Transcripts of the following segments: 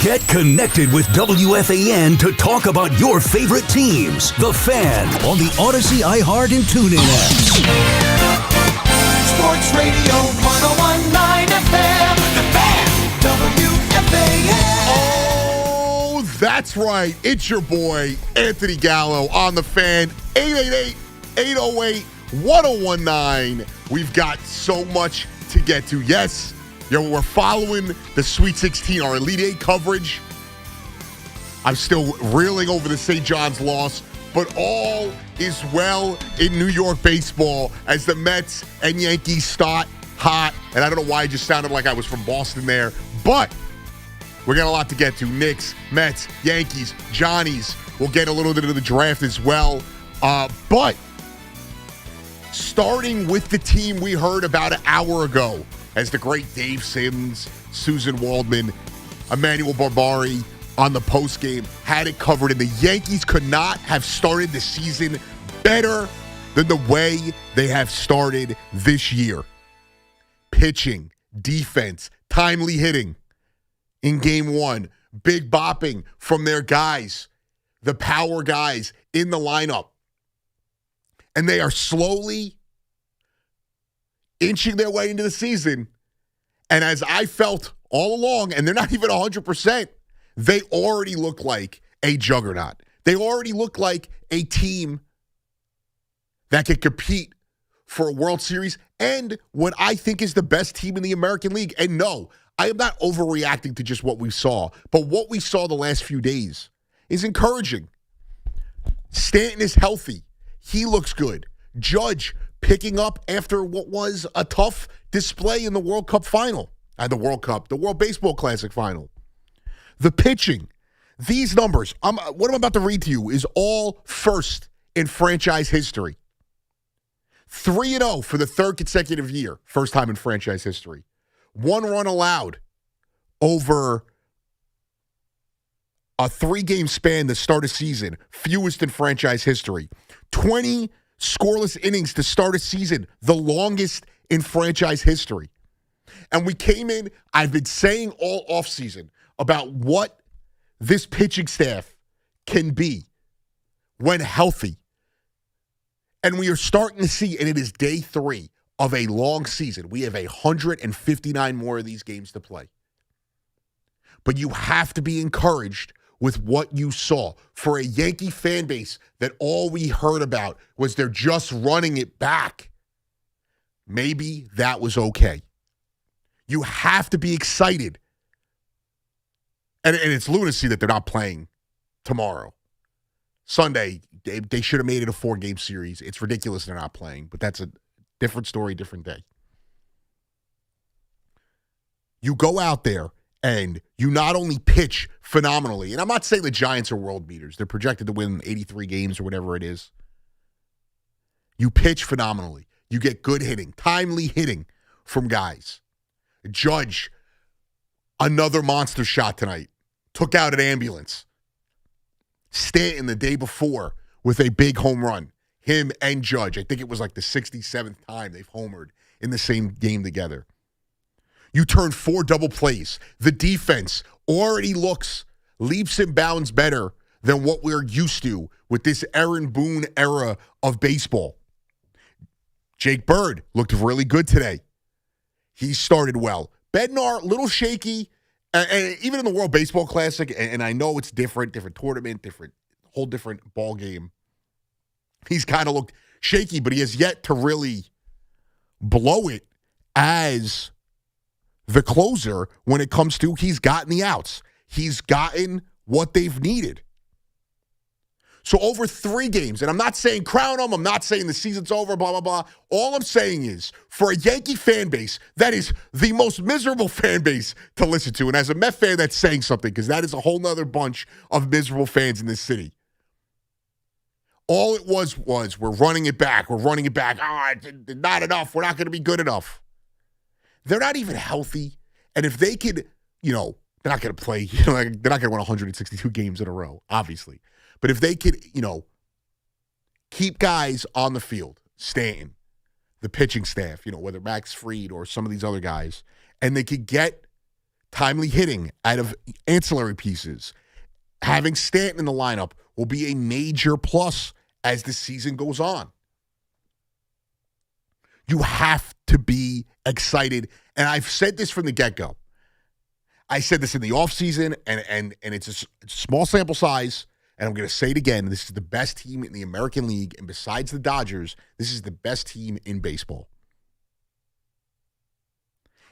Get connected with WFAN to talk about your favorite teams. The Fan on the Odyssey, iHeart, and TuneIn apps. Sports Radio 101.9 FM. The Fan. WFAN. Oh, that's right. It's your boy, Anthony Gallo, on The Fan. 888-808-1019. We've got so much to get to. Yes, we're following the Sweet 16, our Elite Eight coverage. I'm still reeling over the St. John's loss, but all is well in New York baseball as the Mets and Yankees start hot. And I don't know why I just sounded like I was from Boston there, but we got a lot to get to. Knicks, Mets, Yankees, Johnnies. We'll get a little bit of the draft as well. But starting with the team we heard about an hour ago, as the great Dave Sims, Susan Waldman, Emmanuel Barbari on the postgame had it covered, and the Yankees could not have started the season better than the way they have started this year. Pitching, defense, timely hitting in game one, big bopping from their guys, the power guys in the lineup. And they are slowly inching their way into the season. And as I felt all along, and they're not even 100%, they already look like a juggernaut. They already look like a team that can compete for a World Series and what I think is the best team in the American League. And no, I am not overreacting to just what we saw, but what we saw the last few days is encouraging. Stanton is healthy. He looks good. Judge picking up after what was a tough display in the World Cup final. The World Baseball Classic final. The pitching, these numbers, what I'm about to read to you is all first in franchise history. 3-0 for the third consecutive year, first time in franchise history. 1 run allowed over a 3-game span to start a season, fewest in franchise history. 20 scoreless innings to start a season, the longest in franchise history. And we came in, I've been saying all offseason about what this pitching staff can be when healthy. And we are starting to see, and it is day 3 of a long season. We have 159 more of these games to play. But you have to be encouraged with what you saw. For a Yankee fan base that all we heard about was they're just running it back, maybe that was okay. You have to be excited. And it's lunacy that they're not playing tomorrow. Sunday, they should have made it a 4-game series. It's ridiculous they're not playing, but that's a different story, different day. You go out there and you not only pitch phenomenally, and I'm not saying the Giants are world beaters. They're projected to win 83 games or whatever it is. You pitch phenomenally. You get good hitting, timely hitting from guys. Judge, another monster shot tonight. Took out an ambulance. Stanton the day before with a big home run. Him and Judge. I think it was like the 67th time they've homered in the same game together. You turn 4 double plays. The defense already looks leaps and bounds better than what we're used to with this Aaron Boone era of baseball. Jake Bird looked really good today. He started well. Bednar, a little shaky. And even in the World Baseball Classic, and I know it's different tournament, whole different ball game. He's kind of looked shaky, but he has yet to really blow it as the closer when it comes to he's gotten the outs. He's gotten what they've needed. So over 3 games, and I'm not saying crown him, I'm not saying the season's over, blah, blah, blah. All I'm saying is, for a Yankee fan base, that is the most miserable fan base to listen to. And as a Met fan, that's saying something, because that is a whole nother bunch of miserable fans in this city. All it was we're running it back. We're running it back. Not enough. We're not going to be good enough. They're not even healthy. And if they could, they're not going to play, they're not going to win 162 games in a row, obviously. But if they could, keep guys on the field, Stanton, the pitching staff, whether Max Fried or some of these other guys, and they could get timely hitting out of ancillary pieces. Having Stanton in the lineup will be a major plus as the season goes on. You have to be excited. And I've said this from the get-go. I said this in the offseason, and it's a small sample size, and I'm going to say it again. This is the best team in the American League, and besides the Dodgers, this is the best team in baseball.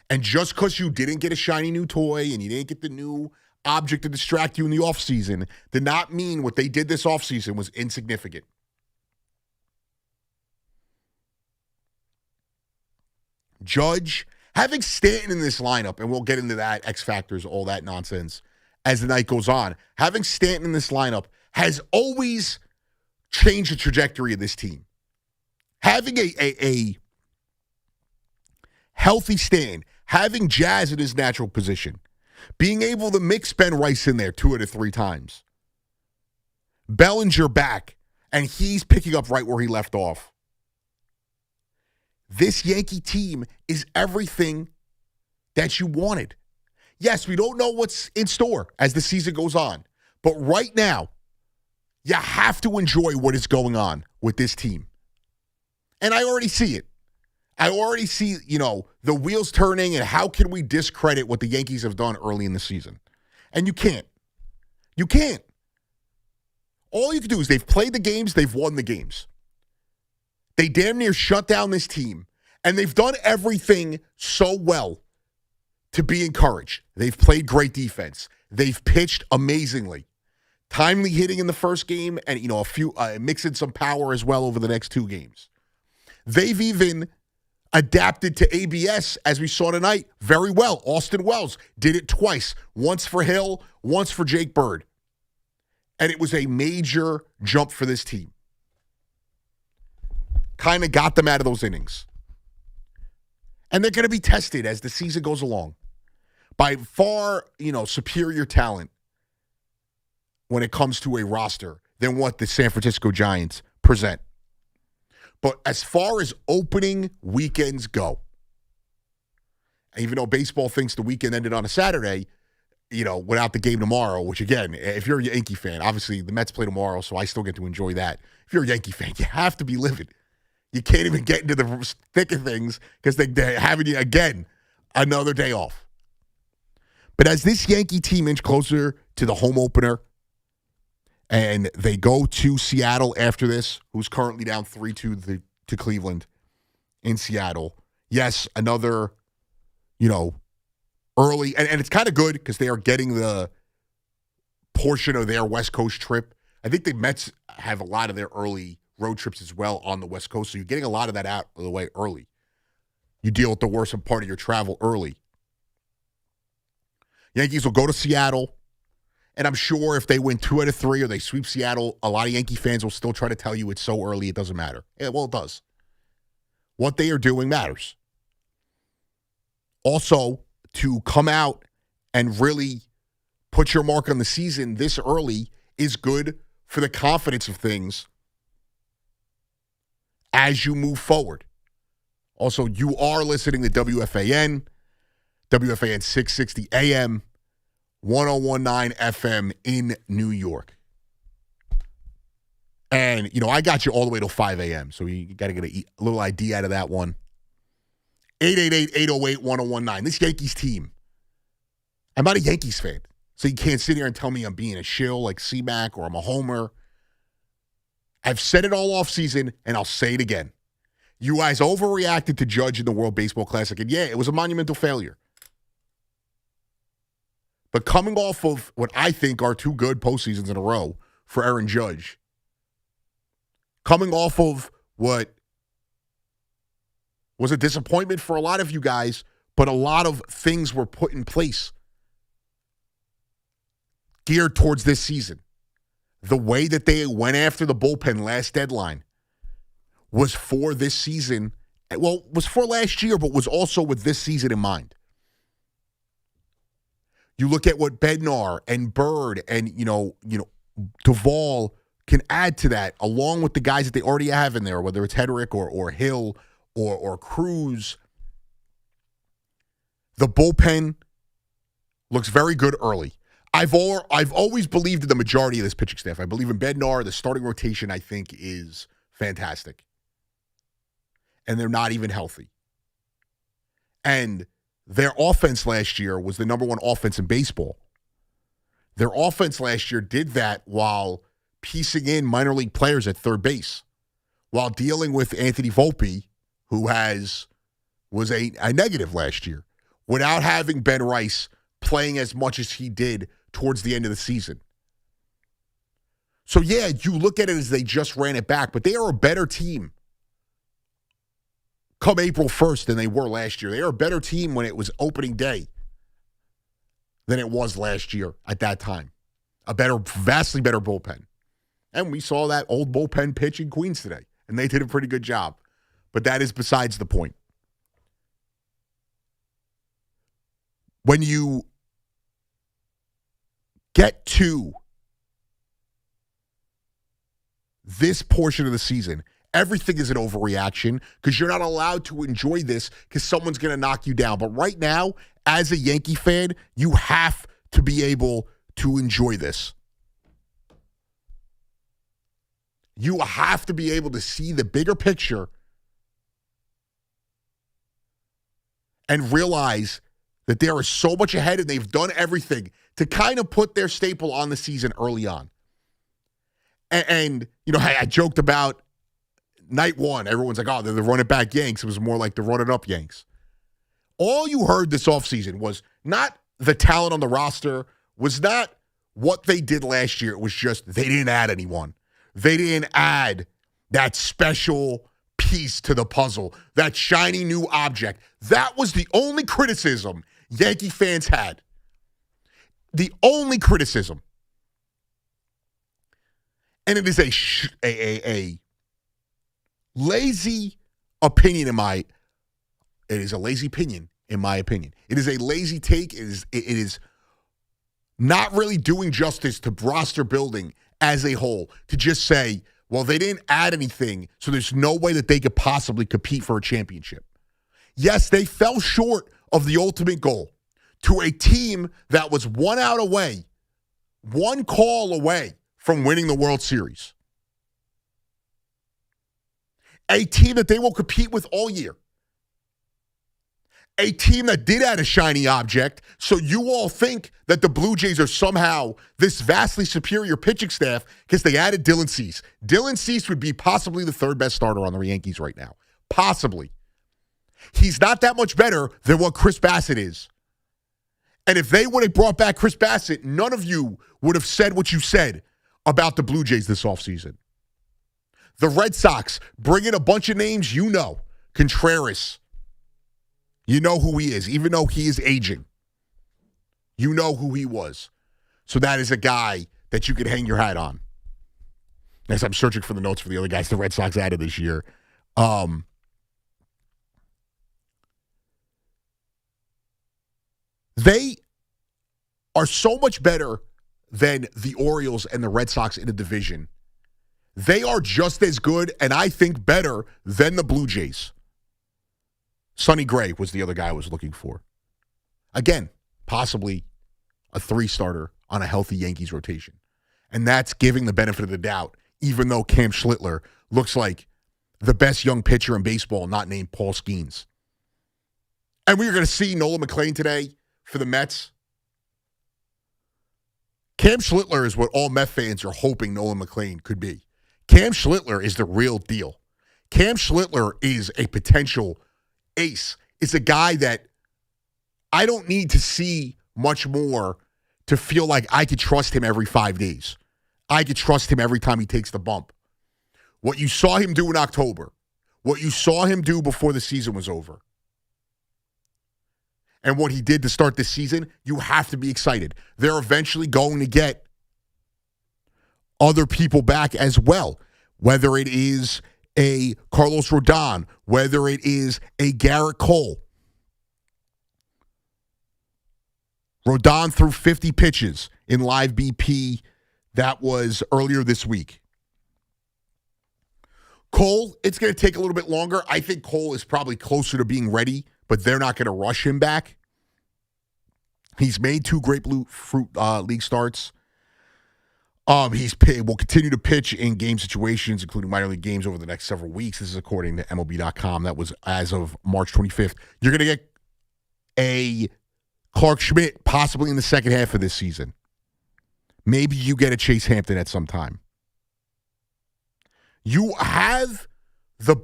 And just because you didn't get a shiny new toy and you didn't get the new object to distract you in the offseason did not mean what they did this offseason was insignificant. Judge, having Stanton in this lineup, and we'll get into that, X factors, all that nonsense, as the night goes on. Having Stanton in this lineup has always changed the trajectory of this team. Having a healthy Stanton, having Jazz in his natural position, being able to mix Ben Rice in there 2 out of 3 times, Bellinger back, and he's picking up right where he left off. This Yankee team is everything that you wanted. Yes, we don't know what's in store as the season goes on, but right now, you have to enjoy what is going on with this team. And I already see it. I already see, the wheels turning, and how can we discredit what the Yankees have done early in the season? And you can't. You can't. All you can do is they've played the games, they've won the games. They damn near shut down this team, and they've done everything so well to be encouraged. They've played great defense. They've pitched amazingly. Timely hitting in the first game, and a few mixing some power as well over the next 2 games. They've even adapted to ABS, as we saw tonight, very well. Austin Wells did it twice, once for Hill, once for Jake Bird. And it was a major jump for this team. Kind of got them out of those innings. And they're going to be tested as the season goes along by far, superior talent when it comes to a roster than what the San Francisco Giants present. But as far as opening weekends go, even though baseball thinks the weekend ended on a Saturday, without the game tomorrow, which again, if you're a Yankee fan, obviously the Mets play tomorrow, so I still get to enjoy that. If you're a Yankee fan, you have to be livid. You can't even get into the thick of things because they're having you, again, another day off. But as this Yankee team inch closer to the home opener, and they go to Seattle after this, who's currently down 3-2 to Cleveland in Seattle. Yes, another, early. And it's kind of good because they are getting the portion of their West Coast trip. I think the Mets have a lot of their early road trips as well on the West Coast, so you're getting a lot of that out of the way early. You deal with the worst part of your travel early. Yankees will go to Seattle. And I'm sure if they win 2 out of 3 or they sweep Seattle, a lot of Yankee fans will still try to tell you it's so early it doesn't matter. Yeah, well, it does. What they are doing matters. Also, to come out and really put your mark on the season this early is good for the confidence of things as you move forward. Also, you are listening to WFAN 660 AM, 1019 FM in New York. And, I got you all the way till 5 a.m., so you got to get a little ID out of that one. 888-808-1019. This Yankees team, I'm not a Yankees fan, so you can't sit here and tell me I'm being a shill like C-Mac or I'm a homer. I've said it all offseason, and I'll say it again. You guys overreacted to Judge in the World Baseball Classic, and yeah, it was a monumental failure. But coming off of what I think are 2 good postseasons in a row for Aaron Judge, coming off of what was a disappointment for a lot of you guys, but a lot of things were put in place geared towards this season. The way that they went after the bullpen last deadline was for this season. Well, was for last year, but was also with this season in mind. You look at what Bednar and Bird and, Duvall can add to that, along with the guys that they already have in there, whether it's Hedrick or Hill or Cruz. The bullpen looks very good early. I've always believed in the majority of this pitching staff. I believe in Bednar. The starting rotation, I think, is fantastic. And they're not even healthy. And their offense last year was the number one offense in baseball. Their offense last year did that while piecing in minor league players at third base, while dealing with Anthony Volpe, who was a negative last year, without having Ben Rice playing as much as he did towards the end of the season. So, yeah, you look at it as they just ran it back, but they are a better team come April 1st than they were last year. They are a better team when it was opening day than it was last year at that time. Vastly better bullpen. And we saw that old bullpen pitch in Queens today, and they did a pretty good job. But that is besides the point. When you get to this portion of the season, everything is an overreaction because you're not allowed to enjoy this because someone's going to knock you down. But right now, as a Yankee fan, you have to be able to enjoy this. You have to be able to see the bigger picture and realize that there is so much ahead and they've done everything to kind of put their staple on the season early on. And you know, I joked about night one. Everyone's like, oh, they're the run-it-back Yanks. It was more like the run-it-up Yanks. All you heard this offseason was not the talent on the roster, was not what they did last year. It was just they didn't add anyone. They didn't add that special piece to the puzzle, that shiny new object. That was the only criticism Yankee fans had. The only criticism. And it is a lazy opinion in my opinion. It is a lazy take. It is not really doing justice to roster building as a whole to just say, well, they didn't add anything, so there's no way that they could possibly compete for a championship. Yes, they fell short of the ultimate goal to a team that was one out away, one call away from winning the World Series. A team that they will compete with all year. A team that did add a shiny object, so you all think that the Blue Jays are somehow this vastly superior pitching staff because they added Dylan Cease. Dylan Cease would be possibly the third best starter on the Yankees right now. Possibly. He's not that much better than what Chris Bassett is. And if they would have brought back Chris Bassett, none of you would have said what you said about the Blue Jays this offseason. The Red Sox bring in a bunch of names you know. Contreras. You know who he is, even though he is aging. You know who he was. So that is a guy that you could hang your hat on. As I'm searching for the notes for the other guys the Red Sox added this year. They are so much better than the Orioles and the Red Sox in the division. They are just as good, and I think better, than the Blue Jays. Sonny Gray was the other guy I was looking for. Again, possibly a 3-starter on a healthy Yankees rotation. And that's giving the benefit of the doubt, even though Cam Schlittler looks like the best young pitcher in baseball not named Paul Skeens. And we are going to see Nolan McLean today for the Mets. Cam Schlittler is what all Met fans are hoping Nolan McLean could be. Cam Schlittler is the real deal. Cam Schlittler is a potential ace. It's a guy that I don't need to see much more to feel like I could trust him every 5 days. I could trust him every time he takes the bump. What you saw him do in October, what you saw him do before the season was over, and what he did to start this season, you have to be excited. They're eventually going to get other people back as well, whether it is a Carlos Rodon, whether it is a Garrett Cole. Rodon threw 50 pitches in live BP. That was earlier this week. Cole, it's going to take a little bit longer. I think Cole is probably closer to being ready, but they're not going to rush him back. He's made 2 grapefruit league starts. Will continue to pitch in game situations, including minor league games, over the next several weeks. This is according to MLB.com. That was as of March 25th. You're going to get a Clark Schmidt possibly in the second half of this season. Maybe you get a Chase Hampton at some time. You have the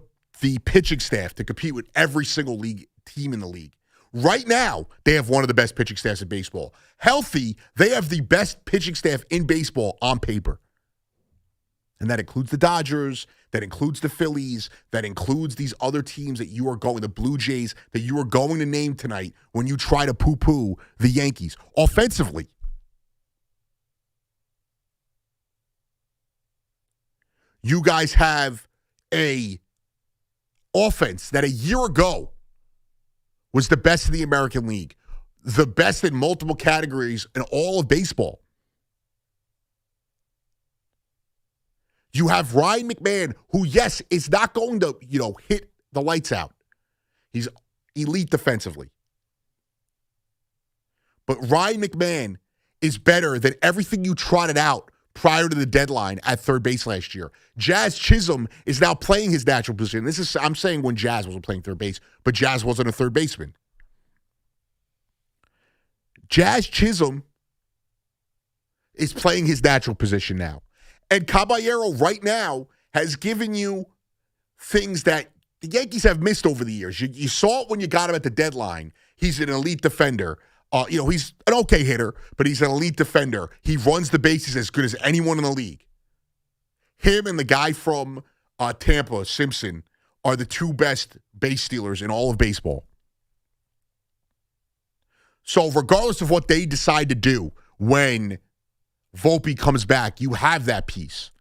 pitching staff to compete with every single league team in the league. Right now, they have one of the best pitching staffs in baseball. Healthy, they have the best pitching staff in baseball on paper. And that includes the Dodgers, that includes the Phillies, that includes these other teams that you are going, the Blue Jays, that you are going to name tonight when you try to poo-poo the Yankees. Offensively, you guys have a offense that a year ago was the best in the American League, the best in multiple categories in all of baseball. You have Ryan McMahon, who, yes, is not going to, hit the lights out. He's elite defensively. But Ryan McMahon is better than everything you trotted out prior to the deadline at third base last year. Jazz Chisholm is now playing his natural position. I'm saying when Jazz wasn't playing third base, but Jazz wasn't a third baseman. Jazz Chisholm is playing his natural position now. And Caballero right now has given you things that the Yankees have missed over the years. You saw it when you got him at the deadline. He's an elite defender. He's an okay hitter, but he's an elite defender. He runs the bases as good as anyone in the league. Him and the guy from Tampa, Simpson, are the 2 best base stealers in all of baseball. So regardless of what they decide to do when Volpe comes back, you have that piece.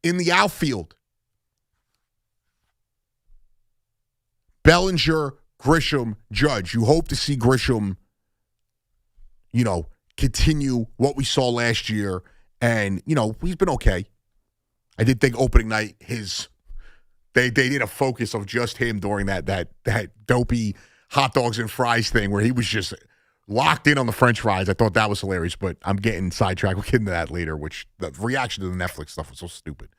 In the outfield, Bellinger, Grisham, Judge. You hope to see Grisham continue what we saw last year. And, he's been okay. I did think opening night, they did a focus of just him during that dopey hot dogs and fries thing where he was just locked in on the French fries. I thought that was hilarious, but I'm getting sidetracked. We'll get into that later, which the reaction to the Netflix stuff was so stupid.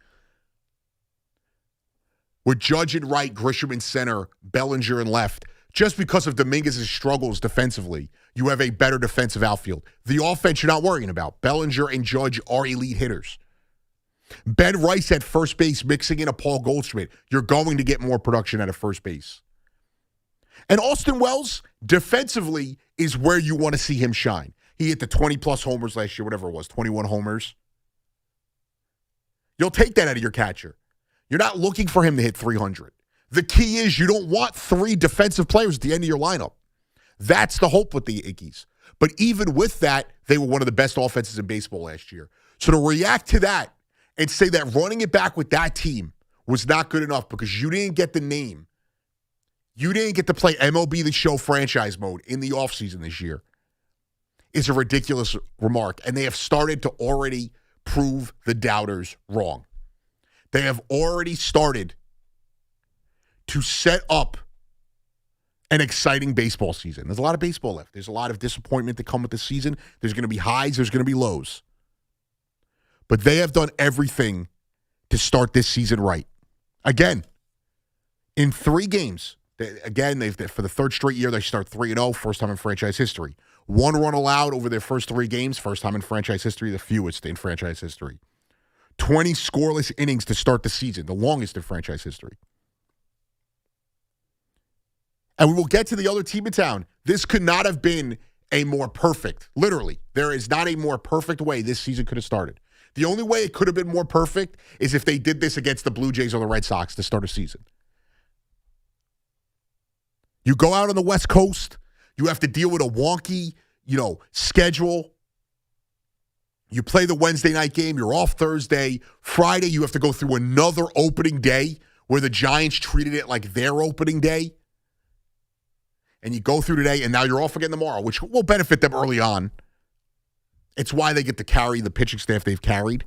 With Judge in right, Grisham in center, Bellinger in left, just because of Dominguez's struggles defensively, you have a better defensive outfield. The offense you're not worrying about. Bellinger and Judge are elite hitters. Ben Rice at first base mixing in a Paul Goldschmidt. You're going to get more production out of first base. And Austin Wells, defensively, is where you want to see him shine. He hit the 20-plus homers last year, whatever it was, 21 homers. You'll take that out of your catcher. You're not looking for him to hit 300. The key is you don't want 3 defensive players at the end of your lineup. That's the hope with the Yankees. But even with that, they were one of the best offenses in baseball last year. So to react to that and say that running it back with that team was not good enough because you didn't get the name, you didn't get to play MLB The Show franchise mode in the offseason this year, is a ridiculous remark. And they have started to already prove the doubters wrong. They have already started to set up an exciting baseball season. There's a lot of baseball left. There's a lot of disappointment to come with the season. There's going to be highs. There's going to be lows. But they have done everything to start this season right. Again, in 3 games, for the third straight year, they start 3-0, first time in franchise history. 1 run allowed over their first 3 games, first time in franchise history, the fewest in franchise history. 20 scoreless innings to start the season, the longest in franchise history. And we will get to the other team in town. This could not have been a more perfect, literally, there is not a more perfect way this season could have started. The only way it could have been more perfect is if they did this against the Blue Jays or the Red Sox to start a season. You go out on the West Coast, you have to deal with a wonky, schedule. You play the Wednesday night game, you're off Thursday. Friday, you have to go through another opening day where the Giants treated it like their opening day. And you go through today, and now you're off again tomorrow, which will benefit them early on. It's why they get to carry the pitching staff they've carried.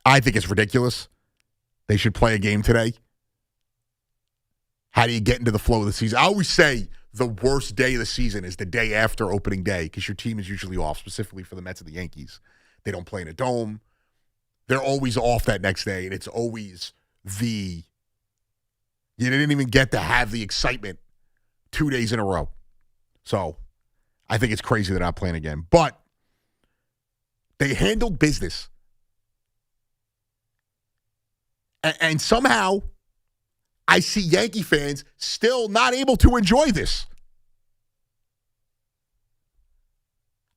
I think it's ridiculous. They should play a game today. How do you get into the flow of the season? I always say the worst day of the season is the day after opening day because your team is usually off, specifically for the Mets and the Yankees. They don't play in a dome. They're always off that next day, and it's always you didn't even get to have the excitement 2 days in a row. So I think it's crazy they're not playing again. But they handled business. And somehow I see Yankee fans still not able to enjoy this.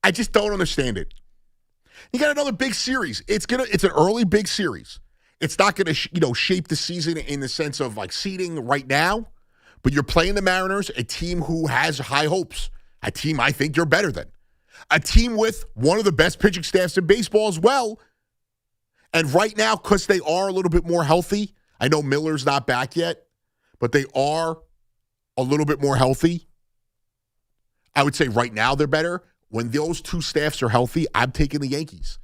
I just don't understand it. You got another big series. It's an early big series. It's not going to shape the season in the sense of like seeding right now, but you're playing the Mariners, a team who has high hopes, a team I think you're better than, a team with one of the best pitching staffs in baseball as well. And right now, because they are a little bit more healthy, I know Miller's not back yet, but they are a little bit more healthy. I would say right now they're better. When those two staffs are healthy, I'm taking the Yankees.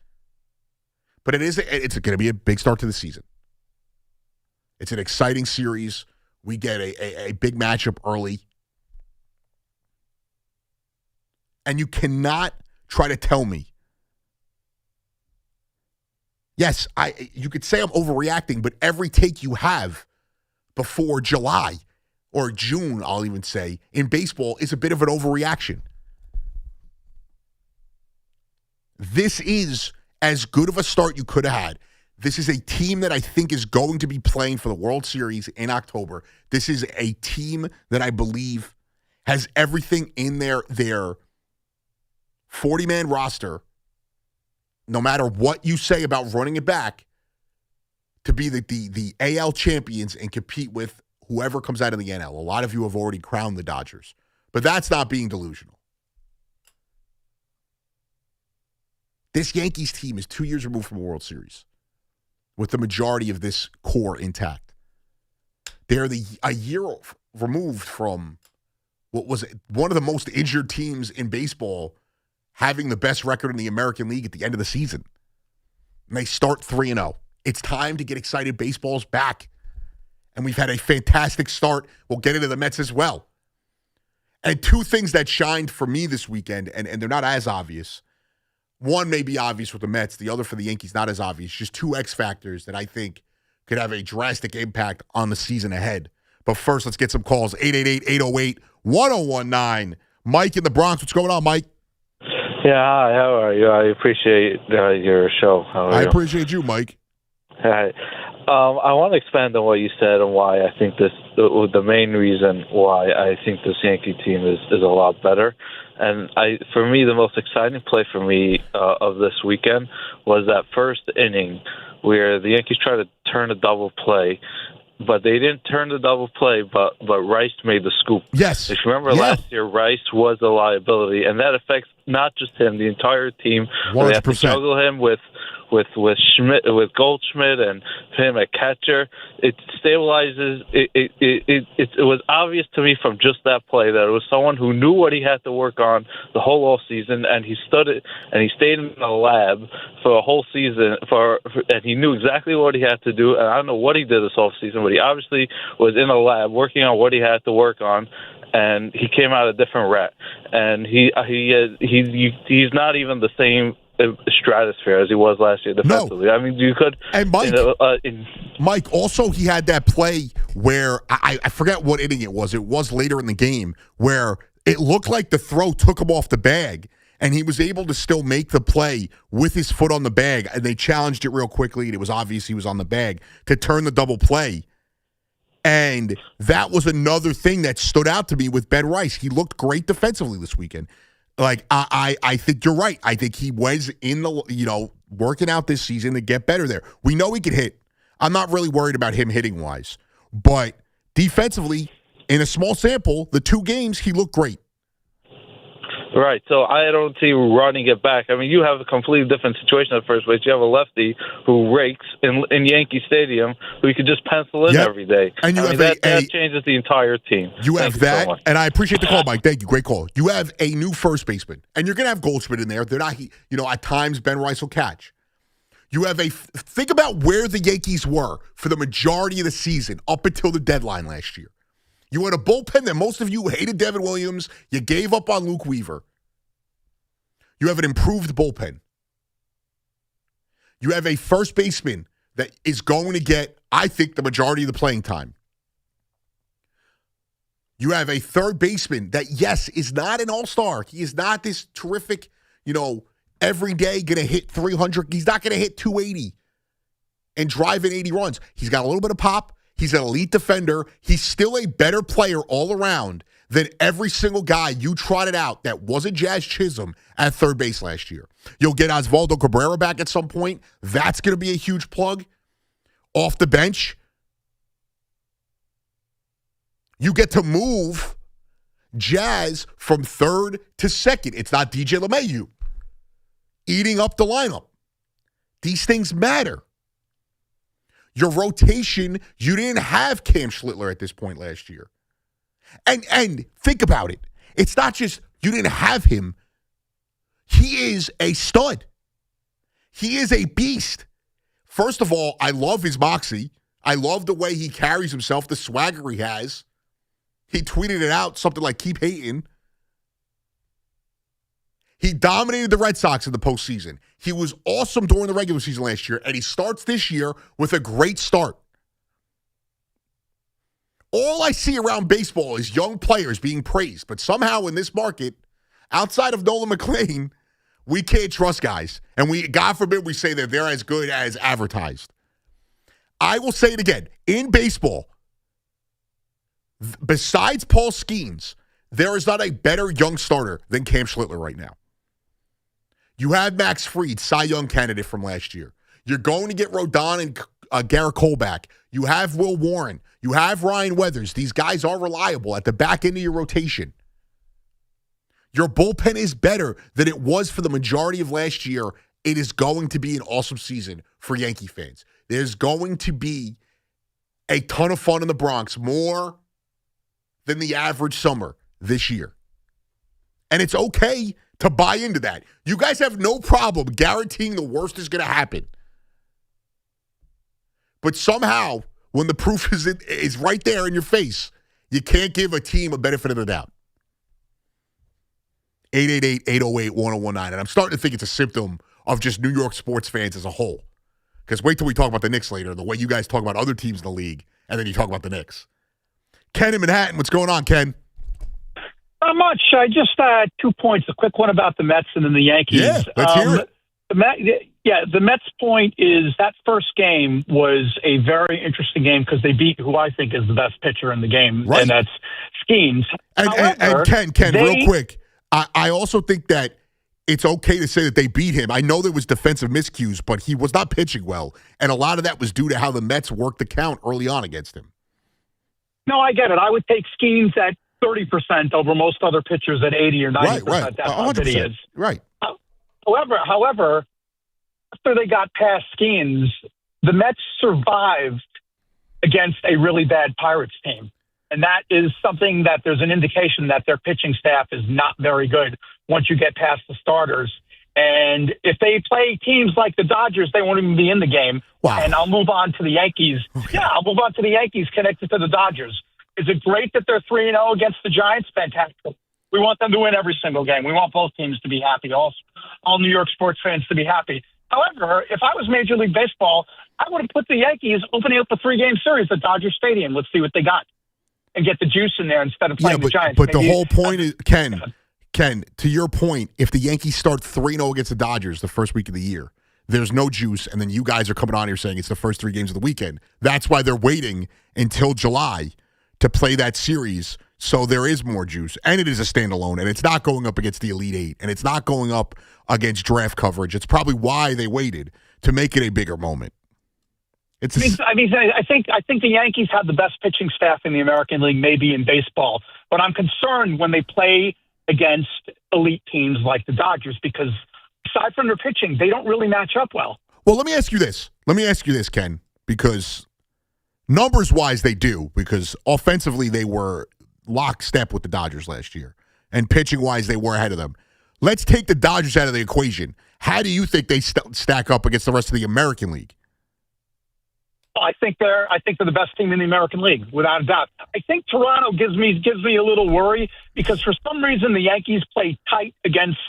But it's going to be a big start to the season. It's an exciting series. We get a big matchup early. And you cannot try to tell me, yes, you could say I'm overreacting, but every take you have before July or June, I'll even say, in baseball is a bit of an overreaction. This is as good of a start you could have had. This is a team that I think is going to be playing for the World Series in October. This is a team that I believe has everything in their 40-man roster, no matter what you say about running it back, to be the AL champions and compete with whoever comes out of the NL. A lot of you have already crowned the Dodgers, but that's not being delusional. This Yankees team is 2 years removed from a World Series with the majority of this core intact. They're a year removed from what was one of the most injured teams in baseball having the best record in the American League at the end of the season. And they start 3-0. It's time to get excited. Baseball's back. And we've had a fantastic start. We'll get into the Mets as well. And two things that shined for me this weekend, and they're not as obvious. One may be obvious with the Mets. The other for the Yankees, not as obvious. Just two X factors that I think could have a drastic impact on the season ahead. But first, let's get some calls. 888-808-1019. Mike in the Bronx. What's going on, Mike? Yeah, hi. How are you? I appreciate your show. How are you? I appreciate you, Mike. Hi. I want to expand on what you said and why I think the main reason why I think this Yankee team is a lot better. And for me, the most exciting play for me of this weekend was that first inning where the Yankees tried to turn a double play, but they didn't turn the double play, but Rice made the scoop. Yes. If you remember last year, Rice was a liability, and that affects not just him, the entire team. 100%. They have to juggle him with Schmidt, with Goldschmidt, and him at catcher. It stabilizes. It was obvious to me from just that play that it was someone who knew what he had to work on the whole off season, and he stayed in the lab for a whole season and he knew exactly what he had to do. And I don't know what he did this off season, but he obviously was in the lab working on what he had to work on. And he came out a different rat, and he's not even the same stratosphere as he was last year defensively. No. I mean, you could. And Mike, Mike, also he had that play where I forget what inning it was. It was later in the game where it looked like the throw took him off the bag, and he was able to still make the play with his foot on the bag. And they challenged it real quickly, and it was obvious he was on the bag to turn the double play. And that was another thing that stood out to me with Ben Rice. He looked great defensively this weekend. Like, I think you're right. I think he was in the, working out this season to get better there. We know he can hit. I'm not really worried about him hitting-wise. But defensively, in a small sample, the 2 games, he looked great. Right, so I don't see running it back. I mean, you have a completely different situation at first base. You have a lefty who rakes in Yankee Stadium who you could just pencil in every day. And you have that changes the entire team. You have that, so and I appreciate the call, Mike. Thank you. Great call. You have a new first baseman, and you're going to have Goldschmidt in there. They're not, at times Ben Rice will catch. You have think about where the Yankees were for the majority of the season up until the deadline last year. You had a bullpen that most of you hated Devin Williams. You gave up on Luke Weaver. You have an improved bullpen. You have a first baseman that is going to get, I think, the majority of the playing time. You have a third baseman that, yes, is not an all-star. He is not this terrific, every day going to hit 300. He's not going to hit 280 and drive in 80 runs. He's got a little bit of pop. He's an elite defender. He's still a better player all around than every single guy you trotted out that wasn't Jazz Chisholm at third base last year. You'll get Osvaldo Cabrera back at some point. That's going to be a huge plug. Off the bench, you get to move Jazz from third to second. It's not DJ LeMahieu eating up the lineup. These things matter. Your rotation, you didn't have Cam Schlittler at this point last year. And think about it. It's not just you didn't have him. He is a stud. He is a beast. First of all, I love his moxie. I love the way he carries himself, the swagger he has. He tweeted it out, something like, keep hating. He dominated the Red Sox in the postseason. He was awesome during the regular season last year, and he starts this year with a great start. All I see around baseball is young players being praised, but somehow in this market, outside of Nolan McLean, we can't trust guys. And God forbid we say that they're as good as advertised. I will say it again. In baseball, besides Paul Skeens, there is not a better young starter than Cam Schlittler right now. You have Max Fried, Cy Young candidate from last year. You're going to get Rodon and Garrett Cole back. You have Will Warren. You have Ryan Weathers. These guys are reliable at the back end of your rotation. Your bullpen is better than it was for the majority of last year. It is going to be an awesome season for Yankee fans. There's going to be a ton of fun in the Bronx, more than the average summer this year. And it's okay to buy into that. You guys have no problem guaranteeing the worst is going to happen. But somehow, when the proof is right there in your face, you can't give a team a benefit of the doubt. 888-808-1019. And I'm starting to think it's a symptom of just New York sports fans as a whole. Because wait till we talk about the Knicks later, the way you guys talk about other teams in the league, and then you talk about the Knicks. Ken in Manhattan, what's going on, Ken? Not much. I just 2 points. A quick one about the Mets and then the Yankees. Yeah, let's hear it. The Mets point is that first game was a very interesting game because they beat who I think is the best pitcher in the game, right. And that's Skeens. And Ken, real quick, I also think that it's okay to say that they beat him. I know there was defensive miscues, but he was not pitching well, and a lot of that was due to how the Mets worked the count early on against him. No, I get it. I would take Skeens at 30% over most other pitchers at 80 or 90%. Right. That's how good he is. Right. However, after they got past Skeens, the Mets survived against a really bad Pirates team. And that is something that there's an indication that their pitching staff is not very good once you get past the starters. And if they play teams like the Dodgers, they won't even be in the game. Wow. And I'll move on to the Yankees. Okay. Yeah, I'll move on to the Yankees connected to the Dodgers. Is it great that they're 3-0 against the Giants? Fantastic. We want them to win every single game. We want both teams to be happy, all New York sports fans to be happy. However, if I was Major League Baseball, I would have put the Yankees opening up a 3-game series at Dodger Stadium. Let's see what they got and get the juice in there instead of playing the Giants. But the whole point is, Ken, to your point, if the Yankees start 3-0 against the Dodgers the first week of the year, there's no juice, and then you guys are coming on here saying it's the first 3 games of the weekend. That's why they're waiting until July to play that series, so there is more juice. And it is a standalone, and it's not going up against the Elite Eight, and it's not going up against draft coverage. It's probably why they waited to make it a bigger moment. I think the Yankees have the best pitching staff in the American League, maybe in baseball. But I'm concerned when they play against elite teams like the Dodgers because aside from their pitching, they don't really match up well. Well, let me ask you this. Ken, because numbers-wise they do, because offensively they were lockstep with the Dodgers last year, and pitching-wise they were ahead of them. Let's take the Dodgers out of the equation. How do you think they stack up against the rest of the American League? I think they're the best team in the American League, without a doubt. I think Toronto gives me a little worry because for some reason the Yankees played tight against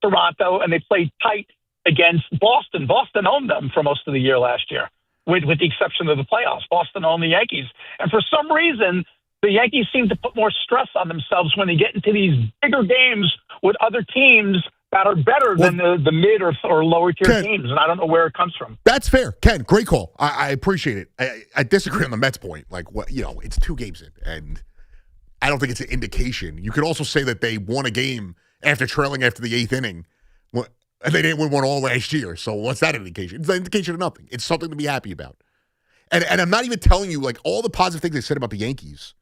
Toronto and they played tight against Boston. Boston owned them for most of the year last year, with the exception of the playoffs. Boston owned the Yankees, and for some reason the Yankees seem to put more stress on themselves when they get into these bigger games with other teams that are better than the mid or lower tier teams, and I don't know where it comes from. That's fair, Ken. Great call. I appreciate it. I disagree on the Mets point. Like, what, it's 2 games in, and I don't think it's an indication. You could also say that they won a game after trailing after the 8th inning, and they didn't win one all last year. So what's that indication? It's an indication of nothing. It's something to be happy about. And I'm not even telling you like all the positive things they said about the Yankees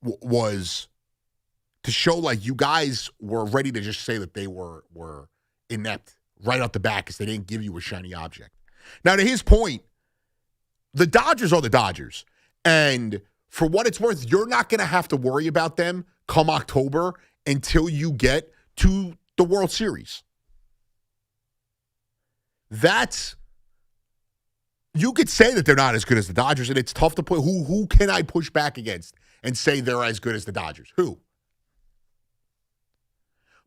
was to show like you guys were ready to just say that they were inept right off the bat because they didn't give you a shiny object. Now, to his point, the Dodgers are the Dodgers. And for what it's worth, you're not going to have to worry about them come October until you get to the World Series. You could say that they're not as good as the Dodgers, and it's tough to put who can I push back against and say they're as good as the Dodgers? Who?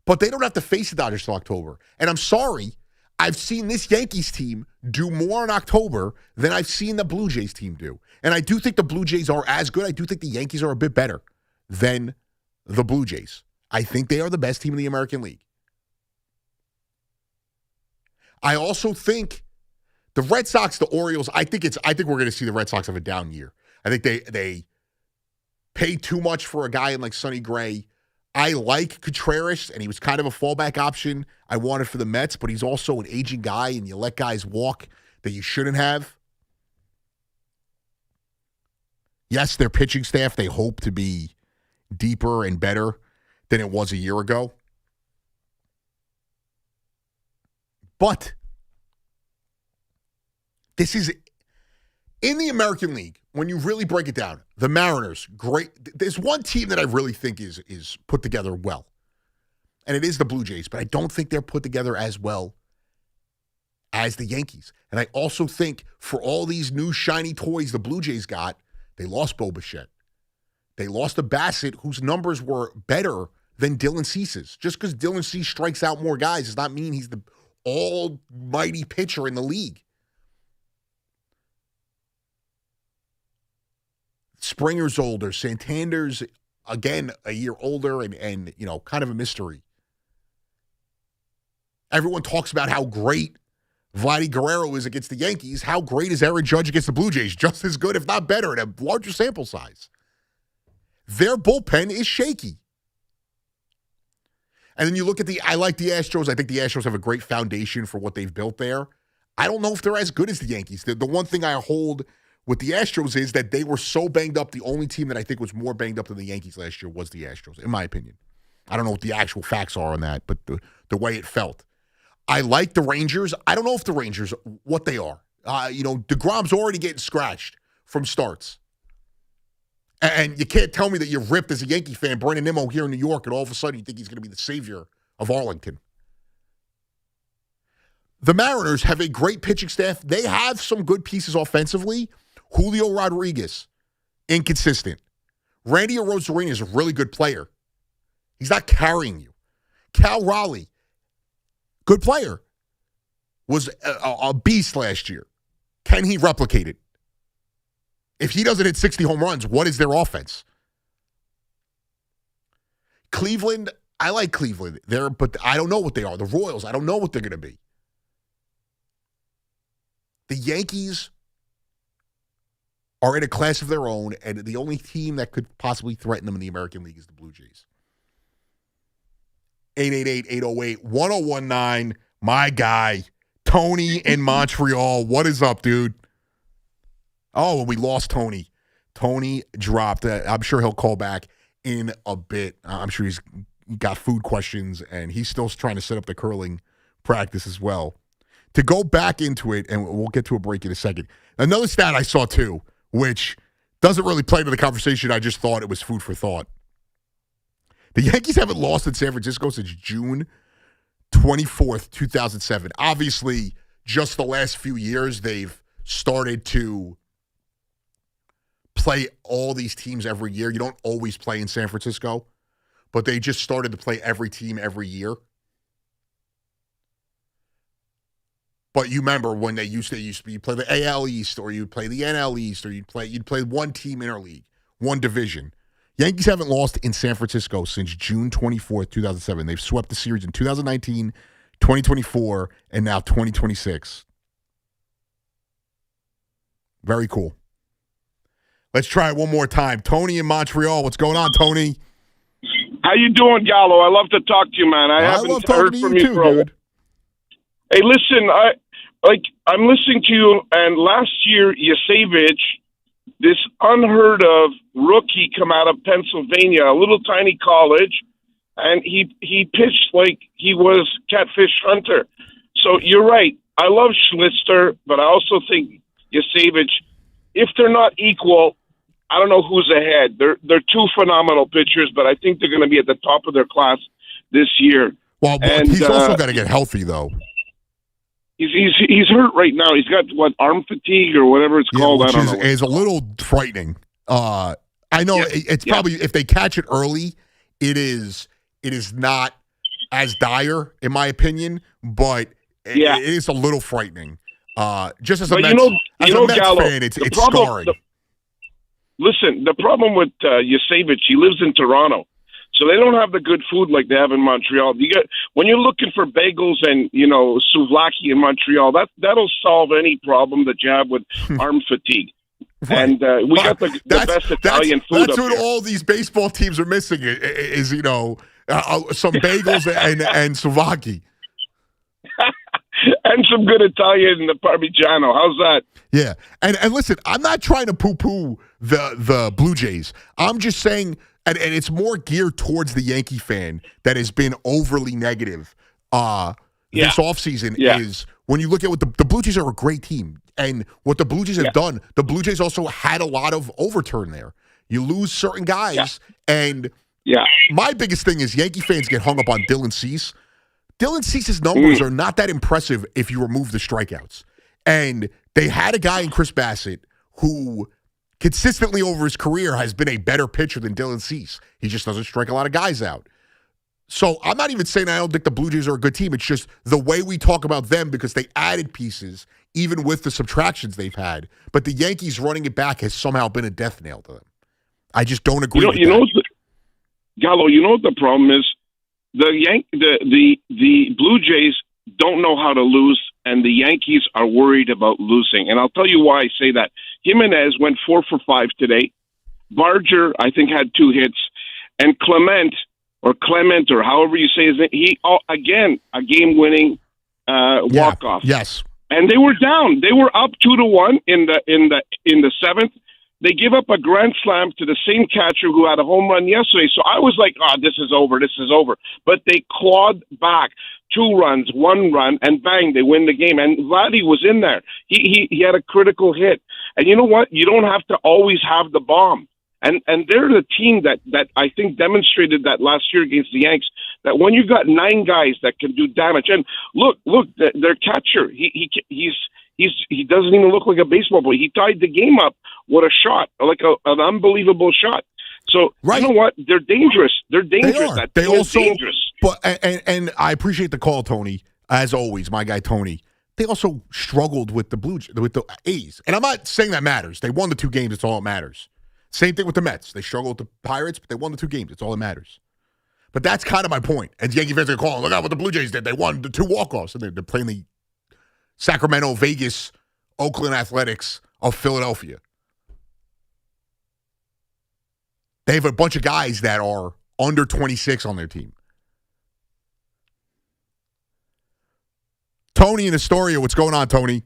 But they don't have to face the Dodgers till October. And I'm sorry, I've seen this Yankees team do more in October than I've seen the Blue Jays team do. And I do think the Blue Jays are as good. I do think the Yankees are a bit better than the Blue Jays. I think they are the best team in the American League. I also think the Red Sox, the Orioles, I think we're going to see the Red Sox have a down year. I think they pay too much for a guy in like Sonny Gray. I like Contreras, and he was kind of a fallback option I wanted for the Mets, but he's also an aging guy, and you let guys walk that you shouldn't have. Yes, their pitching staff, they hope to be deeper and better than it was a year ago. But this is in the American League, when you really break it down, the Mariners, great. There's one team that I really think is put together well, and it is the Blue Jays, but I don't think they're put together as well as the Yankees. And I also think for all these new shiny toys the Blue Jays got, they lost Bo Bichette. They lost a Bassett whose numbers were better than Dylan Cease's. Just because Dylan Cease strikes out more guys does not mean he's the almighty pitcher in the league. Springer's older. Santander's, again, a year older and kind of a mystery. Everyone talks about how great Vladdy Guerrero is against the Yankees. How great is Aaron Judge against the Blue Jays? Just as good, if not better, at a larger sample size. Their bullpen is shaky. And then you look at I like the Astros. I think the Astros have a great foundation for what they've built there. I don't know if they're as good as the Yankees. The one thing I hold with the Astros is that they were so banged up. The only team that I think was more banged up than the Yankees last year was the Astros, in my opinion. I don't know what the actual facts are on that, but the way it felt. I like the Rangers. I don't know if the Rangers, what they are. DeGrom's already getting scratched from starts. And you can't tell me that you're ripped as a Yankee fan, Brandon Nimmo here in New York, and all of a sudden you think he's going to be the savior of Arlington. The Mariners have a great pitching staff. They have some good pieces offensively. Julio Rodriguez, inconsistent. Randy Arozarena is a really good player. He's not carrying you. Cal Raleigh, good player, was a beast last year. Can he replicate it? If he doesn't hit 60 home runs, what is their offense? Cleveland, I like Cleveland. But I don't know what they are. The Royals, I don't know what they're going to be. The Yankees are in a class of their own, and the only team that could possibly threaten them in the American League is the Blue Jays. 888-808-1019. My guy, Tony in Montreal. What is up, dude? Oh, we lost Tony. Tony dropped. I'm sure he'll call back in a bit. I'm sure he's got food questions, and he's still trying to set up the curling practice as well. To go back into it, and we'll get to a break in a second. Another stat I saw, too, which doesn't really play into the conversation. I just thought it was food for thought. The Yankees haven't lost in San Francisco since June 24th, 2007. Obviously, just the last few years they've started to play all these teams every year. You don't always play in San Francisco, but they just started to play every team every year. But you remember when they used to you play the AL East, or you'd play the NL East, or you'd play one team interleague, one division. Yankees haven't lost in San Francisco since June 24th, 2007. They've swept the series in 2019, 2024, and now 2026. Very cool. Let's try it one more time. Tony in Montreal. What's going on, Tony? How you doing, Gallo? I love to talk to you, man. I haven't love heard talking from to you you too, for a dude. Hey, listen, I'm listening to you, and last year, Yasevich, this unheard of rookie come out of Pennsylvania, a little tiny college, and he pitched like he was Catfish Hunter. So you're right. I love Schlichter, but I also think Yasevich, if they're not equal, I don't know who's ahead. They're two phenomenal pitchers, but I think they're going to be at the top of their class this year. Well, and, he's also got to get healthy, though. He's hurt right now. He's got arm fatigue or whatever it's called. I don't know. Is a little frightening. I know it's probably, if they catch it early, it is not as dire in my opinion, but it is a little frightening. Just as a Mets, Gallo, fan, it's scarring. Listen, the problem with Yasevich, he lives in Toronto. So they don't have the good food like they have in Montreal. When you're looking for bagels and, souvlaki in Montreal, that'll solve any problem that you have with arm fatigue. Right. And we got the best Italian food That's up what here. all these baseball teams are missing is some bagels and souvlaki. And some good Italian Parmigiano. How's that? Yeah. And listen, I'm not trying to poo-poo the Blue Jays. I'm just saying, and it's more geared towards the Yankee fan that has been overly negative this offseason is when you look at what the Blue Jays are a great team. And what the Blue Jays have done, the Blue Jays also had a lot of overturn there. You lose certain guys, and my biggest thing is Yankee fans get hung up on Dylan Cease. Dylan Cease's numbers are not that impressive if you remove the strikeouts. And they had a guy in Chris Bassett who consistently over his career has been a better pitcher than Dylan Cease. He just doesn't strike a lot of guys out. So I'm not even saying I don't think the Blue Jays are a good team. It's just the way we talk about them because they added pieces even with the subtractions they've had. But the Yankees running it back has somehow been a death nail to them. I just don't agree with that. Gallo, you know what the problem is? The Blue Jays don't know how to lose, and the Yankees are worried about losing. And I'll tell you why I say that. Jimenez went 4 for 5 today. Barger, I think, had 2 hits. And Clement, or however you say his name, he again a game-winning walk-off. Yes. And they were down. They were up 2-1 in the 7th. They give up a grand slam to the same catcher who had a home run yesterday. So I was like, this is over. But they clawed back 2 runs, 1 run, and bang, they win the game. And Vladdy was in there. He had a critical hit. And you know what? You don't have to always have the bomb. And they're the team that I think demonstrated that last year against the Yanks, that when you got 9 guys that can do damage. And look, their catcher, he doesn't even look like a baseball player. He tied the game up with a shot, like an unbelievable shot. So you know what? They're dangerous. They're dangerous. They are dangerous. But and I appreciate the call, Tony. As always, my guy Tony. They also struggled with the A's, and I'm not saying that matters. They won the 2 games. It's all that matters. Same thing with the Mets. They struggled with the Pirates, but they won the 2 games. It's all that matters. But that's kind of my point. And Yankee fans are calling, look out what the Blue Jays did. They won the 2 walk-offs, and they're playing the Sacramento, Vegas, Oakland Athletics of Philadelphia. They have a bunch of guys that are under 26 on their team. Tony in Astoria, what's going on, Tony?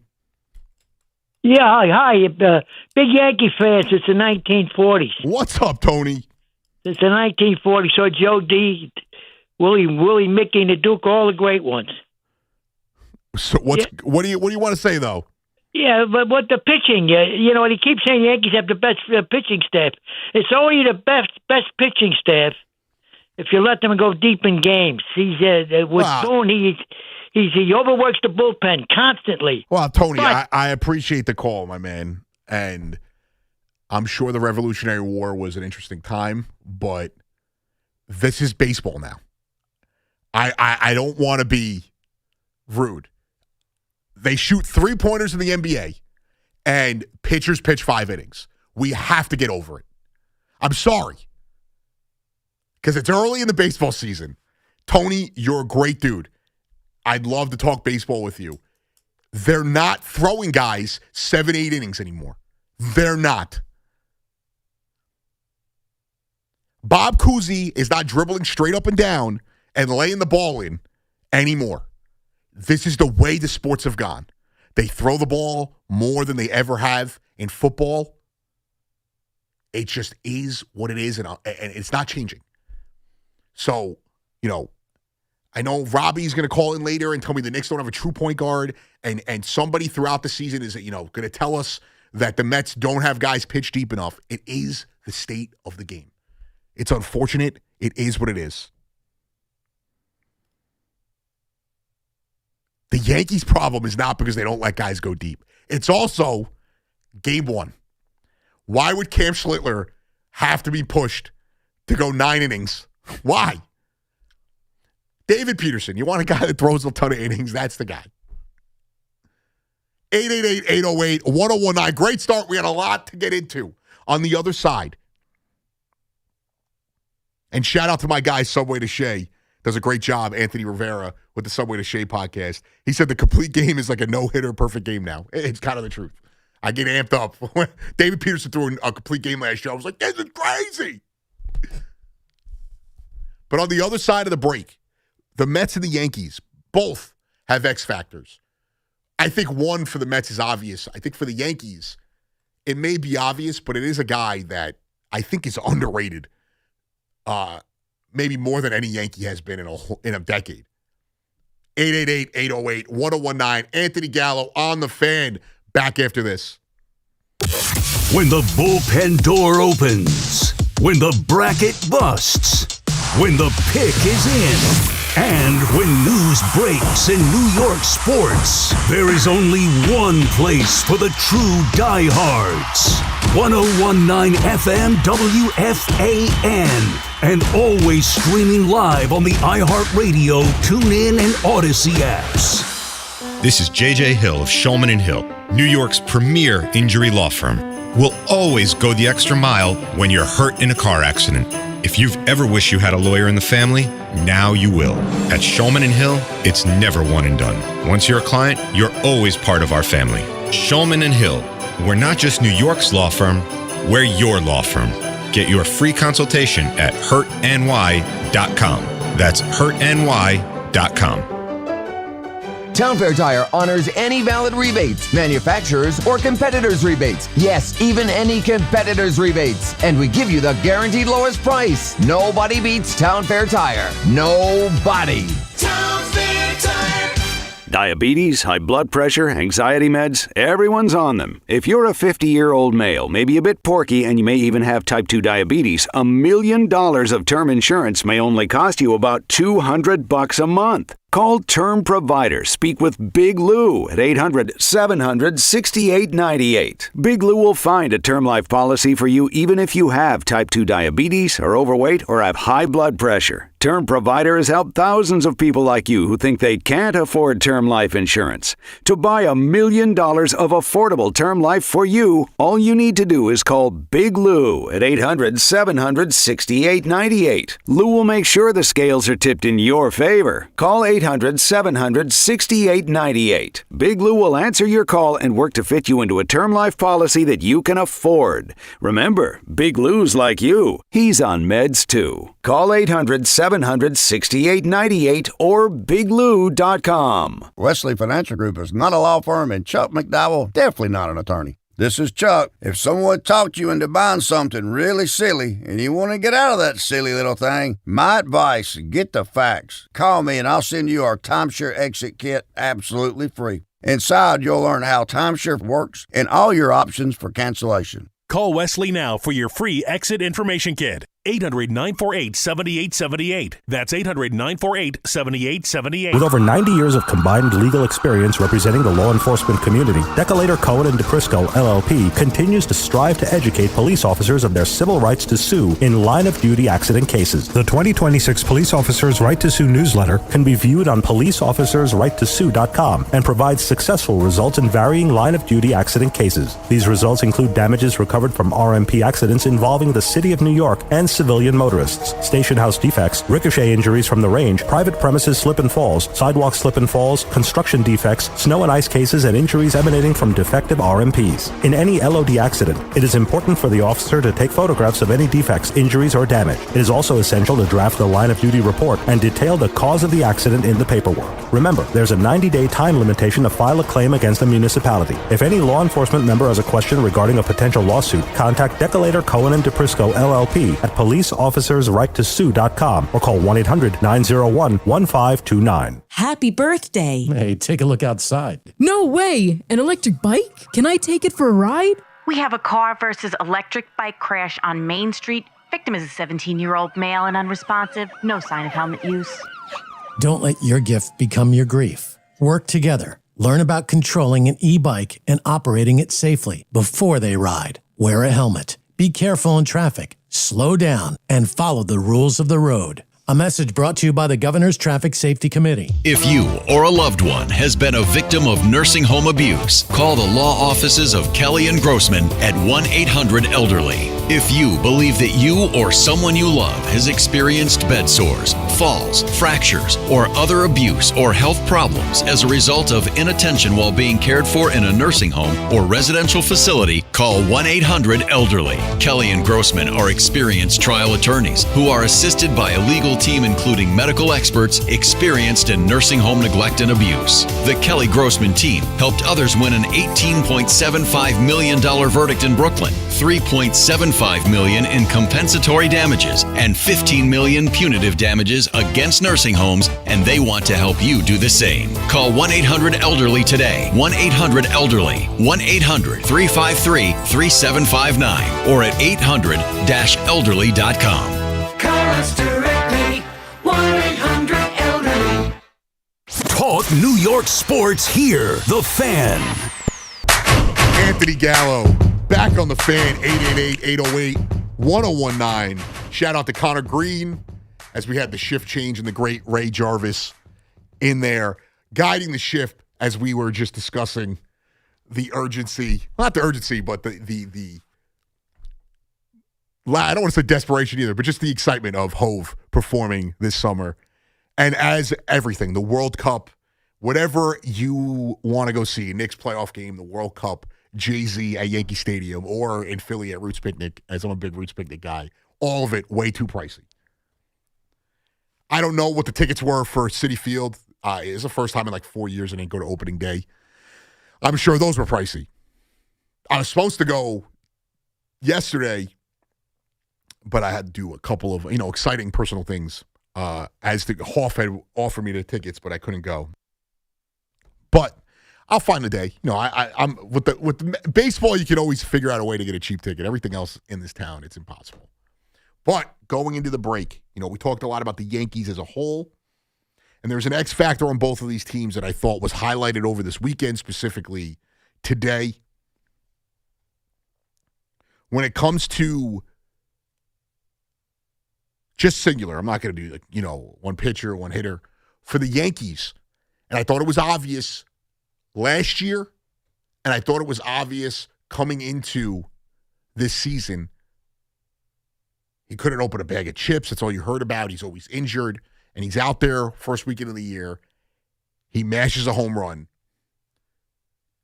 Yeah, hi. Big Yankee fans since the 1940s. What's up, Tony? Since the 1940s. So Joe D, Willie, Mickey, and the Duke, all the great ones. So what do you want to say though? Yeah, but what the pitching? And he keeps saying Yankees have the best pitching staff. It's only the best pitching staff if you let them go deep in games. He's with Boone. He overworks the bullpen constantly. Well, Tony, But- I appreciate the call, my man. And I'm sure the Revolutionary War was an interesting time, but this is baseball now. I don't want to be rude. They shoot three-pointers in the NBA, and pitchers pitch 5 innings. We have to get over it. I'm sorry. Because it's early in the baseball season. Tony, you're a great dude. I'd love to talk baseball with you. They're not throwing guys 7-8 innings anymore. They're not. Bob Cousy is not dribbling straight up and down and laying the ball in anymore. This is the way the sports have gone. They throw the ball more than they ever have in football. It just is what it is, and it's not changing. So, I know Robbie's going to call in later and tell me the Knicks don't have a true point guard, and somebody throughout the season is, going to tell us that the Mets don't have guys pitch deep enough. It is the state of the game. It's unfortunate. It is what it is. The Yankees' problem is not because they don't let guys go deep. It's also game 1. Why would Cam Schlittler have to be pushed to go 9 innings? Why? David Peterson, you want a guy that throws a ton of innings? That's the guy. 888-808-1019. Great start. We had a lot to get into on the other side. And shout out to my guy, Subway to Shea. Does a great job, Anthony Rivera, with the Subway to Shea podcast. He said the complete game is like a no-hitter perfect game now. It's kind of the truth. I get amped up. David Peterson threw a complete game last year. I was like, this is crazy. But on the other side of the break, the Mets and the Yankees both have X factors. I think one for the Mets is obvious. I think for the Yankees, it may be obvious, but it is a guy that I think is underrated. Maybe more than any Yankee has been in a decade. 888-808-1019. Anthony Gallo on the Fan. Back after this. When the bullpen door opens, when the bracket busts, when the pick is in, and when news breaks in New York sports, there is only one place for the true diehards. 1019 FM WFAN. And always streaming live on the iHeartRadio, TuneIn, and Odyssey apps. This is J.J. Hill of Shulman & Hill, New York's premier injury law firm. We'll always go the extra mile when you're hurt in a car accident. If you've ever wished you had a lawyer in the family, now you will. At Shulman & Hill, it's never one and done. Once you're a client, you're always part of our family. Shulman & Hill, we're not just New York's law firm, we're your law firm. Get your free consultation at hurtny.com. That's hurtny.com. Town Fair Tire honors any valid rebates, manufacturers or competitors' rebates. Yes, even any competitors' rebates. And we give you the guaranteed lowest price. Nobody beats Town Fair Tire. Nobody. Town Fair Tire. Diabetes, high blood pressure, anxiety meds, everyone's on them. If you're a 50-year-old male, maybe a bit porky, and you may even have type 2 diabetes, $1 million of term insurance may only cost you about $200 a month. Call Term Provider. Speak with Big Lou at 800-700-6898. Big Lou will find a term life policy for you even if you have type 2 diabetes, are overweight, or have high blood pressure. Term Provider has helped thousands of people like you who think they can't afford term life insurance. To buy $1 million of affordable term life for you, all you need to do is call Big Lou at 800-700-6898. Lou will make sure the scales are tipped in your favor. Call 800-700-6898. Big Lou will answer your call and work to fit you into a term life policy that you can afford. Remember, Big Lou's like you. He's on meds too. Call 800-700-6898 or biglou.com. Wesley Financial Group is not a law firm, and Chuck McDowell, definitely not an attorney. This is Chuck. If someone talked you into buying something really silly and you want to get out of that silly little thing, my advice, get the facts. Call me and I'll send you our timeshare exit kit absolutely free. Inside, you'll learn how timeshare works and all your options for cancellation. Call Wesley now for your free exit information kit. 800-948-7878. That's 800-948-7878. With over 90 years of combined legal experience representing the law enforcement community, Decolator Cohen and DePrisco LLP continues to strive to educate police officers of their civil rights to sue in line-of-duty accident cases. The 2026 Police Officers Right to Sue newsletter can be viewed on policeofficersrighttosue.com and provides successful results in varying line-of-duty accident cases. These results include damages recovered from RMP accidents involving the City of New York and civilian motorists, station house defects, ricochet injuries from the range, private premises slip and falls, sidewalk slip and falls, construction defects, snow and ice cases, and injuries emanating from defective RMPs. In any LOD accident, it is important for the officer to take photographs of any defects, injuries, or damage. It is also essential to draft the line of duty report and detail the cause of the accident in the paperwork. Remember, there's a 90-day time limitation to file a claim against a municipality. If any law enforcement member has a question regarding a potential lawsuit, contact Decolator Cohen and DePrisco LLP at policeofficersrighttosue.com or call 1-800-901-1529. Happy birthday. Hey, take a look outside. No way. An electric bike? Can I take it for a ride? We have a car versus electric bike crash on Main Street. Victim is a 17-year-old male and unresponsive. No sign of helmet use. Don't let your gift become your grief. Work together. Learn about controlling an e-bike and operating it safely before they ride. Wear a helmet. Be careful in traffic. Slow down and follow the rules of the road. A message brought to you by the Governor's Traffic Safety Committee. If you or a loved one has been a victim of nursing home abuse, call the law offices of Kelly and Grossman at 1-800-ELDERLY. If you believe that you or someone you love has experienced bed sores, falls, fractures, or other abuse or health problems as a result of inattention while being cared for in a nursing home or residential facility, call 1-800-ELDERLY. Kelly and Grossman are experienced trial attorneys who are assisted by a legal team including medical experts experienced in nursing home neglect and abuse. The Kelly Grossman team helped others win an $18.75 million verdict in Brooklyn, $3.75 million in compensatory damages, and $15 million punitive damages against nursing homes, and they want to help you do the same. Call 1-800-ELDERLY today, 1-800-ELDERLY, 1-800-353-3759, or at 800-elderly.com. Call us directly, 1-800-ELDERLY. Talk New York sports here. The Fan. Anthony Gallo back on the Fan. 888-808-1019. Shout out to Connor Green as we had the shift change and the great Ray Jarvis in there guiding the shift as we were just discussing the urgency, not the urgency, but the I don't want to say desperation either, but just the excitement of Hove performing this summer. And as everything, the World Cup, whatever you want to go see, Knicks playoff game, the World Cup, Jay-Z at Yankee Stadium, or in Philly at Roots Picnic, as I'm a big Roots Picnic guy, all of it way too pricey. I don't know what the tickets were for Citi Field. It's the first time in like 4 years I didn't go to opening day. I'm sure those were pricey. I was supposed to go yesterday, but I had to do a couple of, exciting personal things as the Hoff had offered me the tickets, but I couldn't go. But I'll find a day. I'm with the baseball, you can always figure out a way to get a cheap ticket. Everything else in this town, it's impossible. But going into the break, we talked a lot about the Yankees as a whole, and there's an X factor on both of these teams that I thought was highlighted over this weekend, specifically today. When it comes to just singular, I'm not going to do one pitcher, one hitter. For the Yankees, and I thought it was obvious last year, and I thought it was obvious coming into this season. He couldn't open a bag of chips. That's all you heard about. He's always injured, and he's out there first weekend of the year. He mashes a home run.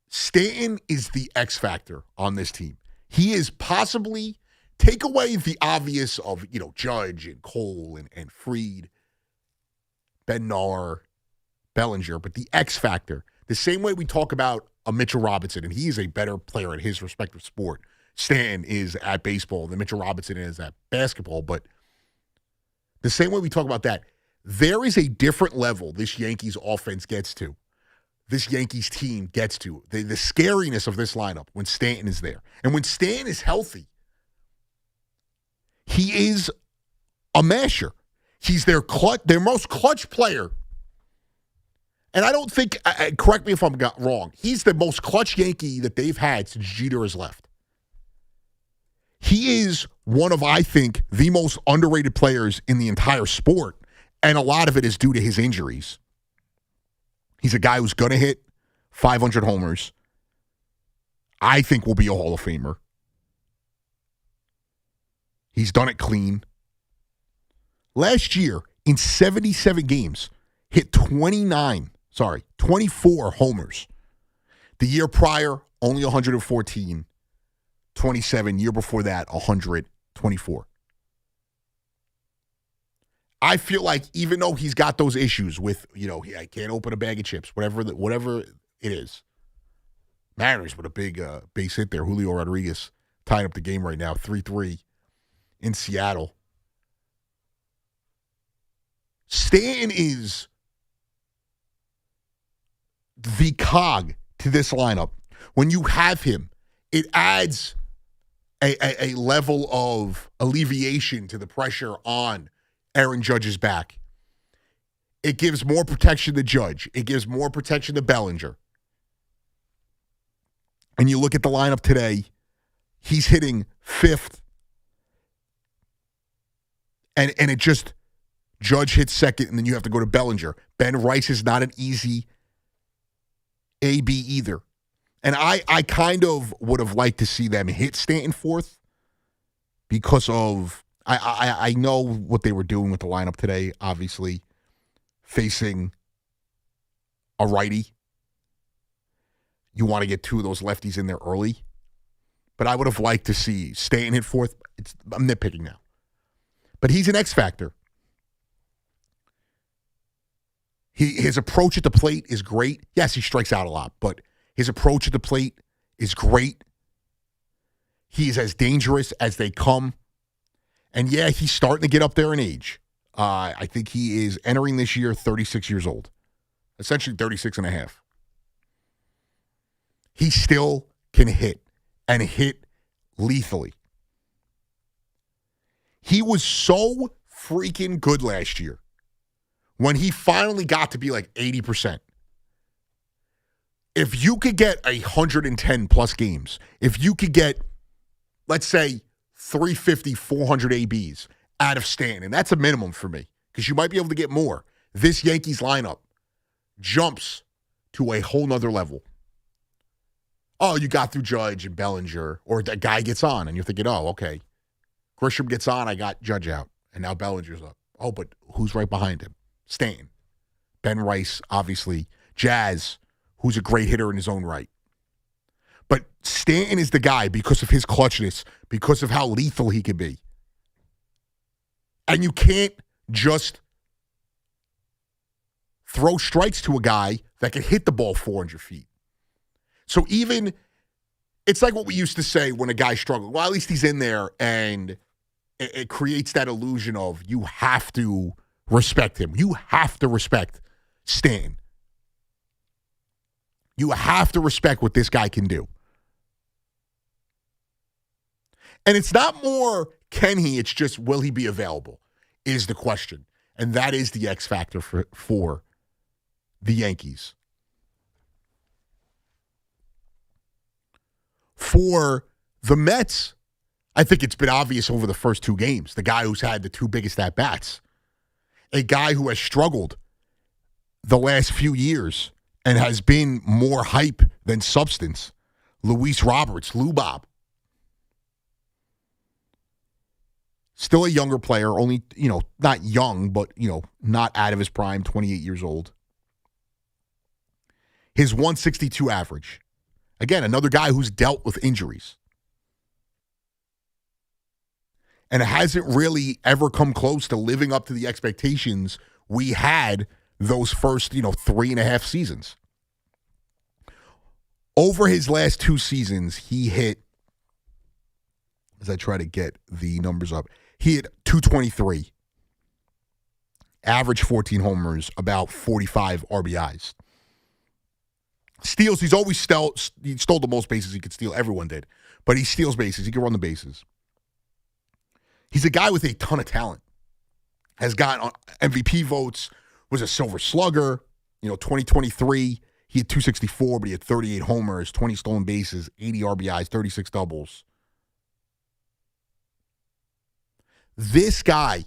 Stanton is the X factor on this team. He is possibly, take away the obvious of, Judge and Cole and Fried, Bednar, Bellinger, but the X factor, the same way we talk about a Mitchell Robinson, and he is a better player at his respective sport. Stanton is at baseball, than Mitchell Robinson is at basketball, but the same way we talk about that, there is a different level this Yankees offense gets to. This Yankees team gets to. The scariness of this lineup when Stanton is there. And when Stanton is healthy, he is a masher. He's their most clutch player. And I don't think, correct me if I'm wrong, he's the most clutch Yankee that they've had since Jeter has left. He is one of, I think, the most underrated players in the entire sport, and a lot of it is due to his injuries. He's a guy who's going to hit 500 homers. I think will be a Hall of Famer. He's done it clean. Last year, in 77 games, hit 24 homers. The year prior, only 114. 27. Year before that, 124. I feel like even though he's got those issues with, I can't open a bag of chips, whatever it is. Mariners with a big base hit there. Julio Rodriguez tying up the game right now, 3-3 in Seattle. Stanton is the cog to this lineup. When you have him, it adds a level of alleviation to the pressure on Aaron Judge's back. It gives more protection to Judge. It gives more protection to Bellinger. And you look at the lineup today, he's hitting fifth. And it just, Judge hits second, and then you have to go to Bellinger. Ben Rice is not an easy AB either. And I kind of would have liked to see them hit Stanton fourth because of, I know what they were doing with the lineup today, obviously, facing a righty. You want to get two of those lefties in there early. But I would have liked to see Stanton hit fourth. I'm nitpicking now. But he's an X factor. His approach at the plate is great. Yes, he strikes out a lot, but his approach at the plate is great. He is as dangerous as they come. And yeah, he's starting to get up there in age. I think he is entering this year 36 years old. Essentially 36 and a half. He still can hit, and hit lethally. He was so freaking good last year when he finally got to be like 80%. If you could get 110 plus games, if you could get, let's say, 350, 400 ABs out of Stanton, and that's a minimum for me because you might be able to get more, this Yankees lineup jumps to a whole nother level. Oh, you got through Judge and Bellinger, or that guy gets on, and you're thinking, oh, okay. Grisham gets on, I got Judge out, and now Bellinger's up. Oh, but who's right behind him? Stanton. Ben Rice, obviously. Jazz, who's a great hitter in his own right. But Stanton is the guy because of his clutchness, because of how lethal he can be. And you can't just throw strikes to a guy that can hit the ball 400 feet. So even, it's like what we used to say when a guy struggled. Well, at least he's in there, and it creates that illusion of you have to respect him. You have to respect Stanton. You have to respect what this guy can do. And it's not more can he, it's just will he be available is the question. And that is the X factor for the Yankees. For the Mets, I think it's been obvious over the first two games. The guy who's had the two biggest at-bats. A guy who has struggled the last few years and has been more hype than substance. Luis Roberts, Lou Bob. Still a younger player, only, not young, but, not out of his prime, 28 years old. His 162 average. Again, another guy who's dealt with injuries. And it hasn't really ever come close to living up to the expectations we had those first, 3.5 seasons. Over his last two seasons, he hit, as I try to get the numbers up, he hit 223. Average 14 homers, about 45 RBIs. Steals, he's always he stole the most bases he could steal. Everyone did. But he steals bases. He can run the bases. He's a guy with a ton of talent. has gotten MVP votes, was a Silver Slugger. 2023, he had 264, but he had 38 homers, 20 stolen bases, 80 RBIs, 36 doubles. This guy,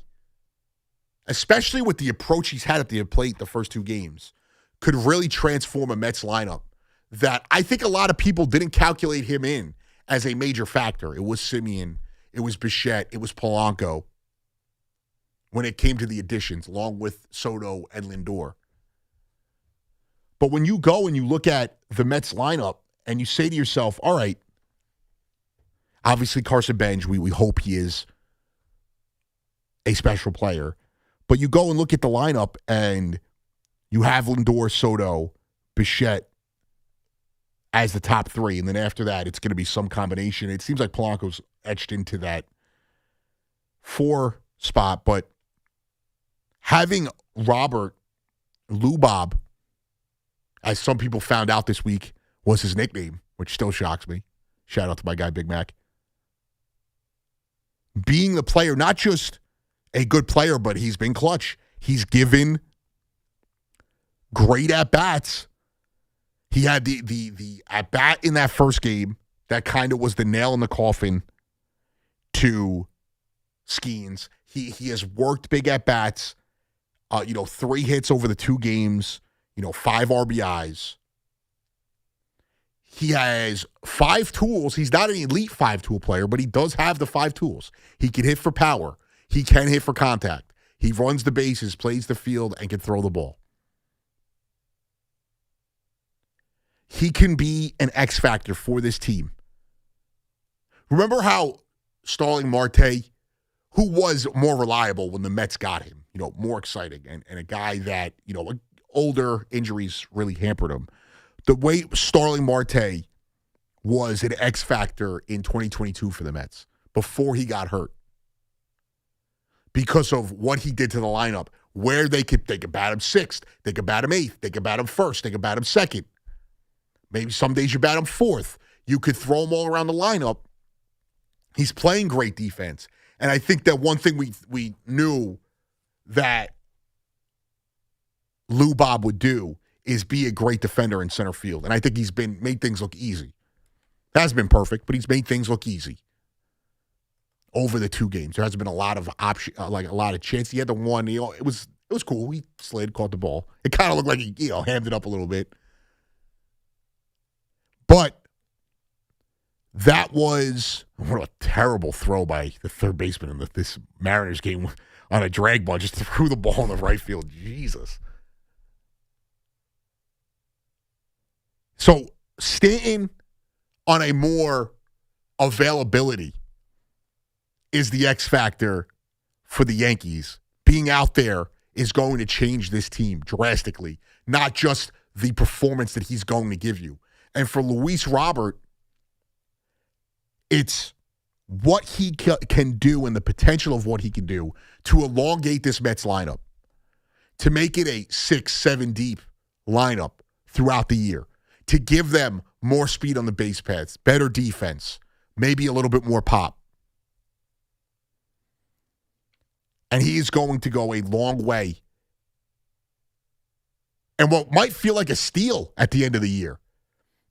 especially with the approach he's had at the plate the first 2 games, could really transform a Mets lineup that I think a lot of people didn't calculate him in as a major factor. It was Simeon, it was Bichette, it was Polanco when it came to the additions, along with Soto and Lindor. But when you go and you look at the Mets lineup and you say to yourself, all right, obviously Carson Bench, we hope he is a special player. But you go and look at the lineup and you have Lindor, Soto, Bichette as the top 3. And then after that, it's going to be some combination. It seems like Polanco's etched into that 4 spot. But having Robert Lubob, as some people found out this week, was his nickname, which still shocks me. Shout out to my guy, Big Mac. Being the player, not just a good player, but he's been clutch. He's given great at-bats. He had the at-bat in that first game that kind of was the nail in the coffin to Skeens. He has worked big at-bats, 3 hits over the 2 games, 5 RBIs. He has 5 tools. He's not an elite 5-tool player, but he does have the 5 tools. He can hit for power. He can hit for contact. He runs the bases, plays the field, and can throw the ball. He can be an X factor for this team. Remember how Starling Marte, who was more reliable when the Mets got him, more exciting, and a guy that, older injuries really hampered him. The way Starling Marte was an X factor in 2022 for the Mets before he got hurt, because of what he did to the lineup, where they could bat him 6th, they could bat him 8th, they could bat him 1st, they could bat him 2nd. Maybe some days you bat him 4th. You could throw him all around the lineup. He's playing great defense. And I think that one thing we knew that Lou Bob would do is be a great defender in center field. And I think he's made things look easy. Hasn't been perfect, but he's made things look easy over the 2 games. There hasn't been a lot of a lot of chance. He had the one, it was cool. He slid, caught the ball. It kind of looked like he, hammed it up a little bit. But that was what a terrible throw by the third baseman in this Mariners game on a drag ball. Just threw the ball in the right field. Jesus. So Stanton on a more availability is the X factor for the Yankees. Being out there is going to change this team drastically, not just the performance that he's going to give you. And for Luis Robert, it's what he can do and the potential of what he can do to elongate this Mets lineup, to make it a 6-7 deep lineup throughout the year, to give them more speed on the base paths, better defense, maybe a little bit more pop. And he is going to go a long way. And what might feel like a steal at the end of the year.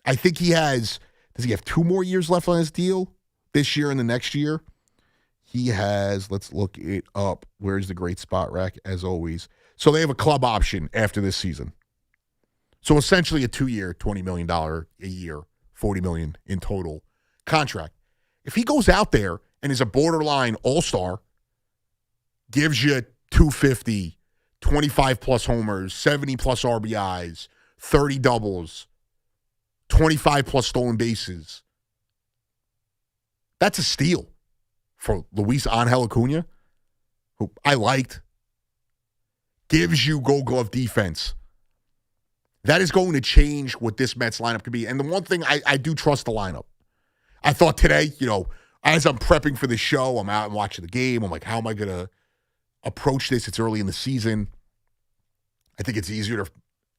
I think does he have 2 more years left on his deal? This year and the next year? He has, let's look it up. Where's the great spot rack, as always? So they have a club option after this season. So essentially a 2-year, $20 million a year, $40 million in total contract. If he goes out there and is a borderline all-star, gives you 250, 25-plus homers, 70-plus RBIs, 30 doubles, 25-plus stolen bases. That's a steal for Luis Angel Acuna, who I liked. Gives you Gold Glove defense. That is going to change what this Mets lineup could be. And the one thing, I do trust the lineup. I thought today, as I'm prepping for the show, I'm out and watching the game. I'm like, how am I going to approach this? It's early in the season. I think it's easier to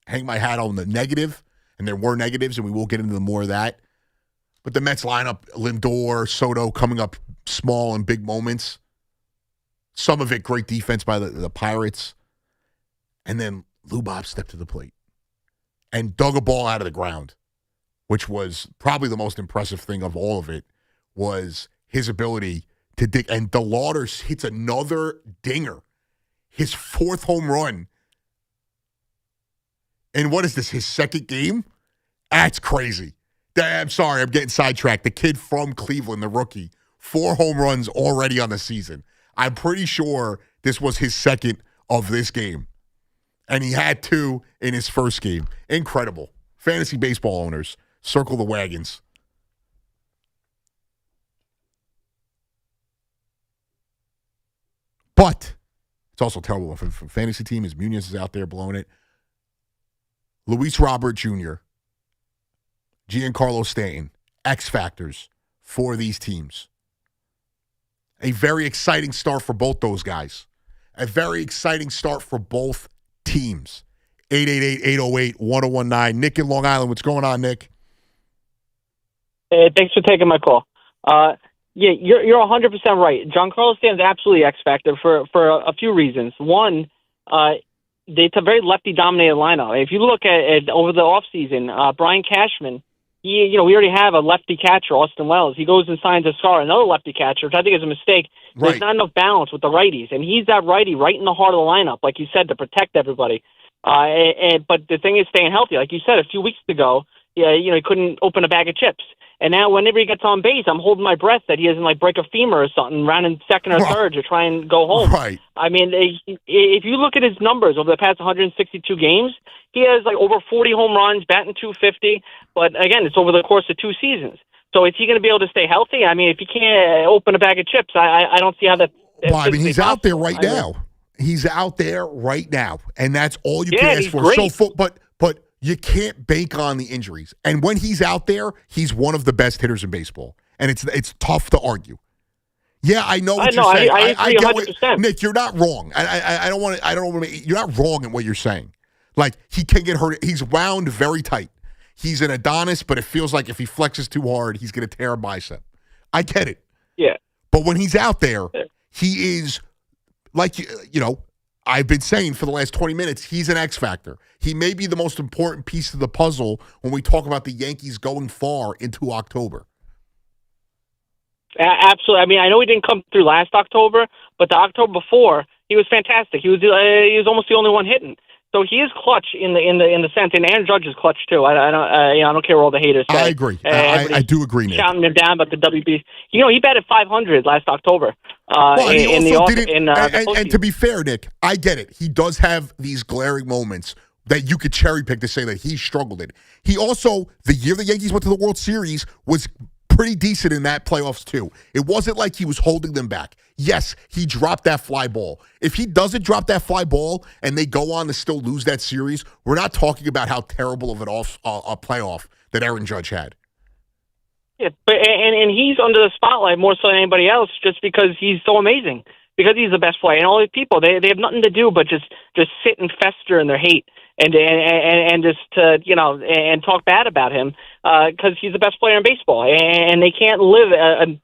hang my hat on the negative. And there were negatives, and we will get into more of that. But the Mets lineup, Lindor, Soto coming up small in big moments. Some of it great defense by the Pirates. And then Lou Bob stepped to the plate and dug a ball out of the ground, which was probably the most impressive thing of all of it, was his ability to dig. And DeLauder hits another dinger, his 4th home run. And what is this, his 2nd game? That's crazy. I'm sorry, I'm getting sidetracked. The kid from Cleveland, the rookie, 4 home runs already on the season. I'm pretty sure this was his 2nd of this game. And he had 2 in his first game. Incredible. Fantasy baseball owners, circle the wagons. But it's also terrible for fantasy team. His Munoz is out there blowing it. Luis Robert Jr., Giancarlo Stanton, X factors for these teams. A very exciting start for both those guys. A very exciting start for both teams. 888-808-1019. Nick in Long Island. What's going on, Nick? Hey, thanks for taking my call. Yeah, you're 100% right. Giancarlo Stanton's absolutely X factor for a few reasons. One, it's a very lefty-dominated lineup. If you look at over the offseason, Brian Cashman, we already have a lefty catcher, Austin Wells. He goes and signs Ascar, another lefty catcher, which I think is a mistake. Right. There's not enough balance with the righties, and he's that righty right in the heart of the lineup, like you said, to protect everybody. But the thing is staying healthy. Like you said a few weeks ago, he couldn't open a bag of chips. And now whenever he gets on base, I'm holding my breath that he doesn't break a femur or something, rounding second or third to try and go home. Right. I mean, if you look at his numbers over the past 162 games, he has over 40 home runs, batting .250. But again, it's over the course of 2 seasons. So is he going to be able to stay healthy? I mean, if he can't open a bag of chips, I don't see how that. Well, I mean, he's out there right now. He's out there right now, and that's all you can ask for. Great. But you can't bank on the injuries. And when he's out there, he's one of the best hitters in baseball, and it's tough to argue. Yeah, I know what you're saying. I agree 100%. Nick, you're not wrong. I don't want to. You're not wrong in what you're saying. Like, he can get hurt. He's wound very tight. He's an Adonis, but it feels like if he flexes too hard, he's going to tear a bicep. I get it. Yeah. But when he's out there, he is, like, I've been saying for the last 20 minutes, he's an X factor. He may be the most important piece of the puzzle when we talk about the Yankees going far into October. Absolutely. I mean, I know he didn't come through last October, but the October before, he was fantastic. He was almost the only one hitting. So he is clutch in the sense, and Aaron Judge is clutch too. I don't care what all the haters say. I agree. I do agree, Nick. Shouting him down about the WB. He batted .500 last October. And to be fair, Nick, I get it. He does have these glaring moments that you could cherry pick to say that he struggled in. He also, the year the Yankees went to the World Series, was pretty decent in that playoffs too. It wasn't like he was holding them back. Yes, he dropped that fly ball. If he doesn't drop that fly ball and they go on to still lose that series, we're not talking about how terrible of a playoff that Aaron Judge had. Yeah, but and he's under the spotlight more so than anybody else, just because he's so amazing. Because he's the best player, and all these people they have nothing to do but just sit and fester in their hate and just and talk bad about him because he's the best player in baseball, and they can't live.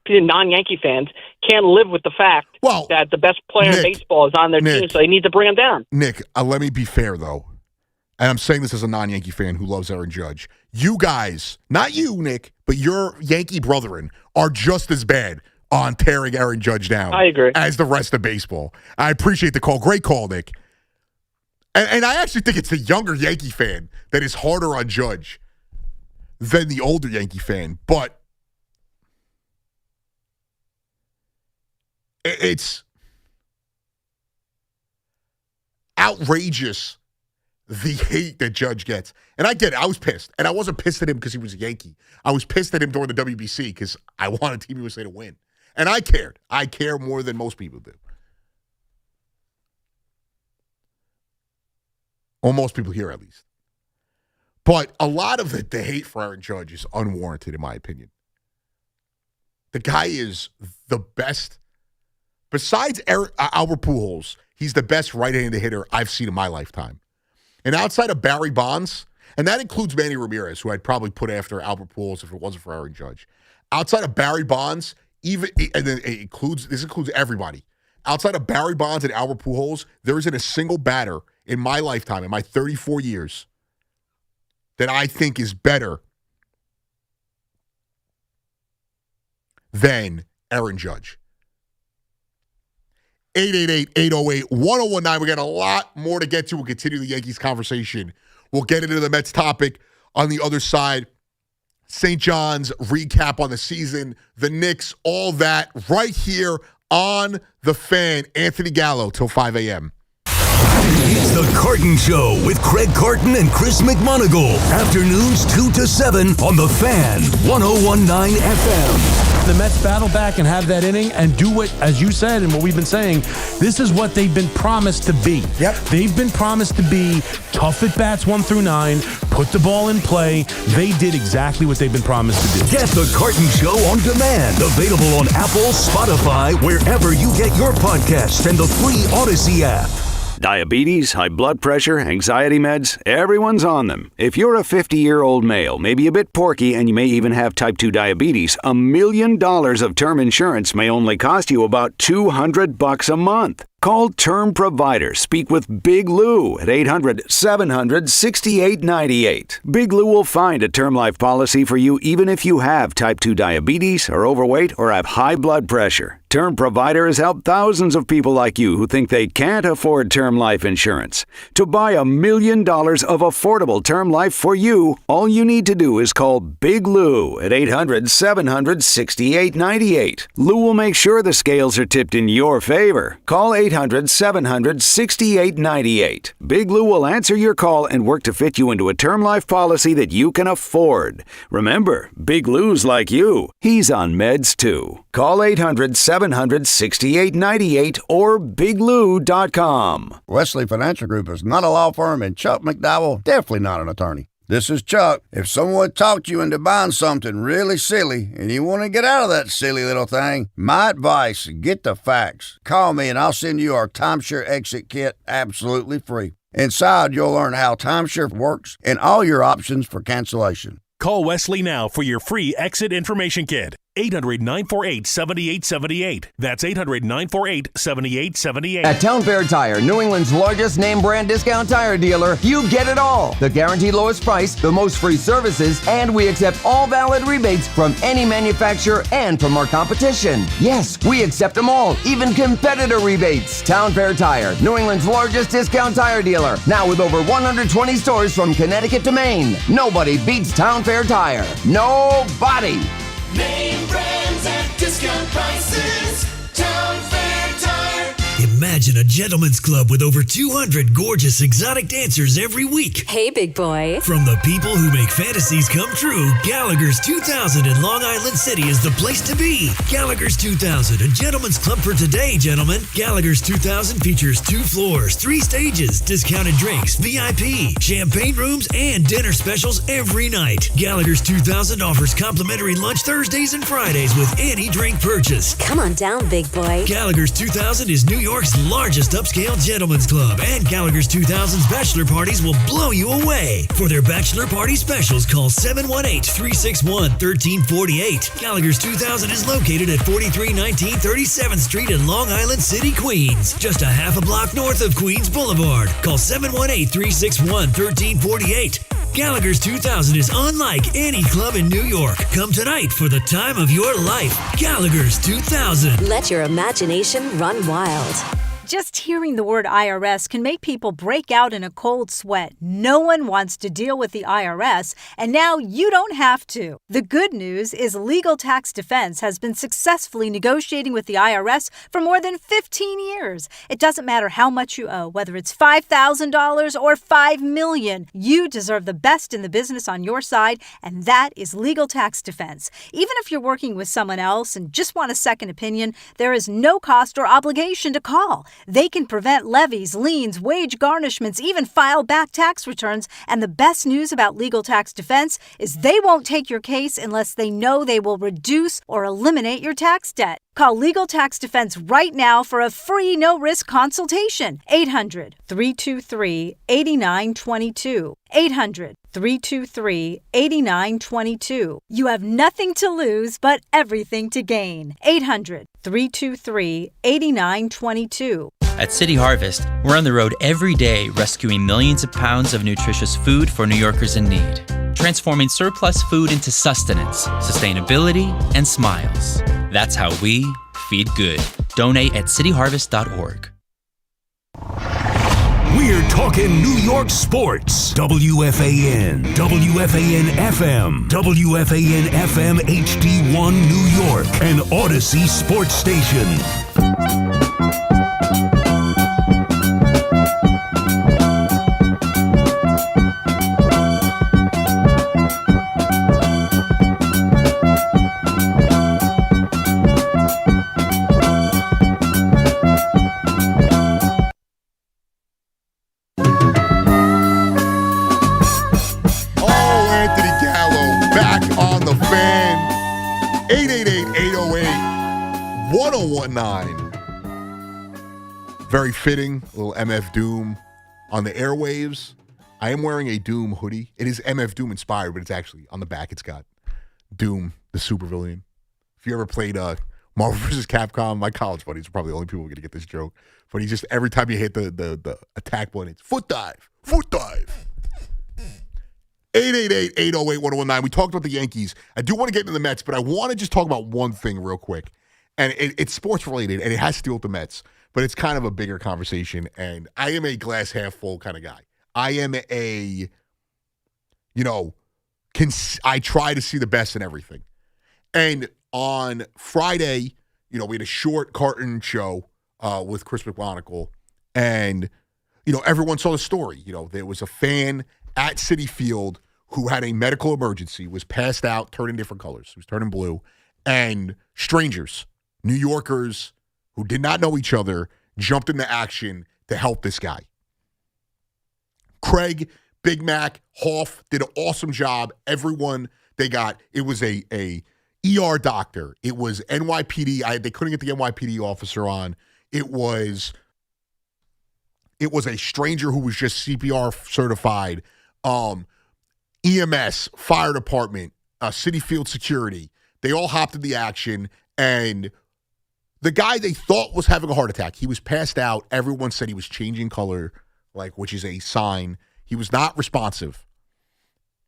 Non-Yankee fans can't live with the fact that the best player in baseball is on their team, so they need to bring him down. Nick, let me be fair though, and I'm saying this as a non-Yankee fan who loves Aaron Judge. You guys, not you, Nick, but your Yankee brethren are just as bad on tearing Aaron Judge down. I agree. As the rest of baseball. I appreciate the call. Great call, Nick. And I actually think it's the younger Yankee fan that is harder on Judge than the older Yankee fan. But it's outrageous, the hate that Judge gets. And I get it. I was pissed. And I wasn't pissed at him because he was a Yankee. I was pissed at him during the WBC because I wanted Team USA to win. And I cared. I care more than most people do. Or most people here, at least. But a lot of the hate for Aaron Judge is unwarranted, in my opinion. The guy is the best. Besides Albert Pujols, he's the best right-handed hitter I've seen in my lifetime. And outside of Barry Bonds, and that includes Manny Ramirez, who I'd probably put after Albert Pujols if it wasn't for Aaron Judge. Outside of Barry Bonds, this includes everybody. outside of Barry Bonds and Albert Pujols, there isn't a single batter in my lifetime, in my 34 years, that I think is better than Aaron Judge. 888-808-1019. We got a lot more to get to. We'll continue the Yankees conversation. We'll get into the Mets topic on the other side. St. John's recap on the season, the Knicks, all that right here on The Fan. Anthony Gallo till 5 a.m. It's the Carton Show with Craig Carton and Chris McMonagle. Afternoons 2 to 7 on The Fan, 101.9 FM. The Mets battle back and have that inning and do what, as you said and what we've been saying, this is what they've been promised to be. Yep. They've been promised to be tough at bats 1 through 9, put the ball in play. They did exactly what they've been promised to do. Get the Carton Show on demand. Available on Apple, Spotify, wherever you get your podcasts, and the free Odyssey app. Diabetes, high blood pressure, anxiety meds, everyone's on them. If you're a 50-year-old male, maybe a bit porky, and you may even have type 2 diabetes, $1 million of term insurance may only cost you about $200 a month. Call Term Provider. Speak with Big Lou at 800-700-6898. Big Lou will find a term life policy for you even if you have type 2 diabetes, are overweight, or have high blood pressure. Term Provider has helped thousands of people like you who think they can't afford term life insurance. To buy $1 million of affordable term life for you, all you need to do is call Big Lou at 800-700-6898. Lou will make sure the scales are tipped in your favor. Call 800-700-6898. Big Lou will answer your call and work to fit you into a term life policy that you can afford. Remember, Big Lou's like you. He's on meds too. Call 800-700-6898 or biglou.com. Wesley Financial Group is not a law firm, and Chuck McDowell, definitely not an attorney. This is Chuck. If someone talked you into buying something really silly and you want to get out of that silly little thing, my advice, get the facts. Call me and I'll send you our timeshare exit kit absolutely free. Inside, you'll learn how timeshare works and all your options for cancellation. Call Wesley now for your free exit information kit. 800-948-7878. That's 800-948-7878. At Town Fair Tire, New England's largest name brand discount tire dealer, you get it all. The guaranteed lowest price, the most free services, and we accept all valid rebates from any manufacturer and from our competition. Yes, we accept them all, even competitor rebates. Town Fair Tire, New England's largest discount tire dealer, now with over 120 stores from Connecticut to Maine. Nobody beats Town Fair Tire. Nobody. Name brands at discount prices. Town Fair Tire. Imagine a gentleman's club with over 200 gorgeous exotic dancers every week. Hey, big boy. From the people who make fantasies come true, Gallagher's 2000 in Long Island City is the place to be. Gallagher's 2000, a gentleman's club for today, gentlemen. Gallagher's 2000 features 2 floors, 3 stages, discounted drinks, VIP, champagne rooms, and dinner specials every night. Gallagher's 2000 offers complimentary lunch Thursdays and Fridays with any drink purchase. Come on down, big boy. Gallagher's 2000 is New York's largest upscale gentleman's club, and Gallagher's 2000's bachelor parties will blow you away. For their bachelor party specials, call 718-361-1348. Gallagher's 2000 is located at 4319 37th Street in Long Island City, Queens, just a half a block north of Queens Boulevard. Call 718-361-1348. Gallagher's 2000 is unlike any club in New York. Come tonight for the time of your life. Gallagher's 2000. Let your imagination run wild. Just hearing the word IRS can make people break out in a cold sweat. No one wants to deal with the IRS, and now you don't have to. The good news is Legal Tax Defense has been successfully negotiating with the IRS for more than 15 years. It doesn't matter how much you owe, whether it's $5,000 or $5 million. You deserve the best in the business on your side, and that is Legal Tax Defense. Even if you're working with someone else and just want a second opinion, there is no cost or obligation to call. They can prevent levies, liens, wage garnishments, even file back tax returns. And the best news about Legal Tax Defense is they won't take your case unless they know they will reduce or eliminate your tax debt. Call Legal Tax Defense right now for a free no-risk consultation. 800-323-8922. 800-323-8922. You have nothing to lose but everything to gain. 800-323-8922. At City Harvest, we're on the road every day rescuing millions of pounds of nutritious food for New Yorkers in need, transforming surplus food into sustenance, sustainability, and smiles. That's how we feed good. Donate at cityharvest.org. We're talking New York sports. WFAN, WFAN FM, WFAN FM HD1 New York, and Odyssey Sports Station. Back on the Fan. 888-808-1019. Very fitting, a little MF Doom on the airwaves. I am wearing a Doom hoodie. It is MF Doom inspired, but it's actually on the back. It's got Doom, the supervillain. If you ever played Marvel vs. Capcom, my college buddies are probably the only people who are going to get this joke. But he's just, every time you hit the attack button, it's foot dive, foot dive. 888-808-1019. We talked about the Yankees. I do want to get into the Mets, but I want to just talk about one thing real quick. And it's sports related, and it has to do with the Mets, but it's kind of a bigger conversation. And I am a glass half full kind of guy. I am I try to see the best in everything. And on Friday, we had a short carton show with Chris McMonagle, and, everyone saw the story. There was a fan at Citi Field who had a medical emergency, was passed out, turning different colors. He was turning blue. And strangers, New Yorkers who did not know each other, jumped into action to help this guy. Craig, Big Mac, Hoff did an awesome job. Everyone they got, it was a ER doctor. It was NYPD. They couldn't get the NYPD officer on. It was a stranger who was just CPR certified. EMS, fire department, Citi Field security, they all hopped in the action, and the guy they thought was having a heart attack, he was passed out. Everyone said he was changing color, which is a sign. He was not responsive,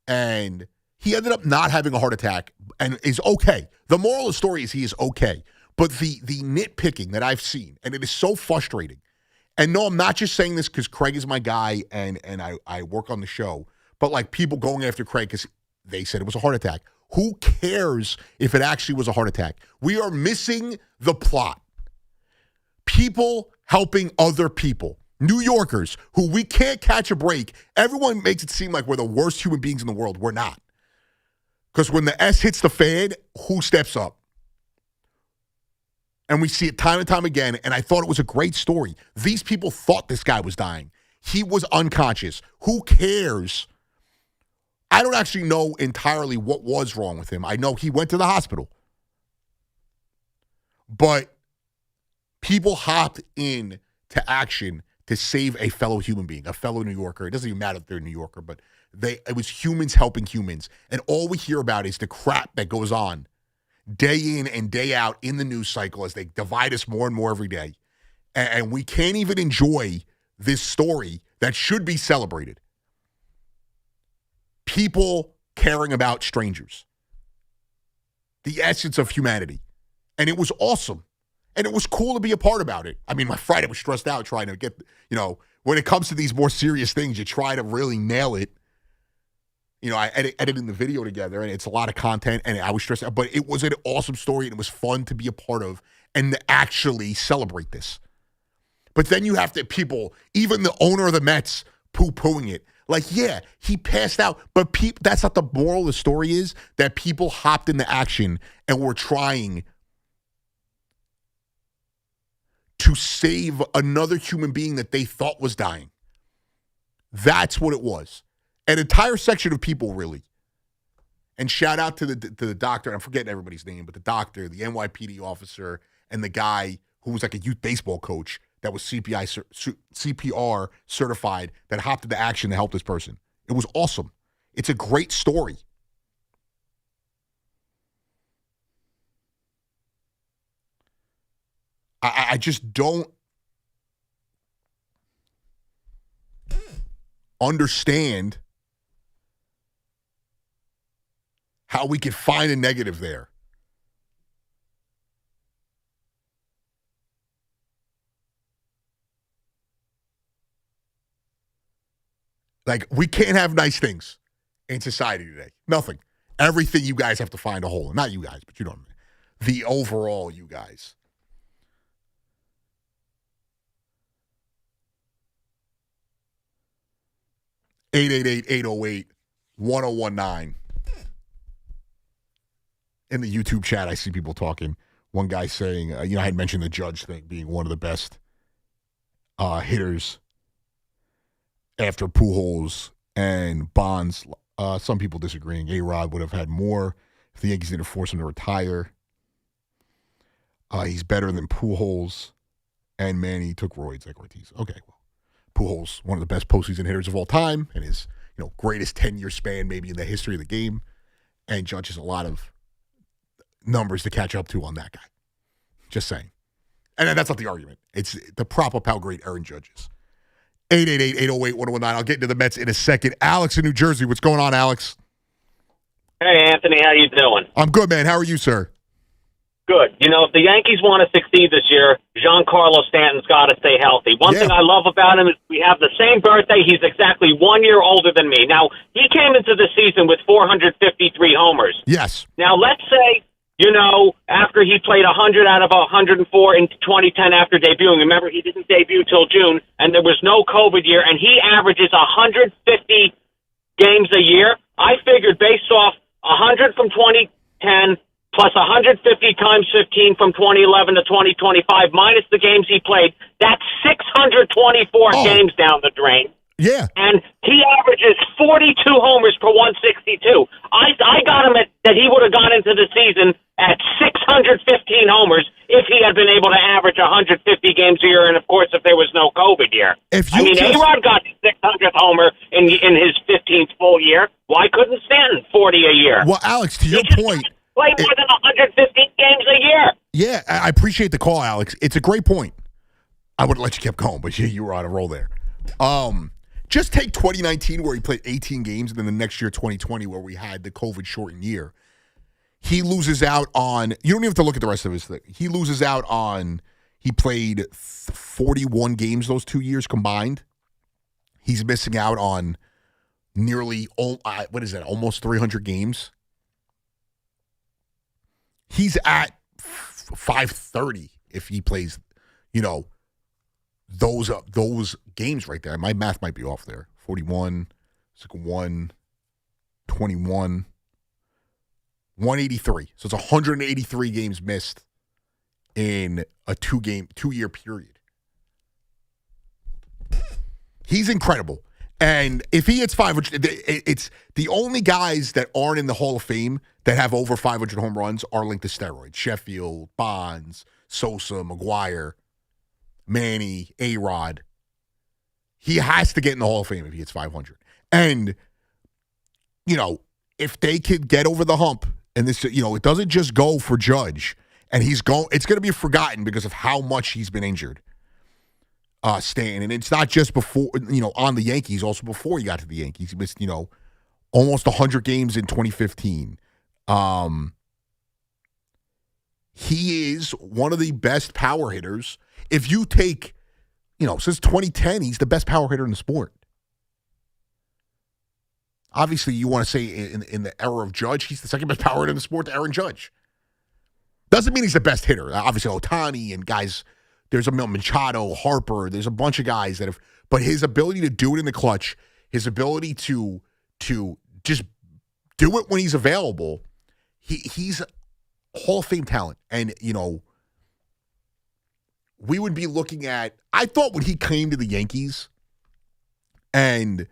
and he ended up not having a heart attack and is okay. The moral of the story is he is okay, but the nitpicking that I've seen, and it is so frustrating. And no, I'm not just saying this because Craig is my guy and I work on the show, but people going after Craig because they said it was a heart attack. Who cares if it actually was a heart attack? We are missing the plot. People helping other people. New Yorkers who we can't catch a break. Everyone makes it seem like we're the worst human beings in the world. We're not. Because when the S hits the fan, who steps up? And we see it time and time again, and I thought it was a great story. These people thought this guy was dying. He was unconscious. Who cares? I don't actually know entirely what was wrong with him. I know he went to the hospital. But people hopped in to action to save a fellow human being, a fellow New Yorker. It doesn't even matter if they're a New Yorker, but it was humans helping humans. And all we hear about is the crap that goes on day in and day out in the news cycle as they divide us more and more every day. And we can't even enjoy this story that should be celebrated. People caring about strangers. The essence of humanity. And it was awesome. And it was cool to be a part about it. I mean, my Friday was stressed out trying to get, when it comes to these more serious things, you try to really nail it. I edited the video together, and it's a lot of content, and I was stressed out. But it was an awesome story, and it was fun to be a part of and to actually celebrate this. But then you have people, even the owner of the Mets, poo-pooing it. Yeah, he passed out. But that's not the moral of the story is that people hopped into action and were trying to save another human being that they thought was dying. That's what it was. An entire section of people, really. And shout out to the doctor. I'm forgetting everybody's name, but the doctor, the NYPD officer, and the guy who was like a youth baseball coach that was CPR certified that hopped into action to help this person. It was awesome. It's a great story. I just don't understand how we could find a negative there. Like, we can't have nice things in society today. Nothing. Everything you guys have to find a hole in. Not you guys, but you know what I mean. The overall you guys. (888-808-1019) In the YouTube chat, I see people talking. One guy saying, I had mentioned the Judge thing being one of the best hitters after Pujols and Bonds. Some people disagreeing. A-Rod would have had more if the Yankees didn't force him to retire. He's better than Pujols, and Manny took roids like Ortiz. Okay, well, Pujols, one of the best postseason hitters of all time, and his greatest 10-year span maybe in the history of the game. And Judge has a lot of numbers to catch up to on that guy. Just saying. And that's not the argument. It's the prop up how great Aaron Judge is. 888-808-1019. I'll get into the Mets in a second. Alex in New Jersey. What's going on, Alex? Hey, Anthony. How you doing? I'm good, man. How are you, sir? Good. If the Yankees want to succeed this year, Giancarlo Stanton's got to stay healthy. One thing I love about him is we have the same birthday. He's exactly 1 year older than me. Now, he came into the season with 453 homers. Yes. Now, let's say, after he played 100 out of 104 in 2010 after debuting. Remember, he didn't debut till June, and there was no COVID year, and he averages 150 games a year. I figured based off 100 from 2010 plus 150 times 15 from 2011 to 2025, minus the games he played, that's 624 games down the drain. Yeah. And he averages 42 homers per 162. I got him that he would have gone into the season at 615 homers if he had been able to average 150 games a year, and, of course, if there was no COVID year. A-Rod got 600th homer in his 15th full year. Why couldn't Stanton 40 a year? Well, Alex, to your point. Play more than 150 games a year. Yeah, I appreciate the call, Alex. It's a great point. I would have let you keep going, but you were on a roll there. Just take 2019 where he played 18 games, and then the next year, 2020, where we had the COVID-shortened year. He loses out on – you don't even have to look at the rest of his thing. He loses out on – he played 41 games those 2 years combined. He's missing out on nearly almost 300 games. He's at 530 if he plays, those games right there. My math might be off there. 41, it's like 121, 183. So it's 183 games missed in a 2-year period. He's incredible. And if he hits 500, it's the only guys that aren't in the Hall of Fame that have over 500 home runs are linked to steroids. Sheffield, Bonds, Sosa, McGuire, Manny, A-Rod. He has to get in the Hall of Fame if he hits 500. And, if they could get over the hump, and this, it doesn't just go for Judge, and it's going to be forgotten because of how much he's been injured. Stanton, and it's not just before, on the Yankees, also before he got to the Yankees. He missed, almost 100 games in 2015. He is one of the best power hitters. If you take, since 2010, he's the best power hitter in the sport. Obviously, you want to say in the era of Judge, he's the second best power hitter in the sport to Aaron Judge. Doesn't mean he's the best hitter. Obviously, Ohtani and guys. There's a Machado, Harper. There's a bunch of guys that have, but his ability to do it in the clutch, his ability to just do it when he's available, he's a Hall of Fame talent. And we would be looking at. I thought when he came to the Yankees, and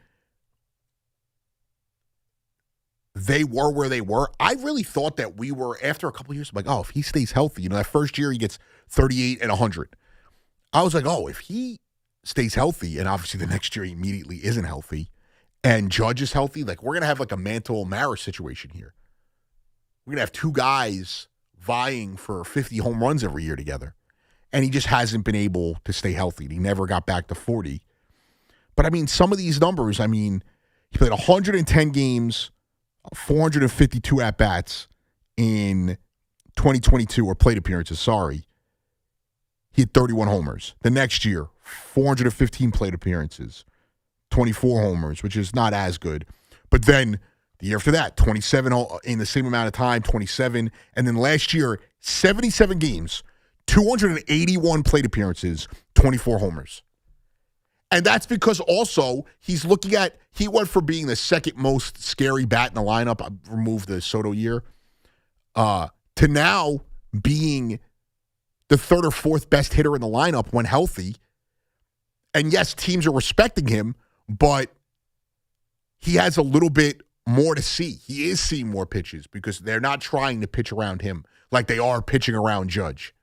they were where they were, I really thought that we were after a couple of years. I'm like, oh, if he stays healthy, that first year he gets 38 and 100. I was like, oh, if he stays healthy, and obviously the next year he immediately isn't healthy, and Judge is healthy, like we're going to have like a Mantle-Mara situation here. We're going to have two guys vying for 50 home runs every year together. And he just hasn't been able to stay healthy. He never got back to 40. But, I mean, some of these numbers, I mean, he played 110 games, 452 at-bats in 2022, or plate appearances, sorry. He had 31 homers. The next year, 415 plate appearances, 24 homers, which is not as good. But then the year after that, 27 in the same amount of time, 27. And then last year, 77 games, 281 plate appearances, 24 homers. And that's because also he went from being the second most scary bat in the lineup, I removed the Soto year, to now being the third or fourth best hitter in the lineup when healthy. And yes, teams are respecting him, but he has a little bit more to see. He is seeing more pitches because they're not trying to pitch around him like they are pitching around Judge.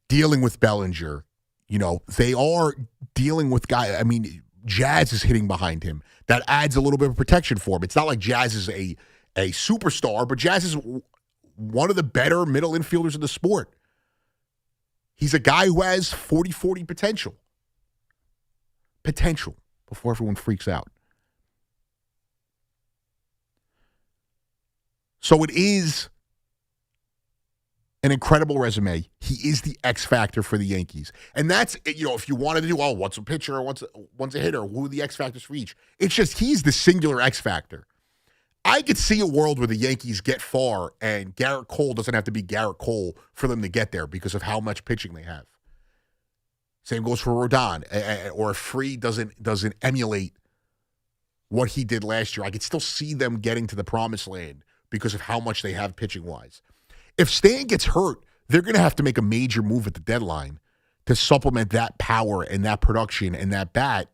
Dealing with Bellinger, they are dealing with guys. I mean, Jazz is hitting behind him. That adds a little bit of protection for him. It's not like Jazz is a superstar, but Jazz is one of the better middle infielders in the sport. He's a guy who has 40-40 potential. Potential, before everyone freaks out. So it is an incredible resume. He is the X factor for the Yankees. And that's, if you wanted to do, what's a pitcher or what's a hitter, who are the X factors for each? It's just he's the singular X factor. I could see a world where the Yankees get far and Garrett Cole doesn't have to be Garrett Cole for them to get there because of how much pitching they have. Same goes for Rodon. Or if Free doesn't emulate what he did last year, I could still see them getting to the promised land because of how much they have pitching-wise. If Stanton gets hurt, they're going to have to make a major move at the deadline to supplement that power and that production and that bat.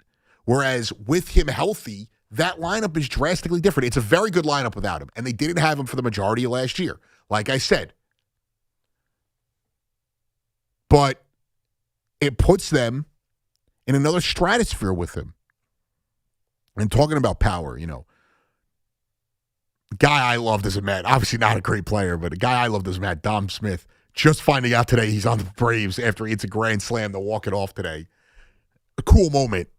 Whereas with him healthy, that lineup is drastically different. It's a very good lineup without him, and they didn't have him for the majority of last year, like I said. But it puts them in another stratosphere with him. And talking about power, guy I loved as a Met, obviously not a great player, but a guy I loved as a Met, Dom Smith, just finding out today he's on the Braves after he hits a grand slam to walk it off today. A cool moment.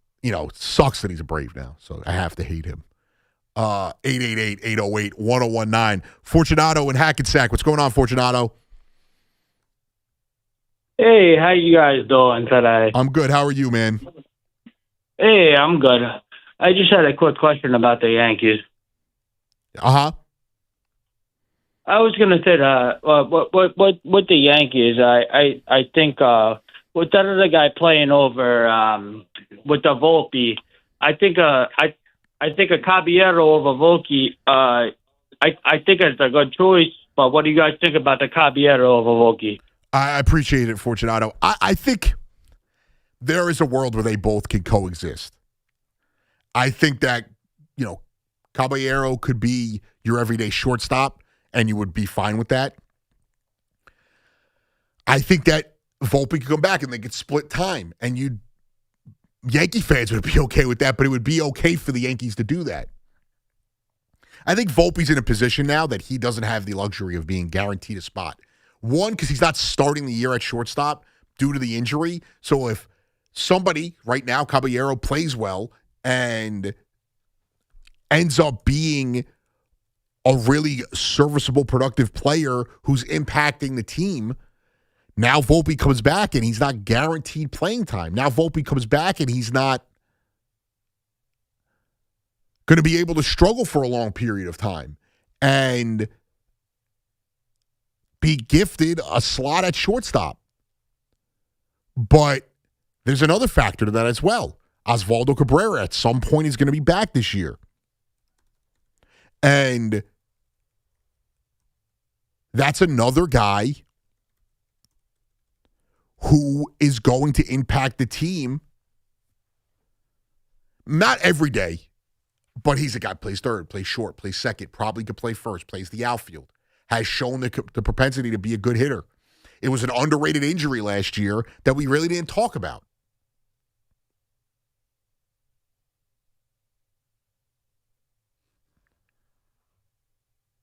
Sucks that he's a Brave now, so I have to hate him. 888-808-1019. Fortunato in Hackensack. What's going on, Fortunato? Hey, how you guys doing today? I'm good. How are you, man? Hey, I'm good. I just had a quick question about the Yankees. Uh-huh. I was going to say that with the Yankees, I think with that other guy playing over with the Volpe, I think a Caballero over Volpe, I think it's a good choice. But what do you guys think about the Caballero over Volpe? I appreciate it, Fortunato. I think there is a world where they both can coexist. I think that, Caballero could be your everyday shortstop, and you would be fine with that. I think that Volpe could come back and they could split time, and Yankee fans would be okay with that, but it would be okay for the Yankees to do that. I think Volpe's in a position now that he doesn't have the luxury of being guaranteed a spot. One, because he's not starting the year at shortstop due to the injury. So if somebody right now, Caballero, plays well and ends up being a really serviceable, productive player who's impacting the team, now Volpe comes back and he's not guaranteed playing time. Now Volpe comes back and he's not going to be able to struggle for a long period of time and be gifted a slot at shortstop. But there's another factor to that as well. Osvaldo Cabrera at some point is going to be back this year. And that's another guy who is going to impact the team. Not every day, but he's a guy who plays third, plays short, plays second, probably could play first, plays the outfield, has shown the propensity to be a good hitter. It was an underrated injury last year that we really didn't talk about.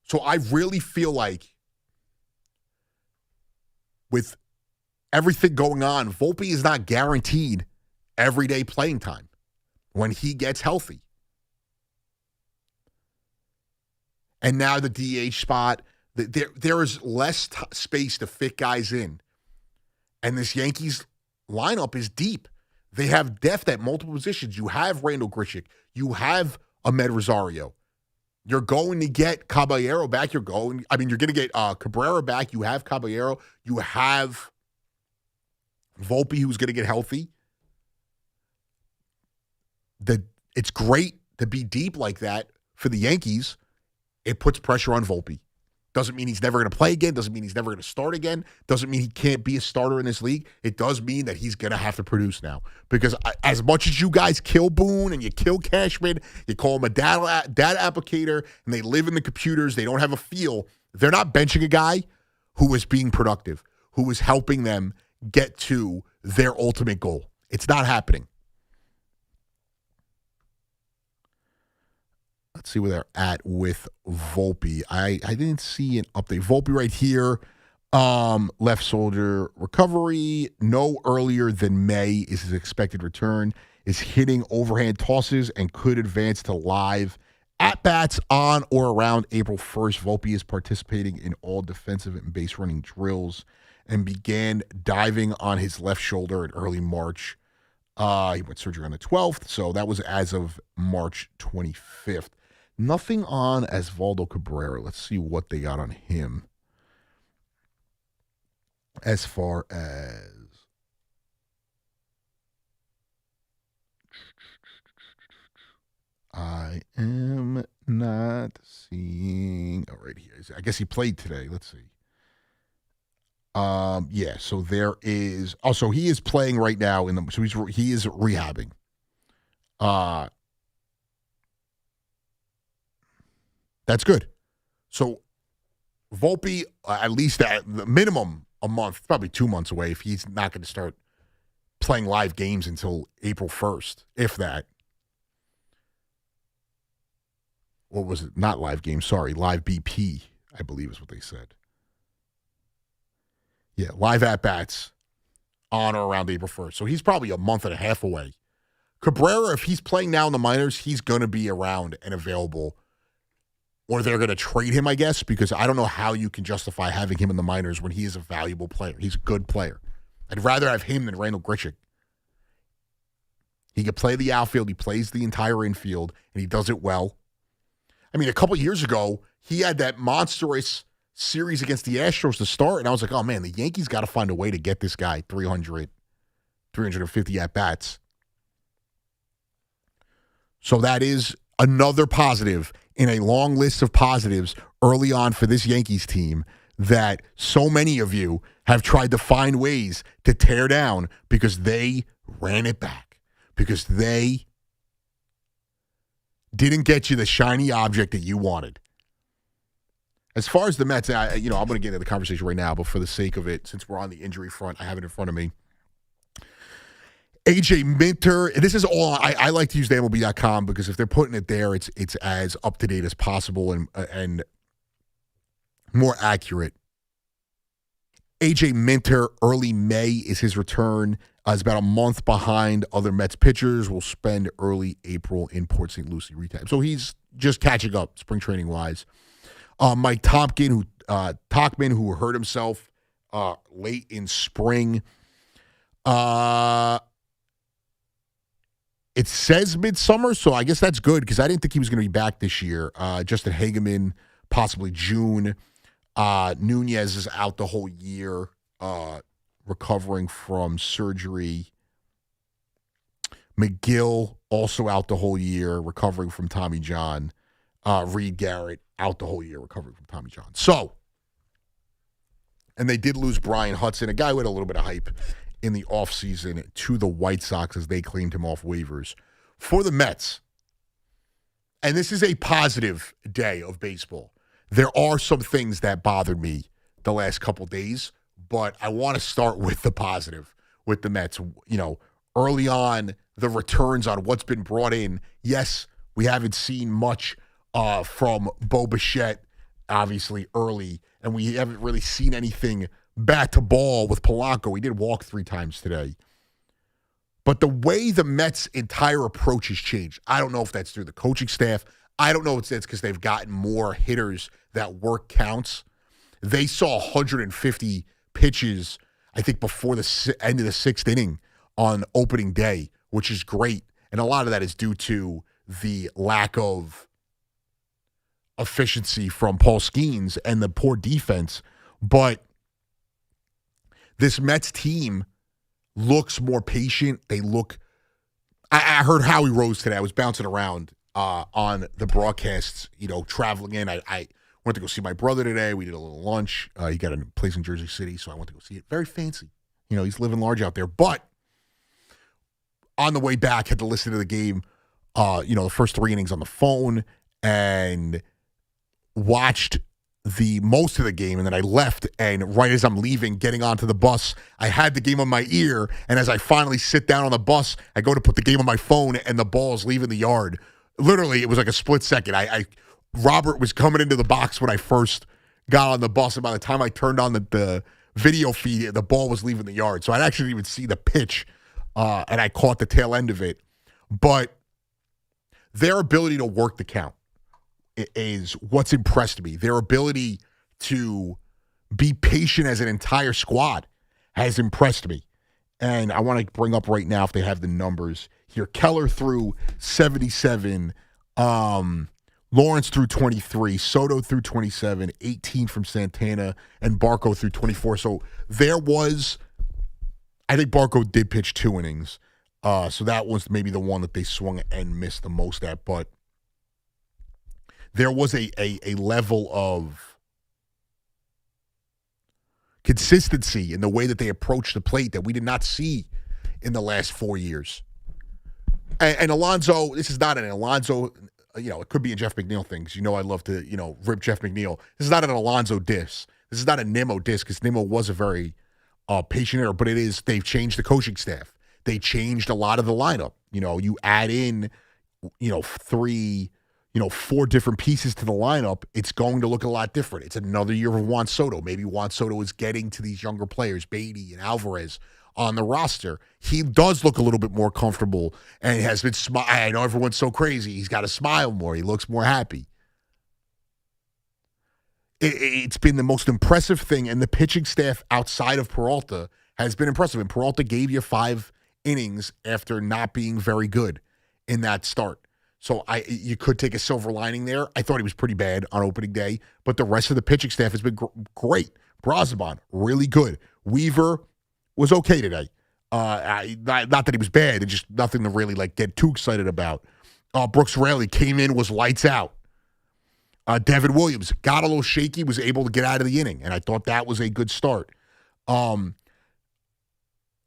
So I really feel like with everything going on, Volpe is not guaranteed everyday playing time when he gets healthy. And now the DH spot, there is less space to fit guys in. And this Yankees lineup is deep. They have depth at multiple positions. You have Randall Grichuk. You have Ahmed Rosario. You're going to get Caballero back. You're going to get Cabrera back. You have Caballero. You have Volpe, who's going to get healthy. It's great to be deep like that for the Yankees. It puts pressure on Volpe. Doesn't mean he's never going to play again. Doesn't mean he's never going to start again. Doesn't mean he can't be a starter in this league. It does mean that he's going to have to produce now. Because as much as you guys kill Boone and you kill Cashman, you call him a data applicator, and they live in the computers, they don't have a feel. They're not benching a guy who is being productive, who is helping them get to their ultimate goal. It's not happening. Let's see where they're at with Volpe. I didn't see an update. Volpe right here, left shoulder recovery. No earlier than May is his expected return. Is hitting overhand tosses and could advance to live at-bats on or around April 1st. Volpe is participating in all defensive and base running drills and began diving on his left shoulder in early March. He went surgery on the 12th, so that was as of March 25th. Nothing on Osvaldo Cabrera. Let's see what they got on him. As far as I am not seeing. Oh, right here. I guess he played today. Let's see. Yeah. So there is. Also, he is playing right now in the. So he is rehabbing. That's good. So Volpe, at least at the minimum a month, probably 2 months away if he's not going to start playing live games until April 1st, if that. What was it? Not live games, sorry. Live BP, I believe is what they said. Yeah, live at-bats on or around April 1st. So he's probably a month and a half away. Cabrera, if he's playing now in the minors, he's going to be around and available. Or they're going to trade him, I guess, because I don't know how you can justify having him in the minors when he is a valuable player. He's a good player. I'd rather have him than Randall Grichuk. He can play the outfield. He plays the entire infield, and he does it well. I mean, a couple years ago, he had that monstrous series against the Astros to start, and I was like, oh, man, the Yankees got to find a way to get this guy 350 at-bats. So that is another positive in a long list of positives early on for this Yankees team that so many of you have tried to find ways to tear down because they ran it back, because they didn't get you the shiny object that you wanted. As far as the Mets, I'm going to get into the conversation right now, but for the sake of it, since we're on the injury front, I have it in front of me. AJ Minter, this is all, I like to use the MLB.com because if they're putting it there, it's as up-to-date as possible and more accurate. AJ Minter, early May is his return. Is about a month behind other Mets pitchers. Will spend early April in Port St. Lucie rehab. So he's just catching up spring training-wise. Mike Topkin, who hurt himself late in spring. It says midsummer, so I guess that's good because I didn't think he was going to be back this year. Justin Hageman, possibly June. Nunez is out the whole year, recovering from surgery. McGill also out the whole year, recovering from Tommy John. Reed Garrett out the whole year, recovering from Tommy John. So, and they did lose Brian Hudson, a guy with a little bit of hype in the offseason to the White Sox as they claimed him off waivers. For the Mets, and this is a positive day of baseball, there are some things that bothered me the last couple days, but I want to start with the positive with the Mets. Early on, the returns on what's been brought in. Yes, we haven't seen much from Bo Bichette obviously, early, and we haven't really seen anything bat to ball with Polanco. He did walk 3 times today. But the way the Mets' entire approach has changed, I don't know if that's through the coaching staff. I don't know if that's because they've gotten more hitters that work counts. They saw 150 pitches, I think, before the end of the 6th inning on opening day, which is great. And a lot of that is due to the lack of efficiency from Paul Skeens and the poor defense. But this Mets team looks more patient. They look – I heard Howie Rose today. I was bouncing around on the broadcasts, traveling in. I went to go see my brother today. We did a little lunch. He got a place in Jersey City, so I went to go see it. Very fancy. He's living large out there. But on the way back, had to listen to the game, the first 3 innings on the phone, and watched the most of the game, and then I left, and right as I'm leaving, getting onto the bus, I had the game on my ear, and as I finally sit down on the bus, I go to put the game on my phone, and the ball's leaving the yard. Literally, it was like a split second. Robert was coming into the box when I first got on the bus, and by the time I turned on the video feed, the ball was leaving the yard. So I actually didn't even see the pitch, and I caught the tail end of it. But their ability to work the count is what's impressed me. Their ability to be patient as an entire squad has impressed me. And I want to bring up right now, if they have the numbers here, Keller threw 77, Lawrence threw 23, Soto threw 27, 18 from Santana, and Barco threw 24. So there was, I think Barco did pitch 2 innings. So that was maybe the one that they swung and missed the most at. But there was a level of consistency in the way that they approached the plate that we did not see in the last 4 years. And Alonso, this is not an Alonso, it could be a Jeff McNeil thing, because I love to, rip Jeff McNeil. This is not an Alonso diss. This is not a Nimmo diss, because Nimmo was a very patient hitter, but it is, they've changed the coaching staff. They changed a lot of the lineup. You add in, 4 different pieces to the lineup, it's going to look a lot different. It's another year of Juan Soto. Maybe Juan Soto is getting to these younger players, Beatty and Alvarez, on the roster. He does look a little bit more comfortable and has been I know everyone's so crazy. He's got to smile more. He looks more happy. It's been the most impressive thing, and the pitching staff outside of Peralta has been impressive. And Peralta gave you 5 innings after not being very good in that start. So you could take a silver lining there. I thought he was pretty bad on opening day, but the rest of the pitching staff has been great. Brazoban, really good. Weaver was okay today. Not that he was bad, it's just nothing to really get too excited about. Brooks Raley came in, was lights out. Devin Williams got a little shaky, was able to get out of the inning, and I thought that was a good start.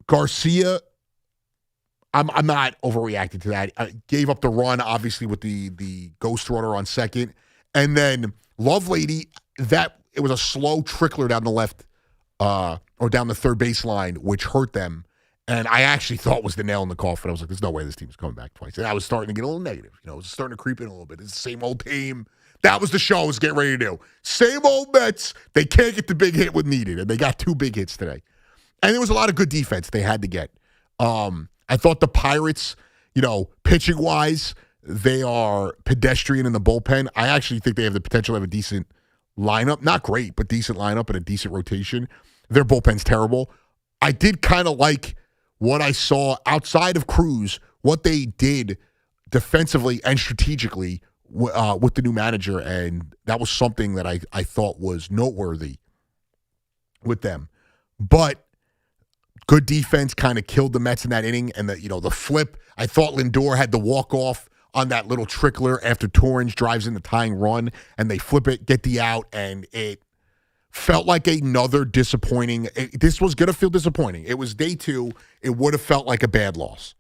Garcia, I'm not overreacting to that. I gave up the run, obviously, with the ghost runner on second. And then Lovelady, it was a slow trickler down the left or down the third baseline, which hurt them. And I actually thought was the nail in the coffin. I was like, there's no way this team's coming back twice. And I was starting to get a little negative. It was starting to creep in a little bit. It's the same old team. That was the show I was getting ready to do. Same old Mets. They can't get the big hit when needed. And they got 2 big hits today. And there was a lot of good defense they had to get. I thought the Pirates, pitching-wise, they are pedestrian in the bullpen. I actually think they have the potential to have a decent lineup. Not great, but decent lineup and a decent rotation. Their bullpen's terrible. I did kind of like what I saw outside of Cruz, what they did defensively and strategically with the new manager, and that was something that I thought was noteworthy with them. But good defense kind of killed the Mets in that inning, and the flip. I thought Lindor had the walk-off on that little trickler after Torrens drives in the tying run, and they flip it, get the out, and it felt like another disappointing. This was going to feel disappointing. It was day 2. It would have felt like a bad loss.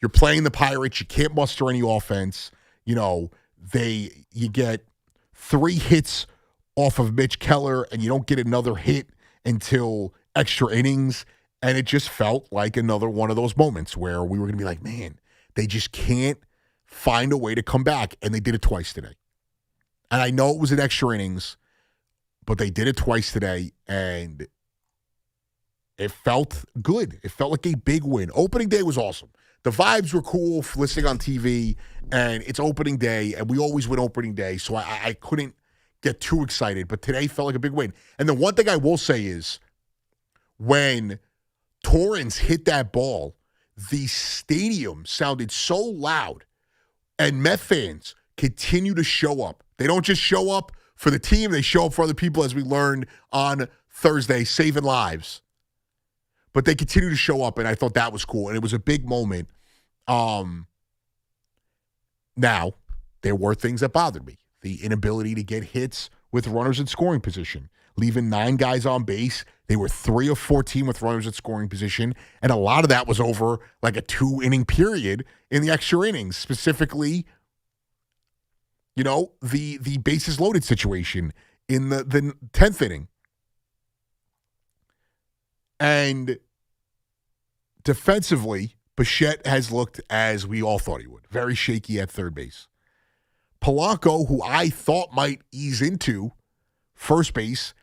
You're playing the Pirates. You can't muster any offense. You get 3 hits off of Mitch Keller, and you don't get another hit until extra innings. And it just felt like another one of those moments where we were going to be like, man, they just can't find a way to come back. And they did it twice today. And I know it was in extra innings, but they did it twice today, and it felt good. It felt like a big win. Opening day was awesome. The vibes were cool listening on TV, and it's opening day, and we always win opening day, so I couldn't get too excited. But today felt like a big win. And the one thing I will say is when Torrens hit that ball, the stadium sounded so loud, and Met fans continue to show up. They don't just show up for the team, they show up for other people, as we learned on Thursday, saving lives. But they continue to show up, and I thought that was cool, and it was a big moment. Now, there were things that bothered me. The inability to get hits with runners in scoring position, leaving 9 guys on base. They were 3 of 14 with runners at scoring position, and a lot of that was over like a 2-inning period in the extra innings, specifically, the bases loaded situation in the 10th inning. And defensively, Bichette has looked as we all thought he would. Very shaky at third base. Polanco, who I thought might ease into first base,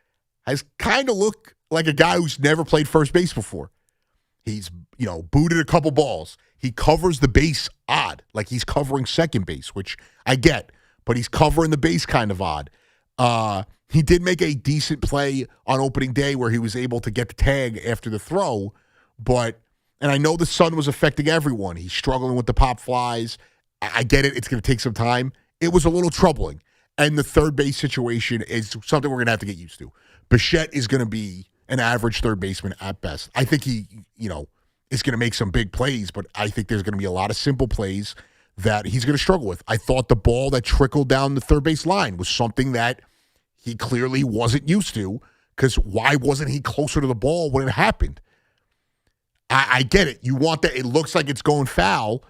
has kind of looked like a guy who's never played first base before. He's, booted a couple balls. He covers the base odd, like he's covering second base, which I get, but he's covering the base kind of odd. He did make a decent play on opening day where he was able to get the tag after the throw, and I know the sun was affecting everyone. He's struggling with the pop flies. I get it. It's going to take some time. It was a little troubling. And the third base situation is something we're going to have to get used to. Bichette is going to be an average third baseman at best. I think he, is going to make some big plays, but I think there's going to be a lot of simple plays that he's going to struggle with. I thought the ball that trickled down the third base line was something that he clearly wasn't used to, because why wasn't he closer to the ball when it happened? I get it. You want that. It looks like it's going foul.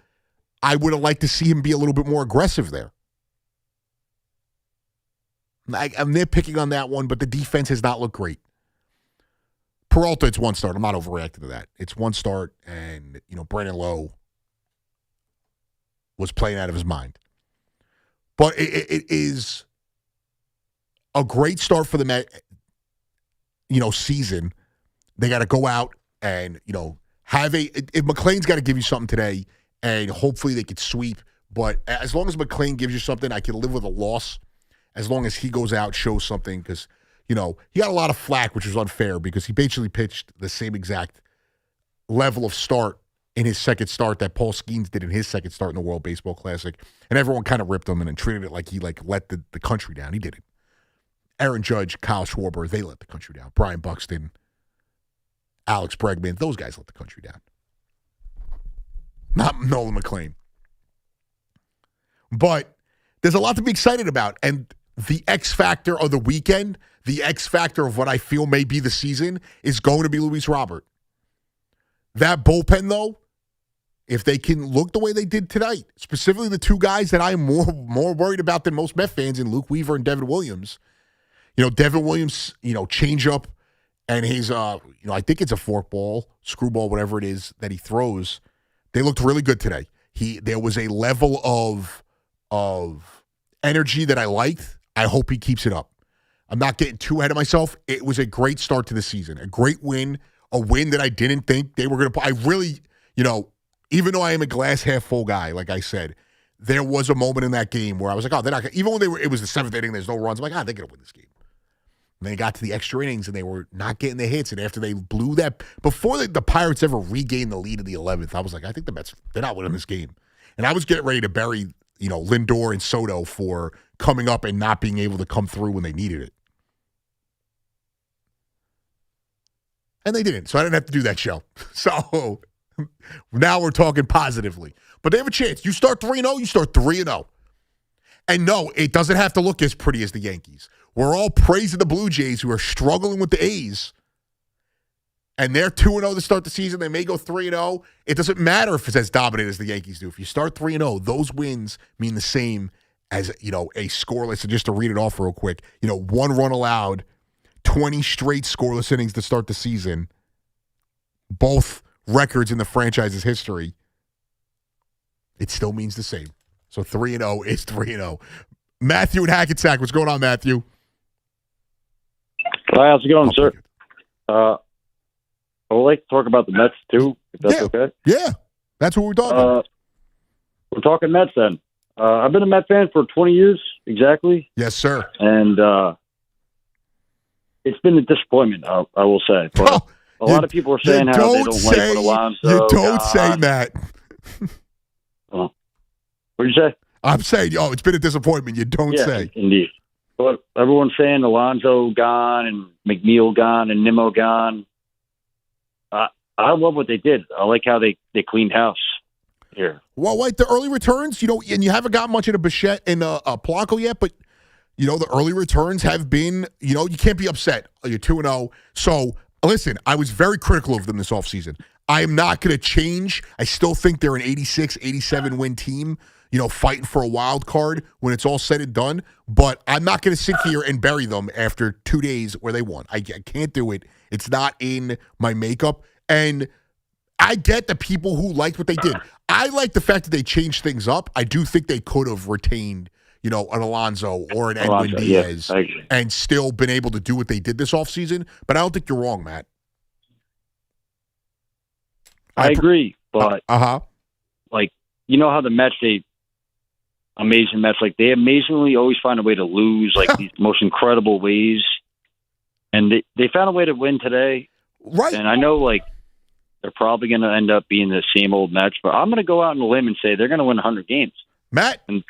I would have liked to see him be a little bit more aggressive there. I'm nitpicking on that one, but the defense has not looked great. Peralta, it's one start. I'm not overreacting to that. It's one start, and, Brandon Lowe was playing out of his mind. But it is a great start for the Met, season. They got to go out and, if McLean's got to give you something today, and hopefully they could sweep. But as long as McLean gives you something, I can live with a loss. As long as he goes out, shows something, because, he got a lot of flack, which was unfair, because he basically pitched the same exact level of start in his second start that Paul Skeens did in his second start in the World Baseball Classic. And everyone kind of ripped him and treated it like he let the country down. He didn't. Aaron Judge, Kyle Schwarber, they let the country down. Brian Buxton, Alex Bregman, those guys let the country down. Not Nolan McLean. But there's a lot to be excited about. And the X factor of the weekend, the X factor of what I feel may be the season, is going to be Luis Robert. That bullpen, though, if they can look the way they did tonight, specifically the two guys that I'm more worried about than most Met fans in Luke Weaver and Devin Williams. Devin Williams, changeup, and his, I think it's a forkball, screwball, whatever it is that he throws. They looked really good today. There was a level of energy that I liked. I hope he keeps it up. I'm not getting too ahead of myself. It was a great start to the season, a great win, a win that I didn't think they were going to. I really, even though I am a glass half full guy, like I said, there was a moment in that game where I was like, oh, they're not gonna, even when it was the 7th inning, there's no runs. I'm like, they're going to win this game. And then they got to the extra innings, and they were not getting the hits. And after they blew that, before the Pirates ever regained the lead in the 11th, I was like, I think the Mets, they're not winning this game. And I was getting ready to bury, Lindor and Soto for coming up and not being able to come through when they needed it. And they didn't, so I didn't have to do that show. So now we're talking positively. But they have a chance. You start 3-0, you start 3-0. And no, it doesn't have to look as pretty as the Yankees. We're all praising the Blue Jays, who are struggling with the A's. And they're 2-0 to start the season. They may go 3-0. It doesn't matter if it's as dominant as the Yankees do. If you start 3-0, those wins mean the same as, a scoreless. And just to read it off real quick, 1 run allowed, 20 straight scoreless innings to start the season. Both records in the franchise's history. It still means the same. So 3-0 is 3-0. Matthew in Hackensack. What's going on, Matthew? Hi, how's it going, sir? I would like to talk about the Mets, too, if that's okay. Yeah, that's what we're talking about. We're talking Mets, then. I've been a Met fan for 20 years, exactly. Yes, sir. And it's been a disappointment, I will say. But a lot of people are saying how they don't like what Alonso. You don't say that. What did you say? I'm saying, it's been a disappointment. You don't say. Indeed. But everyone's saying Alonso gone and McNeil gone and Nimmo gone. I love what they did. I like how they cleaned house here. Well, like the early returns, and you haven't got much into Bichette and Polanco yet, but, the early returns have been, you can't be upset. You're 2-0. So, listen, I was very critical of them this offseason. I am not going to change. I still think they're an 86, 87 win team, fighting for a wild card when it's all said and done. But I'm not going to sit here and bury them after 2 days where they won. I can't do it. It's not in my makeup. And I get the people who liked what they did. I like the fact that they changed things up. I do think they could have retained, an Alonso or an Edwin Diaz and still been able to do what they did this offseason. But I don't think you're wrong, Matt. I agree, but like how the Mets, amazing Mets, like they amazingly always find a way to lose, like these most incredible ways, and they found a way to win today, right? And I know they're probably going to end up being the same old Mets, but I'm going to go out on a limb and say they're going to win 100 games. Matt, the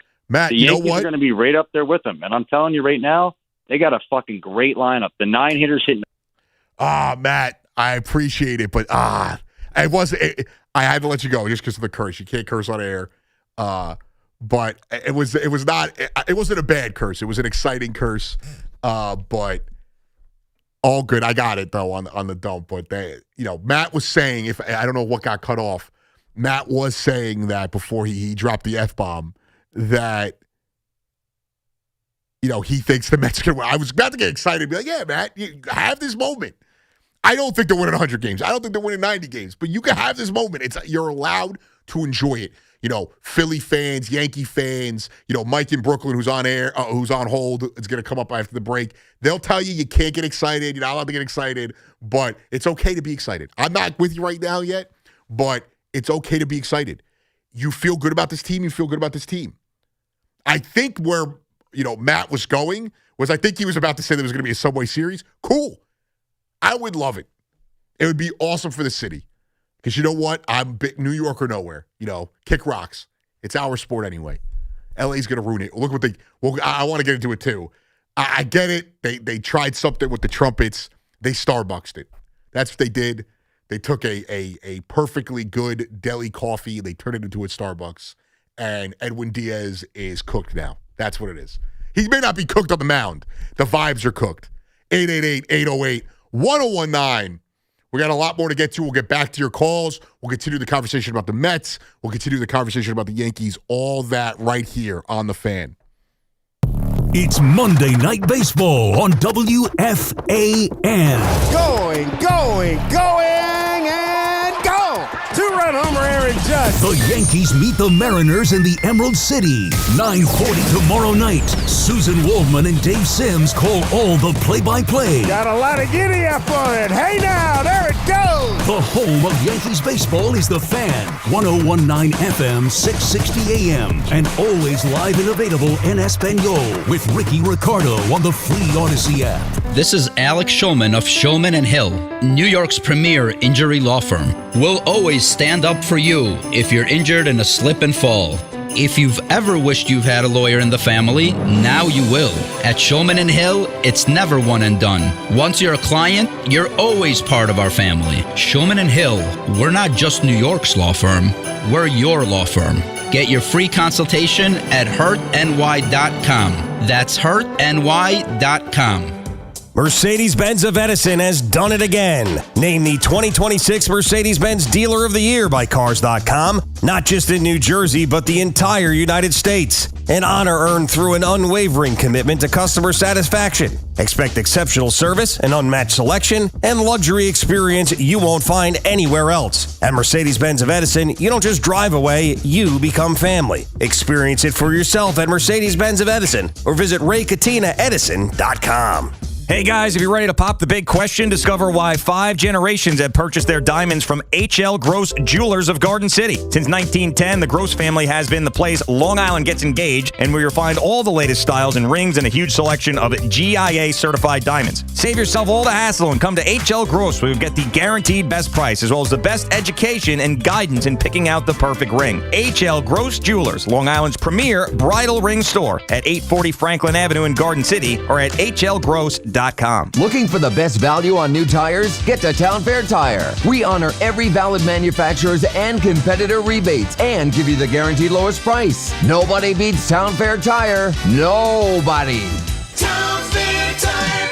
you know Yankees what? are going to be right up there with them, and I'm telling you right now, they got a fucking great lineup. The 9 hitters hitting. Matt, I appreciate it, but I had to let you go just because of the curse. You can't curse on air. But it wasn't a bad curse. It was an exciting curse. But all good. I got it though on the dump. But Matt was saying, I don't know what got cut off. Matt was saying that before he dropped the F-bomb that he thinks the Mets are going to win. I was about to get excited and be like, yeah, Matt, you have this moment. I don't think they're winning 100 games. I don't think they're winning 90 games. But you can have this moment. You're allowed to enjoy it. Philly fans, Yankee fans, Mike in Brooklyn who's on air, who's on hold, is going to come up after the break. They'll tell you can't get excited. You're not allowed to get excited. But it's okay to be excited. I'm not with you right now yet, but it's okay to be excited. You feel good about this team. You feel good about this team. I think where, Matt was going was I think he was about to say there was going to be a Subway Series. Cool. I would love it. It would be awesome for the city. Because you know what? I'm New York or nowhere. Kick rocks. It's our sport anyway. LA's going to ruin it. Look what I want to get into it too. I get it. They tried something with the trumpets. They Starbucksed it. That's what they did. They took a perfectly good deli coffee. They turned it into a Starbucks. And Edwin Diaz is cooked now. That's what it is. He may not be cooked on the mound. The vibes are cooked. 888-808-1019. We got a lot more to get to. We'll get back to your calls. We'll continue the conversation about the Mets. We'll continue the conversation about the Yankees. All that right here on The Fan. It's Monday Night Baseball on WFAN. Going, and go! 2-run homer, Aaron Judge. The Yankees meet the Mariners in the Emerald City. 9:40 tomorrow night. Susan Waldman and Dave Sims call all the play-by-play. Got a lot of giddy-up on it. Hey now, there it goes! The home of Yankees baseball is The Fan. 101.9 FM, 660 AM. And always live and available in Espanol with Ricky Ricardo on the free Odyssey app. This is Alex Shulman of Shulman & Hill, New York's premier injury law firm. We'll always stand up for you if you're injured in a slip and fall. If you've ever wished you've had a lawyer in the family, now you will. At Shulman & Hill, it's never one and done. Once you're a client, you're always part of our family. Shulman & Hill, we're not just New York's law firm, we're your law firm. Get your free consultation at hurtny.com. That's hurtny.com. Mercedes-Benz of Edison has done it again. Named the 2026 Mercedes-Benz Dealer of the Year by Cars.com. not just in New Jersey, but the entire United States. An honor earned through an unwavering commitment to customer satisfaction. Expect exceptional service, an unmatched selection, and luxury experience you won't find anywhere else. At Mercedes-Benz of Edison, you don't just drive away, you become family. Experience it for yourself at Mercedes-Benz of Edison or visit RayCatinaEdison.com. Hey guys, if you're ready to pop the big question, discover why 5 generations have purchased their diamonds from H.L. Gross Jewelers of Garden City. Since 1910, the Gross family has been the place Long Island gets engaged, and where you'll find all the latest styles and rings and a huge selection of GIA certified diamonds. Save yourself all the hassle and come to H.L. Gross, where you'll get the guaranteed best price, as well as the best education and guidance in picking out the perfect ring. H.L. Gross Jewelers, Long Island's premier bridal ring store at 840 Franklin Avenue in Garden City, or at hlgross.com. Looking for the best value on new tires? Get to Town Fair Tire. We honor every valid manufacturer's and competitor rebates and give you the guaranteed lowest price. Nobody beats Town Fair Tire. Nobody. Town Fair Tire.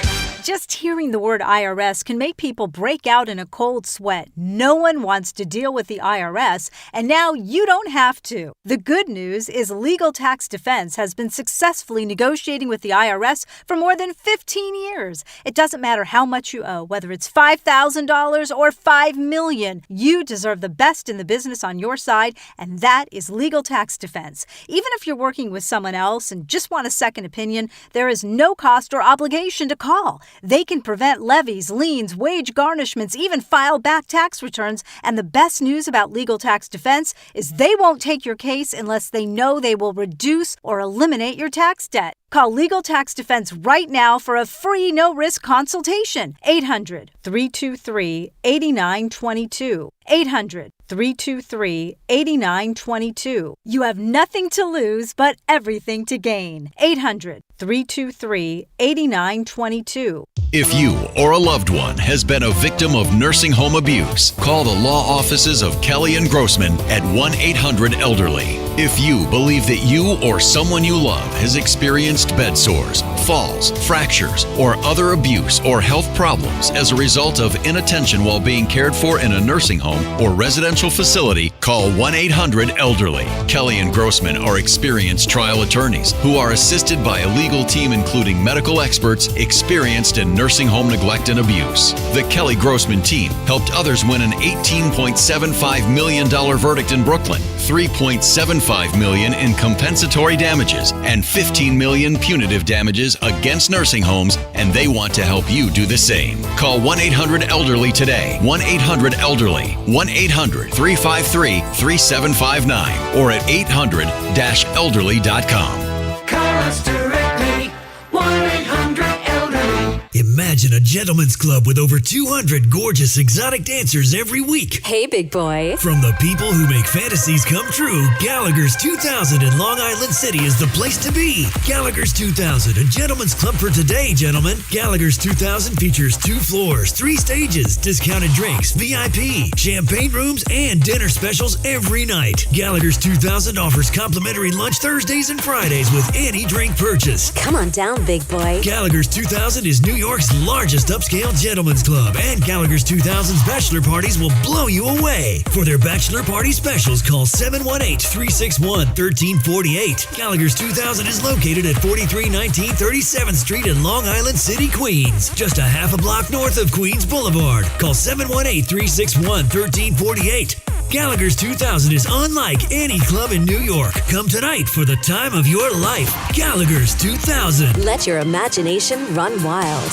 Just hearing the word IRS can make people break out in a cold sweat. No one wants to deal with the IRS, and now you don't have to. The good news is Legal Tax Defense has been successfully negotiating with the IRS for more than 15 years. It doesn't matter how much you owe, whether it's $5,000 or $5 million. You deserve the best in the business on your side, and that is Legal Tax Defense. Even if you're working with someone else and just want a second opinion, there is no cost or obligation to call. They can prevent levies, liens, wage garnishments, even file back tax returns. And the best news about Legal Tax Defense is they won't take your case unless they know they will reduce or eliminate your tax debt. Call Legal Tax Defense right now for a free no-risk consultation. 800-323-8922. 800-323-8922. You have nothing to lose but everything to gain. 800-323-8922. If you or a loved one has been a victim of nursing home abuse, call the law offices of Kelly and Grossman at 1-800-ELDERLY. If you believe that you or someone you love has experienced bed sores, falls, fractures, or other abuse or health problems as a result of inattention while being cared for in a nursing home or residential facility, call 1-800-ELDERLY. Kelly and Grossman are experienced trial attorneys who are assisted by a legal team including medical experts experienced in nursing home neglect and abuse. The Kelly Grossman team helped others win an $18.75 million verdict in Brooklyn, $3.75 million in compensatory damages, and $15 million punitive damages against nursing homes, and they want to help you do the same. Call 1-800-ELDERLY today. 1-800-ELDERLY. 1-800-353-3759 or at 800-elderly.com. Call us directly. 1-800-ELDERLY. Imagine a gentleman's club with over 200 gorgeous exotic dancers every week. Hey, big boy. From the people who make fantasies come true, Gallagher's 2000 in Long Island City is the place to be. Gallagher's 2000, a gentleman's club for today, gentlemen. Gallagher's 2000 features 2 floors, 3 stages, discounted drinks, VIP, champagne rooms, and dinner specials every night. Gallagher's 2000 offers complimentary lunch Thursdays and Fridays with any drink purchase. Come on down, big boy. Gallagher's 2000 is New York's largest upscale gentleman's club, and Gallagher's 2000's bachelor parties will blow you away. For their bachelor party specials, call 718-361-1348. Gallagher's 2000 is located at 4319 37th Street in Long Island City, Queens, just a half a block north of Queens Boulevard. Call 718-361-1348. Gallagher's 2000 is unlike any club in New York. Come tonight for the time of your life. Gallagher's 2000. Let your imagination run wild.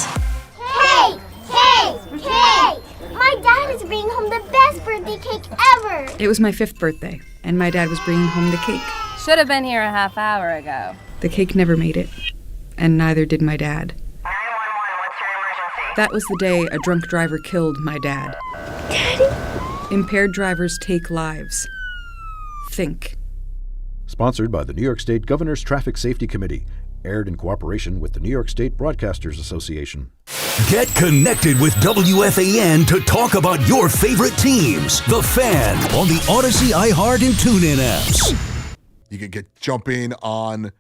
Hey! Hey! Hey! My dad is bringing home the best birthday cake ever! It was my 5th birthday, and my dad was bringing home the cake. Should have been here a half hour ago. The cake never made it, and neither did my dad. 911, what's your emergency? That was the day a drunk driver killed my dad. Daddy? Impaired drivers take lives. Think. Sponsored by the New York State Governor's Traffic Safety Committee. Aired in cooperation with the New York State Broadcasters Association. Get connected with WFAN to talk about your favorite teams. The Fan on the Odyssey, iHeart, and TuneIn apps. You can jump in on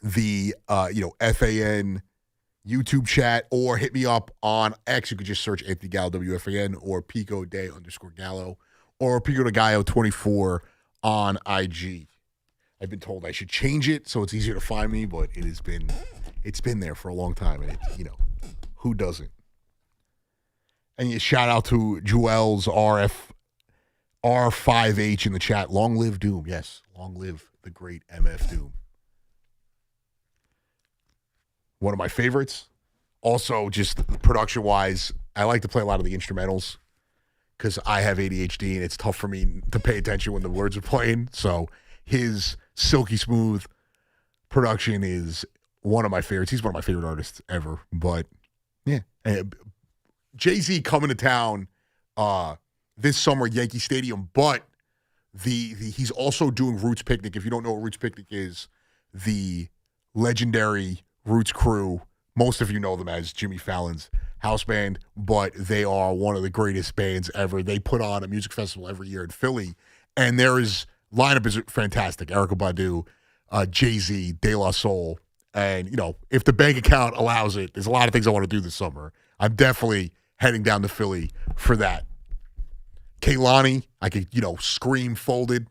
the FAN YouTube chat or hit me up on X. You could just search Anthony Gallo WFAN or Pico Day _Gallo or Pico de Gallo 24 on IG. I've been told I should change it so it's easier to find me, but it's been there for a long time, and who doesn't? And you shout out to Joel's R5H in the chat. Long live Doom. Yes, long live the great MF Doom. One of my favorites. Also, just production-wise, I like to play a lot of the instrumentals because I have ADHD and it's tough for me to pay attention when the words are playing. So his silky smooth production is one of my favorites. He's one of my favorite artists ever. But, yeah. Jay-Z coming to town this summer at Yankee Stadium, but he's also doing Roots Picnic. If you don't know what Roots Picnic is, the legendary Roots crew, most of you know them as Jimmy Fallon's house band, but they are one of the greatest bands ever. They put on a music festival every year in Philly, and lineup is fantastic. Erykah Badu, Jay-Z, De La Soul, and if the bank account allows it, there's a lot of things I want to do this summer. I'm definitely heading down to Philly for that. Kehlani, I could Scream Folded,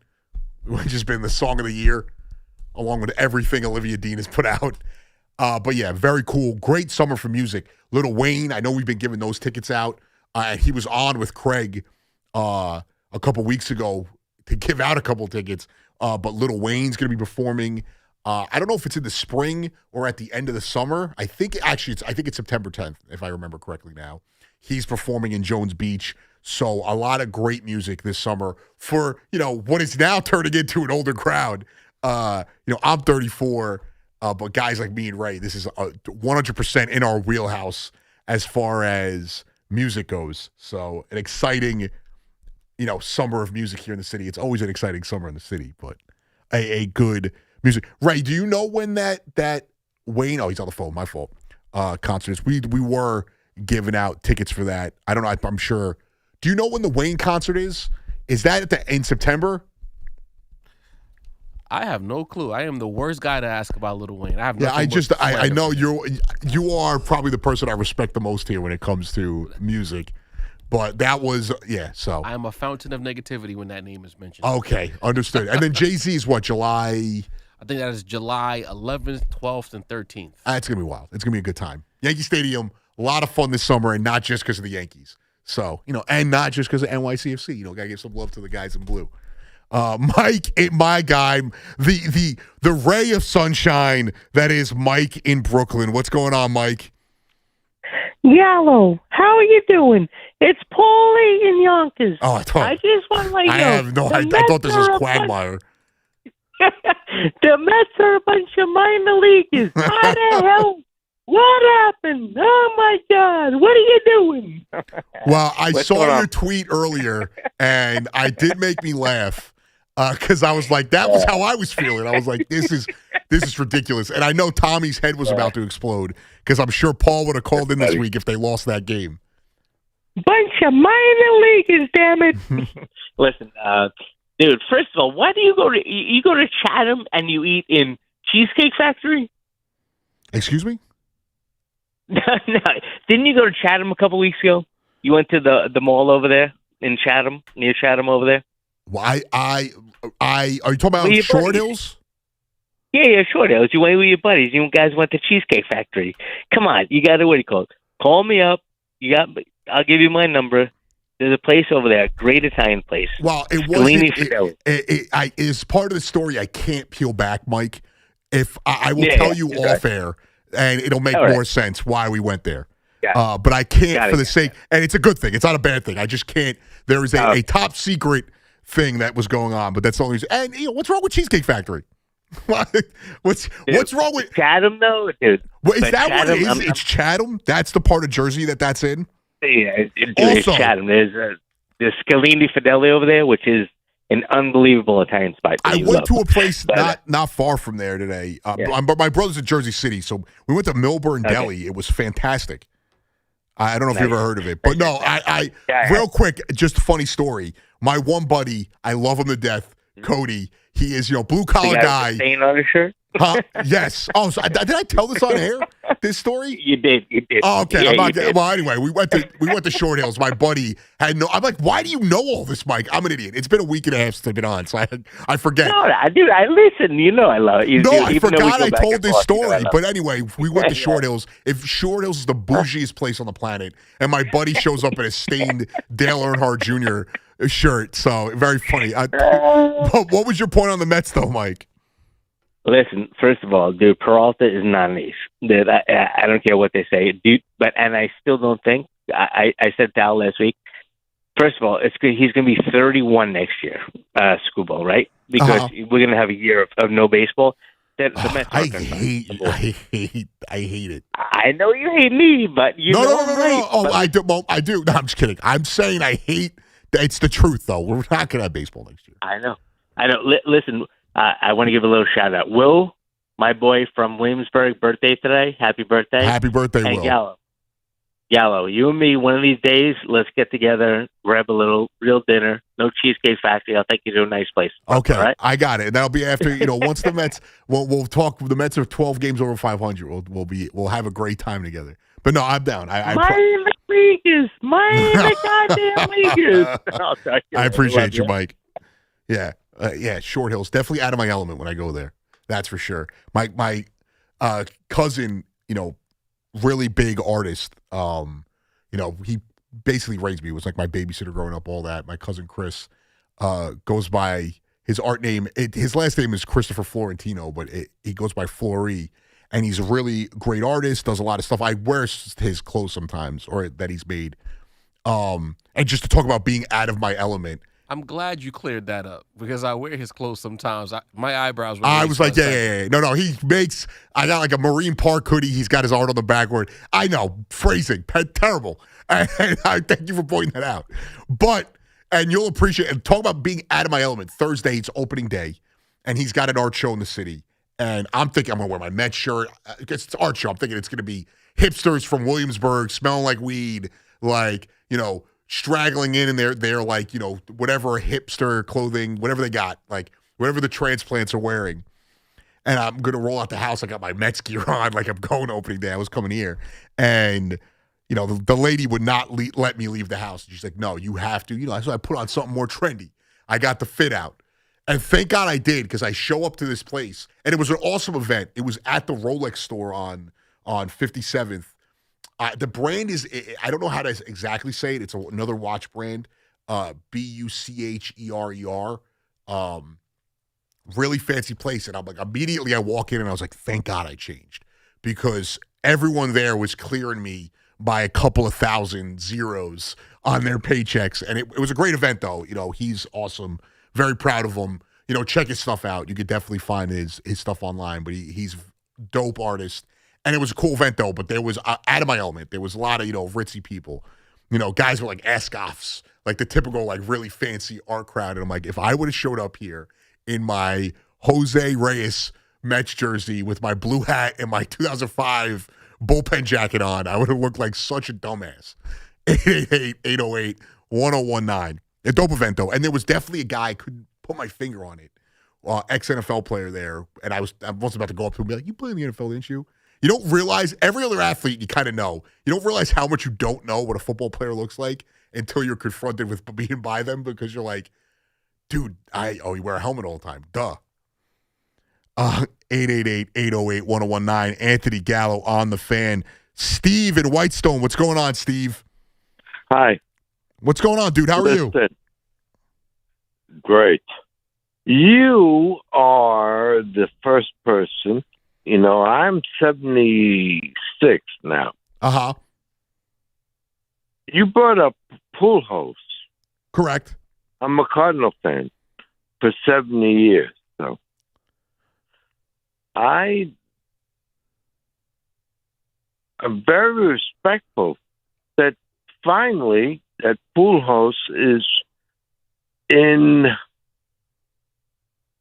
which has been the song of the year, along with everything Olivia Dean has put out. But yeah, very cool. Great summer for music. Lil Wayne, I know we've been giving those tickets out. He was on with Craig a couple weeks ago to give out a couple tickets. But Lil Wayne's going to be performing. I don't know if it's in the spring or at the end of the summer. I think it's September 10th, if I remember correctly now. He's performing in Jones Beach. So a lot of great music this summer for, what is now turning into an older crowd. I'm 34. But guys like me and Ray, this is 100% in our wheelhouse as far as music goes. So an exciting, summer of music here in the city. It's always an exciting summer in the city, but a good music. Ray, do you know when that Wayne? Oh, he's on the phone. My fault. Concert is. We were giving out tickets for that. I don't know. I'm sure. Do you know when the Wayne concert is? Is that in September? I have no clue. I am the worst guy to ask about Lil Wayne. I have I know you are probably the person I respect the most here when it comes to music. But that was so I am a fountain of negativity when that name is mentioned. Okay, understood. And then Jay-Z is what, July? I think that is July 11th, 12th, and 13th. It's gonna be wild. It's gonna be a good time. Yankee Stadium, a lot of fun this summer, and not just because of the Yankees. So, and not just because of NYCFC. Gotta give some love to the guys in blue. Mike, my guy, the ray of sunshine that is Mike in Brooklyn. What's going on, Mike? Gallo, how are you doing? It's Paulie in Yonkers. Oh, I just want to let you know. I thought this was Quagmire. The Mets are a bunch of minor leaguers. How the hell? What happened? Oh, my God. What are you doing? Well, I saw your tweet earlier, and it did make me laugh. Because I was like, that was how I was feeling. I was like, this is ridiculous. And I know Tommy's head was about to explode because I'm sure Paul would have called in this week if they lost that game. Bunch of minor leaguers, damn it. Listen, dude, first of all, why do you go to Chatham and you eat in Cheesecake Factory? Excuse me? No, didn't you go to Chatham a couple weeks ago? You went to the mall over there in Chatham, near Chatham over there? Well, are you talking about Short Hills? Yeah, Short Hills. You went with your buddies. You guys went to Cheesecake Factory. Come on, you got to, what do you call it? Call me up. I'll give you my number. There's a place over there, great Italian place. Well, it wasn't. It is part of the story I can't peel back, Mike. If I will tell you off air, and it'll make more sense why we went there. But I can't for the sake, and it's a good thing. It's not a bad thing. I just can't. There is a top secret thing that was going on, but that's the only reason. And what's wrong with Cheesecake Factory? what's wrong with Chatham though, dude? Well, is that Chatham, what it is? It's Chatham. That's the part of Jersey that's in. Yeah, it's Chatham. There's Scalini Fideli over there, which is an unbelievable Italian spot. I went to a place not far from there today. But my brother's in Jersey City, so we went to Milburn Deli. It was fantastic. I don't know if you've ever heard of it, but no. Real quick, just a funny story. My one buddy, I love him to death, Cody. He is, blue collar guy. Stain on his shirt? Huh? Yes. Oh, so did I tell this on air? This story? You did. Oh, okay. Yeah, you did. Well, anyway, we went to Short Hills. My buddy had no. I'm like, why do you know all this, Mike? I'm an idiot. It's been a week and a half since I've been on, so I forget. No, I listen. You know, I love it. I forgot I told this story. But anyway, we went to Short Hills. If Short Hills is the bougiest place on the planet, and my buddy shows up in a stained Dale Earnhardt Jr. shirt, so very funny. What was your point on the Mets, though, Mike? Listen, first of all, dude, Peralta is not an ace. Dude, I don't care what they say, dude. And I still don't think. I said Dal last week. First of all, he's going to be 31 next year, Scoobo, right? Because we're going to have a year of no baseball. The Mets I hate it. I know you hate me, but no. Oh, I do. Well, I do. No, I'm just kidding. I'm saying I hate. It's the truth, though. We're not going to have baseball next year. I know. Listen. I want to give a little shout out. Will, my boy from Williamsburg, birthday today. Happy birthday. Happy birthday, and Will. Gallo, you and me, one of these days, let's get together, grab a little real dinner. No Cheesecake Factory. I'll take you to a nice place. Okay, right? I got it. And that'll be after, once the Mets, we'll talk. The Mets are 12 games over 500. We'll have a great time together. But no, I'm down. My Lakers. Goddamn Lakers. I appreciate you, Mike. Yeah. Short Hills. Definitely out of my element when I go there. That's for sure. My cousin, really big artist. He basically raised me. He was like my babysitter growing up, all that. My cousin Chris goes by his art name. His last name is Christopher Florentino, but he goes by Flory. And he's a really great artist, does a lot of stuff. I wear his clothes sometimes, or that he's made. And just to talk about being out of my element, I'm glad you cleared that up because I wear his clothes sometimes. My eyebrows. I was like, yeah. No. He makes. I got like a Marine Park hoodie. He's got his art on the backboard. I know phrasing, terrible. And I thank you for pointing that out. And you'll appreciate. And talk about being out of my element. Thursday, it's opening day, and he's got an art show in the city. And I'm thinking I'm gonna wear my Mets shirt. It's art show. I'm thinking it's gonna be hipsters from Williamsburg smelling like weed, straggling in they're like, whatever hipster clothing, whatever they got, like whatever the transplants are wearing. And I'm going to roll out the house. I got my Mets gear on, like I'm going to opening day. I was coming here. And, the lady would not let me leave the house. She's like, no, you have to. So I put on something more trendy. I got the fit out. And thank God I did, because I show up to this place. And it was an awesome event. It was at the Rolex store on 57th. The brand is, I don't know how to exactly say it. It's another watch brand, Bucherer. Really fancy place. And I'm like, immediately I walk in and I was like, thank God I changed. Because everyone there was clearing me by a couple of thousand zeros on their paychecks. And it was a great event, though. He's awesome. Very proud of him. Check his stuff out. You could definitely find his stuff online. But he's a dope artist. And it was a cool event, though, but there was, out of my element, there was a lot of, ritzy people. Guys were like Escoffs, like the typical, like, really fancy art crowd. And I'm like, if I would have showed up here in my Jose Reyes Mets jersey with my blue hat and my 2005 bullpen jacket on, I would have looked like such a dumbass. 888-808-1019. A dope event, though. And there was definitely a guy, I couldn't put my finger on it, ex-NFL player there. And I was about to go up to him and be like, you play in the NFL, didn't you? You don't realize, every other athlete you kind of know. You don't realize how much you don't know what a football player looks like until you're confronted with being by them, because you're like, dude, you wear a helmet all the time. Duh. 888-808-1019. Anthony Gallo on the Fan. Steve in Whitestone. What's going on, Steve? Hi. What's going on, dude? How are you? Great. You are the first person. I'm 76 now. Uh-huh. You brought up Pujols. Correct. I'm a Cardinal fan for 70 years. So I am very respectful that finally that Pujols is in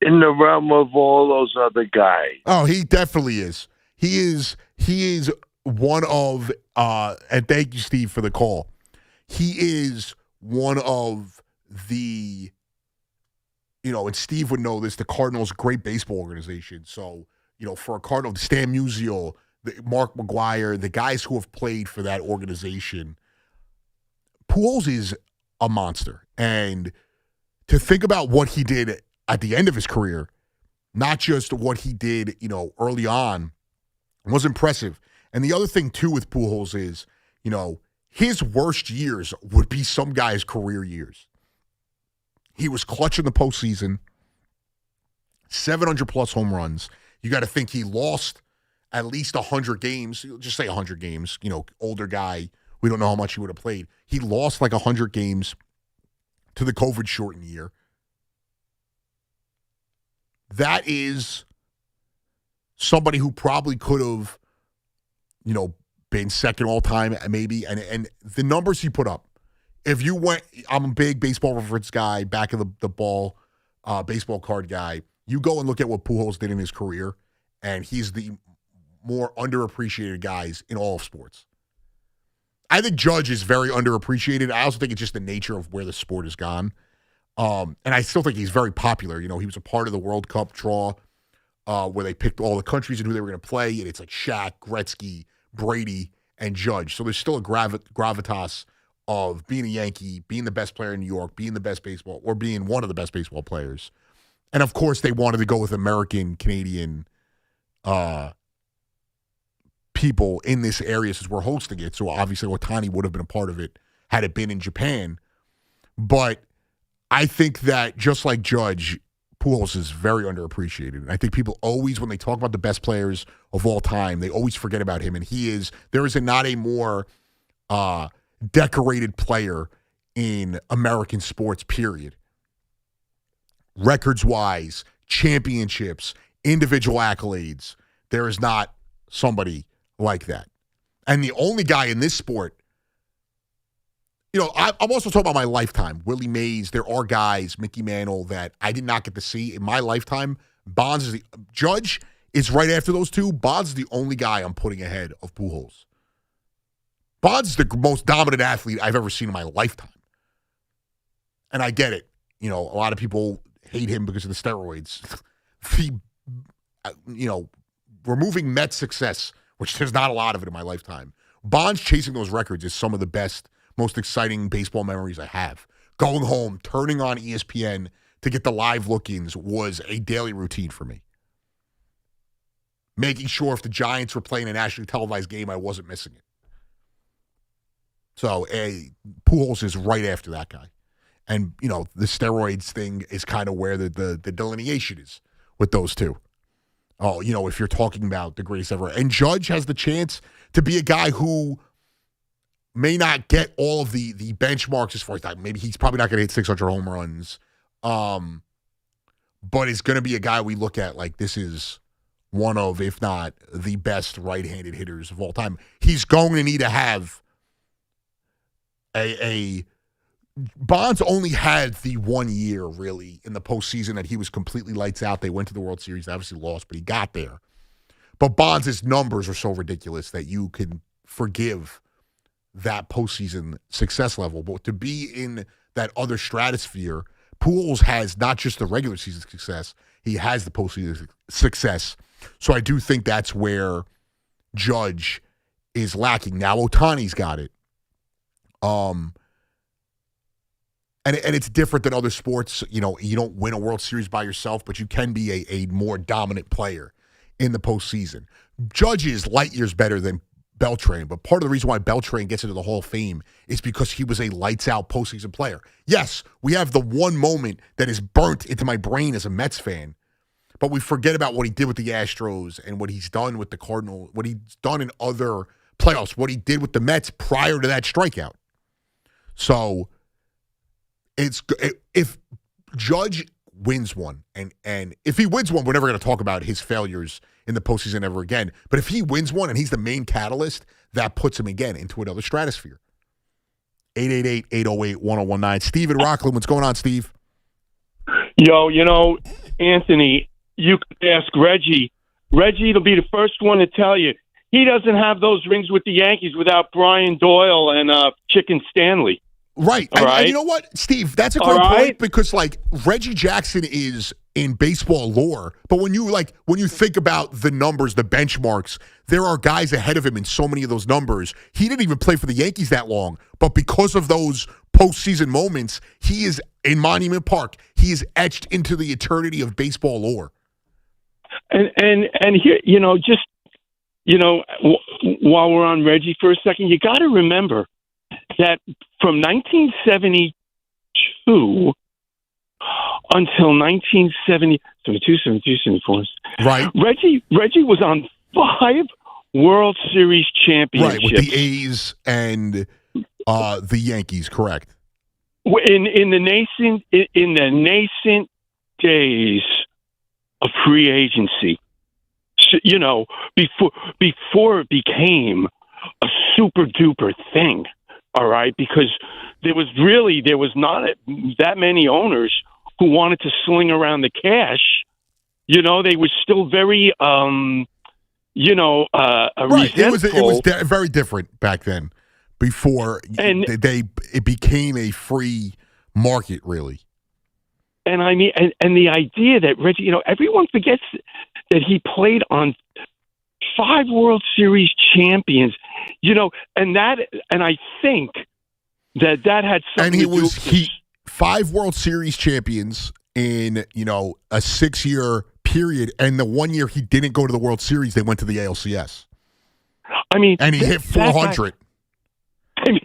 the realm of all those other guys. Oh, he definitely is. He is one of, and thank you, Steve, for the call. He is one of the, and Steve would know this, the Cardinals, great baseball organization. So, for a Cardinal, Stan Musial, Mark McGuire, the guys who have played for that organization, Pujols is a monster. And to think about what he did at the end of his career, not just what he did, early on, was impressive. And the other thing, too, with Pujols is, his worst years would be some guys' career years. He was clutch in the postseason, 700-plus home runs. You got to think he lost at least 100 games. Just say 100 games. Older guy. We don't know how much he would have played. He lost like 100 games to the COVID-shortened year. That is somebody who probably could have, been second all-time maybe. And the numbers he put up, if you went, I'm a big baseball reference guy, back of the ball, baseball card guy. You go and look at what Pujols did in his career, and he's the more underappreciated guys in all of sports. I think Judge is very underappreciated. I also think it's just the nature of where the sport has gone. And I still think he's very popular. He was a part of the World Cup draw where they picked all the countries and who they were going to play, and it's like Shaq, Gretzky, Brady, and Judge. So there's still a gravitas of being a Yankee, being the best player in New York, being the best baseball, or being one of the best baseball players. And, of course, they wanted to go with American, Canadian people in this area since we're hosting it. So, obviously, Ohtani would have been a part of it had it been in Japan. But I think that, just like Judge, Pujols is very underappreciated. And I think people always, when they talk about the best players of all time, they always forget about him. And there is not a more decorated player in American sports, period. Records-wise, championships, individual accolades, there is not somebody like that. And the only guy in this sport, I'm also talking about my lifetime. Willie Mays, there are guys, Mickey Mantle, that I did not get to see in my lifetime. Judge is right after those two. Bonds is the only guy I'm putting ahead of Pujols. Bonds is the most dominant athlete I've ever seen in my lifetime. And I get it. A lot of people hate him because of the steroids. Removing Mets success, which there's not a lot of it in my lifetime. Bonds chasing those records is some of the best, most exciting baseball memories I have. Going home, turning on ESPN to get the live look-ins was a daily routine for me. Making sure if the Giants were playing a nationally televised game, I wasn't missing it. So, Pujols is right after that guy. And, the steroids thing is kind of where the delineation is with those two. Oh, if you're talking about the greatest ever. And Judge has the chance to be a guy who may not get all of the benchmarks as far as that. Maybe he's probably not going to hit 600 home runs. But it's going to be a guy we look at like this is one of, if not the best right-handed hitters of all time. He's going to need to have Bonds only had the 1 year, really, in the postseason that he was completely lights out. They went to the World Series. They obviously lost, but he got there. But Bonds' numbers are so ridiculous that you can forgive that postseason success level. But to be in that other stratosphere, Pujols has not just the regular season success, he has the postseason success. So I do think that's where Judge is lacking. Now Ohtani's got it. And it's different than other sports. You don't win a World Series by yourself, but you can be a more dominant player in the postseason. Judge is light years better than Beltran, but part of the reason why Beltran gets into the Hall of Fame is because he was a lights-out postseason player. Yes, we have the one moment that is burnt into my brain as a Mets fan, but we forget about what he did with the Astros and what he's done with the Cardinals, what he's done in other playoffs, what he did with the Mets prior to that strikeout. So if Judge wins one, and if he wins one, we're never going to talk about his failures in the postseason ever again. But if he wins one and he's the main catalyst, that puts him again into another stratosphere. 888-808-1019. Steve in Rockland, what's going on, Steve? Yo, Anthony, you could ask Reggie. Reggie will be the first one to tell you he doesn't have those rings with the Yankees without Brian Doyle and Chicken Stanley. Right. And you know what, Steve, that's a great point because, Reggie Jackson is in baseball lore. But when you think about the numbers, the benchmarks, there are guys ahead of him in so many of those numbers. He didn't even play for the Yankees that long, but because of those postseason moments, he is in Monument Park. He is etched into the eternity of baseball lore. And here, while we're on Reggie for a second, you got to remember that from 1972 until 1970, 72, 74. Right. Reggie was on 5 World Series championships. Right, with the A's and the Yankees, correct. In the nascent days of free agency, before it became a super duper thing. All right, because there was not that many owners who wanted to sling around the cash. They were still very, right. resentful. It was very different back then. Before it became a free market, really. And I mean, and the idea that Reggie, everyone forgets that he played on 5 World Series champions, and I think that had something and to do. 5 World Series champions in, a 6-year period, and the 1 year he didn't go to the World Series, they went to the ALCS. I mean, and he hit 400. And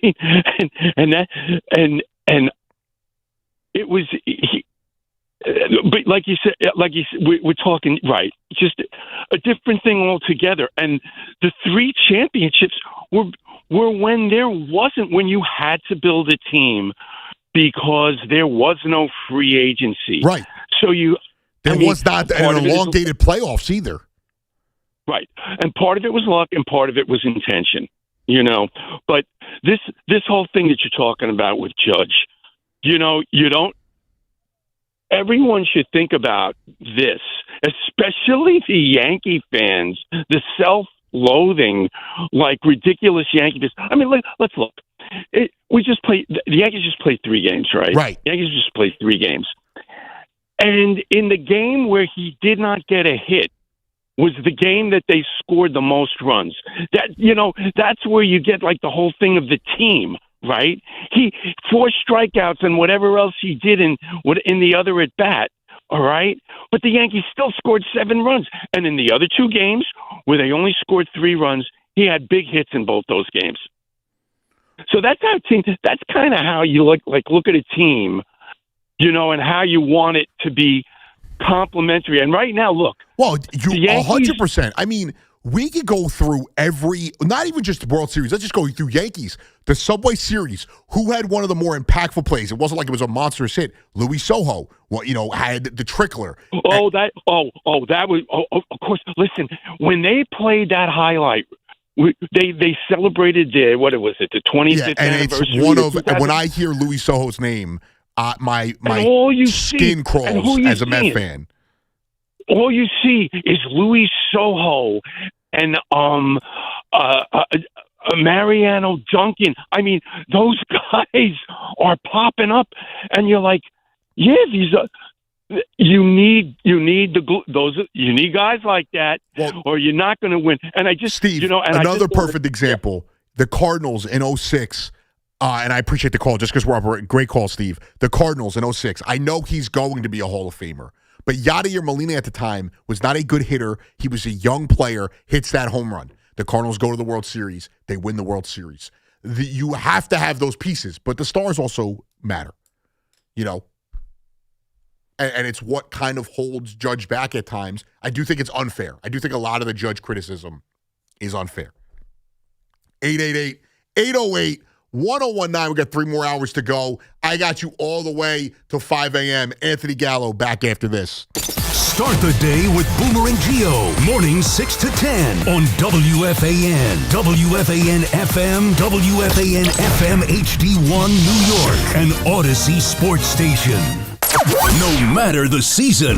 it was but like you said, we're talking right, just a different thing altogether. And the 3 championships were when you had to build a team because there was no free agency. Right. So was not an elongated playoffs either. Right. And part of it was luck and part of it was intention, But this whole thing that you're talking about with Judge, everyone should think about this, especially the Yankee fans, the self-loathing, ridiculous Yankee fans. I mean, let's look. The Yankees just played 3 games, right? Right. The Yankees just played 3 games. And in the game where he did not get a hit was the game that they scored the most runs. That's where you get the whole thing of the team. Right? He 4 strikeouts and whatever else he did in the other at bat. All right, but the Yankees still scored 7 runs, and in the other 2 games where they only scored 3 runs, he had big hits in both those games. So that's kind of how you look at a team, and how you want it to be complementary. And right now, look, well, you 100%. I mean, we could go through not even just the World Series. Let's just go through Yankees. The Subway Series, who had one of the more impactful plays? It wasn't like it was a monstrous hit. Louis Soho, had the trickler. Of course. Listen, when they played that highlight, they celebrated the 25th anniversary. It's one of, when I hear Louis Soho's name, my skin crawls as a Met fan. All you see is Louis Soho and Mariano Duncan. I mean, those guys are popping up, and you're like, yeah, these are. You need guys like that, or you're not going to win. And I just, Steve, another perfect example: the Cardinals in 2006. And I appreciate the call, just because we're up. Great call, Steve. The Cardinals in 2006. I know he's going to be a Hall of Famer. But Yadier Molina at the time was not a good hitter. He was a young player, hits that home run. The Cardinals go to the World Series. They win the World Series. You have to have those pieces, but the stars also matter, And it's what kind of holds Judge back at times. I do think it's unfair. I do think a lot of the Judge criticism is unfair. 888-808-1019. We got 3 more hours to go. I got you all the way to 5 a.m. Anthony Gallo back after this. Start the day with Boomer and Geo. Mornings 6 to 10 on WFAN. WFAN FM, WFAN FM HD1 New York. An Odyssey sports station. No matter the season.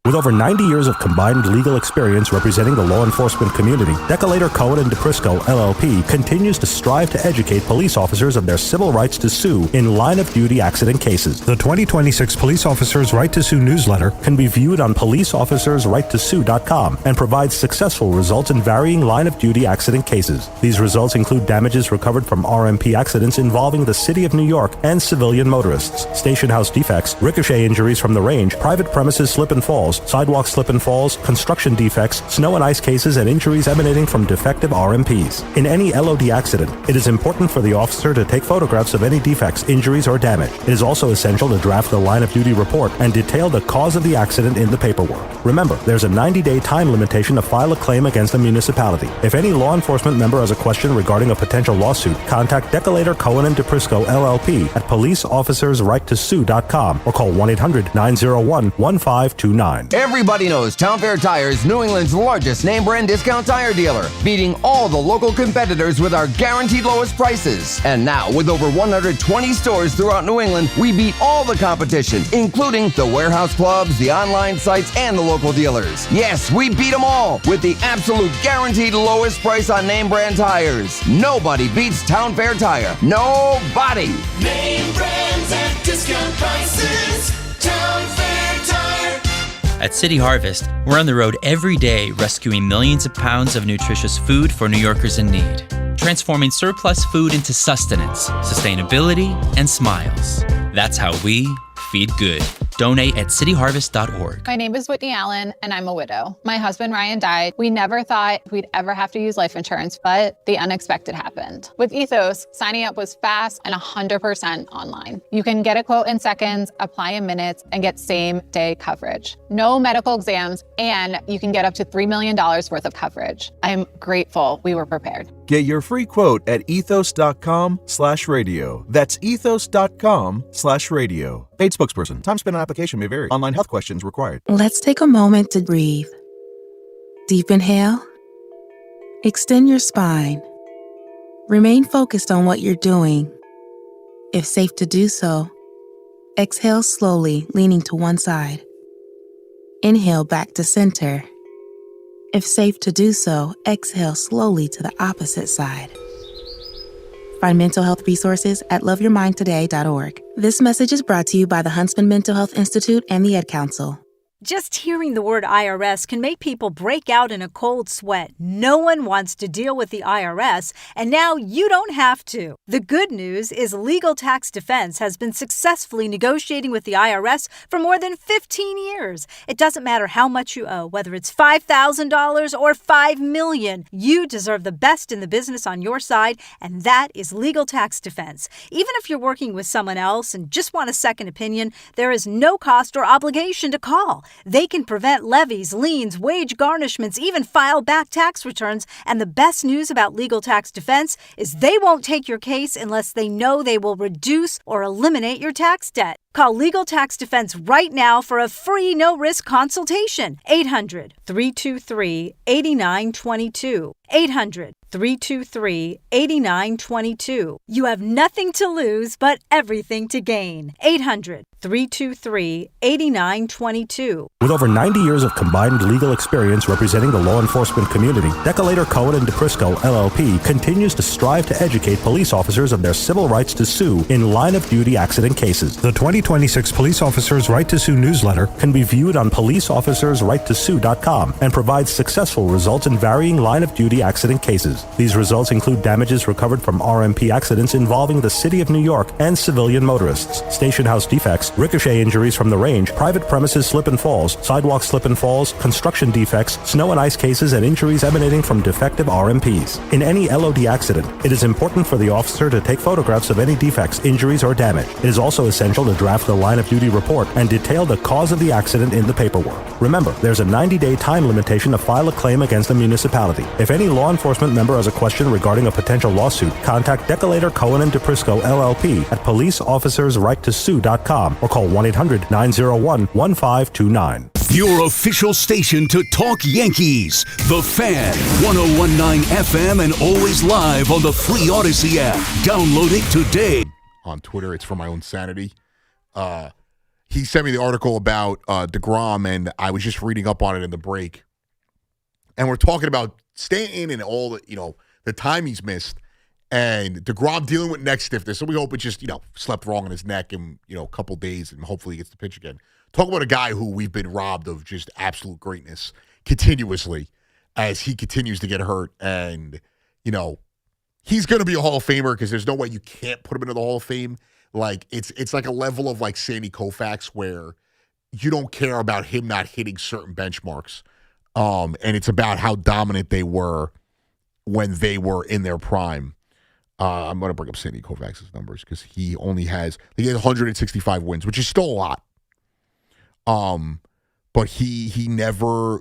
With over 90 years of combined legal experience representing the law enforcement community, Decolator Cohen & DePrisco, LLP, continues to strive to educate police officers of their civil rights to sue in line-of-duty accident cases. The 2026 Police Officers' Right to Sue newsletter can be viewed on policeofficersrighttosue.com and provides successful results in varying line-of-duty accident cases. These results include damages recovered from RMP accidents involving the City of New York and civilian motorists, station house defects, ricochet injuries from the range, private premises slip and falls, sidewalk slip and falls, construction defects, snow and ice cases, and injuries emanating from defective RMPs. In any LOD accident, it is important for the officer to take photographs of any defects, injuries, or damage. It is also essential to draft the line-of-duty report and detail the cause of the accident in the paperwork. Remember, there's a 90-day time limitation to file a claim against a municipality. If any law enforcement member has a question regarding a potential lawsuit, contact Decolator Cohen & DePrisco, LLP at policeofficersrighttosue.com or call 1-800-901-1529. Everybody knows Town Fair Tire is New England's largest name brand discount tire dealer, beating all the local competitors with our guaranteed lowest prices. And now, with over 120 stores throughout New England, we beat all the competition, including the warehouse clubs, the online sites, and the local dealers. Yes, we beat them all with the absolute guaranteed lowest price on name brand tires. Nobody beats Town Fair Tire. Nobody. Name brands at discount prices. Town Fair Tire. At City Harvest, we're on the road every day rescuing millions of pounds of nutritious food for New Yorkers in need, transforming surplus food into sustenance, sustainability, and smiles. That's how we feed good. Donate at cityharvest.org. My name is Whitney Allen, and I'm a widow. My husband, Ryan, died. We never thought we'd ever have to use life insurance, but the unexpected happened. With Ethos, signing up was fast and 100% online. You can get a quote in seconds, apply in minutes, and get same-day coverage. No medical exams, and you can get up to $3 million worth of coverage. I'm grateful we were prepared. Get your free quote at ethos.com/radio. That's ethos.com/radio. Paid spokesperson. Time spent on application may vary. Online health questions required. Let's take a moment to breathe. Deep inhale. Extend your spine. Remain focused on what you're doing. If safe to do so, exhale slowly, leaning to one side. Inhale back to center. If safe to do so, exhale slowly to the opposite side. Find mental health resources at loveyourmindtoday.org. This message is brought to you by the Huntsman Mental Health Institute and the Ad Council. Just hearing the word IRS can make people break out in a cold sweat. No one wants to deal with the IRS, and now you don't have to. The good news is Legal Tax Defense has been successfully negotiating with the IRS for more than 15 years. It doesn't matter how much you owe, whether it's $5,000 or $5 million. You deserve the best in the business on your side, and that is Legal Tax Defense. Even if you're working with someone else and just want a second opinion, there is no cost or obligation to call. They can prevent levies, liens, wage garnishments, even file back tax returns. And the best news about Legal Tax Defense is they won't take your case unless they know they will reduce or eliminate your tax debt. Call Legal Tax Defense right now for a free no-risk consultation. 800-323-8922. 800-323-8922. You have nothing to lose but everything to gain. 800-323-8922. With over 90 years of combined legal experience representing the law enforcement community, Decolator Cohen & DePrisco, LLP, continues to strive to educate police officers of their civil rights to sue in line-of-duty accident cases. The 2026 Police Officers' Right to Sue newsletter can be viewed on policeofficersrighttosue.com and provides successful results in varying line-of-duty accident cases. These results include damages recovered from RMP accidents involving the City of New York and civilian motorists, station house defects, ricochet injuries from the range, private premises slip and falls, sidewalk slip and falls, construction defects, snow and ice cases, and injuries emanating from defective RMPs. In any LOD accident, it is important for the officer to take photographs of any defects, injuries, or damage. It is also essential to draft the line-of-duty report and detail the cause of the accident in the paperwork. Remember, there's a 90-day time limitation to file a claim against a municipality. If any law enforcement member has a question regarding a potential lawsuit, contact Decolator Cohen & DePrisco, LLP at policeofficersrighttosue.com or call 1-800-901-1529. Your official station to talk Yankees. The Fan, 101.9 FM and always live on the free Odyssey app. Download it today. On Twitter, it's for my own sanity. he sent me the article about Degrom, and I was just reading up on it in the break. And we're talking about Stanton and all the time he's missed, and Degrom dealing with neck stiffness. So we hope it just slept wrong in his neck in a couple days, and hopefully he gets to pitch again. Talk about a guy who we've been robbed of just absolute greatness continuously as he continues to get hurt, and he's going to be a Hall of Famer because there's no way you can't put him into the Hall of Fame. Like it's like a level of like Sandy Koufax where you don't care about him not hitting certain benchmarks. And it's about how dominant they were when they were in their prime. I'm going to bring up Sandy Koufax's numbers because he has 165 wins, which is still a lot. But he never,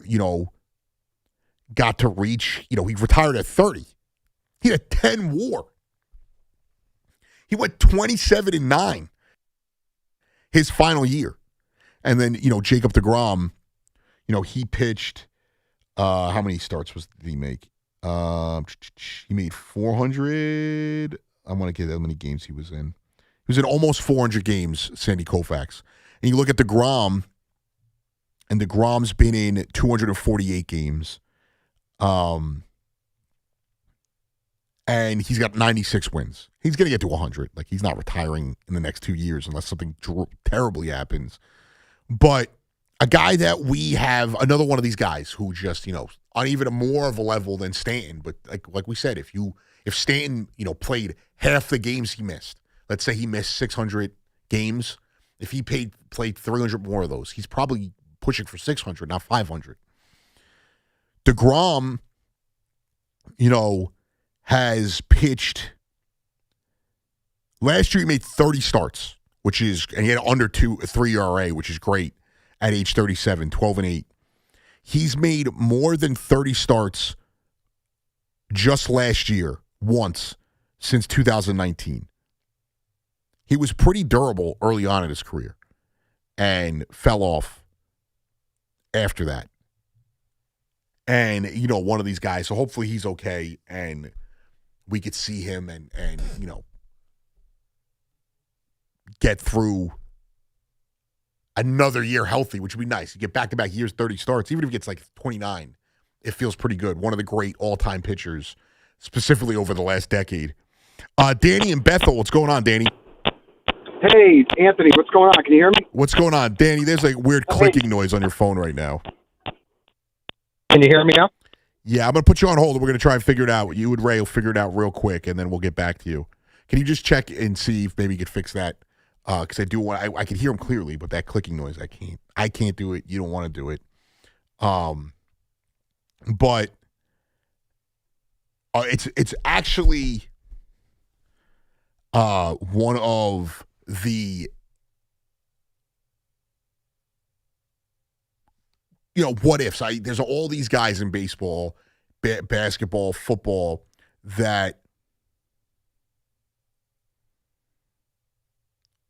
got to reach, he retired at 30. He had a 10 WAR. He went 27-9 his final year. And then, Jacob Degrom, he pitched, how many starts did he make? He made 400. I'm going to get how many games he was in. He was in almost 400 games, Sandy Koufax. And you look at Degrom, and Degrom's been in 248 games. And he's got 96 wins. He's going to get to 100. Like, he's not retiring in the next 2 years unless something terribly happens. But a guy that we have, another one of these guys who just, on even a more of a level than Stanton. But like we said, if Stanton, played half the games he missed, let's say he missed 600 games, if he played 300 more of those, he's probably pushing for 600, not 500. Degrom, has pitched. Last year he made 30 starts, and he had under 3 ERA, which is great at age 37, 12-8. He's made more than 30 starts just last year, once, since 2019. He was pretty durable early on in his career and fell off after that. And, one of these guys, so hopefully he's okay and we could see him and get through another year healthy, which would be nice. You get back-to-back years, 30 starts. Even if he gets 29, it feels pretty good. One of the great all-time pitchers, specifically over the last decade. Danny and Bethel, what's going on, Danny? Hey, Anthony, what's going on? Can you hear me? What's going on? Danny, there's a weird clicking noise on your phone right now. Can you hear me now? Yeah, I'm going to put you on hold, and we're going to try and figure it out. You and Ray will figure it out real quick, and then we'll get back to you. Can you just check and see if maybe you could fix that? Because I do want. I can hear him clearly, but that clicking noise, I can't. I can't do it. You don't want to do it. But it's actually one of the what ifs. There's all these guys in baseball, basketball, football that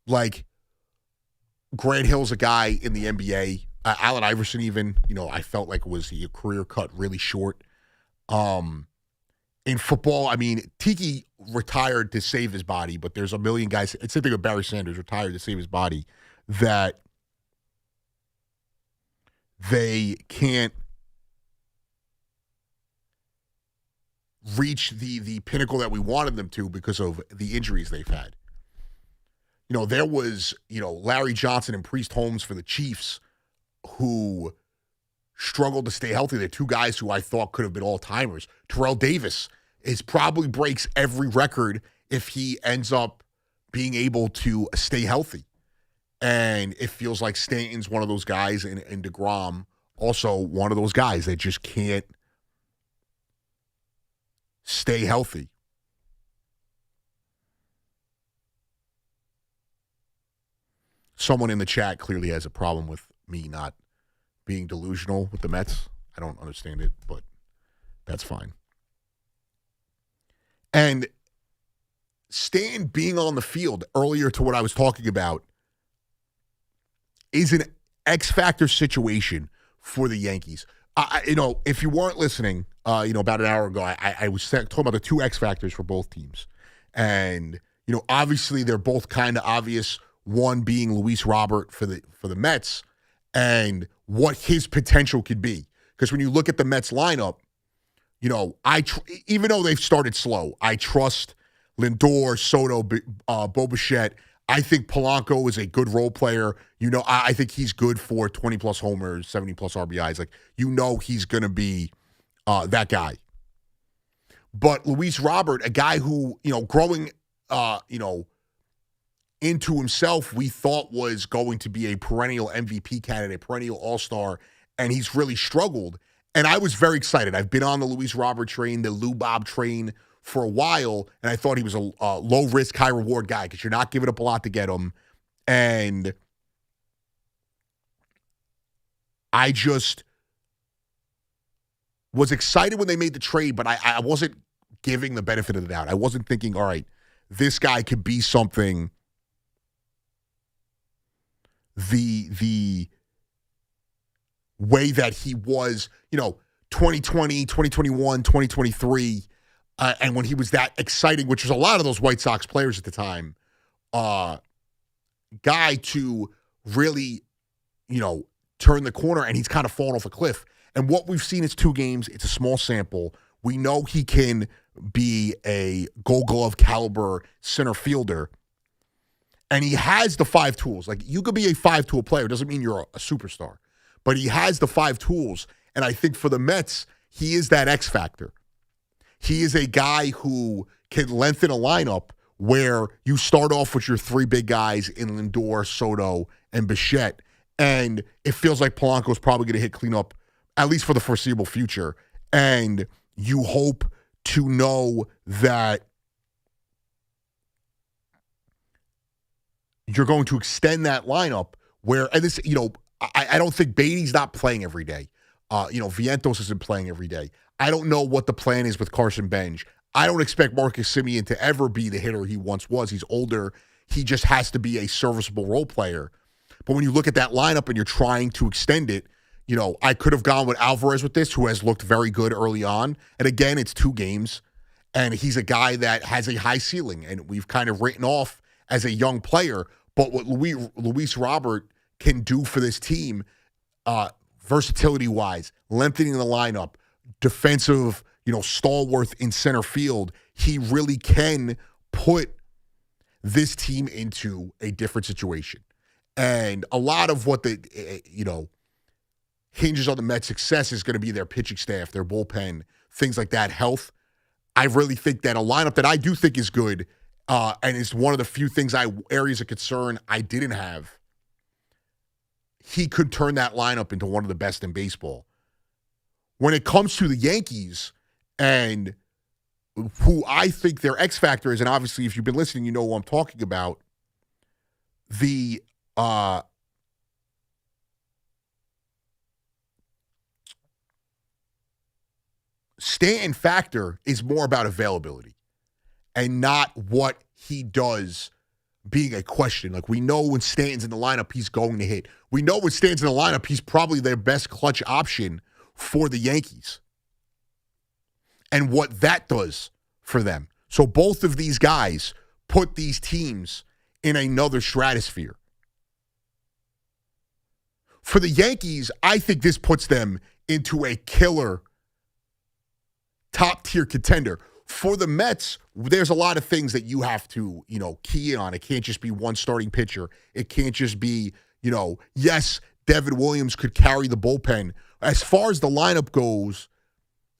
like Grant Hill's a guy in the NBA. Allen Iverson even, I felt like was a career cut really short. In football, Tiki retired to save his body, but there's a million guys. It's the thing with Barry Sanders, retired to save his body, that they can't reach the pinnacle that we wanted them to because of the injuries they've had. There was, Larry Johnson and Priest Holmes for the Chiefs who struggled to stay healthy. They're two guys who I thought could have been all-timers. Terrell Davis probably breaks every record if he ends up being able to stay healthy. And it feels like Stanton's one of those guys, and Degrom also one of those guys that just can't stay healthy. Someone in the chat clearly has a problem with me not being delusional with the Mets. I don't understand it, but that's fine. And Stanton being on the field earlier to what I was talking about is an X-factor situation for the Yankees. If you weren't listening, about an hour ago, I was talking about the two X-factors for both teams. And, obviously they're both kind of obvious. one being Luis Robert for the Mets, and what his potential could be. Because when you look at the Mets lineup, you know, even though they've started slow, I trust Lindor, Soto, Bo Bichette. I think Polanco is a good role player. You know, I think he's good for 20-plus homers, 70-plus RBIs. Like, you know he's going to be that guy. But Luis Robert, a guy who, you know, growing, you know, into himself, we thought was going to be a perennial MVP candidate, perennial all-star, and he's really struggled. And I was very excited. I've been on the Luis Robert train, the Lou Bob train for a while, and I thought he was a low-risk, high-reward guy because you're not giving up a lot to get him. And I just was excited when they made the trade, but I wasn't giving the benefit of the doubt. I wasn't thinking, all right, this guy could be something. The way that he was, you know, 2020, 2021, 2023, and when he was that exciting, which was a lot of those White Sox players at the time, guy to really, you know, turn the corner, and he's kind of fallen off a cliff. And what we've seen is 2 games. It's a small sample. We know he can be a Gold Glove caliber center fielder, and he has the 5 tools. Like, you could be a 5-tool player. It doesn't mean you're a superstar, but he has the 5 tools. And I think for the Mets, he is that X factor. He is a guy who can lengthen a lineup where you start off with your 3 big guys in Lindor, Soto, and Bichette, and it feels like Polanco's probably going to hit cleanup, at least for the foreseeable future. And you hope to know that you're going to extend that lineup where, and this, you know, I don't think Beatty's not playing every day. You know, Vientos isn't playing every day. I don't know what the plan is with Carson Bench. I don't expect Marcus Semien to ever be the hitter he once was. He's older. He just has to be a serviceable role player. But when you look at that lineup and you're trying to extend it, you know, I could have gone with Alvarez with this, who has looked very good early on. And again, it's 2 games, and he's a guy that has a high ceiling, and we've kind of written off as a young player. But what Luis Robert can do for this team, versatility-wise, lengthening the lineup, defensive, you know, stalwart in center field, he really can put this team into a different situation. And a lot of what you know, hinges on the Mets' success is going to be their pitching staff, their bullpen, things like that, health. I really think that a lineup that I do think is good, and is one of the few things areas of concern I didn't have, he could turn that lineup into one of the best in baseball. When it comes to the Yankees and who I think their X factor is, and obviously if you've been listening, you know who I'm talking about, the Stanton factor is more about availability and not what he does being a question. Like, we know when Stanton's in the lineup, he's going to hit. We know when Stanton's in the lineup, he's probably their best clutch option for the Yankees and what that does for them. So both of these guys put these teams in another stratosphere. For the Yankees, I think this puts them into a killer top-tier contender. For the Mets, there's a lot of things that you have to, you know, key in on. It can't just be one starting pitcher. It can't just be, you know, yes, Devin Williams could carry the bullpen. As far as the lineup goes,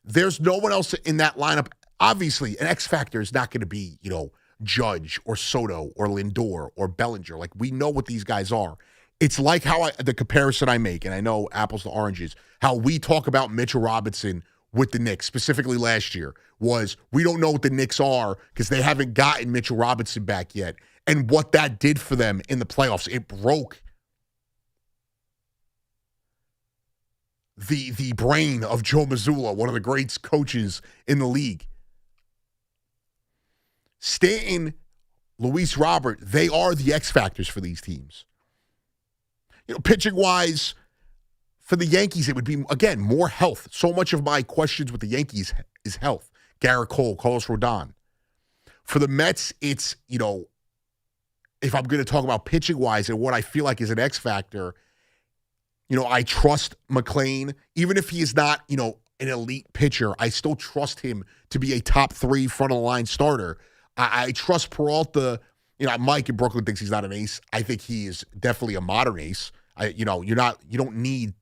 there's no one else in that lineup. Obviously, an X factor is not going to be, you know, Judge or Soto or Lindor or Bellinger. Like, we know what these guys are. It's like how the comparison I make, and I know apples to oranges, how we talk about Mitchell Robinson with the Knicks, specifically last year, was we don't know what the Knicks are because they haven't gotten Mitchell Robinson back yet. And what that did for them in the playoffs, it broke the brain of Joe Mazzulla, one of the great coaches in the league. Stanton, Luis Robert, they are the X factors for these teams. You know, pitching-wise, for the Yankees, it would be, again, more health. So much of my questions with the Yankees is health. Garrett Cole, Carlos Rodon. For the Mets, it's, you know, if I'm going to talk about pitching-wise and what I feel like is an X factor, I trust McClain. Even if he is not, an elite pitcher, I still trust him to be a top 3 front-of-the-line starter. I trust Peralta. Mike in Brooklyn thinks he's not an ace. I think he is definitely a modern ace. You don't need,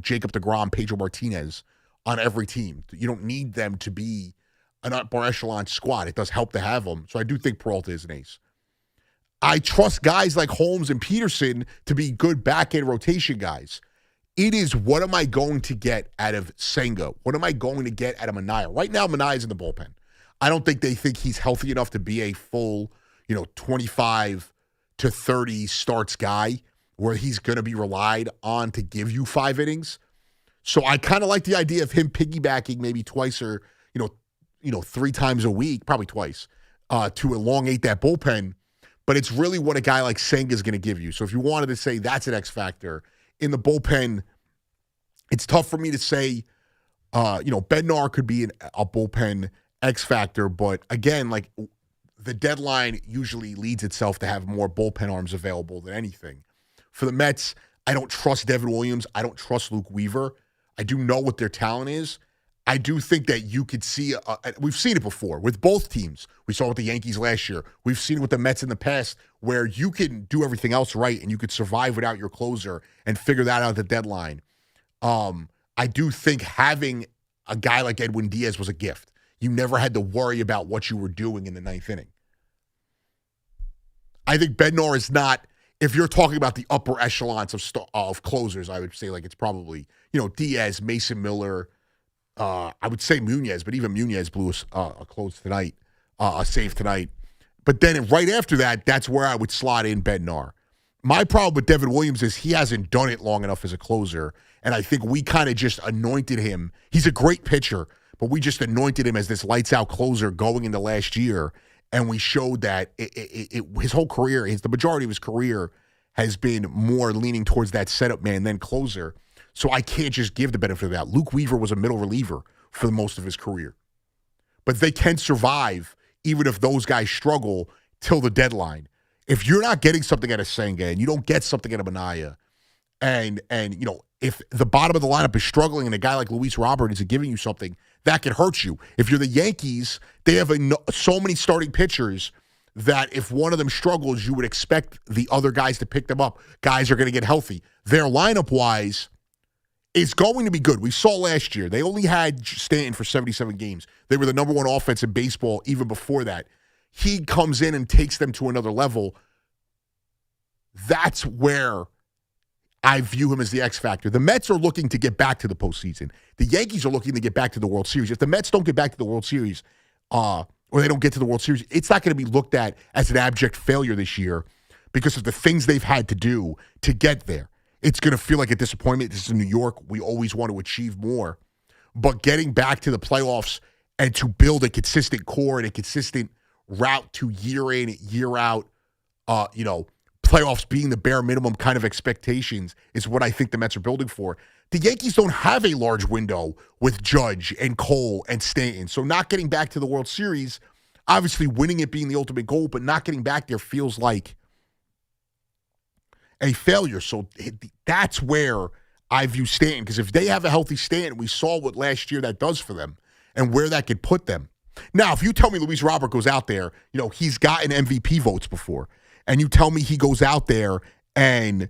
Jacob Degrom, Pedro Martinez on every team. You don't need them to be an upper echelon squad. It does help to have them. So I do think Peralta is an ace. I trust guys like Holmes and Peterson to be good back-end rotation guys. It is, what am I going to get out of Senga? What am I going to get out of Minaya? Right now, Manaya's in the bullpen. I don't think they think he's healthy enough to be a full, 25 to 30 starts guy where he's going to be relied on to give you 5 innings. So I kind of like the idea of him piggybacking maybe twice or, 3 times a week, probably twice, to elongate that bullpen. But it's really what a guy like Senga is going to give you. So if you wanted to say that's an X factor in the bullpen, it's tough for me to say, Bednar could be a bullpen X factor. But again, like the deadline usually leads itself to have more bullpen arms available than anything. For the Mets, I don't trust Devin Williams. I don't trust Luke Weaver. I do know what their talent is. I do think that you could see, we've seen it before with both teams. We saw it with the Yankees last year. We've seen it with the Mets in the past where you can do everything else right and you could survive without your closer and figure that out at the deadline. I do think having a guy like Edwin Diaz was a gift. You never had to worry about what you were doing in the 9th inning. I think Bednar is not, if you're talking about the upper echelons of closers, I would say like it's probably, Diaz, Mason Miller, I would say Munez, but even Munez blew a close tonight, a save tonight. But then right after that, that's where I would slot in Bednar. My problem with Devin Williams is he hasn't done it long enough as a closer, and I think we kind of just anointed him. He's a great pitcher, but we just anointed him as this lights-out closer going into last year, and we showed that his whole career, the majority of his career has been more leaning towards that setup man than closer. So I can't just give the benefit of that. Luke Weaver was a middle reliever for most of his career. But they can survive even if those guys struggle till the deadline. If you're not getting something out of Senga and you don't get something out of Minaya, and if the bottom of the lineup is struggling and a guy like Luis Robert isn't giving you something, that can hurt you. If you're the Yankees, they have so many starting pitchers that if one of them struggles, you would expect the other guys to pick them up. Guys are going to get healthy. Their lineup-wise, it's going to be good. We saw last year. They only had Stanton for 77 games. They were the number 1 offense in baseball even before that. He comes in and takes them to another level. That's where I view him as the X factor. The Mets are looking to get back to the postseason. The Yankees are looking to get back to the World Series. If the Mets don't get back to the World Series, or they don't get to the World Series, it's not going to be looked at as an abject failure this year because of the things they've had to do to get there. It's going to feel like a disappointment. This is New York. We always want to achieve more. But getting back to the playoffs and to build a consistent core and a consistent route to year in, year out, playoffs being the bare minimum kind of expectations is what I think the Mets are building for. The Yankees don't have a large window with Judge and Cole and Stanton. So not getting back to the World Series, obviously winning it being the ultimate goal, but not getting back there feels like a failure. So that's where I view Stanton, because if they have a healthy Stanton, we saw what last year that does for them and where that could put them. Now, if you tell me Luis Robert goes out there, he's gotten MVP votes before, and you tell me he goes out there and,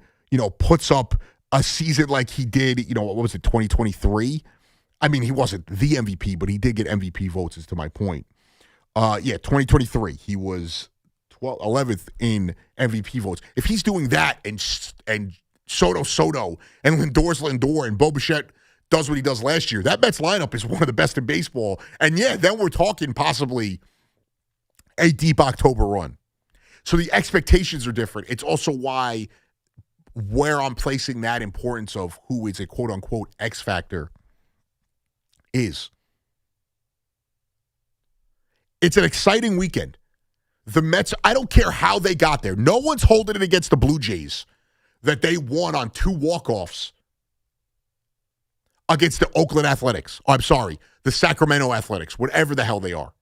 puts up a season like he did, what was it, 2023? I mean, he wasn't the MVP, but he did get MVP votes, is to my point. 2023, he was 11th in MVP votes. If he's doing that and Soto and Lindor and Bo Bichette does what he does last year, that Mets lineup is one of the best in baseball. And then we're talking possibly a deep October run. So the expectations are different. It's also where I'm placing that importance of who is a quote-unquote X factor is. It's an exciting weekend. The Mets, I don't care how they got there. No one's holding it against the Blue Jays that they won on 2 walk-offs against the Oakland Athletics. Oh, I'm sorry, the Sacramento Athletics, whatever the hell they are.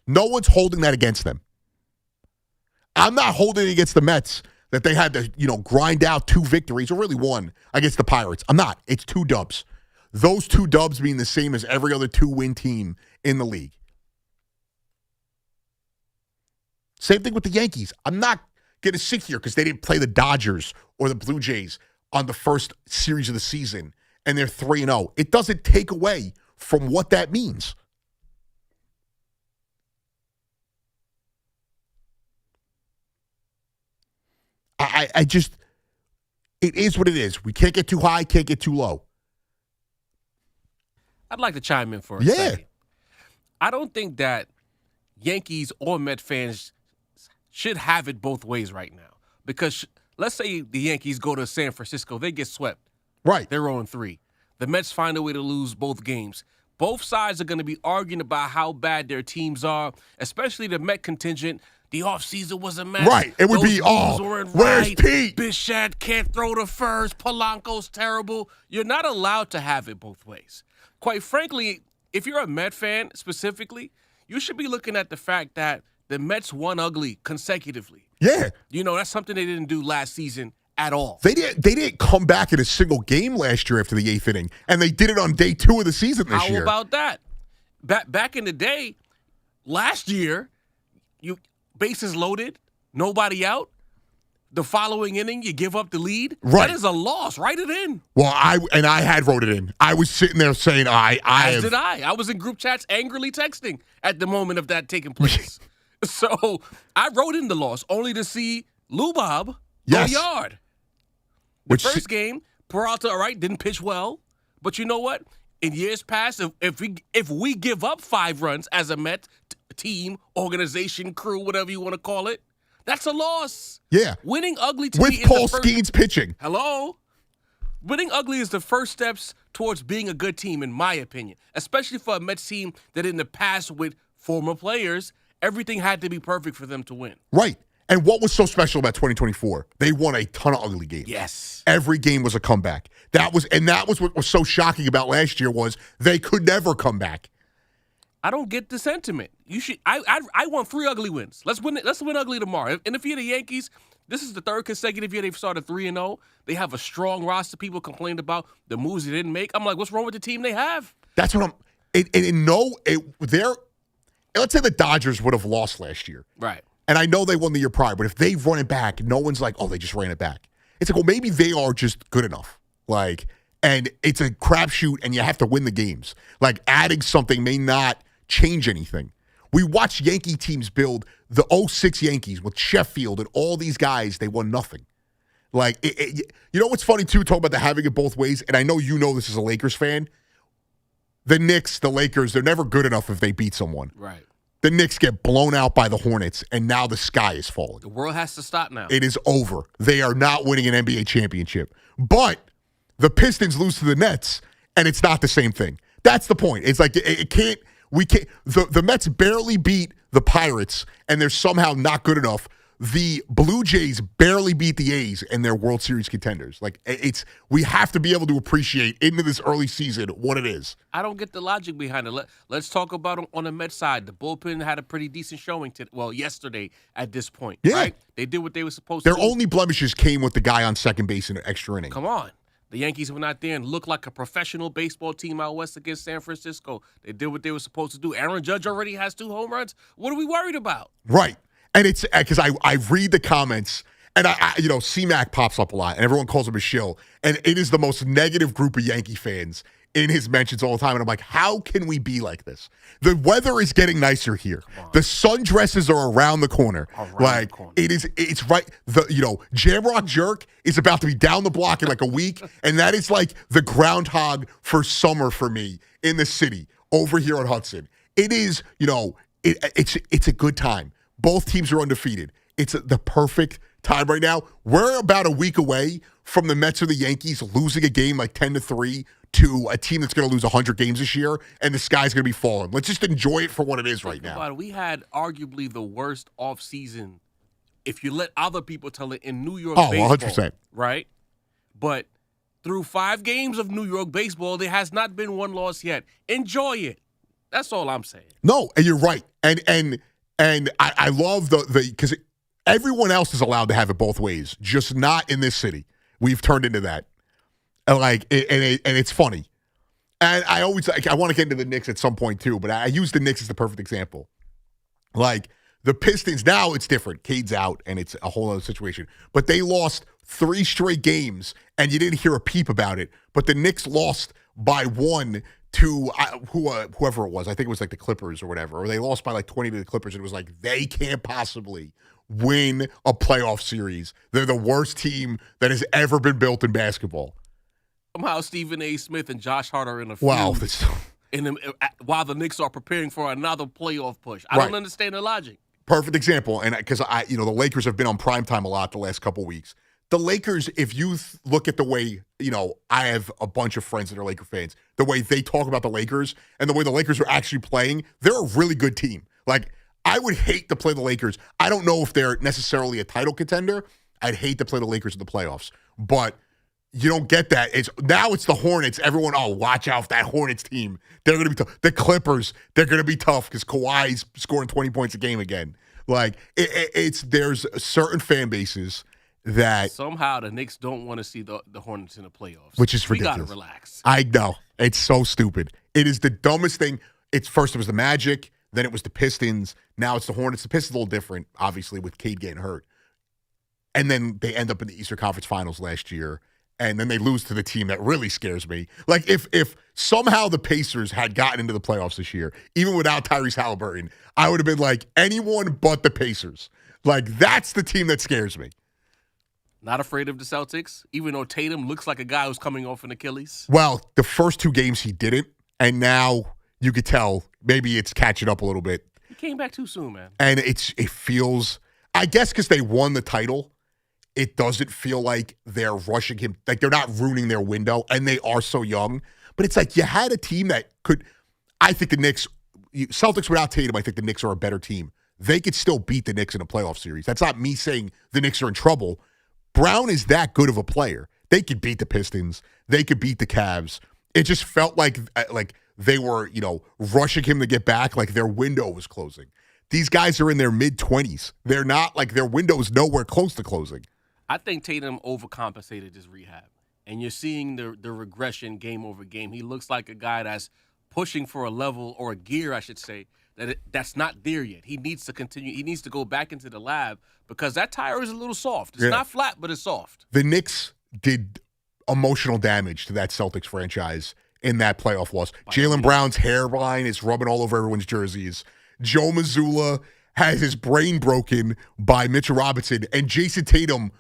No one's holding that against them. I'm not holding it against the Mets that they had to, grind out 2 victories, or really 1 against the Pirates. I'm not. It's 2 dubs. Those 2 dubs being the same as every other 2-win team in the league. Same thing with the Yankees. I'm not going to sit here because they didn't play the Dodgers or the Blue Jays on the first series of the season, and they're 3-0. It doesn't take away from what that means. I just, it is what it is. We can't get too high, can't get too low. I'd like to chime in for a second. I don't think that Yankees or Met fans should have it both ways right now. Because let's say the Yankees go to San Francisco, they get swept. Right. They're 0-3. The Mets find a way to lose both games. Both sides are going to be arguing about how bad their teams are, especially the Met contingent. The offseason was a mess. Right. It would be, where's Pete? Bichette can't throw the first. Polanco's terrible. You're not allowed to have it both ways. Quite frankly, if you're a Met fan specifically, you should be looking at the fact that the Mets won ugly consecutively. Yeah. That's something they didn't do last season at all. They didn't come back in a single game last year after the 8th inning, and they did it on day 2 of the season this year. How about that? Back in the day, last year, you bases loaded, nobody out. The following inning, you give up the lead. Right. That is a loss. Write it in. Well, I had wrote it in. I was sitting there saying, As did I. I was in group chats angrily texting at the moment of that taking place. So I wrote in the loss only to see Lou Bob go yard. First game, Peralta, all right, didn't pitch well. But you know what? In years past, if we give up 5 runs as a Met team, organization, crew, whatever you want to call it, that's a loss. Yeah. Winning ugly to with me is Paul the first, Skeens pitching. Hello? Winning ugly is the first steps towards being a good team, in my opinion, especially for a Mets team that in the past with former players, everything had to be perfect for them to win. Right. And what was so special about 2024? They won a ton of ugly games. Yes. Every game was a comeback. That was what was so shocking about last year was they could never come back. I don't get the sentiment. You should. I want 3 ugly wins. Let's win it. Let's win ugly tomorrow. And if you're the Yankees, this is the 3rd consecutive year they've started 3-0. They have a strong roster. People complained about the moves they didn't make. I'm like, what's wrong with the team they have? That's what I'm. Let's say the Dodgers would have lost last year. Right. And I know they won the year prior, but if they run it back, no one's like, oh, they just ran it back. It's like, well, maybe they are just good enough. And it's a crapshoot, and you have to win the games. Adding something may not change anything. We watched Yankee teams build the 06 Yankees with Sheffield and all these guys. They won nothing. You know what's funny, too, talking about the having it both ways, and I know you know this as a Lakers fan. The Knicks, the Lakers, they're never good enough if they beat someone. Right. The Knicks get blown out by the Hornets, and now the sky is falling. The world has to stop now. It is over. They are not winning an NBA championship. But the Pistons lose to the Nets, and it's not the same thing. That's the point. It's like the Mets barely beat the Pirates, and they're somehow not good enough. The Blue Jays barely beat the A's, and they're World Series contenders. We have to be able to appreciate into this early season what it is. I don't get the logic behind it. Let's talk about on the Mets side. The bullpen had a pretty decent showing yesterday at this point. Yeah. Right? They did what they were supposed to do. Their only blemishes came with the guy on second base in an extra inning. Come on. The Yankees went out there and looked like a professional baseball team out west against San Francisco. They did what they were supposed to do. Aaron Judge already has 2 home runs. What are we worried about? Right. And it's because I read the comments, and C-Mac pops up a lot, and everyone calls him a shill. And it is the most negative group of Yankee fans in his mentions all the time. And I'm like, how can we be like this? The weather is getting nicer here. The sundresses are around the corner. It's right. Jamrock Jerk is about to be down the block in a week. And that is like the groundhog for summer for me in the city over here on Hudson. It is, it's a good time. Both teams are undefeated. It's the perfect time right now. We're about a week away from the Mets or the Yankees losing a game 10-3 to a team that's going to lose 100 games this year, and the sky's going to be falling. Let's just enjoy it for what it is right now. We had arguably the worst offseason, if you let other people tell it, in New York baseball. 100%. Right? But through 5 games of New York baseball, there has not been one loss yet. Enjoy it. That's all I'm saying. No, and you're right. And I love because Everyone else is allowed to have it both ways, just not in this city. We've turned into that. And it's funny. And I always, I want to get into the Knicks at some point too, but I use the Knicks as the perfect example. Like, the Pistons, now it's different. Cade's out, and it's a whole other situation. But they lost 3 straight games, and you didn't hear a peep about it. But the Knicks lost by 1 to whoever it was. I think it was like the Clippers or whatever. Or they lost by like 20 to the Clippers, and it was like, they can't possibly win a playoff series. They're the worst team that has ever been built in basketball. Somehow Stephen A. Smith and Josh Hart are in a feud. Wow. While the Knicks are preparing for another playoff push. I don't understand the logic. Perfect example, and because the Lakers have been on primetime a lot the last couple weeks. The Lakers, if you look at the way, I have a bunch of friends that are Laker fans, the way they talk about the Lakers and the way the Lakers are actually playing, they're a really good team. Like, I would hate to play the Lakers. I don't know if they're necessarily a title contender. I'd hate to play the Lakers in the playoffs, but you don't get that. Now it's the Hornets. Everyone, watch out for that Hornets team. They're going to be tough. The Clippers, they're going to be tough because Kawhi's scoring 20 points a game again. Like, there's certain fan bases that somehow the Knicks don't want to see the Hornets in the playoffs, which is ridiculous. We got to relax. I know. It's so stupid. It is the dumbest thing. First it was the Magic, then it was the Pistons, now it's the Hornets. The Pistons a little different, obviously, with Cade getting hurt. And then they end up in the Eastern Conference Finals last year. And then they lose to the team that really scares me. Like, if somehow the Pacers had gotten into the playoffs this year, even without Tyrese Halliburton, I would have been like, anyone but the Pacers. Like, that's the team that scares me. Not afraid of the Celtics, even though Tatum looks like a guy who's coming off an Achilles? Well, the first 2 games he didn't, and now you could tell maybe it's catching up a little bit. He came back too soon, man. And it feels, I guess because they won the title, it doesn't feel like they're rushing him. Like, they're not ruining their window, and they are so young. But it's like you had a team that could – I think the Knicks – Celtics without Tatum, I think the Knicks are a better team. They could still beat the Knicks in a playoff series. That's not me saying the Knicks are in trouble. Brown is that good of a player. They could beat the Pistons. They could beat the Cavs. It just felt like they were, rushing him to get back, like their window was closing. These guys are in their mid-20s. They're not – like their window is nowhere close to closing. I think Tatum overcompensated his rehab, and you're seeing the regression game over game. He looks like a guy that's pushing for a level or a gear, I should say, that's not there yet. He needs to continue. He needs to go back into the lab because that tire is a little soft. It's not flat, but it's soft. The Knicks did emotional damage to that Celtics franchise in that playoff loss. Jaylen Brown's hairline is rubbing all over everyone's jerseys. Joe Mazzulla has his brain broken by Mitchell Robinson, and Jason Tatum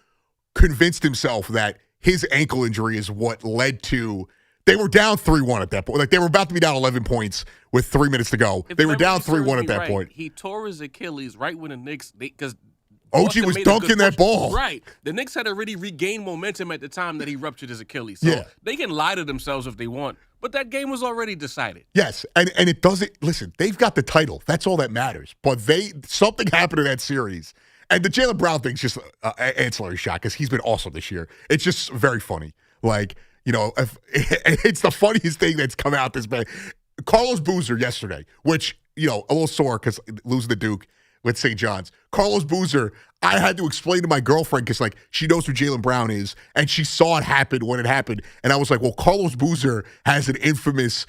convinced himself that his ankle injury is what led to – they were down 3-1 at that point. Like, they were about to be down 11 points with 3 minutes to go. They were down 3-1 at that point. He tore his Achilles right when the Knicks – because OG was dunking that ball. Right. The Knicks had already regained momentum at the time that he ruptured his Achilles. So they can lie to themselves if they want, but that game was already decided. Yes, and it doesn't – listen, they've got the title. That's all that matters. But something happened in that series. And the Jaylen Brown thing's just an ancillary shot because he's been awesome this year. It's just very funny. Like, it's the funniest thing that's come out this bad. Carlos Boozer yesterday, which, a little sore because losing the Duke with St. John's. Carlos Boozer, I had to explain to my girlfriend because, she knows who Jaylen Brown is, and she saw it happen when it happened. And I was like, well, Carlos Boozer has an infamous,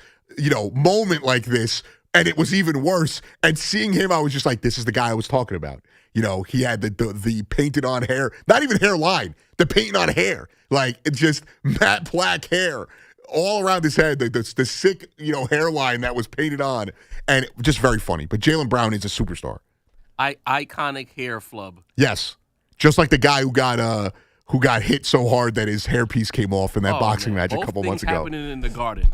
moment like this, and it was even worse. And seeing him, I was just like, this is the guy I was talking about. He had the painted on hair, not even hairline, the painted on hair, it's just matte black hair all around his head, the sick, hairline that was painted on, and just very funny. But Jaylen Brown is a superstar. Iconic hair flub. Yes, just like the guy who got hit so hard that his hairpiece came off in that boxing match a couple months ago. Happening in the Garden.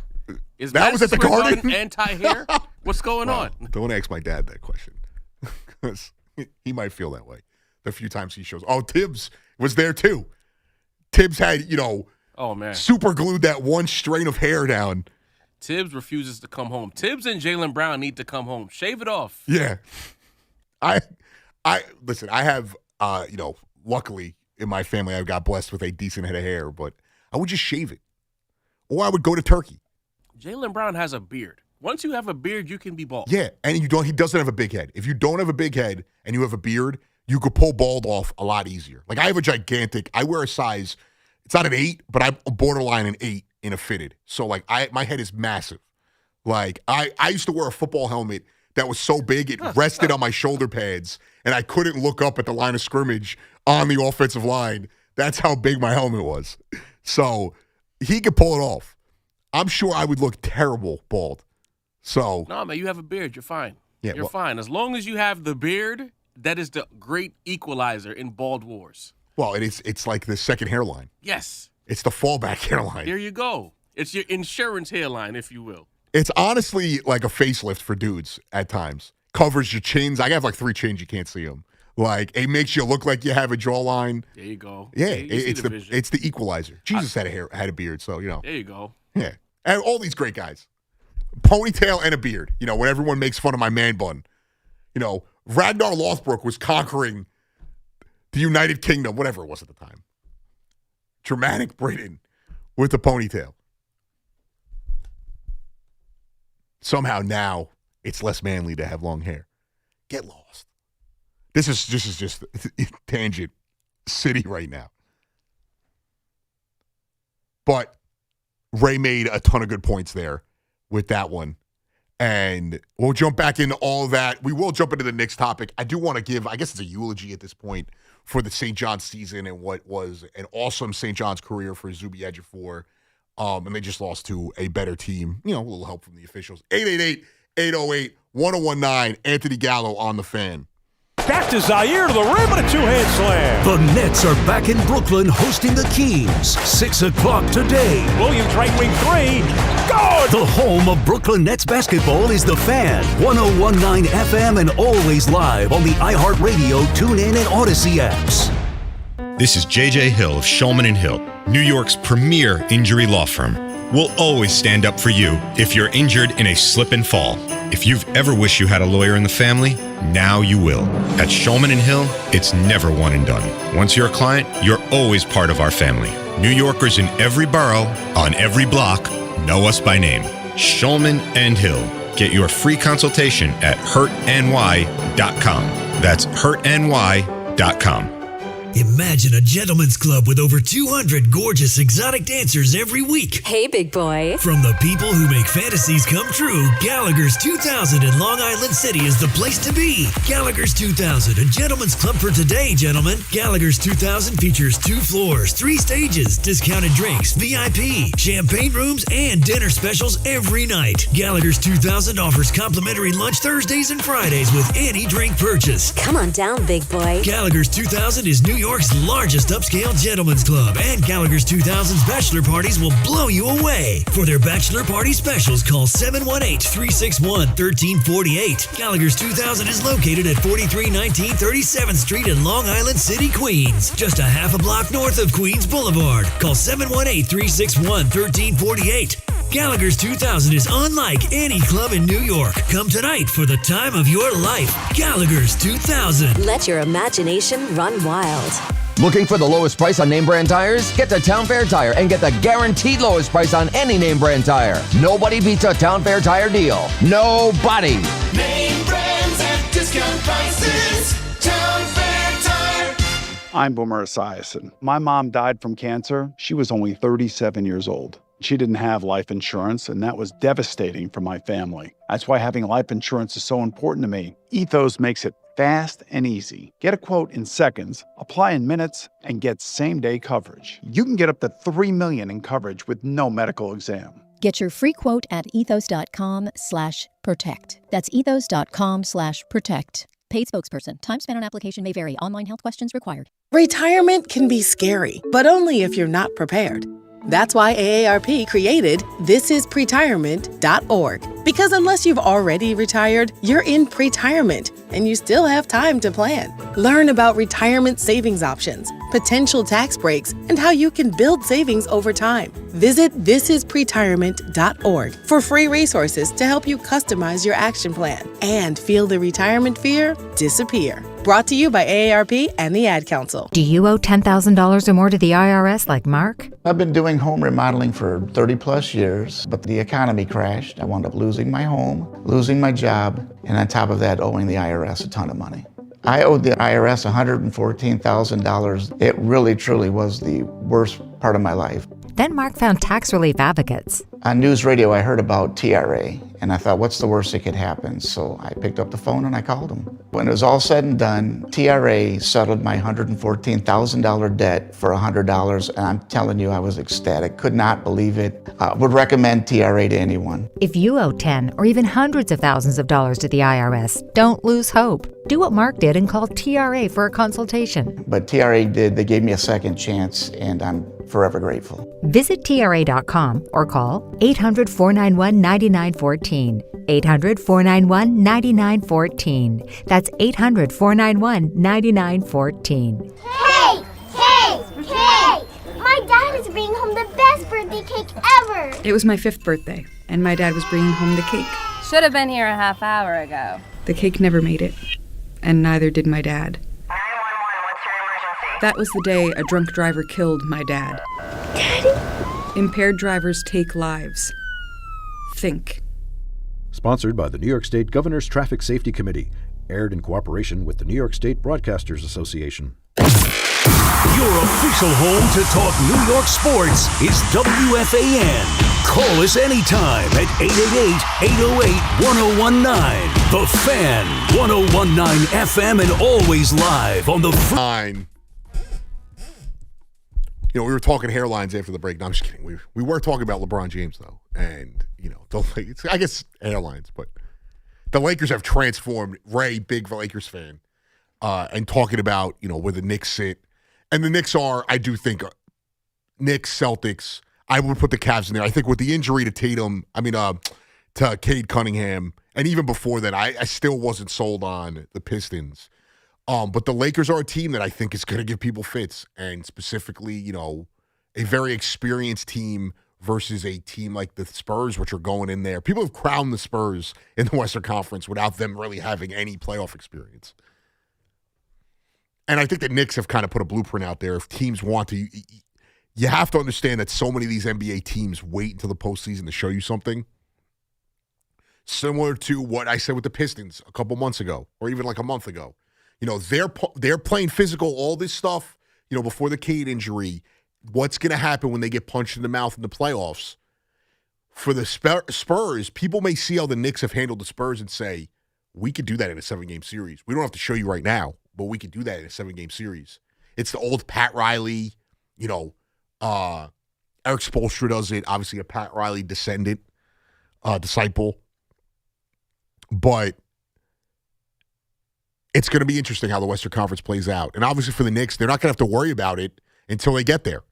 Is that was at the Garden? Anti-hair? What's going on? Don't ask my dad that question. Because he might feel that way the few times he shows. Oh, Tibbs was there too. Tibbs had, super glued that one strain of hair down. Tibbs refuses to come home. Tibbs and Jaylen Brown need to come home. Shave it off. Yeah. I listen, I have, luckily in my family, I got blessed with a decent head of hair, but I would just shave it. Or I would go to Turkey. Jaylen Brown has a beard. Once you have a beard, you can be bald. Yeah, and he doesn't have a big head. If you don't have a big head and you have a beard, you could pull bald off a lot easier. Like I have a gigantic, I wear a size, it's not an 8, but I'm borderline an 8 in a fitted. So like my head is massive. Like I used to wear a football helmet that was so big it rested on my shoulder pads and I couldn't look up at the line of scrimmage on the offensive line. That's how big my helmet was. So he could pull it off. I'm sure I would look terrible bald. So no, man, you have a beard. You're fine. Yeah, You're fine. As long as you have the beard, that is the great equalizer in bald wars. Well, it's like the second hairline. Yes. It's the fallback hairline. There you go. It's your insurance hairline, if you will. It's honestly like a facelift for dudes at times. Covers your chins. I have like 3 chins. You can't see them. Like, it makes you look like you have a jawline. There you go. Yeah, it's the equalizer. Jesus had a beard, so, you know. There you go. Yeah. And all these great guys. Ponytail and a beard. You know, when everyone makes fun of my man bun. You know, Ragnar Lothbrok was conquering the United Kingdom, whatever it was at the time. Dramatic Britain with the ponytail. Somehow now it's less manly to have long hair. Get lost. This is just tangent city right now. But Ray made a ton of good points there with that one. And we'll jump back into all of that. We will jump into the Knicks topic. I do want to give, I guess it's a eulogy at this point for the St. John's season and what was an awesome St. John's career for Zubie Edifur. And they just lost to a better team. You know, a little help from the officials. 888-808-1019. Anthony Gallo on the Fan. Back to Zaire to the rim and a two-hand slam. The Nets are back in Brooklyn hosting the Kings. 6 o'clock today. Williams right wing 3. Good! The home of Brooklyn Nets basketball is The Fan. 101.9 FM and always live on the iHeartRadio, TuneIn, and Odyssey apps. This is J.J. Hill of Shulman & Hill, New York's premier injury law firm. We'll always stand up for you if you're injured in a slip and fall. If you've ever wished you had a lawyer in the family, now you will. At Shulman & Hill, it's never one and done. Once you're a client, you're always part of our family. New Yorkers in every borough, on every block, know us by name. Shulman & Hill. Get your free consultation at hurtny.com. That's hurtny.com. Imagine a gentleman's club with over 200 gorgeous exotic dancers every week. Hey, big boy. From the people who make fantasies come true, Gallagher's 2000 in Long Island City is the place to be. Gallagher's 2000, a gentleman's club for today, gentlemen. Gallagher's 2000 features 2 floors, 3 stages, discounted drinks, VIP, champagne rooms, and dinner specials every night. Gallagher's 2000 offers complimentary lunch Thursdays and Fridays with any drink purchase. Come on down, big boy. Gallagher's 2000 is New York's largest upscale gentleman's club, and Gallagher's 2000's bachelor parties will blow you away. For their bachelor party specials, call 718-361-1348. Gallagher's 2000 is located at 4319 37th Street in Long Island City, Queens, just a half a block north of Queens Boulevard. Call 718-361-1348. Gallagher's 2000 is unlike any club in New York. Come tonight for the time of your life. Gallagher's 2000. Let your imagination run wild. Looking for the lowest price on name brand tires? Get to Town Fair Tire and get the guaranteed lowest price on any name brand tire. Nobody beats a Town Fair Tire deal. Nobody. Name brands at discount prices. Town Fair Tire. I'm Boomer Esiason. My mom died from cancer. She was only 37 years old. She didn't have life insurance, and that was devastating for my family. That's why having life insurance is so important to me. Ethos makes it fast and easy. Get a quote in seconds, apply in minutes, and get same-day coverage. You can get up to $3 million in coverage with no medical exam. Get your free quote at ethos.com/protect. That's ethos.com/protect. Paid spokesperson. Time spent on application may vary. Online health questions required. Retirement can be scary, but only if you're not prepared. That's why AARP created thisispretirement.org. Because unless you've already retired, you're in pretirement, and you still have time to plan. Learn about retirement savings options, potential tax breaks, and how you can build savings over time. Visit thisispretirement.org for free resources to help you customize your action plan and feel the retirement fear disappear. Brought to you by AARP and the Ad Council. Do you owe $10,000 or more to the IRS like Mark? I've been doing home remodeling for 30 plus years, but the economy crashed. I wound up losing my home, losing my job, and on top of that, owing the IRS a ton of money. I owed the IRS $114,000. It really, truly was the worst part of my life. Then Mark found tax relief advocates. On news radio, I heard about TRA, and I thought, what's the worst that could happen? So I picked up the phone and I called them. When it was all said and done, TRA settled my $114,000 debt for $100, and I'm telling you, I was ecstatic. Could not believe it. Would recommend TRA to anyone. If you owe 10 or even hundreds of thousands of dollars to the IRS, don't lose hope. Do what Mark did and call TRA for a consultation. But TRA did. They gave me a second chance, and I'm forever grateful. Visit TRA.com or call 800-491-9914. 800-491-9914. That's 800-491-9914. Hey! My dad is bringing home the best birthday cake ever! It was my 5th birthday, and my dad was bringing home the cake. Should have been here a half hour ago. The cake never made it, and neither did my dad. 911, what's your emergency? That was the day a drunk driver killed my dad. Daddy? Impaired drivers take lives. Think. Sponsored by the New York State Governor's Traffic Safety Committee. Aired in cooperation with the New York State Broadcasters Association. Your official home to talk New York sports is WFAN. Call us anytime at 888-808-1019. The Fan, 1019 FM, and always live on the Fine. You know, we were talking hairlines after the break. No, I'm just kidding. We were talking about LeBron James, though. And, you know, I guess hairlines, but the Lakers have transformed. Ray, big Lakers fan, and talking about, you know, where the Knicks sit. And the Knicks are, I do think, Knicks, Celtics. I would put the Cavs in there. I think with the injury to to Cade Cunningham, and even before that, I still wasn't sold on the Pistons. But the Lakers are a team that I think is going to give people fits, and specifically, you know, a very experienced team versus a team like the Spurs, which are going in there. People have crowned the Spurs in the Western Conference without them really having any playoff experience. And I think the Knicks have kind of put a blueprint out there. If teams want to, you have to understand that so many of these NBA teams wait until the postseason to show you something. Similar to what I said with the Pistons a couple months ago, or even like a month ago. You know, they're playing physical, all this stuff, you know, before the Cade injury. What's going to happen when they get punched in the mouth in the playoffs? For the Spurs, people may see how the Knicks have handled the Spurs and say, we could do that in a 7-game series. We don't have to show you right now, but we could do that in a 7-game series. It's the old Pat Riley, you know, Eric Spoelstra does it, obviously a Pat Riley disciple. But it's going to be interesting how the Western Conference plays out. And obviously for the Knicks, they're not going to have to worry about it until they get there.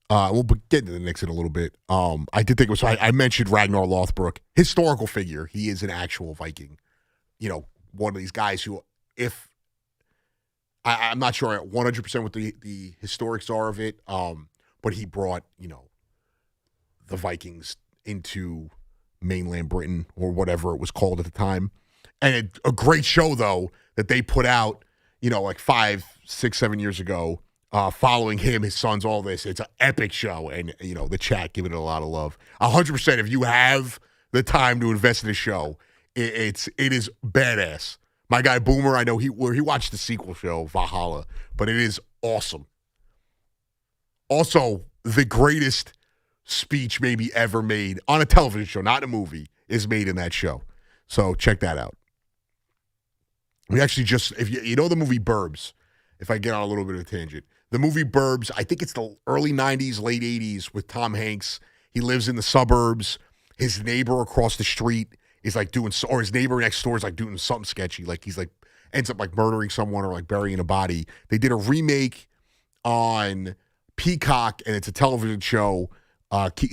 We'll get into the Knicks in a little bit. I did think it was, I mentioned Ragnar Lothbrok, historical figure. He is an actual Viking. You know, one of these guys who, if, I'm not sure 100% what the historics are of it, but he brought, you know, the Vikings into mainland Britain or whatever it was called at the time. And a great show, though, that they put out, you know, like 5, 6, 7 years ago, following him, his sons, all this. It's an epic show. And, you know, the chat giving it a lot of love. 100%, if you have the time to invest in a show, it is badass. My guy Boomer, I know he watched the sequel show, Valhalla, but it is awesome. Also, the greatest speech maybe ever made on a television show, not a movie, is made in that show. So check that out. We actually just, if you know the movie Burbs, if I get on a little bit of a tangent, the movie Burbs, I think it's the early 90s, late 80s with Tom Hanks. He lives in the suburbs. His neighbor across the street is like doing, or his neighbor next door is like doing something sketchy. Like he's like, ends up like murdering someone or like burying a body. They did a remake on Peacock, and it's a television show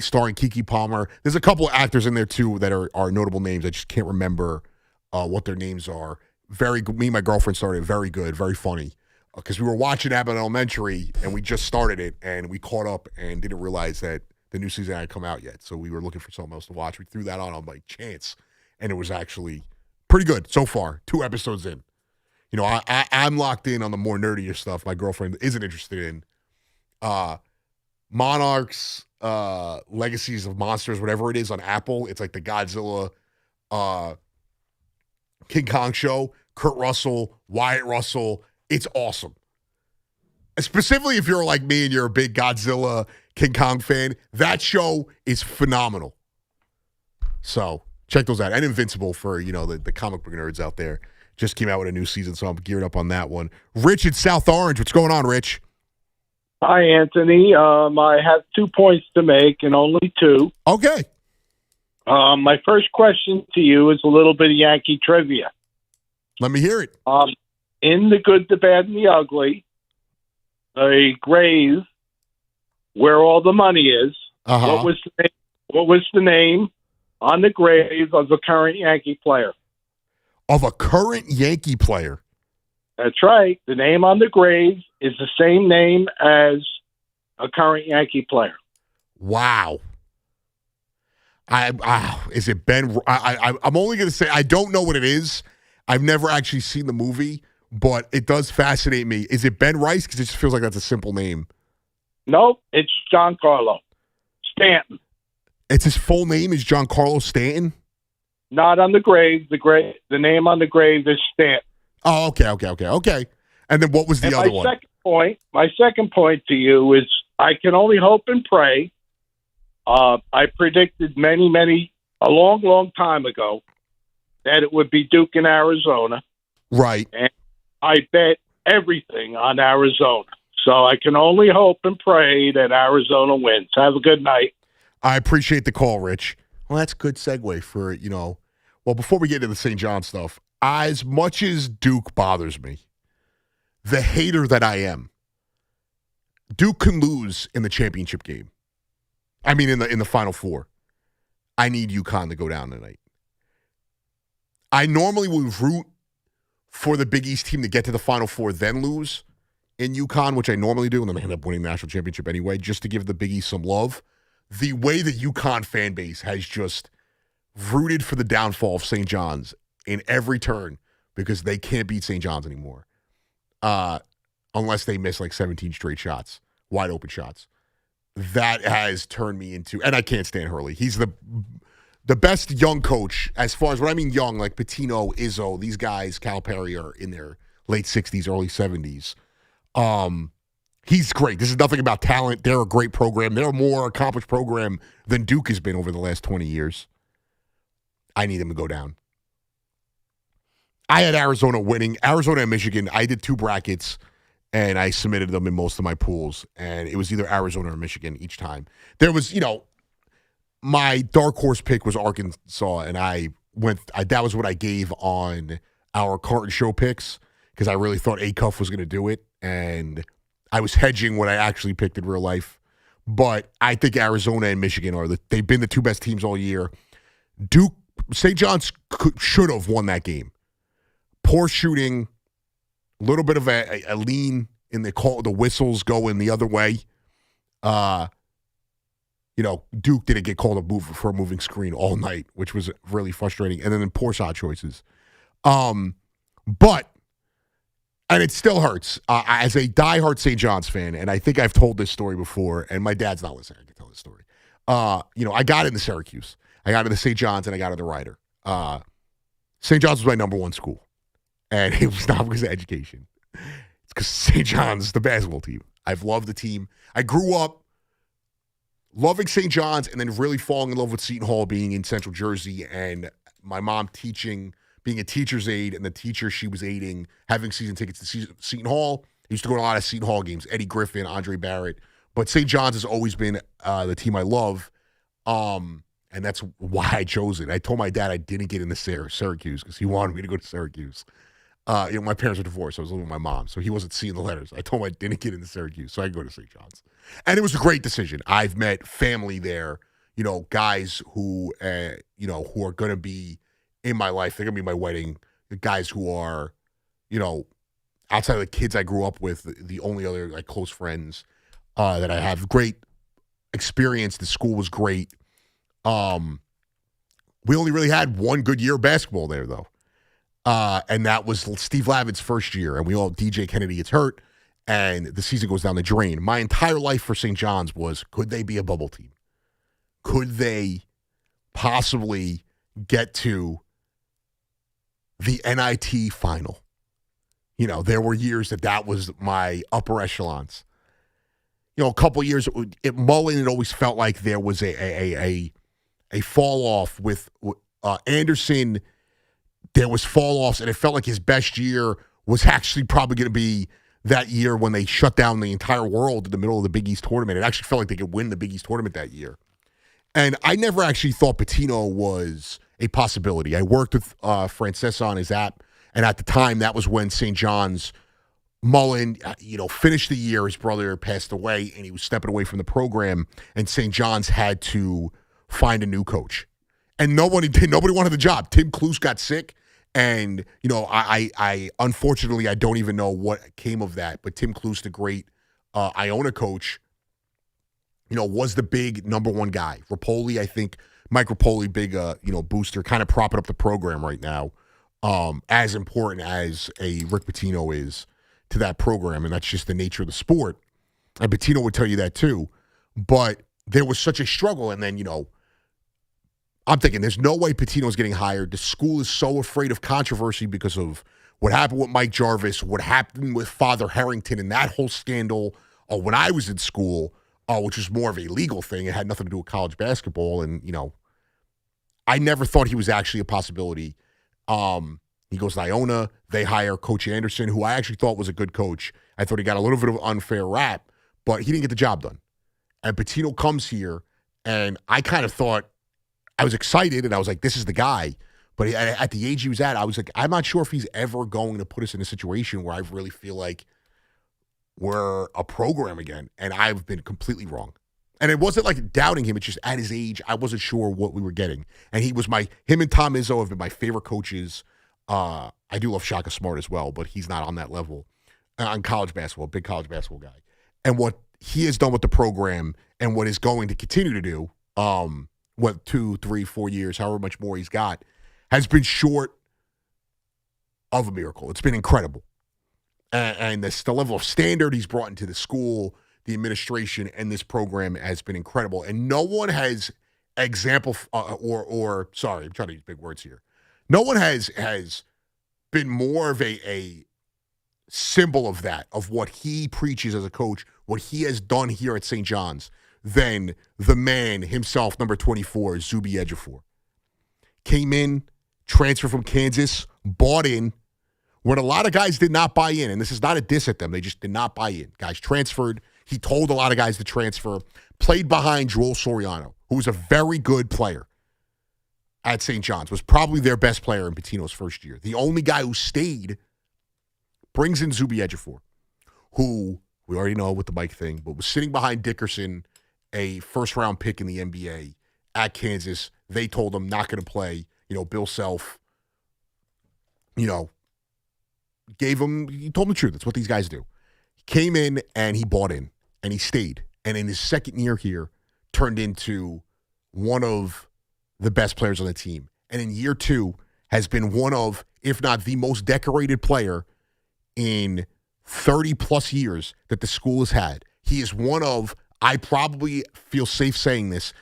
starring Keke Palmer. There's a couple of actors in there too that are notable names. I just can't remember what their names are. Very good. Me and my girlfriend started it. Very good, very funny. Because we were watching Abbott Elementary, and we just started it, and we caught up and didn't realize that the new season hadn't come out yet. So we were looking for something else to watch. We threw that on by chance, and it was actually pretty good so far. 2 episodes in. You know, I'm locked in on the more nerdier stuff. My girlfriend isn't interested in. Monarchs, Legacies of Monsters, whatever it is on Apple. It's like the Godzilla King Kong show, Kurt Russell, Wyatt Russell. It's awesome. Specifically if you're like me and you're a big Godzilla, King Kong fan, that show is phenomenal. So check those out. And Invincible for, the comic book nerds out there. Just came out with a new season, so I'm geared up on that one. Rich in South Orange. What's going on, Rich? Hi, Anthony. I have 2 points to make and only 2. Okay. My first question to you is a little bit of Yankee trivia. Let me hear it. In The Good, the Bad, and the Ugly, a grave where all the money is, what was the name on the grave of a current Yankee player? Of a current Yankee player? That's right. The name on the grave is the same name as a current Yankee player. Wow. Is it Ben? I'm only going to say I don't know what it is. I've never actually seen the movie, but it does fascinate me. Is it Ben Rice? Because it just feels like that's a simple name. Nope, it's Giancarlo Stanton. It's his full name is Giancarlo Stanton? Not on the grave. The name on the grave is Stanton. Oh, okay. And then what was the other one? My second point to you is I can only hope and pray. I predicted a long time ago that it would be Duke in Arizona. Right. And I bet everything on Arizona. So I can only hope and pray that Arizona wins. Have a good night. I appreciate the call, Rich. Well, that's a good segue for, well, before we get into the St. John stuff, as much as Duke bothers me, the hater that I am, Duke can lose in the championship game. I mean, in the Final Four. I need UConn to go down tonight. I normally would root for the Big East team to get to the Final Four, then lose in UConn, which I normally do, and then they end up winning the national championship anyway, just to give the Big East some love. The way the UConn fan base has just rooted for the downfall of St. John's in every turn because they can't beat St. John's anymore unless they miss like 17 straight shots, wide open shots. That has turned me into, and I can't stand Hurley. He's the best young coach, as far as what I mean young, like Pitino, Izzo, these guys, Calipari are in their late 60s, early 70s. He's great. This is nothing about talent. They're a great program. They're a more accomplished program than Duke has been over the last 20 years. I need them to go down. I had Arizona winning. Arizona and Michigan, I did 2 brackets, and I submitted them in most of my pools, and it was either Arizona or Michigan each time. There was, my dark horse pick was Arkansas, and that was what I gave on our Carton Show picks because I really thought Acuff was going to do it, and I was hedging what I actually picked in real life. But I think Arizona and Michigan they've been the 2 best teams all year. Duke, St. John's should have won that game. Poor shooting, a little bit of a lean in the call, the whistles going the other way. Duke didn't get called for a moving screen all night, which was really frustrating. And then poor shot choices. And it still hurts. As a diehard St. John's fan, and I think I've told this story before, and my dad's not listening. I can tell this story. I got into Syracuse. I got into St. John's, and I got into Rider. St. John's was my number 1 school. And it was not because of education. It's because St. John's, the basketball team. I've loved the team. I grew up loving St. John's and then really falling in love with Seton Hall being in Central Jersey and my mom being a teacher's aide and the teacher she was aiding, having season tickets to Seton Hall. I used to go to a lot of Seton Hall games, Eddie Griffin, Andre Barrett. But St. John's has always been the team I love. And that's why I chose it. I told my dad I didn't get into Syracuse because he wanted me to go to Syracuse. My parents were divorced. I was living with my mom, so he wasn't seeing the letters. I told him I didn't get into Syracuse, so I could go to St. John's. And it was a great decision. I've met family there, guys who, who are going to be in my life. They're going to be my wedding. The guys who are, outside of the kids I grew up with, the only other close friends that I have. Great experience. The school was great. We only really had one good year of basketball there, though. And that was Steve Lavitt's first year. And DJ Kennedy gets hurt, and the season goes down the drain. My entire life for St. John's was, could they be a bubble team? Could they possibly get to the NIT final. There were years that was my upper echelons. A couple years, Mullen, it always felt like there was a fall off with Anderson. There was fall offs, and it felt like his best year was actually probably going to be that year when they shut down the entire world in the middle of the Big East tournament. It actually felt like they could win the Big East tournament that year. And I never actually thought Pitino was a possibility. I worked with Francesa on his app, and at the time, that was when St. John's Mullen, finished the year. His brother passed away, and he was stepping away from the program, and St. John's had to find a new coach. And nobody wanted the job. Tim Kluse got sick, and, I unfortunately, I don't even know what came of that, but Tim Kluse, the great Iona coach, was the big number one guy. Rapoli, I think, Mike Rapoli, big, booster, kind of propping up the program right now, as important as a Rick Pitino is to that program, and that's just the nature of the sport. And Pitino would tell you that too. But there was such a struggle, and then, I'm thinking there's no way Pitino's getting hired. The school is so afraid of controversy because of what happened with Mike Jarvis, what happened with Father Harrington, and that whole scandal when I was in school, which was more of a legal thing. It had nothing to do with college basketball, and, I never thought he was actually a possibility. He goes to Iona. They hire Coach Anderson, who I actually thought was a good coach. I thought he got a little bit of unfair rap, but he didn't get the job done. And Pitino comes here, and I kind of thought, I was excited, and I was like, this is the guy. But at the age he was at, I was like, I'm not sure if he's ever going to put us in a situation where I really feel like we're a program again. And I've been completely wrong. And it wasn't like doubting him. It's just at his age, I wasn't sure what we were getting. And him and Tom Izzo have been my favorite coaches. I do love Shaka Smart as well, but he's not on that level on college basketball, big college basketball guy. And what he has done with the program and what is going to continue to do, 2, 3, 4 years, however much more he's got, has been short of a miracle. It's been incredible. And the level of standard he's brought into the school, the administration, and this program has been incredible. And no one has I'm trying to use big words here. No one has been more of a symbol of that, of what he preaches as a coach, what he has done here at St. John's, than the man himself, number 24, Zubie Edifur. Came in, transferred from Kansas, bought in, when a lot of guys did not buy in, and this is not a diss at them, they just did not buy in. Guys transferred. He told a lot of guys to transfer. Played behind Joel Soriano, who was a very good player at St. John's, was probably their best player in Pitino's first year. The only guy who stayed, brings in Zubie Edifur, who we already know with the Mike thing, but was sitting behind Dickerson, a first-round pick in the NBA at Kansas. They told him not going to play. Bill Self, he told him the truth. That's what these guys do. He came in and he bought in and he stayed. And in his second year here, turned into one of the best players on the team. And in year 2, has been one of, if not the most decorated player in 30-plus years that the school has had. He is one of, I probably feel safe saying this,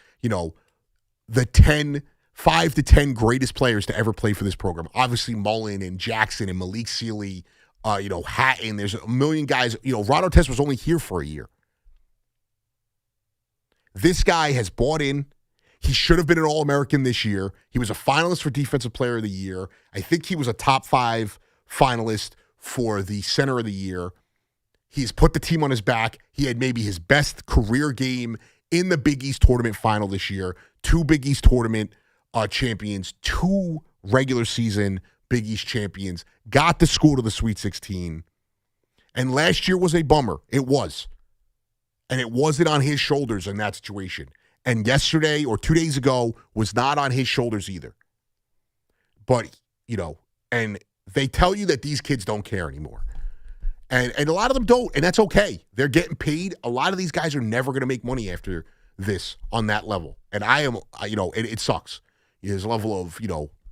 the 5 to 10 greatest players to ever play for this program. Obviously, Mullen and Jackson and Malik Sealy, Hatton. There's a million guys. Ron Artest was only here for a year. This guy has bought in. He should have been an All-American this year. He was a finalist for Defensive Player of the Year. I think he was a top 5 finalist for the Center of the Year. He's put the team on his back. He had maybe his best career game in the Big East tournament final this year. 2 Big East tournament champions, 2 regular season Big East champions, got the school to the Sweet 16. And last year was a bummer. It was. And it wasn't on his shoulders in that situation. And yesterday or 2 days ago was not on his shoulders either. But, and they tell you that these kids don't care anymore. And a lot of them don't, and that's okay. They're getting paid. A lot of these guys are never going to make money after this on that level. And it sucks. There's a level of,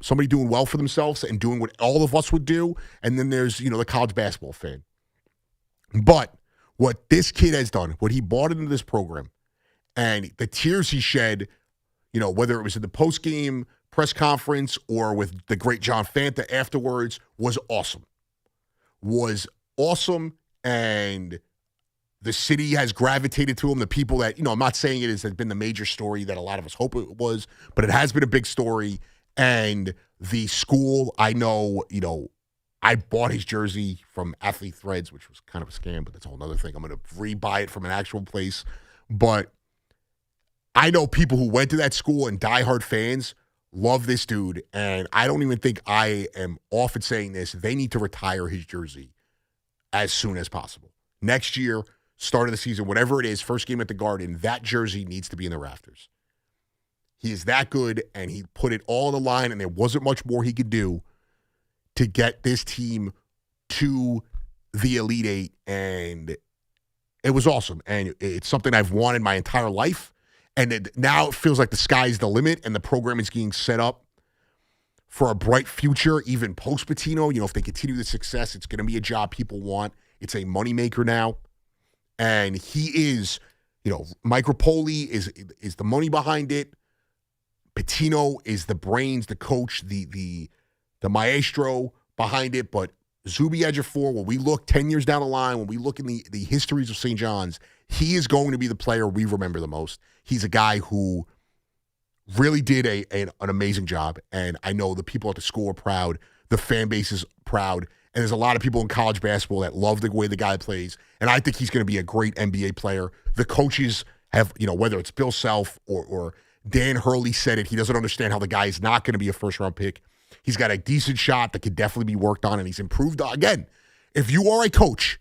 somebody doing well for themselves and doing what all of us would do. And then there's, the college basketball fan. But what this kid has done, what he bought into this program, and the tears he shed, whether it was in the post-game press conference or with the great John Fanta afterwards was awesome. And the city has gravitated to him. The people that, I'm not saying it has been the major story that a lot of us hope it was, but it has been a big story. And the school, I know, I bought his jersey from Athlete Threads, which was kind of a scam, but that's a whole other thing. I'm going to re-buy it from an actual place. But I know people who went to that school and diehard fans love this dude. And I don't even think I am off at saying this. They need to retire his jersey as soon as possible. Next year, start of the season, whatever it is, first game at the Garden, that jersey needs to be in the rafters. He is that good, and he put it all on the line, and there wasn't much more he could do to get this team to the Elite Eight, and it was awesome. And it's something I've wanted my entire life, and now it feels like the sky's the limit, and the program is getting set up for a bright future, even post-Pitino. If they continue the success, it's going to be a job people want. It's a moneymaker now. And he is, Mike Rapoli is the money behind it. Pitino is the brains, the coach, the maestro behind it. But Zubie Edifur, when we look 10 years down the line, when we look in the histories of St. John's, he is going to be the player we remember the most. He's a guy who really did an amazing job. And I know the people at the school are proud. The fan base is proud. And there's a lot of people in college basketball that love the way the guy plays. And I think he's going to be a great NBA player. The coaches have, whether it's Bill Self or Dan Hurley said it, he doesn't understand how the guy is not going to be a first-round pick. He's got a decent shot that could definitely be worked on, and he's improved. Again, if you are a coach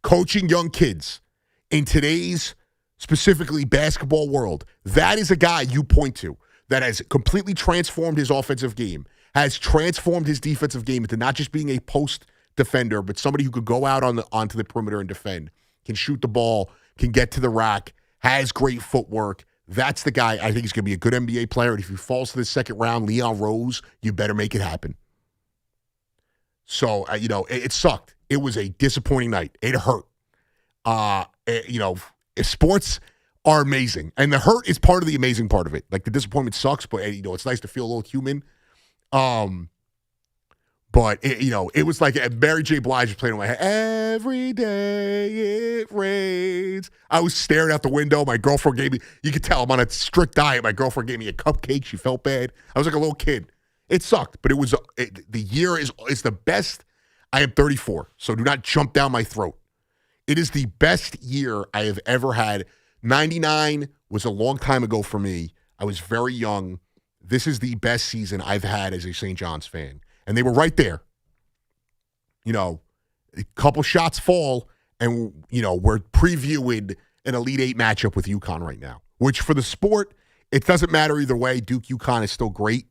coaching young kids in today's specifically basketball world, that is a guy you point to that has completely transformed his offensive game, has transformed his defensive game into not just being a post defender, but somebody who could go out onto the perimeter and defend, can shoot the ball, can get to the rack, has great footwork. That's the guy. I think he's going to be a good NBA player. And if he falls to the second round, Leon Rose, you better make it happen. So, it sucked. It was a disappointing night. It hurt. Sports are amazing. And the hurt is part of the amazing part of it. Like, the disappointment sucks, but, it's nice to feel a little human. But, it was like Mary J. Blige was playing in my head. Every day it rains. I was staring out the window. My girlfriend gave me, you could tell I'm on a strict diet. My girlfriend gave me a cupcake. She felt bad. I was like a little kid. It sucked, but the year is the best. I am 34, so do not jump down my throat. It is the best year I have ever had. 99 was a long time ago for me. I was very young. This is the best season I've had as a St. John's fan. And they were right there. A couple shots fall, and, we're previewing an Elite Eight matchup with UConn right now, which for the sport, it doesn't matter either way. Duke-UConn is still great,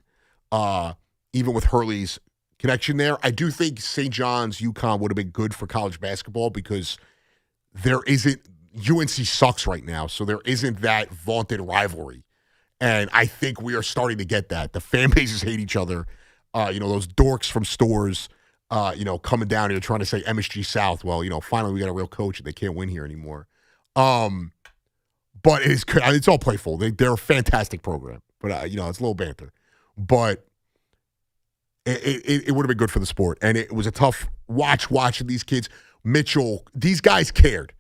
even with Hurley's connection there. I do think St. John's, UConn would have been good for college basketball because UNC sucks right now, so there isn't that vaunted rivalry. And I think we are starting to get that. The fan bases hate each other. Those dorks from stores, coming down here trying to say MSG South. Well, finally we got a real coach and they can't win here anymore. But it's all playful. They're a fantastic program. But, it's a little banter. But it would have been good for the sport. And it was a tough watching these kids. Mitchell, these guys cared.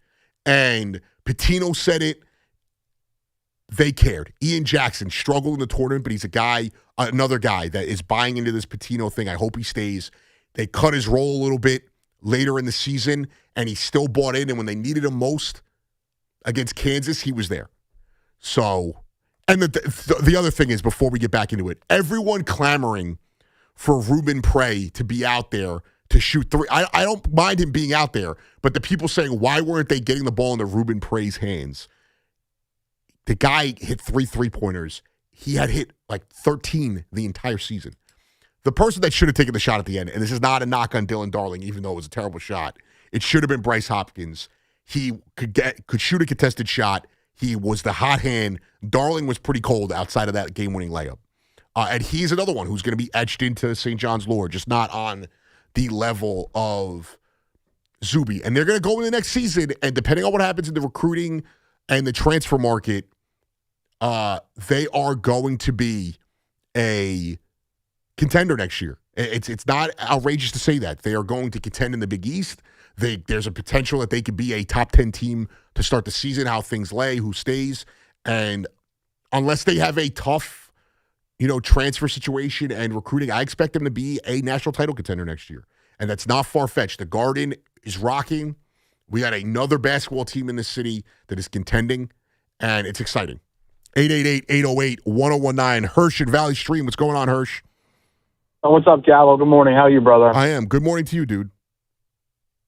And Pitino said it. They cared. Ian Jackson struggled in the tournament, but he's another guy that is buying into this Pitino thing. I hope he stays. They cut his role a little bit later in the season, and he still bought in. And when they needed him most against Kansas, he was there. So, and the other thing is, before we get back into it, everyone clamoring for Ruben Prey to be out there to shoot three. I don't mind him being out there, but the people saying, why weren't they getting the ball into Ruben Prey's hands? The guy hit 3 3-pointers. He had hit like 13 the entire season. The person that should have taken the shot at the end, and this is not a knock on Dylan Darling, even though it was a terrible shot, it should have been Bryce Hopkins. He could shoot a contested shot. He was the hot hand. Darling was pretty cold outside of that game-winning layup. And he's another one who's going to be etched into St. John's lore, just not on the level of Zubie. And they're going to go in the next season, and depending on what happens in the recruiting and the transfer market, they are going to be a contender next year. It's not outrageous to say that. They are going to contend in the Big East. There's a potential that they could be a top 10 team to start the season, how things lay, who stays. And unless they have a tough, transfer situation and recruiting, I expect them to be a national title contender next year. And that's not far-fetched. The Garden is rocking. We got another basketball team in the city that is contending, and it's exciting. 888-808-1019. Hirsch at Valley Stream. What's going on, Hirsch? Oh, what's up, Gallo? Good morning. How are you, brother? I am. Good morning to you, dude.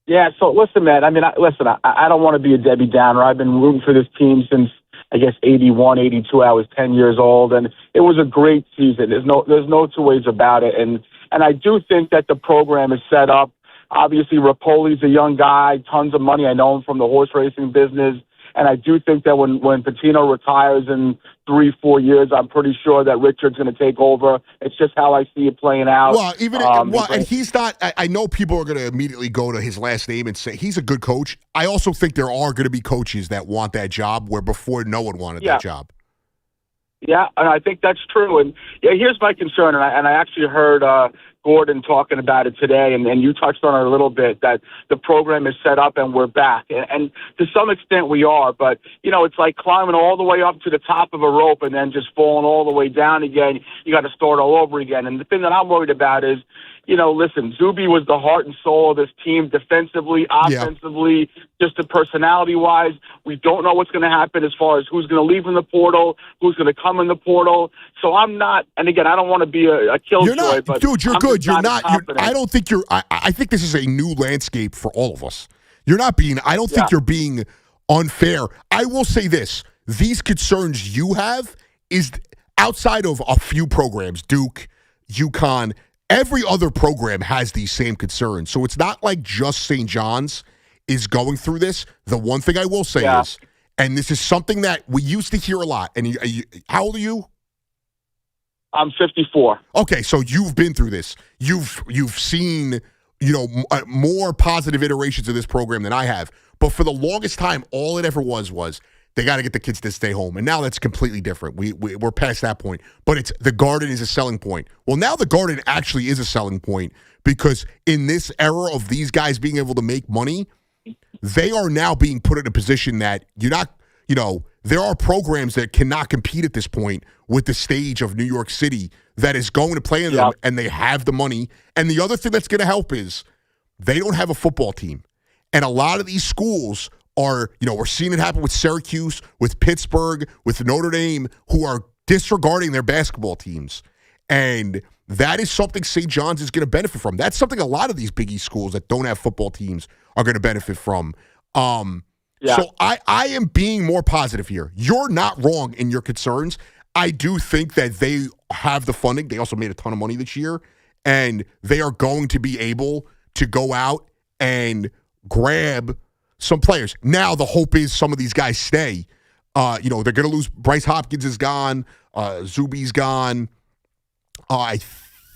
Yeah, so listen, man. I mean, I don't want to be a Debbie Downer. I've been rooting for this team since, I guess, 81, 82. I was 10 years old, and it was a great season. There's no two ways about it. And I do think that the program is set up. Obviously, Rapoli's a young guy, tons of money. I know him from the horse racing business. And I do think that when Patino retires in 3-4 years, I'm pretty sure that Richard's going to take over. It's just how I see it playing out. Well, and he's not. I know people are going to immediately go to his last name and say he's a good coach. I also think there are going to be coaches that want that job where before no one wanted that job. Yeah, and I think that's true. And here's my concern, and I actually heard Gordon talking about it today, and you touched on it a little bit, that the program is set up and we're back. And to some extent we are, but, it's like climbing all the way up to the top of a rope and then just falling all the way down again. You got to start all over again. And the thing that I'm worried about is, listen, Zubie was the heart and soul of this team defensively, offensively, just the personality-wise. We don't know what's going to happen as far as who's going to leave in the portal, who's going to come in the portal. So I'm not, and again, I don't want to be a killjoy, but dude, you're good. You're not. I don't think you're. I think this is a new landscape for all of us. You're not being. I don't think you're being unfair. I will say this: these concerns you have is outside of a few programs, Duke, UConn. Every other program has these same concerns. So it's not like just St. John's is going through this. The one thing I will say is, and this is something that we used to hear a lot. And how old are you? I'm 54. Okay, so you've been through this. You've seen, more positive iterations of this program than I have. But for the longest time, all it ever was they got to get the kids to stay home. And now that's completely different. We're past that point. But the Garden is a selling point. Well, now the Garden actually is a selling point because in this era of these guys being able to make money, they are now being put in a position that you're not, there are programs that cannot compete at this point with the stage of New York City that is going to play in them, and they have the money. And the other thing that's going to help is they don't have a football team. And a lot of these schools are, we're seeing it happen with Syracuse, with Pittsburgh, with Notre Dame, who are disregarding their basketball teams. And that is something St. John's is going to benefit from. That's something a lot of these Big East schools that don't have football teams are going to benefit from. So I am being more positive here. You're not wrong in your concerns. I do think that they have the funding. They also made a ton of money this year. And they are going to be able to go out and grab some players. Now the hope is some of these guys stay. They're going to lose. Bryce Hopkins is gone. Zubie's gone. I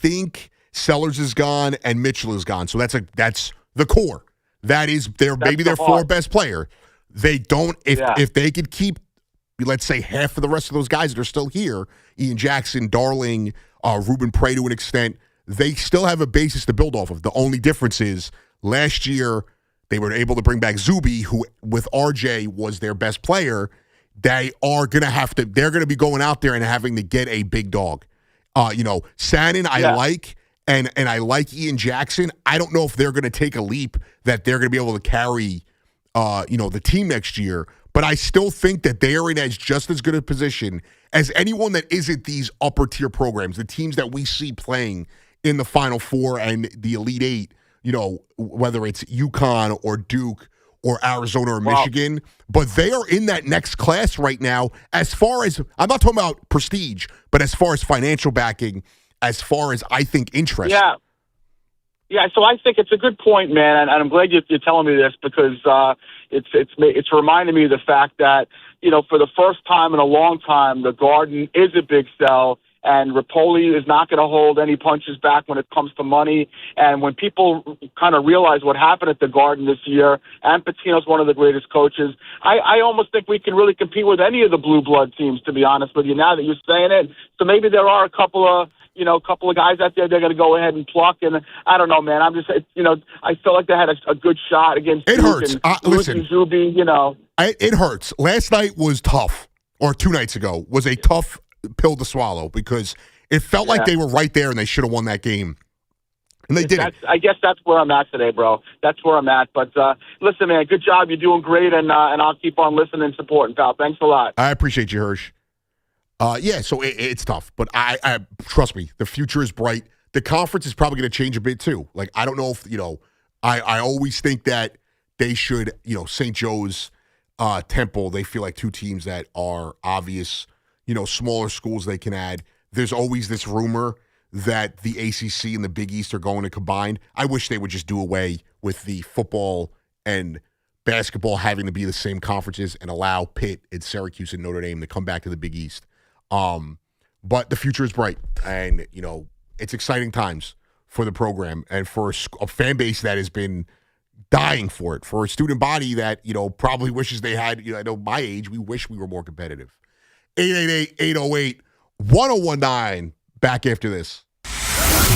think Sellers is gone and Mitchell is gone. So that's the core. That is maybe their four best player. They don't if they could keep, let's say, half of the rest of those guys that are still here, Ian Jackson, Darling, Ruben Prey to an extent, they still have a basis to build off of. The only difference is last year they were able to bring back Zubie, who with RJ was their best player. They're going to be going out there and having to get a big dog. Stanton, I like, and I like Ian Jackson. I don't know if they're going to take a leap that they're going to be able to carry, the team next year. But I still think that they are in just as good a position as anyone that isn't these upper tier programs, the teams that we see playing in the Final Four and the Elite Eight. Whether it's UConn or Duke or Arizona or Michigan, but they are in that next class right now. As far as I'm not talking about prestige, but as far as financial backing, as far as I think interest. Yeah. So I think it's a good point, man, and I'm glad you're telling me this because it's reminding me of the fact that for the first time in a long time, the Garden is a big sell. and Rapoli is not going to hold any punches back when it comes to money. And when people kind of realize what happened at the Garden this year, and Patino's one of the greatest coaches, I almost think we can really compete with any of the blue blood teams, to be honest with you, now that you're saying it. So maybe there are a couple of guys out there they're going to go ahead and pluck. And I don't know, man. I'm just, I feel like they had a good shot against It hurts. Listen, Zubie, It hurts. Last night was tough, or 2 nights ago was a tough pill to swallow because it felt like they were right there and they should have won that game. And they didn't. I guess that's where I'm at today, bro. That's where I'm at. But listen, man, good job. You're doing great, and I'll keep on listening and supporting, pal. Thanks a lot. I appreciate you, Hirsch. So it's tough, but I trust me, the future is bright. The conference is probably going to change a bit too. Like, I don't know if, I always think that they should, St. Joe's, Temple, they feel like two teams that are obvious, smaller schools they can add. There's always this rumor that the ACC and the Big East are going to combine. I wish they would just do away with the football and basketball having to be the same conferences and allow Pitt and Syracuse and Notre Dame to come back to the Big East. But the future is bright, and, it's exciting times for the program and for a fan base that has been dying for it, for a student body that, probably wishes they had, I know my age, we wish we were more competitive. 888-808-1019, back after this.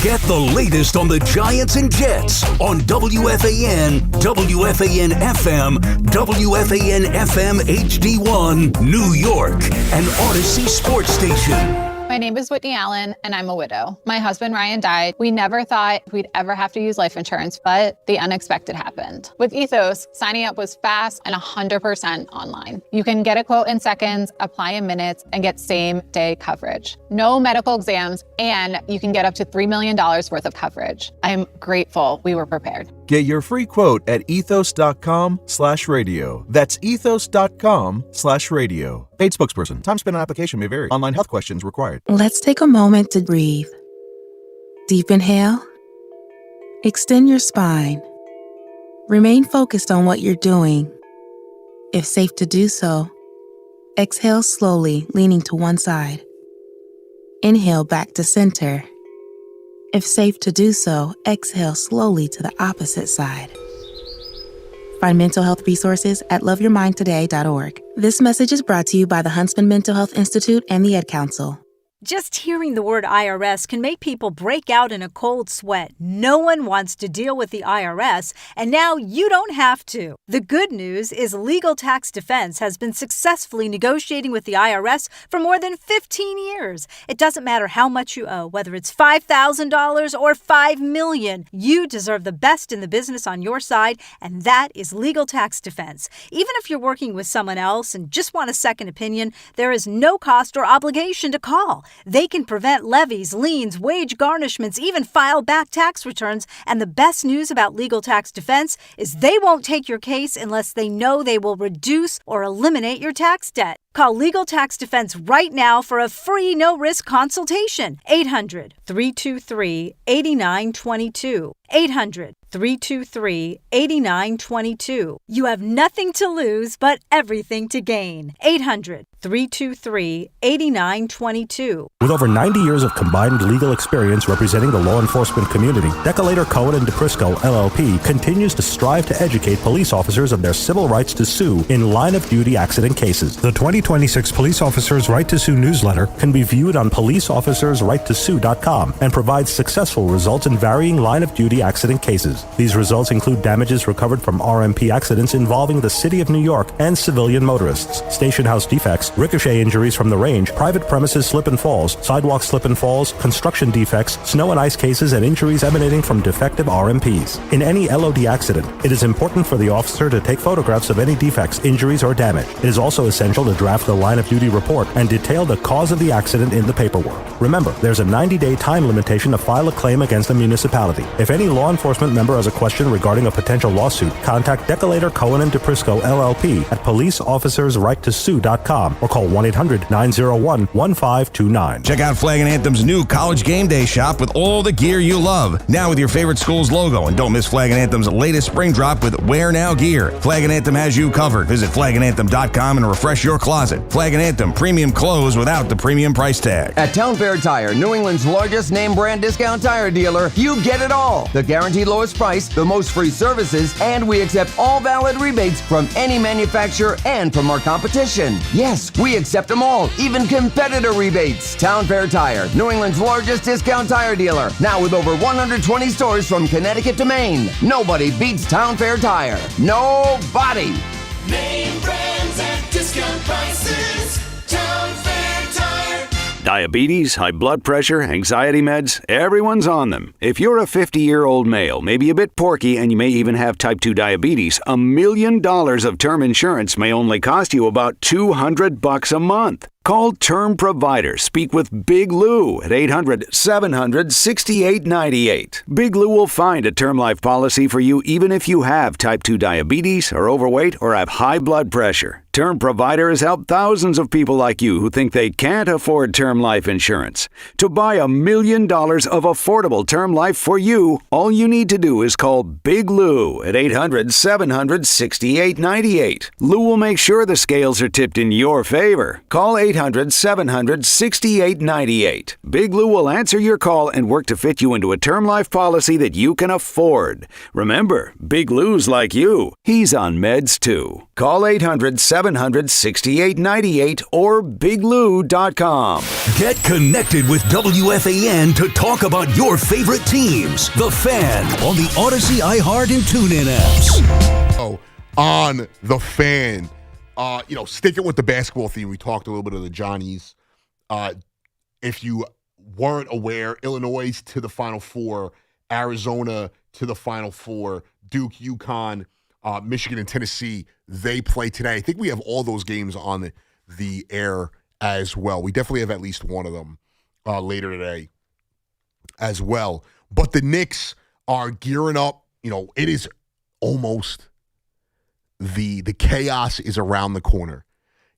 Get the latest on the Giants and Jets on WFAN, WFAN FM, WFAN FM HD1, New York, and Odyssey Sports Station. My name is Whitney Allen, and I'm a widow. My husband, Ryan, died. We never thought we'd ever have to use life insurance, but the unexpected happened. With Ethos, signing up was fast and 100% online. You can get a quote in seconds, apply in minutes, and get same-day coverage. No medical exams, and you can get up to $3 million worth of coverage. I'm grateful we were prepared. Get your free quote at ethos.com/radio. That's ethos.com/radio. Paid spokesperson. Time spent on application may vary. Online health questions required. Let's take a moment to breathe. Deep inhale. Extend your spine. Remain focused on what you're doing. If safe to do so, exhale slowly, leaning to one side. Inhale back to center. If safe to do so, exhale slowly to the opposite side. Find mental health resources at loveyourmindtoday.org. This message is brought to you by the Huntsman Mental Health Institute and the Ad Council. Just hearing the word IRS can make people break out in a cold sweat. No one wants to deal with the IRS, and now you don't have to. The good news is Legal Tax Defense has been successfully negotiating with the IRS for more than 15 years. It doesn't matter how much you owe, whether it's $5,000 or $5 million. You deserve the best in the business on your side, and that is Legal Tax Defense. Even if you're working with someone else and just want a second opinion, there is no cost or obligation to call. They can prevent levies, liens, wage garnishments, even file back tax returns. And the best news about Legal Tax Defense is they won't take your case unless they know they will reduce or eliminate your tax debt. Call Legal Tax Defense right now for a free no-risk consultation. 800-323-8922. 800-323-8922. You have nothing to lose but everything to gain. 800-323-8922. With over 90 years of combined legal experience representing the law enforcement community, Decolator Cohen & DePrisco, LLP, continues to strive to educate police officers of their civil rights to sue in line-of-duty accident cases. The 2026 Police Officers' Right to Sue newsletter can be viewed on policeofficersrighttosue.com and provides successful results in varying line-of-duty accident cases. These results include damages recovered from RMP accidents involving the City of New York and civilian motorists, station house defects, ricochet injuries from the range, private premises slip and falls, sidewalk slip and falls, construction defects, snow and ice cases, and injuries emanating from defective RMPs. In any LOD accident, it is important for the officer to take photographs of any defects, injuries, or damage. It is also essential to draft the line-of-duty report and detail the cause of the accident in the paperwork. Remember, there's a 90-day time limitation to file a claim against a municipality. If any law enforcement member has a question regarding a potential lawsuit, contact Decolator Cohen & DePrisco, LLP at policeofficersrighttosue.com or call 1-800-901-1529. Check out Flag and Anthem's new College Game Day shop with all the gear you love. Now with your favorite school's logo. And don't miss Flag and Anthem's latest spring drop with Wear Now gear. Flag and Anthem has you covered. Visit flagandanthem.com and refresh your closet. Flag and Anthem, premium clothes without the premium price tag. At Town Fair Tire, New England's largest name brand discount tire dealer, you get it all. The guaranteed lowest price, the most free services, and we accept all valid rebates from any manufacturer and from our competition. Yes, we accept them all, even competitor rebates. Town Fair Tire, New England's largest discount tire dealer, now with over 120 stores from Connecticut to Maine. Nobody beats Town Fair Tire. Nobody. Name brands at discount prices. Town Fair Tire. Diabetes, high blood pressure, anxiety meds, everyone's on them. If you're a 50-year-old male, maybe a bit porky, and you may even have type 2 diabetes, $1 million of term insurance may only cost you about $200 a month. Call Term Provider. Speak with Big Lou at 800-700-6898. Big Lou will find a term life policy for you even if you have type 2 diabetes, are overweight, or have high blood pressure. Term Provider has helped thousands of people like you who think they can't afford term life insurance. To buy $1 million of affordable term life for you, all you need to do is call Big Lou at 800-700-6898. Lou will make sure the scales are tipped in your favor. Call 800-700-6898. Big Lou will answer your call and work to fit you into a term life policy that you can afford. Remember, Big Lou's like you. He's on meds too. Call 800-700-6898 or biglou.com. Get connected with WFAN to talk about your favorite teams. The Fan on the Odyssey, iHeart, and TuneIn apps. Oh, on The Fan. Sticking with the basketball theme, we talked a little bit of the Johnnies. If you weren't aware, Illinois to the Final Four, Arizona to the Final Four, Duke, UConn, Michigan, and Tennessee, they play today. I think we have all those games on the air as well. We definitely have at least one of them later today as well. But the Knicks are gearing up. It is almost the chaos is around the corner.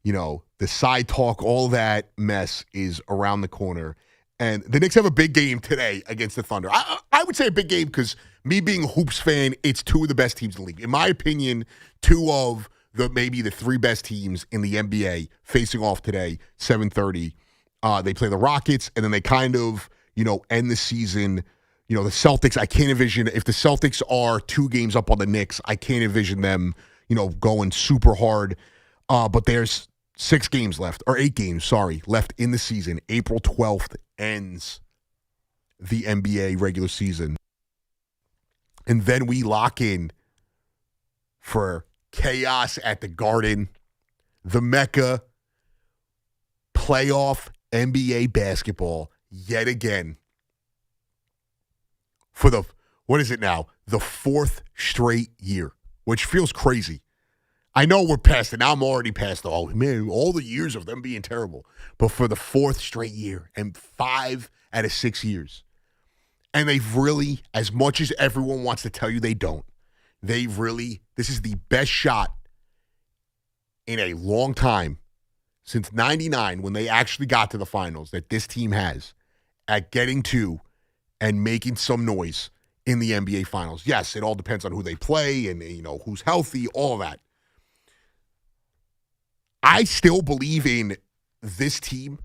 The side talk, all that mess is around the corner. And the Knicks have a big game today against the Thunder. I would say a big game because me being a Hoops fan, it's two of the best teams in the league. In my opinion, two of maybe the three best teams in the NBA facing off today, 7:30. They play the Rockets, and then they kind of, end the season. The Celtics, I can't envision, if the Celtics are 2 games up on the Knicks, I can't envision them, going super hard. But there's 8 games left in the season. April 12th ends the NBA regular season. And then we lock in for chaos at the Garden, the Mecca, playoff NBA basketball yet again for the 4th straight year, which feels crazy. I know we're past it. Now I'm already past all the years of them being terrible. But for the 4th straight year and 5 out of 6 years. And they've really, as much as everyone wants to tell you they don't, this is the best shot in a long time since 99 when they actually got to the finals that this team has at getting to and making some noise in the NBA finals. Yes, it all depends on who they play and who's healthy, all of that. I still believe in this team,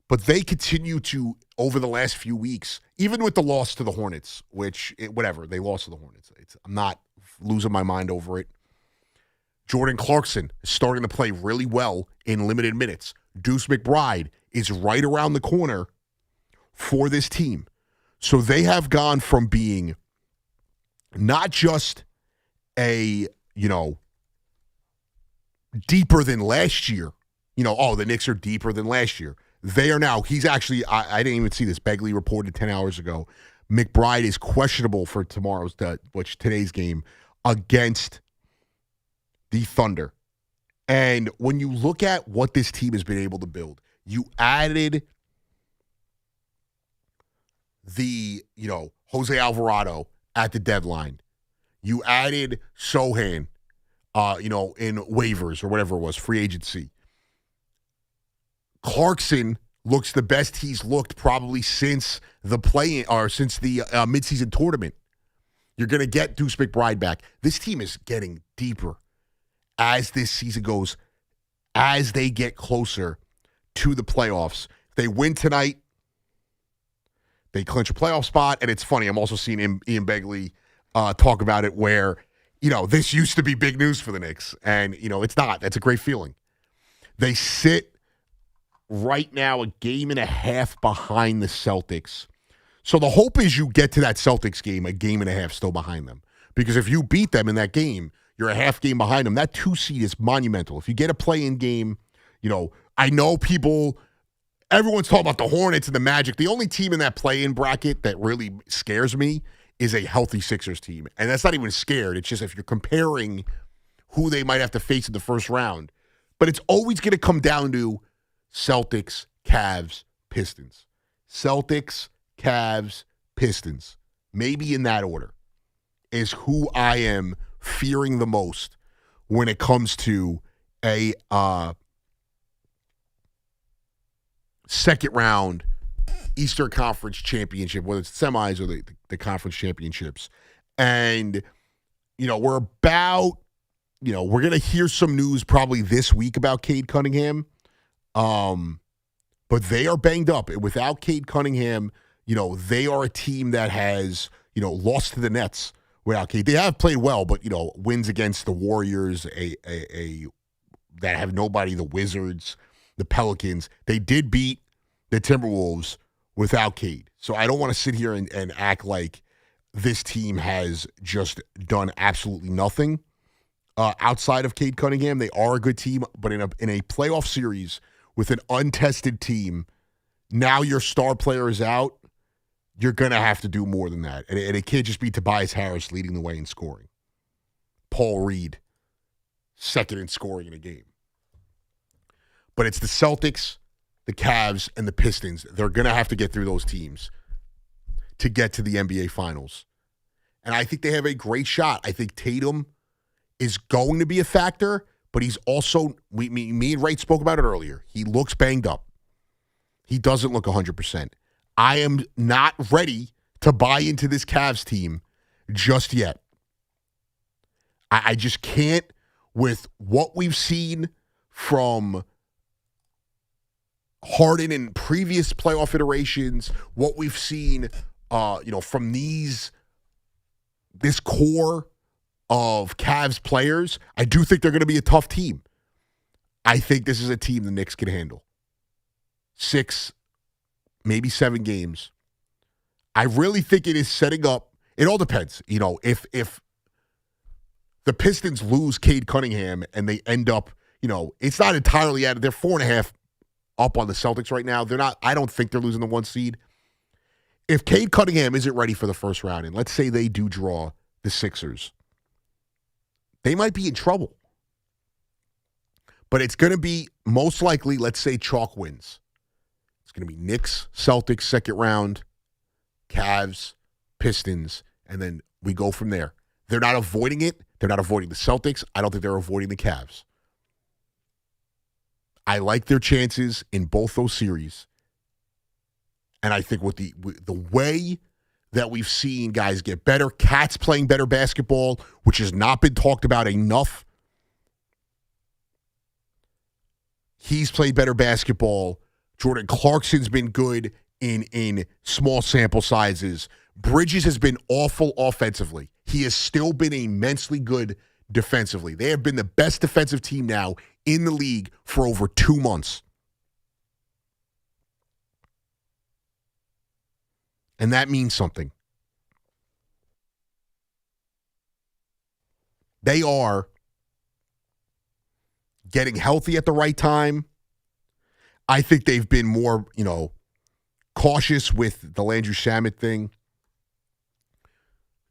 but they continue to, over the last few weeks, even with the loss to the Hornets, they lost to the Hornets. I'm not losing my mind over it. Jordan Clarkson is starting to play really well in limited minutes. Deuce McBride is right around the corner for this team. So they have gone from being not just a, deeper than last year. The Knicks are deeper than last year. They are now, he's actually, I didn't even see this. Begley reported 10 hours ago. McBride is questionable for today's game against the Thunder. And when you look at what this team has been able to build, you added the, Jose Alvarado at the deadline. You added Sohan in waivers or whatever it was, free agency. Clarkson looks the best he's looked probably since the midseason tournament. You're going to get Deuce McBride back. This team is getting deeper as this season goes, as they get closer to the playoffs. They win tonight, they clinch a playoff spot, and it's funny. I'm also seeing Ian Begley talk about it where, this used to be big news for the Knicks, and, it's not. That's a great feeling. They sit right now a game and a half behind the Celtics. So the hope is you get to that Celtics game a game and a half still behind them. Because if you beat them in that game, you're a half game behind them. That 2 seed is monumental. If you get a play-in game, I know everyone's talking about the Hornets and the Magic. The only team in that play-in bracket that really scares me is a healthy Sixers team. And that's not even scared. It's just if you're comparing who they might have to face in the first round. But it's always going to come down to Celtics, Cavs, Pistons. Celtics, Cavs, Pistons. Maybe in that order is who I am fearing the most when it comes to a second round Eastern Conference championship, whether it's semis or the conference championships. And, we're about, we're going to hear some news probably this week about Cade Cunningham. But they are banged up. Without Cade Cunningham, they are a team that has, lost to the Nets without Cade. They have played well, but, wins against the Warriors, that have nobody, the Wizards, the Pelicans. They did beat the Timberwolves without Cade. So I don't want to sit here and act like this team has just done absolutely nothing outside of Cade Cunningham. They are a good team, but in a playoff series with an untested team, now your star player is out, you're going to have to do more than that. And it can't just be Tobias Harris leading the way in scoring. Paul Reed, second in scoring in a game. But it's the Celtics, the Cavs, and the Pistons. They're going to have to get through those teams to get to the NBA Finals. And I think they have a great shot. I think Tatum is going to be a factor, but he's also, me and Wright spoke about it earlier, he looks banged up. He doesn't look 100%. I am not ready to buy into this Cavs team just yet. I just can't with what we've seen from Harden in previous playoff iterations, what we've seen, from this core of Cavs players. I do think they're going to be a tough team. I think this is a team the Knicks can handle. 6, maybe 7 games. I really think it is setting up. It all depends. If the Pistons lose Cade Cunningham and they end up, it's not entirely out of, they're 4.5 up on the Celtics right now. They're not, I don't think they're losing the 1 seed. If Cade Cunningham isn't ready for the first round, and let's say they do draw the Sixers, they might be in trouble. But it's going to be most likely, let's say chalk wins. It's going to be Knicks, Celtics, second round, Cavs, Pistons, and then we go from there. They're not avoiding it. They're not avoiding the Celtics. I don't think they're avoiding the Cavs. I like their chances in both those series. And I think with the way that we've seen guys get better, Cat's playing better basketball, which has not been talked about enough. He's played better basketball. Jordan Clarkson's been good in small sample sizes. Bridges has been awful offensively. He has still been immensely good defensively. They have been the best defensive team now in the league for over 2 months. And that means something. They are getting healthy at the right time. I think they've been more, cautious with the Landry Shamet thing.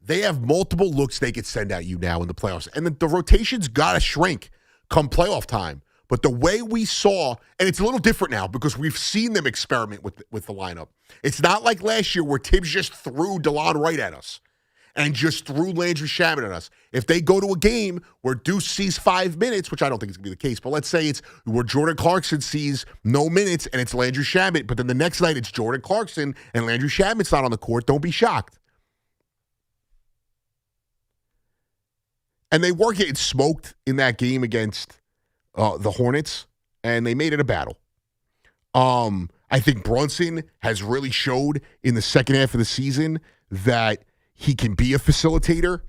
They have multiple looks they could send at you now in the playoffs. And the rotation's got to shrink come playoff time. But the way we saw, and it's a little different now because we've seen them experiment with the lineup. It's not like last year where Tibbs just threw DeLon Wright at us. and just threw Landry Shamet at us. If they go to a game where Deuce sees 5 minutes, which I don't think is going to be the case, but let's say it's where Jordan Clarkson sees no minutes and it's Landry Shamet, but then the next night it's Jordan Clarkson and Landry Shamet's not on the court, don't be shocked. And they were getting smoked in that game against the Hornets, and they made it a battle. I think Brunson has really showed in the second half of the season that he can be a facilitator.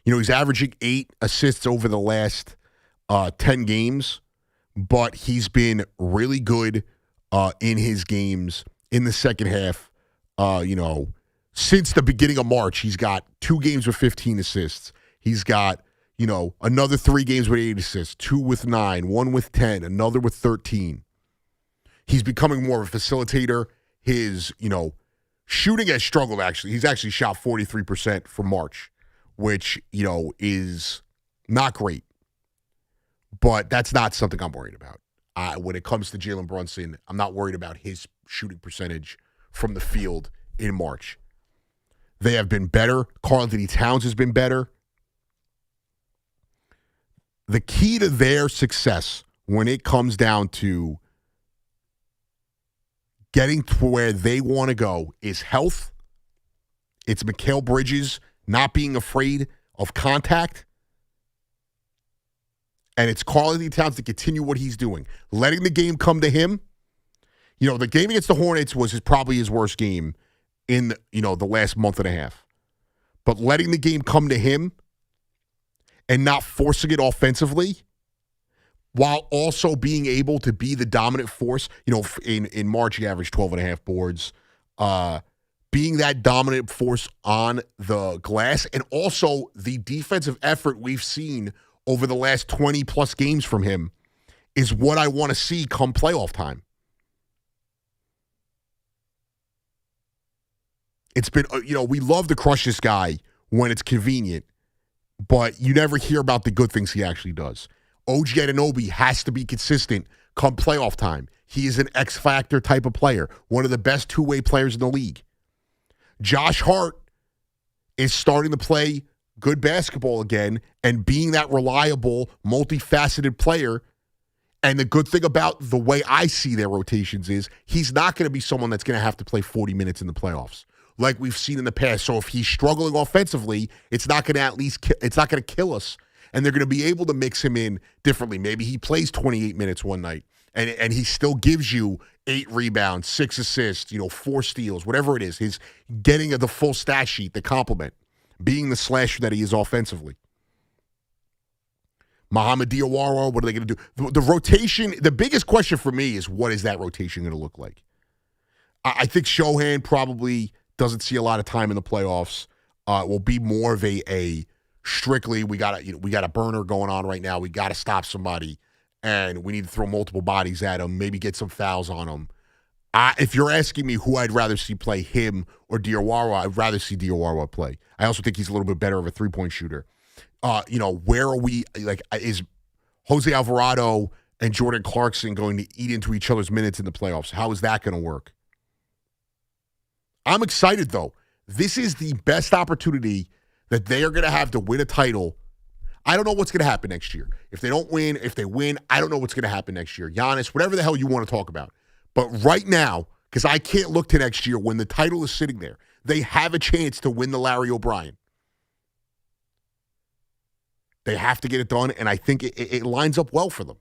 You know, he's averaging 8 assists over the last 10 games, but he's been really good in his games in the second half. Since the beginning of March, he's got 2 games with 15 assists. He's got, another 3 games with 8 assists, 2 with 9, 1 with 10, another with 13. He's becoming more of a facilitator. His, shooting has struggled, actually. He's actually shot 43% for March, which, is not great. But that's not something I'm worried about. When it comes to Jalen Brunson, I'm not worried about his shooting percentage from the field in March. They have been better. Karl-Anthony Towns has been better. The key to their success when it comes down to getting to where they want to go is health. It's Mikal Bridges not being afraid of contact. And it's Karl-Anthony Towns to continue what he's doing. Letting the game come to him. The game against the Hornets was probably his worst game in, the last month and a half. But letting the game come to him and not forcing it offensively, while also being able to be the dominant force. In March, he averaged 12.5 boards. Being that dominant force on the glass, and also the defensive effort we've seen over the last 20-plus games from him is what I want to see come playoff time. It's been, we love to crush this guy when it's convenient, but you never hear about the good things he actually does. OG Anunoby has to be consistent come playoff time. He is an X-factor type of player, one of the best two-way players in the league. Josh Hart is starting to play good basketball again and being that reliable, multifaceted player. And the good thing about the way I see their rotations is he's not going to be someone that's going to have to play 40 minutes in the playoffs like we've seen in the past. So if he's struggling offensively, it's not going to kill us. And they're going to be able to mix him in differently. Maybe he plays 28 minutes one night, and he still gives you 8 rebounds, 6 assists, 4 steals, whatever it is. He's getting the full stat sheet, the compliment, being the slasher that he is offensively. Muhammad Diawara, what are they going to do? The rotation, the biggest question for me is what is that rotation going to look like? I think Shohan probably doesn't see a lot of time in the playoffs. Will be more of a strictly, we got a burner going on right now. We got to stop somebody, and we need to throw multiple bodies at him, maybe get some fouls on him. If you're asking me who I'd rather see play, him or Diawara, I'd rather see Diawara play. I also think he's a little bit better of a three-point shooter. Where are we? Is Jose Alvarado and Jordan Clarkson going to eat into each other's minutes in the playoffs? How is that going to work? I'm excited, though. This is the best opportunity that they are going to have to win a title. I don't know what's going to happen next year. If they don't win, if they win, I don't know what's going to happen next year. Giannis, whatever the hell you want to talk about. But right now, because I can't look to next year when the title is sitting there, they have a chance to win the Larry O'Brien. They have to get it done, and I think it lines up well for them.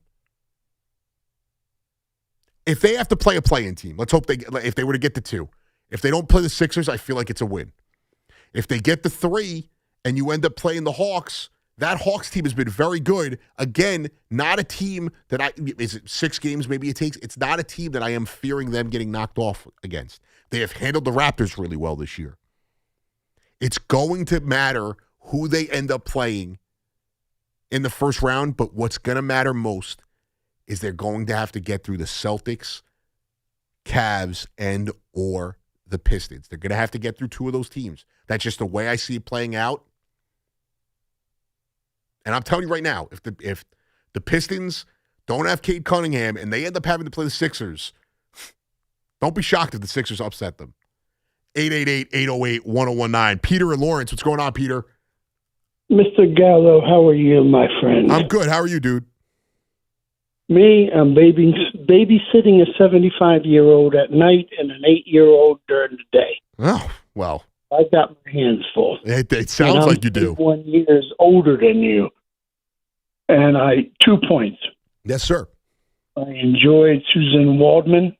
If they have to play a play-in team, let's hope if they were to get the 2. If they don't play the Sixers, I feel like it's a win. If they get the 3 and you end up playing the Hawks, that Hawks team has been very good. Again, not a team that is it 6 games maybe it takes? It's not a team that I am fearing them getting knocked off against. They have handled the Raptors really well this year. It's going to matter who they end up playing in the first round, but what's going to matter most is they're going to have to get through the Celtics, Cavs, and or the Pistons. They're going to have to get through 2 of those teams. That's just the way I see it playing out. And I'm telling you right now, if the Pistons don't have Cade Cunningham and they end up having to play the Sixers, don't be shocked if the Sixers upset them. 888-808-1019. Peter and Lawrence, what's going on, Peter? Mr. Gallo, how are you, my friend? I'm good. How are you, dude? Me, I'm babysitting a 75-year-old at night and an 8-year-old during the day. Oh, well. I got my hands full. It sounds like you do. 1 years older than you. And 2 points. Yes, sir. I enjoyed Susan Waldman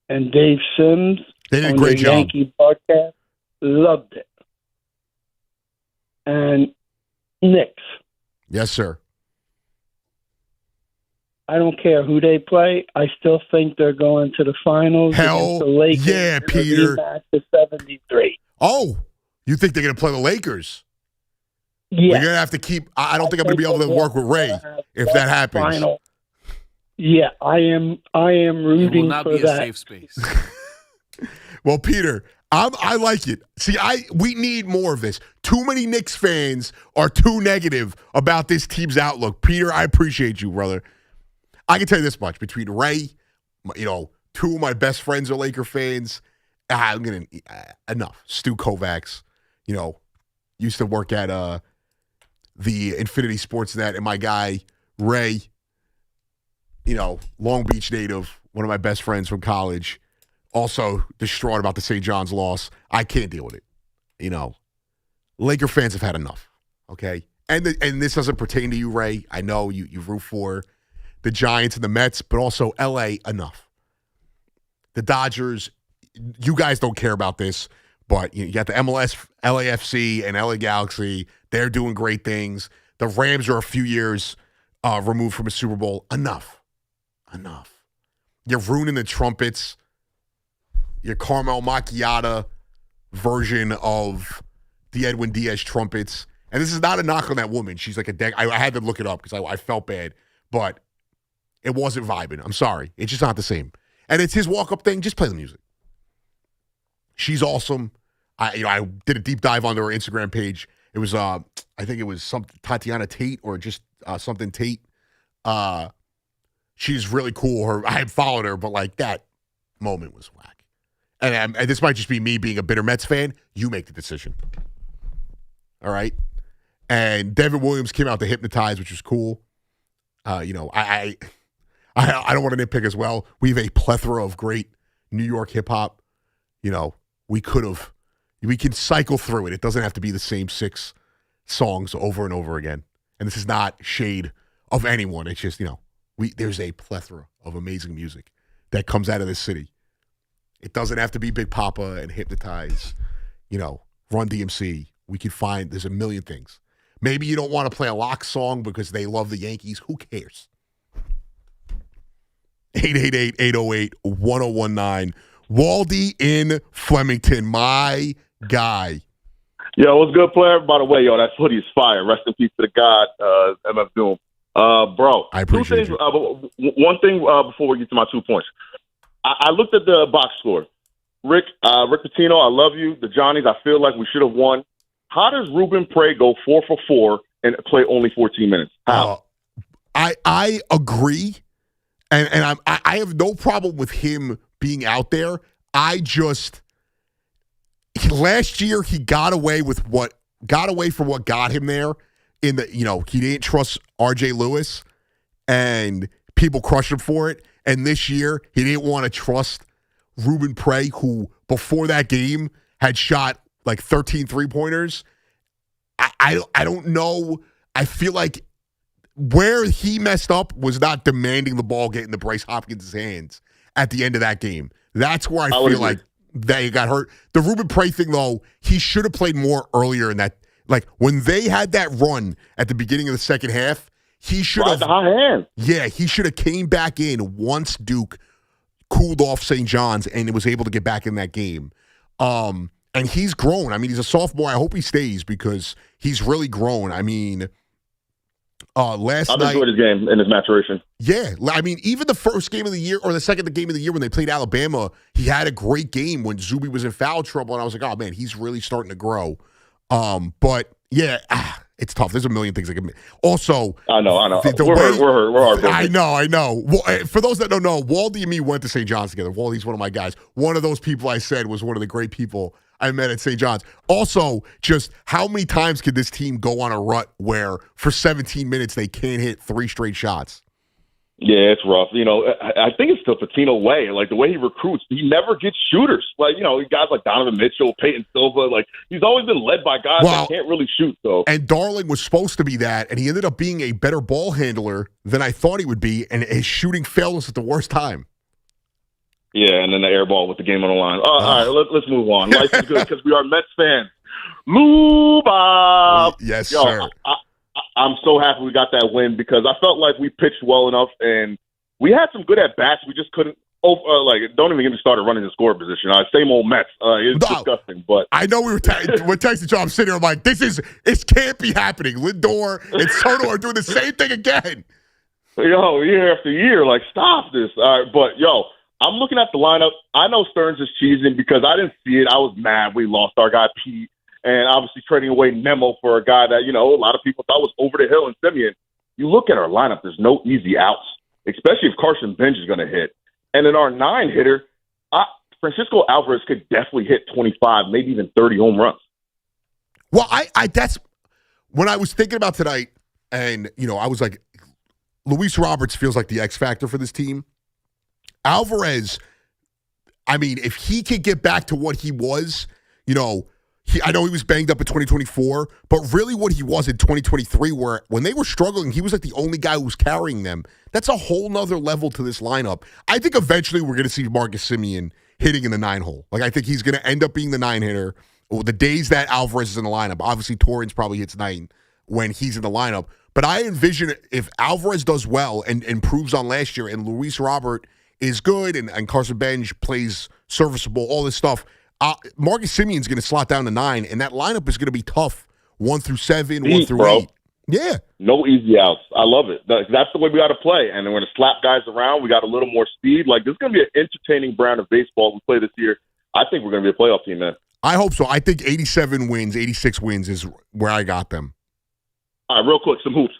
and Dave Sims. They did a on great the job. Yankee broadcast. Loved it. And Knicks. Yes, sir. I don't care who they play. I still think they're going to the finals. Hell against the Lakers yeah, in a Peter. rematch to 73. Oh, you think they're going to play the Lakers? Yeah. You're going to have to keep. I don't think I'm going to be able to work with Ray if that happens. Final. Yeah, I am rooting It will not for be a that. safe space. Well, Peter, I like it. See, we need more of this. Too many Knicks fans are too negative about this team's outlook. Peter, I appreciate you, brother. I can tell you this much. Between Ray, two of my best friends are Laker fans. I'm going to enough. Stu Kovacs, used to work at the Infinity Sportsnet, and my guy, Ray, Long Beach native, one of my best friends from college, also distraught about the St. John's loss. I can't deal with it. Laker fans have had enough, okay? And this doesn't pertain to you, Ray. I know you root for the Giants and the Mets, but also L.A., enough. The Dodgers, you guys don't care about this, but you got the MLS, LAFC, and LA Galaxy. They're doing great things. The Rams are a few years removed from a Super Bowl. Enough. You're ruining the trumpets. Your Carmel Macchiata version of the Edwin Diaz trumpets. And this is not a knock on that woman. She's like I had to look it up because I felt bad. But it wasn't vibing. I'm sorry. It's just not the same. And it's his walk-up thing. Just play the music. She's awesome. I did a deep dive onto her Instagram page. It was, I think it was some Tatiana Tate or just something Tate. She's really cool. I had followed her, but that moment was whack. And this might just be me being a bitter Mets fan. You make the decision. All right? And Devin Williams came out to Hypnotize, which was cool. I don't want to nitpick as well. We have a plethora of great New York hip-hop. We can cycle through it. It doesn't have to be the same 6 songs over and over again. And this is not shade of anyone. It's just, there's a plethora of amazing music that comes out of this city. It doesn't have to be Big Papa and Hypnotize, Run DMC. We can find, there's a million things. Maybe you don't want to play a lock song because they love the Yankees. Who cares? 888-808-1019. Waldy in Flemington, my guy. Yo, what's good, player? By the way, that hoodie is fire. Rest in peace to the God, MF Doom. Bro, I appreciate 2 things. One thing before we get to my 2 points. I looked at the box score. Rick Pitino, I love you. The Johnnies, I feel like we should have won. How does Ruben Prey go 4 for 4 and play only 14 minutes? How? I agree, and I have no problem with him being out there. Last year he got away from what got him there. He didn't trust R.J. Lewis, and people crushed him for it. And this year he didn't want to trust Ruben Prey, who before that game had shot 13 3-pointers. I don't know. I feel like where he messed up was not demanding the ball get into Bryce Hopkins' hands at the end of that game. That's where I feel like they got hurt. The Ruben Prey thing, though, he should have played more earlier in that. When they had that run at the beginning of the second half, he should have. Yeah, he should have came back in once Duke cooled off St. John's and was able to get back in that game. And he's grown. I mean, he's a sophomore. I hope he stays because he's really grown. I mean, I've enjoyed his game and his maturation. Yeah. I mean, even the first game of the year or the second game of the year when they played Alabama, he had a great game when Zubie was in foul trouble. And I was like, oh, man, he's really starting to grow. But, yeah, It's tough. There's a million things I can. Also, I know. We're hurt. I know. Well, for those that don't know, Waldy and me went to St. John's together. Waldy's one of my guys. One of those people I said was one of the great people I met at St. John's. Also, just how many times could this team go on a rut where for 17 minutes they can't hit 3 straight shots? Yeah, it's rough. I think it's the Patino way. Like, the way he recruits, he never gets shooters. Like, guys like Donovan Mitchell, Peyton Silva, like, he's always been led by guys that can't really shoot. So. And Darling was supposed to be that, and he ended up being a better ball handler than I thought he would be, and his shooting failed us at the worst time. Yeah, and then the air ball with the game on the line. All right, let's move on. Life is good because we are Mets fans. Move up. Yes, sir. I'm so happy we got that win because I felt like we pitched well enough and we had some good at-bats. We just couldn't don't even get me started running the score position. Same old Mets. It's disgusting. But I know we're texting each other. I'm sitting here, I'm like, it can't be happening. Lindor and Soto are doing the same thing again. Year after year, like, stop this. All right, but, I'm looking at the lineup. I know Stearns is cheesing because I didn't see it. I was mad we lost our guy Pete. And obviously trading away Nemo for a guy that, a lot of people thought was over the hill in Simeon. You look at our lineup, there's no easy outs, especially if Carson Bench is going to hit. And in our 9-hitter, Francisco Alvarez could definitely hit 25, maybe even 30 home runs. Well, that's when I was thinking about tonight, and, I was like, Luis Roberts feels like the X factor for this team. Alvarez, if he could get back to what he was, I know he was banged up in 2024, but really what he was in 2023, where when they were struggling, he was like the only guy who was carrying them. That's a whole nother level to this lineup. I think eventually we're going to see Marcus Simeon hitting in the 9-hole. Like, I think he's going to end up being the 9-hitter. The days that Alvarez is in the lineup, obviously Torrens probably hits 9 when he's in the lineup. But I envision if Alvarez does well and improves on last year and Luis Robert is good and Carson Bench plays serviceable, all this stuff, Marcus Simeon's going to slot down to 9, and that lineup is going to be tough. 1 through 7, 1 through 8. Yeah. No easy outs. I love it. That's the way we got to play. And then we're going to slap guys around. We got a little more speed. Like, this is going to be an entertaining brand of baseball we play this year. I think we're going to be a playoff team, man. I hope so. I think 87 wins, 86 wins is where I got them. All right, real quick, some hoops.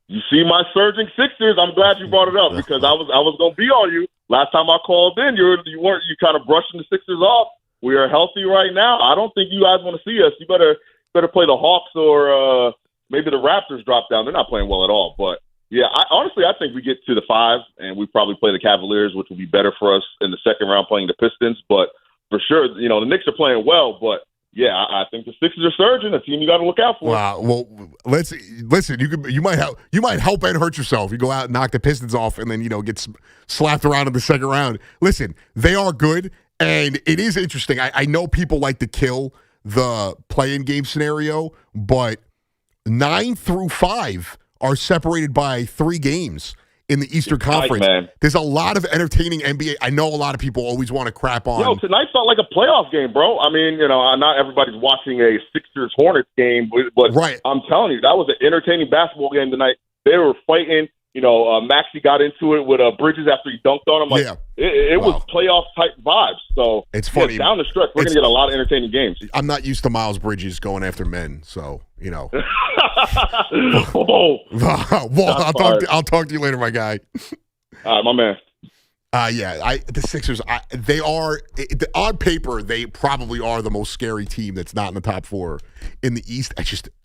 You see my surging Sixers. I'm glad you brought it up because I was going to be on you. Last time I called in, you kind of brushing the Sixers off. We are healthy right now. I don't think you guys want to see us. You better play the Hawks or maybe the Raptors drop down. They're not playing well at all. But, yeah, I think we get to the 5, and we probably play the Cavaliers, which will be better for us in the second round playing the Pistons. But, for sure, the Knicks are playing well, but yeah, I think the Sixers are surging. A team you got to look out for. Wow. Well, listen. You might help and hurt yourself. You go out and knock the Pistons off, and then get slapped around in the second round. Listen, they are good, and it is interesting. I know people like to kill the play-in game scenario, but 9 through 5 are separated by 3 games in the Eastern Conference. Man. There's a lot of entertaining NBA. I know a lot of people always want to crap on. Tonight felt like a playoff game, bro. Not everybody's watching a Sixers-Hornets game, but right. I'm telling you, that was an entertaining basketball game tonight. They were fighting. Maxey got into it with Bridges after he dunked on him. It was playoff-type vibes. So it's funny. Down the stretch, we're going to get a lot of entertaining games. I'm not used to Miles Bridges going after men, so, I'll talk to you later, my guy. All right, my man. The Sixers, they are, on paper, they probably are the most scary team that's not in the top 4 in the East.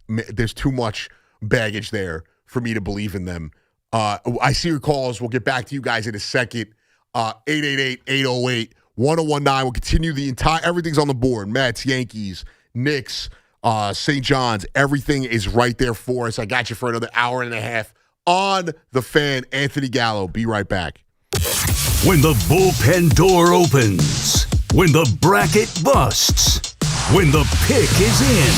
There's too much baggage there for me to believe in them. I see your calls. We'll get back to you guys in a second. 888-808-1019. We'll continue everything's on the board. Mets, Yankees, Knicks, St. John's. Everything is right there for us. I got you for another hour and a half on The Fan. Anthony Gallo. Be right back. When the bullpen door opens, when the bracket busts, when the pick is in,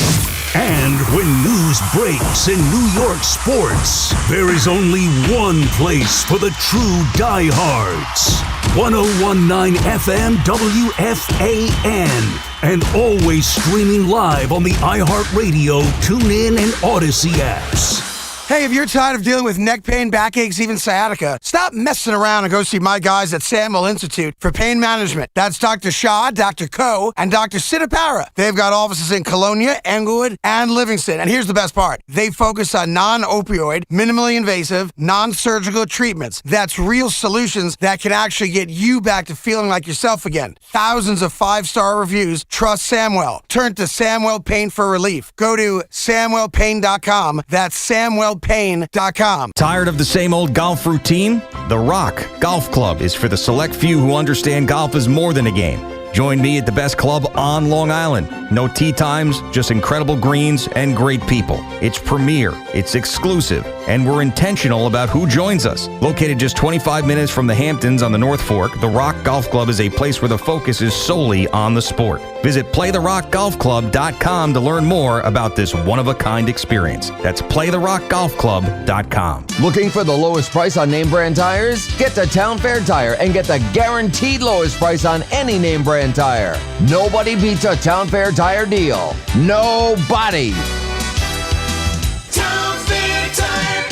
and when news breaks in New York sports, there is only one place for the true diehards. 101.9 FM WFAN. And always streaming live on the iHeartRadio, TuneIn, and Odyssey apps. Hey, if you're tired of dealing with neck pain, backaches, even sciatica, stop messing around and go see my guys at Samuel Institute for Pain Management. That's Dr. Shah, Dr. Ko, and Dr. Sidapara. They've got offices in Colonia, Englewood, and Livingston. And here's the best part. They focus on non-opioid, minimally invasive, non-surgical treatments. That's real solutions that can actually get you back to feeling like yourself again. Thousands of 5-star reviews. Trust Samwell. Turn to Samwell Pain for relief. Go to SamwellPain.com. That's SamwellPain.com. Tired of the same old golf routine? The Rock Golf Club is for the select few who understand golf is more than a game. Join me at the best club on Long Island. No tee times, just incredible greens and great people. It's premier, it's exclusive, and we're intentional about who joins us. Located just 25 minutes from the Hamptons on the North Fork, the Rock Golf Club is a place where the focus is solely on the sport. Visit playtherockgolfclub.com to learn more about this one-of-a-kind experience. That's playtherockgolfclub.com. Looking for the lowest price on name brand tires? Get to Town Fair Tire and get the guaranteed lowest price on any name brand tire. Nobody beats a Town Fair Tire deal. Nobody. Town Fair Tire.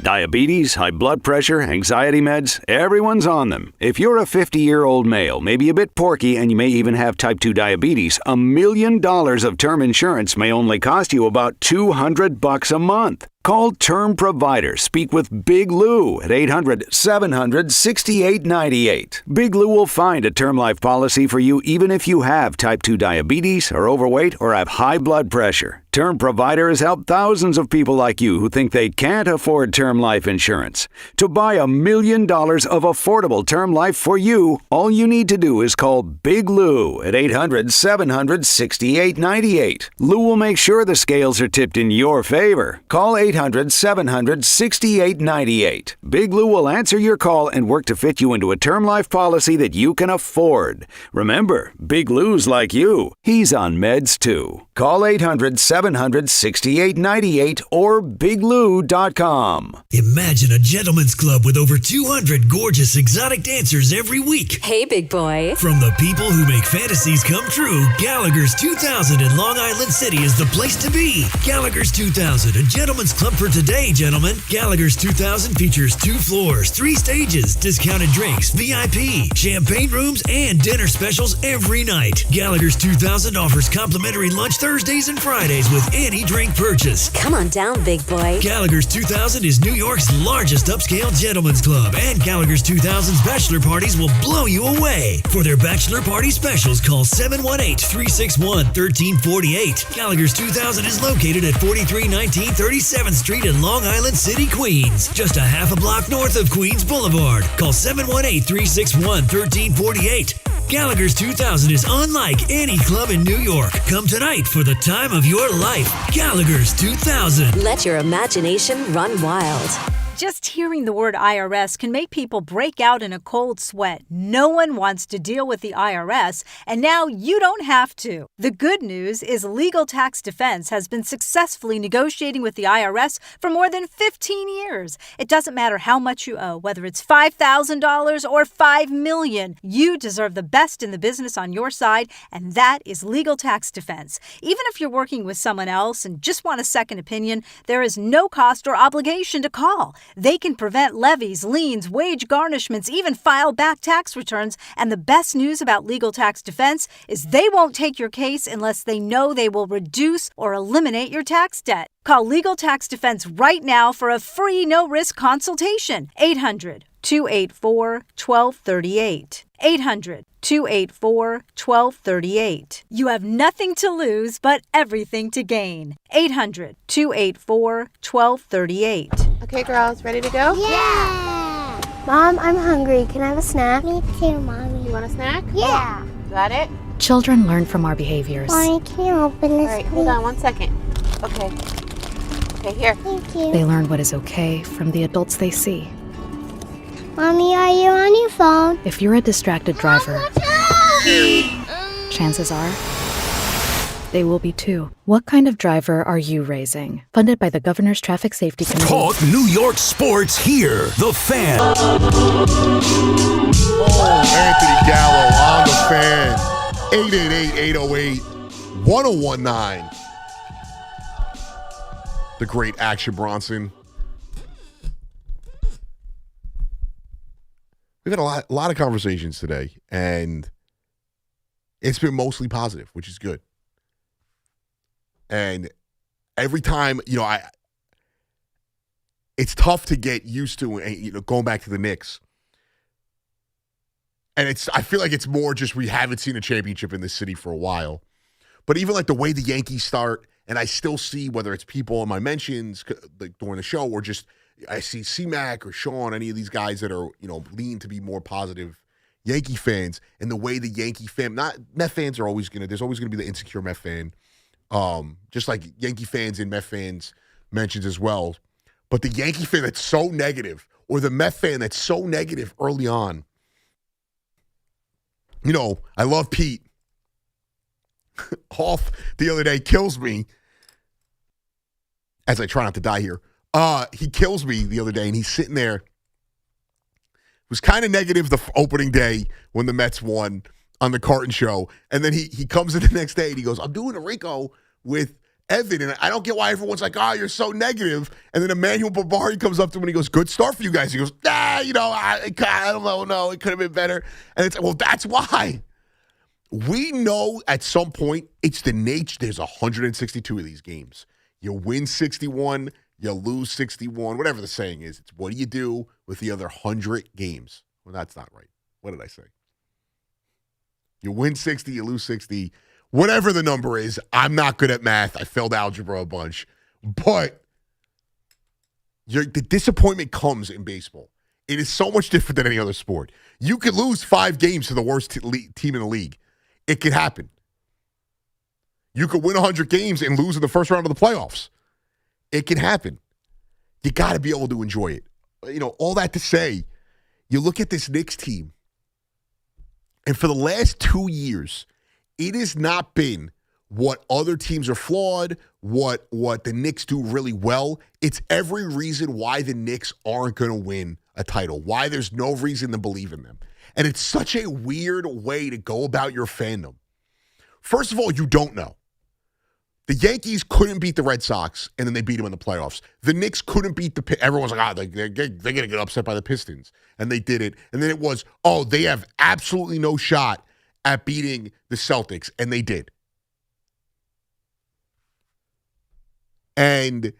Diabetes, high blood pressure, anxiety meds, everyone's on them. If you're a 50-year-old male, maybe a bit porky, and you may even have type 2 diabetes, $1 million of term insurance may only cost you about $200 a month. Call Term Provider. Speak with Big Lou at 800-700-6898. Big Lou will find a term life policy for you even if you have type 2 diabetes, are overweight, or have high blood pressure. Term Provider has helped thousands of people like you who think they can't afford term life insurance. To buy $1 million of affordable term life for you, all you need to do is call Big Lou at 800-700-6898. Lou will make sure the scales are tipped in your favor. Call 800-700-6898. Big Lou will answer your call and work to fit you into a term life policy that you can afford. Remember, Big Lou's like you. He's on meds too. Call 800-700-6898 or biglou.com. Imagine a gentleman's club with over 200 gorgeous exotic dancers every week. Hey, big boy. From the people who make fantasies come true, Gallagher's 2000 in Long Island City is the place to be. Gallagher's 2000, a gentleman's club for today, gentlemen. Gallagher's 2000 features 2 floors, 3 stages, discounted drinks, VIP, champagne rooms, and dinner specials every night. Gallagher's 2000 offers complimentary lunch Thursdays and Fridays with any drink purchase. Come on down, big boy. Gallagher's 2000 is New York's largest upscale gentleman's club, and Gallagher's 2000's bachelor parties will blow you away. For their bachelor party specials, call 718-361-1348. Gallagher's 2000 is located at 4319 37th Street in Long Island City, Queens. Just a half a block north of Queens Boulevard. Call 718-361-1348. Gallagher's 2000 is unlike any club in New York. Come tonight for the time of your life. Gallagher's 2000. Let your imagination run wild. Just hearing the word IRS can make people break out in a cold sweat. No one wants to deal with the IRS, and now you don't have to. The good news is Legal Tax Defense has been successfully negotiating with the IRS for more than 15 years. It doesn't matter how much you owe, whether it's $5,000 or $5 million. You deserve the best in the business on your side, and that is Legal Tax Defense. Even if you're working with someone else and just want a second opinion, there is no cost or obligation to call. They can prevent levies, liens, wage garnishments, even file back tax returns. And the best news about Legal Tax Defense is they won't take your case unless they know they will reduce or eliminate your tax debt. Call Legal Tax Defense right now for a free no-risk consultation. 800-284-1238. 800-284-1238. You have nothing to lose but everything to gain. 800-284-1238. Okay, girls, ready to go? Yeah! Mom, I'm hungry. Can I have a snack? Me too, Mommy. You want a snack? Yeah. Got it? Children learn from our behaviors. Mommy, can you open this, All right, hold on 1 second. Okay. Okay, here. Thank you. They learn what is okay from the adults they see. Mommy, are you on your phone? If you're a distracted driver, chances are they will be too. What kind of driver are you raising? Funded by the Governor's Traffic Safety Committee. Talk New York sports here. The Fan. Anthony Gallo on the Fan. 888-808-1019. The great Action Bronson we've had a lot of conversations today, and it's been mostly positive, which is good. And every time, it's tough to get used to, going back to the Knicks. And I feel like it's more just we haven't seen a championship in this city for a while. But even like the way the Yankees start, and I still see whether it's people in my mentions like during the show or just I see C-Mac or Sean, any of these guys that are, lean to be more positive Yankee fans, and the way the Yankee fan, not Met fans are always there's always going to be the insecure Met fan, just like Yankee fans and Met fans mentions as well. But the Yankee fan that's so negative, or the Met fan that's so negative early on, I love Pete. Hoff the other day kills me, as I try not to die here. He kills me the other day, and he's sitting there. Was kind of negative the opening day when the Mets won on the Carton show. And then he comes in the next day and he goes, I'm doing a Rico with Evan. And I don't get why everyone's like, you're so negative. And then Emmanuel Barbari comes up to him and he goes, good start for you guys. He goes, I don't know. No, it could have been better. And it's, well, that's why. We know at some point it's the nature. There's 162 of these games. You win 61, you lose 61, whatever the saying is. It's what do you do with the other 100 games? Well, that's not right. What did I say? You win 60, you lose 60. Whatever the number is, I'm not good at math. I failed algebra a bunch. But the disappointment comes in baseball. It is so much different than any other sport. You could lose 5 games to the worst team in the league. It could happen. You could win 100 games and lose in the first round of the playoffs. It can happen. You got to be able to enjoy it. All that to say, you look at this Knicks team, and for the last 2 years, it has not been what other teams are flawed, what the Knicks do really well. It's every reason why the Knicks aren't going to win a title, why there's no reason to believe in them. And it's such a weird way to go about your fandom. First of all, you don't know. The Yankees couldn't beat the Red Sox, and then they beat them in the playoffs. The Knicks couldn't beat everyone's like, they're going to get upset by the Pistons. And they did it. And then it was, they have absolutely no shot at beating the Celtics. And they did. And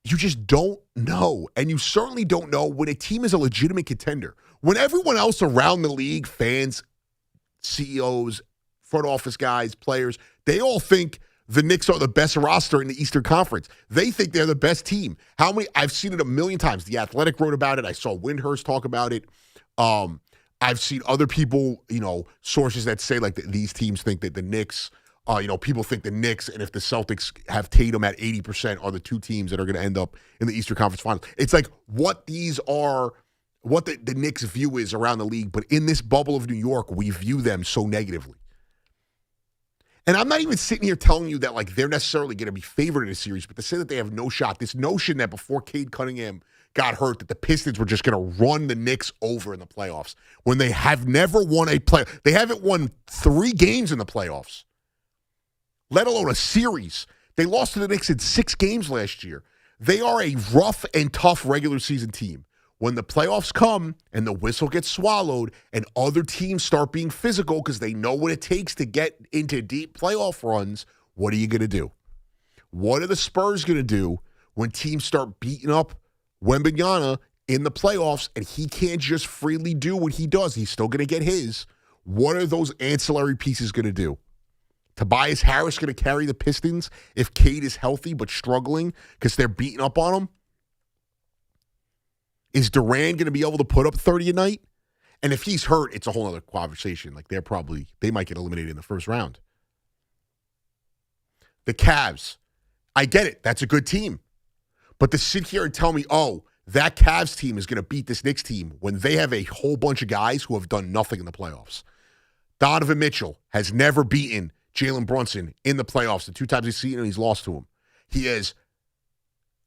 you just don't know. And you certainly don't know when a team is a legitimate contender. When everyone else around the league, fans, CEOs, front office guys, players, they all think the Knicks are the best roster in the Eastern Conference. They think they're the best team. I've seen it a million times. The Athletic wrote about it. I saw Windhurst talk about it. I've seen other people, sources that say like these teams think that the Knicks, people think the Knicks and if the Celtics have Tatum at 80% are the two teams that are going to end up in the Eastern Conference Finals. It's like what these are, what the Knicks view is around the league. But in this bubble of New York, we view them so negatively. And I'm not even sitting here telling you that like they're necessarily going to be favored in a series, but to say that they have no shot, this notion that before Cade Cunningham got hurt, that the Pistons were just going to run the Knicks over in the playoffs when they have never won they haven't won 3 games in the playoffs, let alone a series. They lost to the Knicks in 6 games last year. They are a rough and tough regular season team. When the playoffs come and the whistle gets swallowed and other teams start being physical because they know what it takes to get into deep playoff runs, what are you going to do? What are the Spurs going to do when teams start beating up Wembanyama in the playoffs and he can't just freely do what he does? He's still going to get his. What are those ancillary pieces going to do? Tobias Harris going to carry the Pistons if Cade is healthy but struggling because they're beating up on him? Is Durant going to be able to put up 30 a night? And if he's hurt, it's a whole other conversation. Like they might get eliminated in the first round. The Cavs, I get it. That's a good team. But to sit here and tell me, that Cavs team is going to beat this Knicks team when they have a whole bunch of guys who have done nothing in the playoffs. Donovan Mitchell has never beaten Jalen Brunson in the playoffs. The 2 times he's seen him, he's lost to him. He has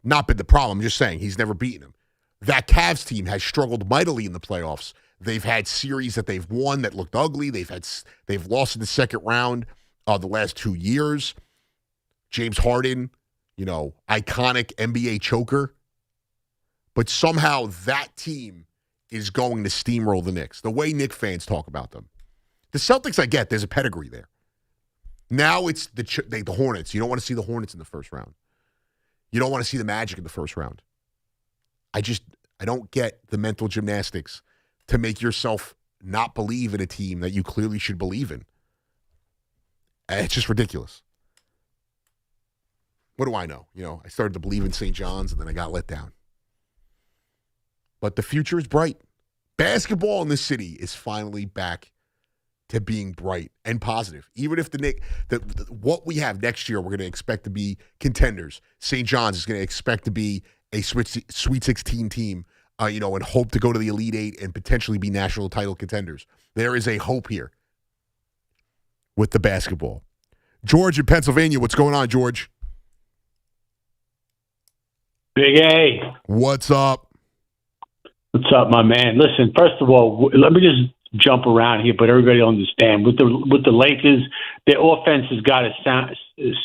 not been the problem. I'm just saying he's never beaten him. That Cavs team has struggled mightily in the playoffs. They've had series that they've won that looked ugly. They've lost in the second round the last 2 years. James Harden, iconic NBA choker. But somehow that team is going to steamroll the Knicks, the way Knicks fans talk about them. The Celtics, I get. There's a pedigree there. Now it's the Hornets. You don't want to see the Hornets in the first round. You don't want to see the Magic in the first round. I don't get the mental gymnastics to make yourself not believe in a team that you clearly should believe in. It's just ridiculous. What do I know? I started to believe in St. John's, and then I got let down. But the future is bright. Basketball in this city is finally back to being bright and positive. Even if what we have next year, we're going to expect to be contenders. St. John's is going to expect to be a Sweet 16 team, and hope to go to the Elite Eight and potentially be national title contenders. There is a hope here with the basketball. George in Pennsylvania, what's going on, George? Big A. What's up? What's up, my man? Listen, first of all, let me just jump around here, but everybody will understand. With the Lakers, their offense has got to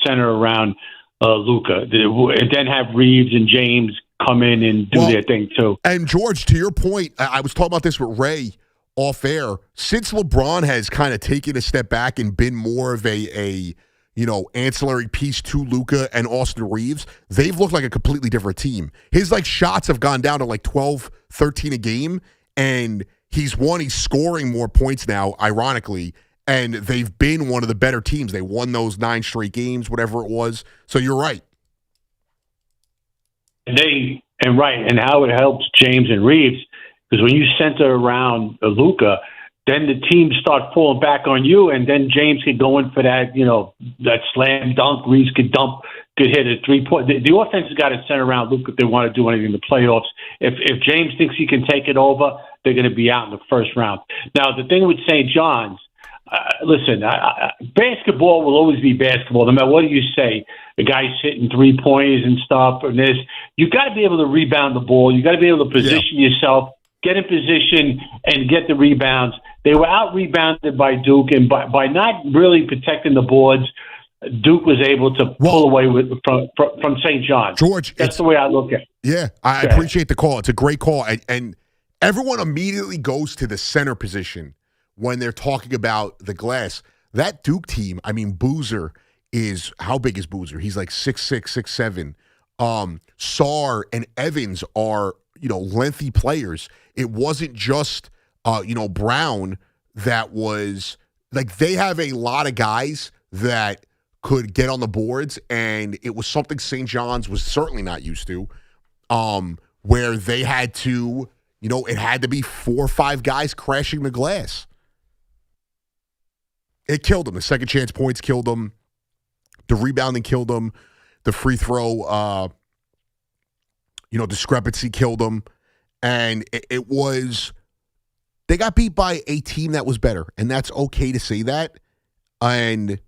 center around Luka, and then have Reeves and James come in and do their thing too. And George, to your point, I was talking about this with Ray off air. Since LeBron has kind of taken a step back and been more of a ancillary piece to Luka and Austin Reeves, they've looked like a completely different team. His shots have gone down to 12, 13 a game, and he's scoring more points now, ironically, and they've been one of the better teams. They won those 9 straight games, whatever it was. So you're right. And how it helps James and Reeves, because when you center around Luka, then the team start falling back on you, and then James could go in for that, that slam dunk. Reeves could hit a 3-point. The offense has got to center around Luka if they want to do anything in the playoffs. If James thinks he can take it over, they're going to be out in the first round. Now, the thing with St. John's, listen, basketball will always be basketball, no matter what you say. The guy's hitting 3-pointers and stuff, and this. You got to be able to rebound the ball. You got to be able to position yourself, get in position, and get the rebounds. They were out-rebounded by Duke, and by not really protecting the boards, Duke was able to pull away from St. John's. George, that's the way I look at it. Yeah, I appreciate the call. It's a great call. And everyone immediately goes to the center position when they're talking about the glass. That Duke team, Boozer is, how big is Boozer? He's 6'6", 6'7". Sarr and Evans are, lengthy players. It wasn't just, Brown that was, they have a lot of guys that could get on the boards, and it was something St. John's was certainly not used to, where they had to, it had to be 4 or 5 guys crashing the glass. It killed them. The second chance points killed them. The rebounding killed them. The free throw, discrepancy killed them. And it was, they got beat by a team that was better. And that's okay to say that. And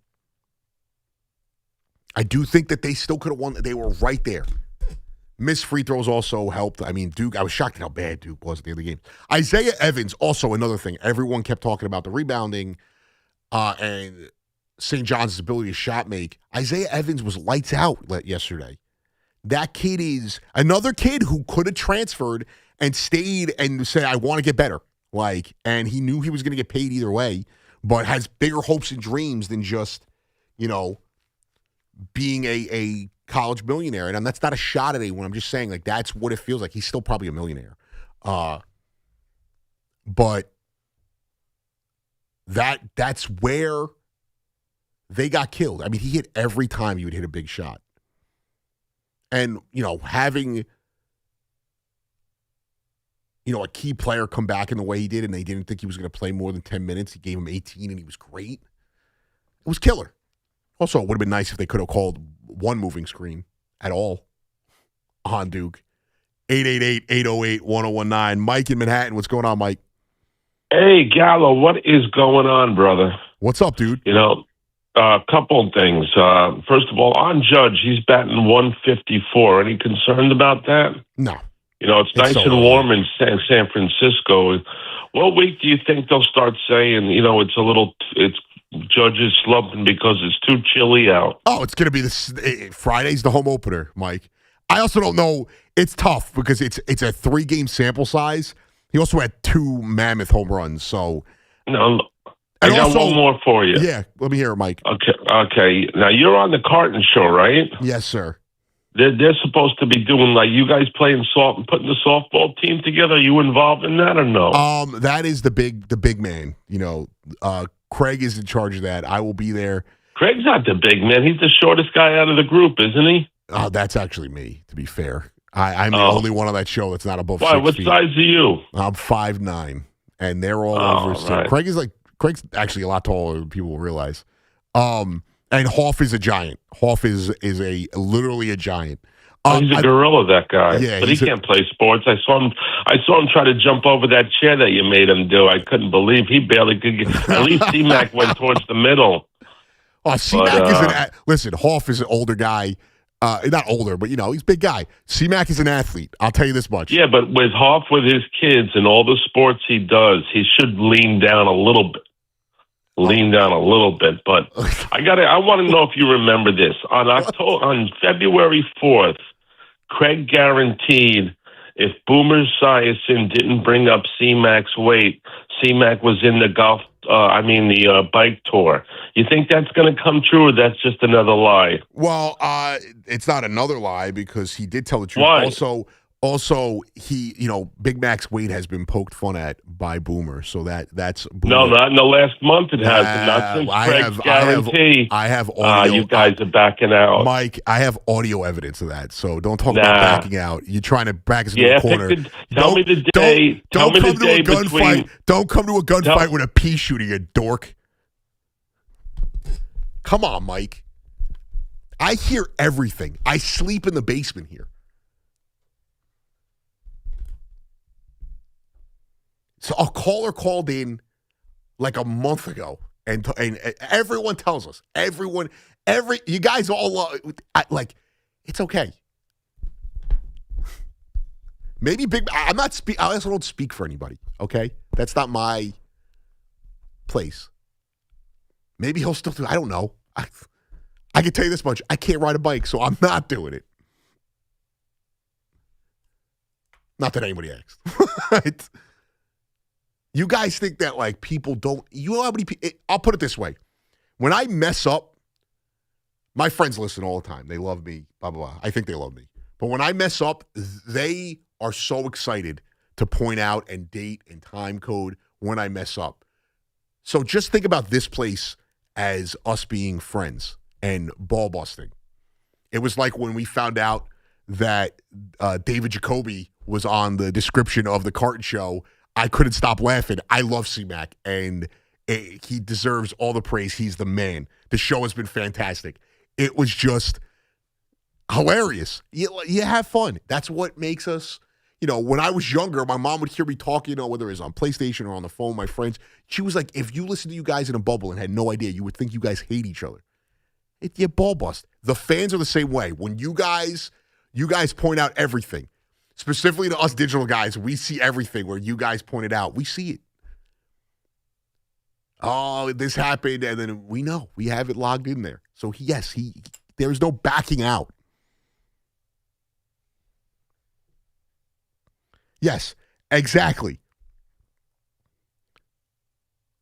I do think that they still could have won. They were right there. Missed free throws also helped. Duke, I was shocked at how bad Duke was at the end of the game. Isaiah Evans, also another thing. Everyone kept talking about the rebounding and St. John's ability to shot make. Isaiah Evans was lights out yesterday. That kid is another kid who could have transferred and stayed and said, I want to get better. And he knew he was going to get paid either way, but has bigger hopes and dreams than just, being a college millionaire. And that's not a shot at anyone. I'm just saying, that's what it feels like. He's still probably a millionaire. But that's where they got killed. He hit every time he would hit a big shot. And, having, a key player come back in the way he did, and they didn't think he was going to play more than 10 minutes. He gave him 18, and he was great. It was killer. Also, it would have been nice if they could have called one moving screen at all on Duke. 888-808-1019. Mike in Manhattan. What's going on, Mike? Hey, Gallo, what is going on, brother? What's up, dude? A couple of things. First of all, on Judge, he's batting 154. Any concerned about that? No. It's nice and warm in San Francisco. What week do you think they'll start saying, it's Judge is slumping because it's too chilly out? Oh, it's going to be Friday's the home opener, Mike. I also don't know. It's tough because it's a 3-game sample size. He also had 2 mammoth home runs. So No, I got one more for you. Yeah, let me hear it, Mike. Okay. Now you're on the Carton show, right? Yes, sir. They're supposed to be doing like you guys putting the softball team together. Are you involved in that or no? That is the big man. Craig is in charge of that. I will be there. Craig's not the big man. He's the shortest guy out of the group, isn't he? Oh, that's actually me. To be fair, I'm the only one on that show that's not above. Why? 6 What feet. size are you? I'm 5'9", and they're all over. So right. Craig's actually a lot taller than people realize. And Hoff is a giant. Hoff is literally a giant. He's a gorilla, that guy. Yeah, but he can't play sports. I saw him try to jump over that chair that you made him do. I couldn't believe he barely could get. At least C-Mac went towards the middle. Oh, C-Mac is listen, Hoff is an older guy. Not older, but he's a big guy. C-Mac is an athlete. I'll tell you this much. Yeah, but with Hoff, with his kids and all the sports he does, he should lean down a little bit. But I want to know if you remember this. On February 4th, Craig guaranteed if Boomer Esiason didn't bring up C-Mac's weight, C-Mac was in the bike tour. You think that's going to come true, or that's just another lie? Well, it's not another lie because he did tell the truth. Why? Also, he, Big Mac's weight has been poked fun at by Boomer, so that's Boomer. No, not in the last month. It hasn't. Not since Craig's guarantee. I have audio. You guys are backing out, Mike. I have audio evidence of that. So don't talk about backing out. You're trying to back us into the corner. Tell me the day. Don't come to a gunfight. Don't come to a gunfight with a pea shooting, you dork. Come on, Mike. I hear everything. I sleep in the basement here. So a caller called in like a month ago, and everyone tells us, you guys all it's okay. Maybe I also don't speak for anybody. Okay, that's not my place. Maybe he'll still do. I don't know. I can tell you this much: I can't ride a bike, so I'm not doing it. Not that anybody asked. You guys think that people don't. You know how many people? I'll put it this way: when I mess up, my friends listen all the time. They love me. Blah blah blah. I think they love me. But when I mess up, they are so excited to point out and date and time code when I mess up. So just think about this place as us being friends and ball busting. It was like when we found out that David Jacoby was on the description of the Carton show. I couldn't stop laughing. I love C-Mac, and he deserves all the praise. He's the man. The show has been fantastic. It was just hilarious. You have fun. That's what makes us, when I was younger, my mom would hear me talk, whether it was on PlayStation or on the phone with my friends. She was like, if you listen to you guys in a bubble and had no idea, you would think you guys hate each other. You ball bust. The fans are the same way. When you guys point out everything, specifically to us digital guys, we see everything where you guys pointed out. We see it. Oh, this happened, and then we know. We have it logged in there. So, yes, there's no backing out. Yes, exactly.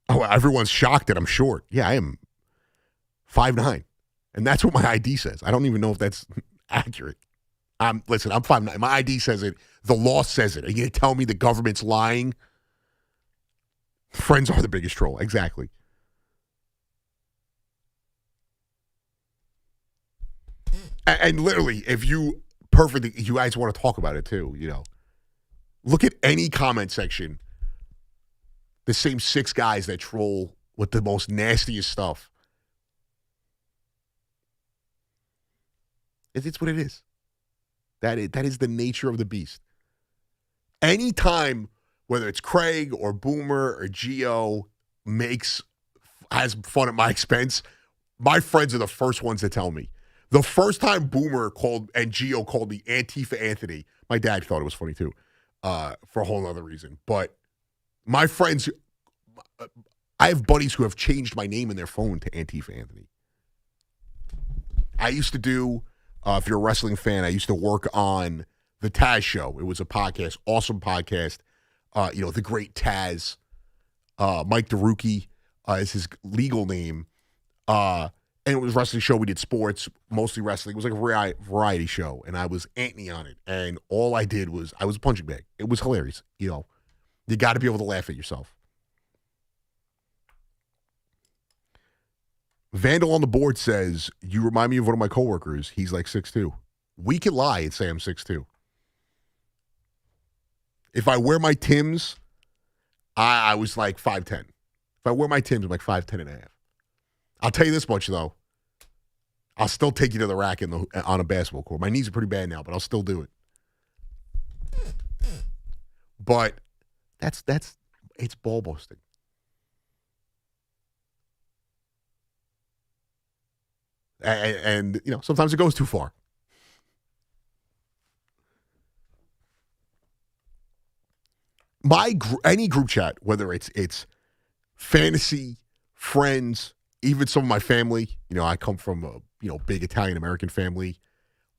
Oh, everyone's shocked that I'm short. Yeah, I am 5'9", and that's what my ID says. I don't even know if that's accurate. Listen, I'm 5'9". My ID says it. The law says it. Are you going to tell me the government's lying? Friends are the biggest troll. Exactly. And literally, if you guys want to talk about it too, look at any comment section. The same 6 guys that troll with the most nastiest stuff. It's what it is. That is the nature of the beast. Anytime, whether it's Craig or Boomer or Gio has fun at my expense, my friends are the first ones to tell me. The first time Boomer called and Gio called me Antifa Anthony, my dad thought it was funny too, for a whole other reason. But my friends, I have buddies who have changed my name in their phone to Antifa Anthony. I used to do. If you're a wrestling fan, I used to work on the Taz Show. It was a podcast, awesome podcast. the great Taz, Mike DeRucci is his legal name. And it was a wrestling show. We did sports, mostly wrestling. It was like a variety show, and I was Anthony on it. And all I did was I was a punching bag. It was hilarious. You got to be able to laugh at yourself. Vandal on the board says, you remind me of one of my coworkers. He's like 6'2". We could lie and say I'm 6'2". If I wear my Timbs, I was like 5'10". If I wear my Timbs, I'm like 5'10 and a half. I'll tell you this much, though. I'll still take you to the rack on a basketball court. My knees are pretty bad now, but I'll still do it. But it's ball busting. And sometimes it goes too far. Any group chat, whether it's fantasy, friends, even some of my family. I come from a big Italian American family.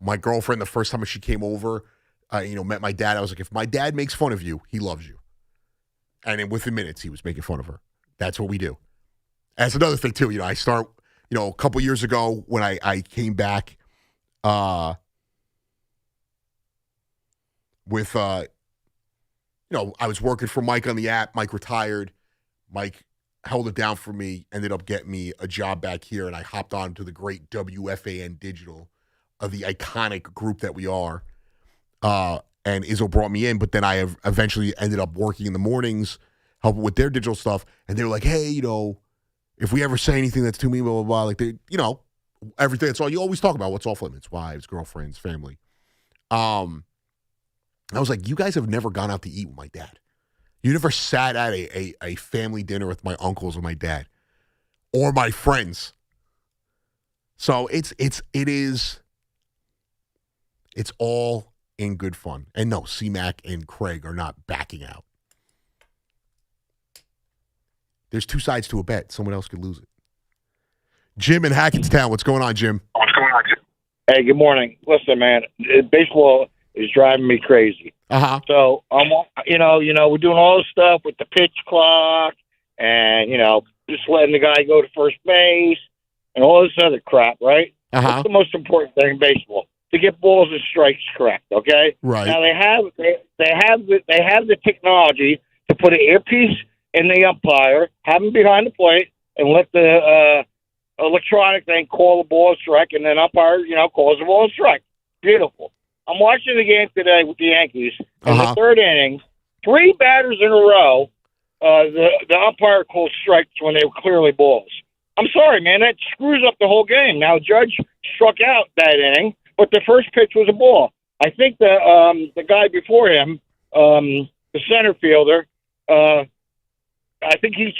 My girlfriend, the first time she came over, met my dad. I was like, if my dad makes fun of you, he loves you. And within minutes, he was making fun of her. That's what we do. That's another thing too. I start. A couple years ago when I came back with, I was working for Mike on the app. Mike retired. Mike held it down for me, ended up getting me a job back here, and I hopped on to the great WFAN Digital, the iconic group that we are. And Izzo brought me in, but then I eventually ended up working in the mornings, helping with their digital stuff, and they were like, hey, if we ever say anything that's too mean, blah, blah, blah, like everything. That's all you always talk about. What's off limits? Wives, girlfriends, family. I was like, you guys have never gone out to eat with my dad. You never sat at a family dinner with my uncles or my dad or my friends. So it is all in good fun. And no, C-Mac and Craig are not backing out. There's two sides to a bet. Someone else could lose it. Jim in Hackettstown. What's going on, Jim? Hey, good morning. Listen, man, baseball is driving me crazy. Uh-huh. So, we're doing all this stuff with the pitch clock and, just letting the guy go to first base and all this other crap, right? Uh-huh. That's the most important thing in baseball, to get balls and strikes correct, okay? Right. Now, they have the technology to put an earpiece in the umpire, have him behind the plate, and let the electronic thing call the ball a strike, and then umpire, calls the ball a strike. Beautiful. I'm watching the game today with the Yankees. In the third inning, 3 batters in a row, the umpire called strikes when they were clearly balls. I'm sorry, man. That screws up the whole game. Now, Judge struck out that inning, but the first pitch was a ball. I think the guy before him, the center fielder, I think he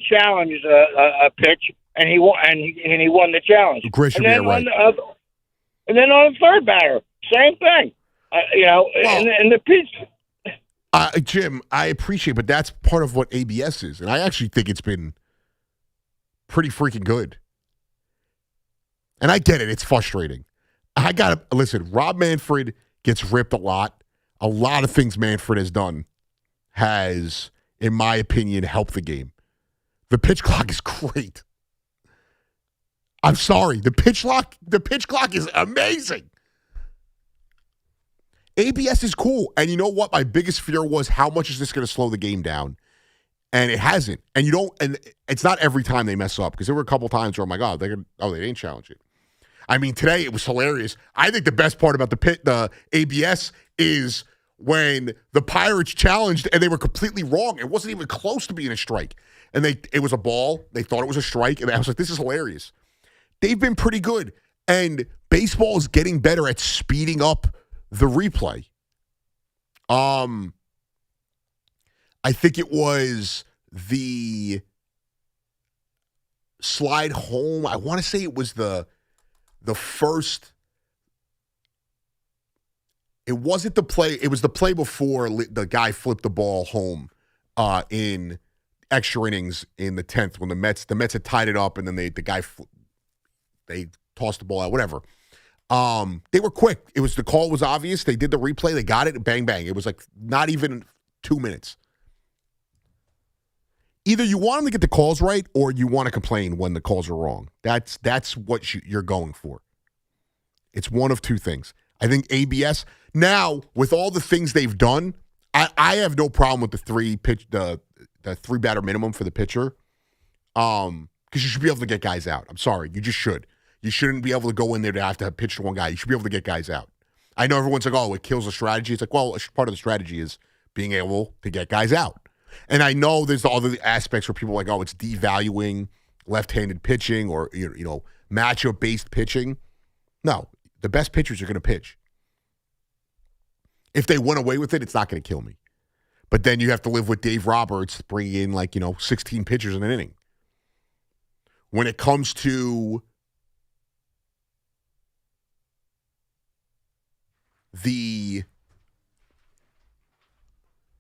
challenged a pitch, and he won. And he won the challenge. Grisham, And then on the third batter, same thing. And the pitch. Jim, I appreciate, but that's part of what ABS is, and I actually think it's been pretty freaking good. And I get it; it's frustrating. I gotta listen. Rob Manfred gets ripped a lot. A lot of things Manfred has done has, in my opinion, helped the game. The pitch clock is great. I'm sorry. The pitch clock is amazing. ABS is cool. And you know what? My biggest fear was, how much is this going to slow the game down? And it hasn't. And it's not every time they mess up, because there were a couple times where, oh my God, they didn't challenge it. I mean, today it was hilarious. I think the best part about the ABS is when the Pirates challenged and they were completely wrong. It wasn't even close to being a strike. And it was a ball. They thought it was a strike. And I was like, this is hilarious. They've been pretty good. And baseball is getting better at speeding up the replay. I think it was the slide home. I want to say it was the first. It wasn't the play. It was the play before the guy flipped the ball home in extra innings in the 10th when the Mets had tied it up, and then they tossed the ball out, whatever. They were quick. The call was obvious. They did the replay. They got it. Bang, bang. It was like not even 2 minutes. Either you want them to get the calls right or you want to complain when the calls are wrong. That's what you're going for. It's one of two things. I think ABS, now, with all the things they've done, I have no problem with the three batter minimum for the pitcher. Because you should be able to get guys out. I'm sorry. You just should. You shouldn't be able to go in there to have to pitch to one guy. You should be able to get guys out. I know everyone's like, oh, it kills the strategy. It's like, well, part of the strategy is being able to get guys out. And I know there's the other aspects where people are like, oh, it's devaluing left-handed pitching or, matchup-based pitching. No, the best pitchers are going to pitch. If they went away with it, it's not going to kill me. But then you have to live with Dave Roberts bringing in 16 pitchers in an inning. When it comes to thank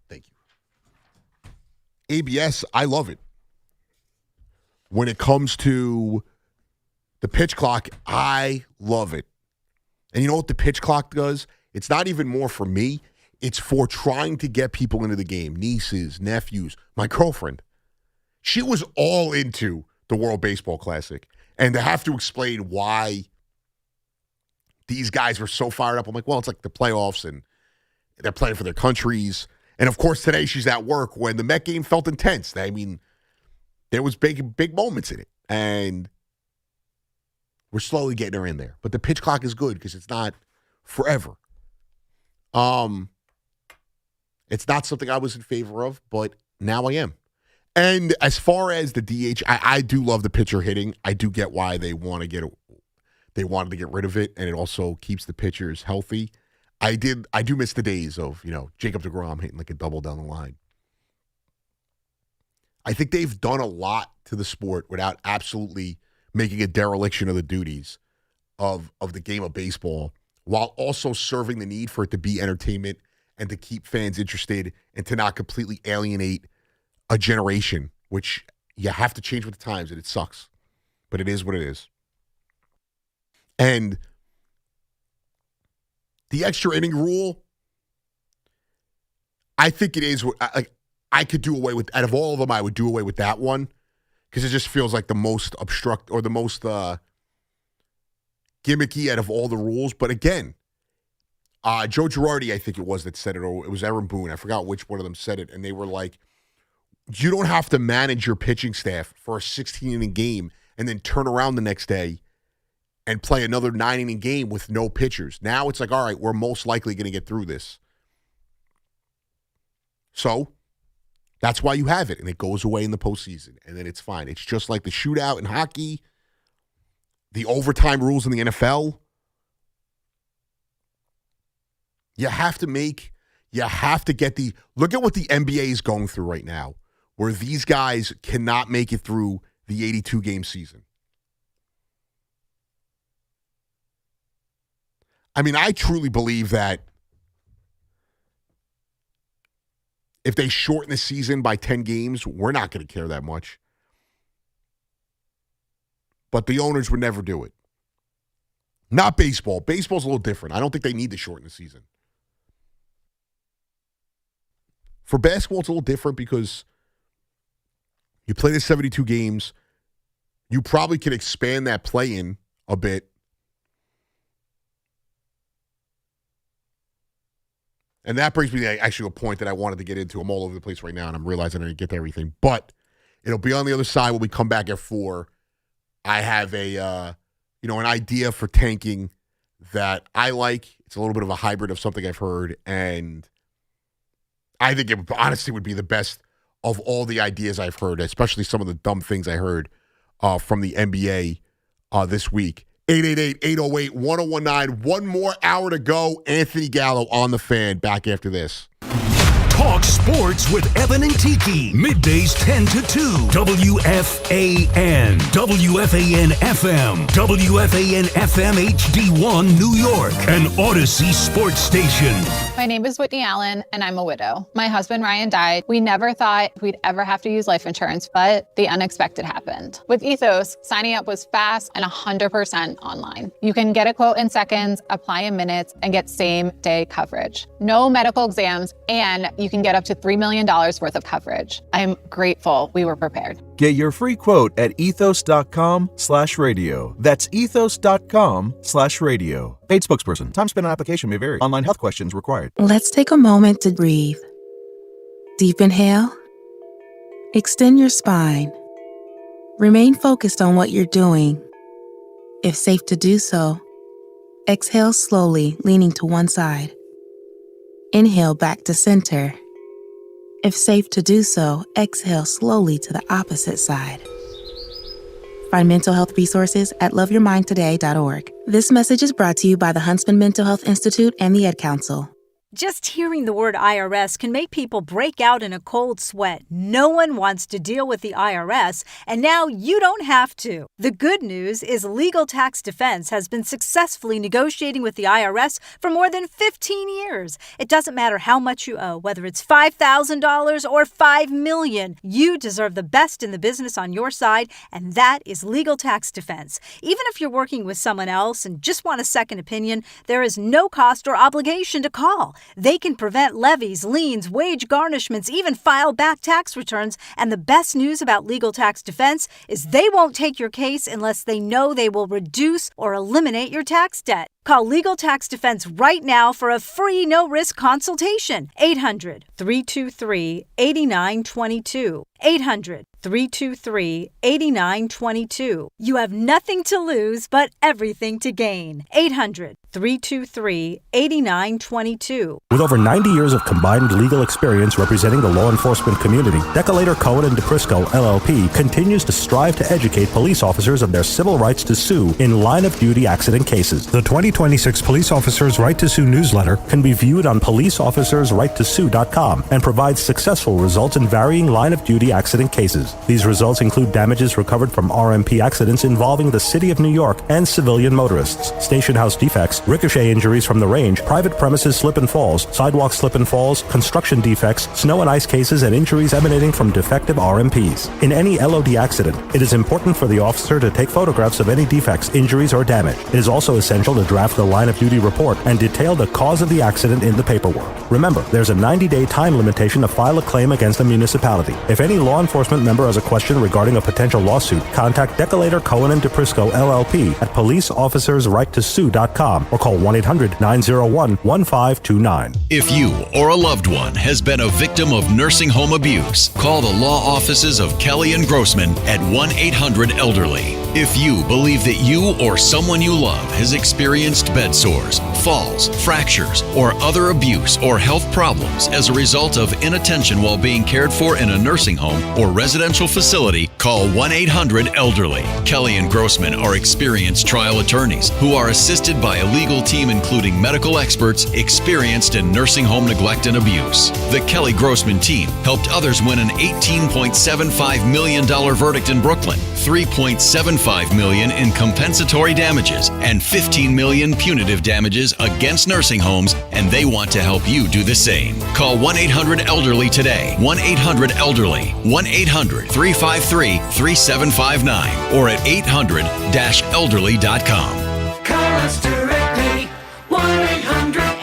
you. ABS, I love it. When it comes to the pitch clock, I love it. And you know what the pitch clock does? It's not even more for me. It's for trying to get people into the game. Nieces, nephews, my girlfriend. She was all into the World Baseball Classic. And to have to explain why these guys were so fired up, I'm like, well, it's like the playoffs and they're playing for their countries. And, of course, today she's at work when the Met game felt intense. I mean, there was big moments in it. And we're slowly getting her in there. But the pitch clock is good because it's not forever. It's not something I was in favor of, but now I am. And as far as the DH, I do love the pitcher hitting. I do get why they wanted to get rid of it, and it also keeps the pitchers healthy. I do miss the days of, Jacob Degrom hitting like a double down the line. I think they've done a lot to the sport without absolutely making a dereliction of the duties of the game of baseball, while also serving the need for it to be entertainment and to keep fans interested and to not completely alienate a generation, which you have to change with the times, and it sucks. But it is what it is. And the extra inning rule, I think it is, I could do away with, out of all of them, I would do away with that one because it just feels like the most or the most gimmicky out of all the rules. But again, Joe Girardi, I think it was that said it, or it was Aaron Boone. I forgot which one of them said it. And they were like, you don't have to manage your pitching staff for a 16-inning game and then turn around the next day and play another 9-inning game with no pitchers. Now it's like, all right, we're most likely going to get through this. So that's why you have it, and it goes away in the postseason, and then it's fine. It's just like the shootout in hockey, the overtime rules in the NFL. You have to get look at what the NBA is going through right now, where these guys cannot make it through the 82-game season. I mean, I truly believe that if they shorten the season by 10 games, we're not going to care that much. But the owners would never do it. Not baseball. Baseball's a little different. I don't think they need to shorten the season. For basketball, it's a little different because you play the 72 games. You probably could expand that play-in a bit. And that brings me to actually a point that I wanted to get into. I'm all over the place right now, and I'm realizing I didn't get to everything. But it'll be on the other side when we come back at 4. I have an idea for tanking that I like. It's a little bit of a hybrid of something I've heard, and I think it honestly would be the best of all the ideas I've heard, especially some of the dumb things I heard from the NBA this week. 888-808-1019. One more hour to go. Anthony Gallo on the Fan. Back after this. Talk sports with Evan and Tiki. Middays 10 to 2. WFAN. WFAN FM. WFAN FM HD1 New York. An Odyssey sports station. My name is Whitney Allen, and I'm a widow. My husband, Ryan, died. We never thought we'd ever have to use life insurance, but the unexpected happened. With Ethos, signing up was fast and 100% online. You can get a quote in seconds, apply in minutes, and get same-day coverage. No medical exams, and you can get up to $3 million worth of coverage. I'm grateful we were prepared. Get your free quote at ethos.com/radio. That's ethos.com/radio. Paid spokesperson. Time spent on application may vary. Online health questions required. Let's take a moment to breathe. Deep inhale. Extend your spine. Remain focused on what you're doing. If safe to do so, exhale slowly, leaning to one side. Inhale back to center. If safe to do so, exhale slowly to the opposite side. Find mental health resources at loveyourmindtoday.org. This message is brought to you by the Huntsman Mental Health Institute and the Ad Council. Just hearing the word IRS can make people break out in a cold sweat. No one wants to deal with the IRS, and now you don't have to. The good news is Legal Tax Defense has been successfully negotiating with the IRS for more than 15 years. It doesn't matter how much you owe, whether it's $5,000 or $5 million. You deserve the best in the business on your side, and that is Legal Tax Defense. Even if you're working with someone else and just want a second opinion, there is no cost or obligation to call. They can prevent levies, liens, wage garnishments, even file back tax returns. And the best news about Legal Tax Defense is they won't take your case unless they know they will reduce or eliminate your tax debt. Call Legal Tax Defense right now for a free no-risk consultation. 800-323-8922. 800-323-8922. You have nothing to lose but everything to gain. 800-323-8922. With over 90 years of combined legal experience representing the law enforcement community, Decolator Cohen and DePrisco LLP continues to strive to educate police officers of their civil rights to sue in line-of-duty accident cases. The 2026 Police Officers' Right to Sue newsletter can be viewed on policeofficersrighttosue.com and provides successful results in varying line-of-duty accident cases. These results include damages recovered from RMP accidents involving the City of New York and civilian motorists, station house defects, ricochet injuries from the range, private premises slip and falls, sidewalk slip and falls, construction defects, snow and ice cases, and injuries emanating from defective RMPs. In any LOD accident, it is important for the officer to take photographs of any defects, injuries, or damage. It is also essential to draft the line-of-duty report and detail the cause of the accident in the paperwork. Remember, there's a 90-day time limitation to file a claim against a municipality. If any law enforcement member has a question regarding a potential lawsuit, contact Decolator Cohen and DePrisco LLP at policeofficersrighttosue.com or call 1-800-901-1529. If you or a loved one has been a victim of nursing home abuse, call the law offices of Kelly and Grossman at 1-800-ELDERLY. If you believe that you or someone you love has experienced bed sores, falls, fractures, or other abuse or health problems as a result of inattention while being cared for in a nursing home or residential facility, call 1-800-ELDERLY. Kelly and Grossman are experienced trial attorneys who are assisted by a legal team including medical experts experienced in nursing home neglect and abuse. The Kelly Grossman team helped others win an $18.75 million verdict in Brooklyn, $3.75 million in compensatory damages, and $15 million punitive damages against nursing homes, and they want to help you do the same. Call 1-800-ELDERLY today. 1-800-ELDERLY. 1-800-353-3759 or at 800-elderly.com. Call us directly. 1-800-ELDERLY.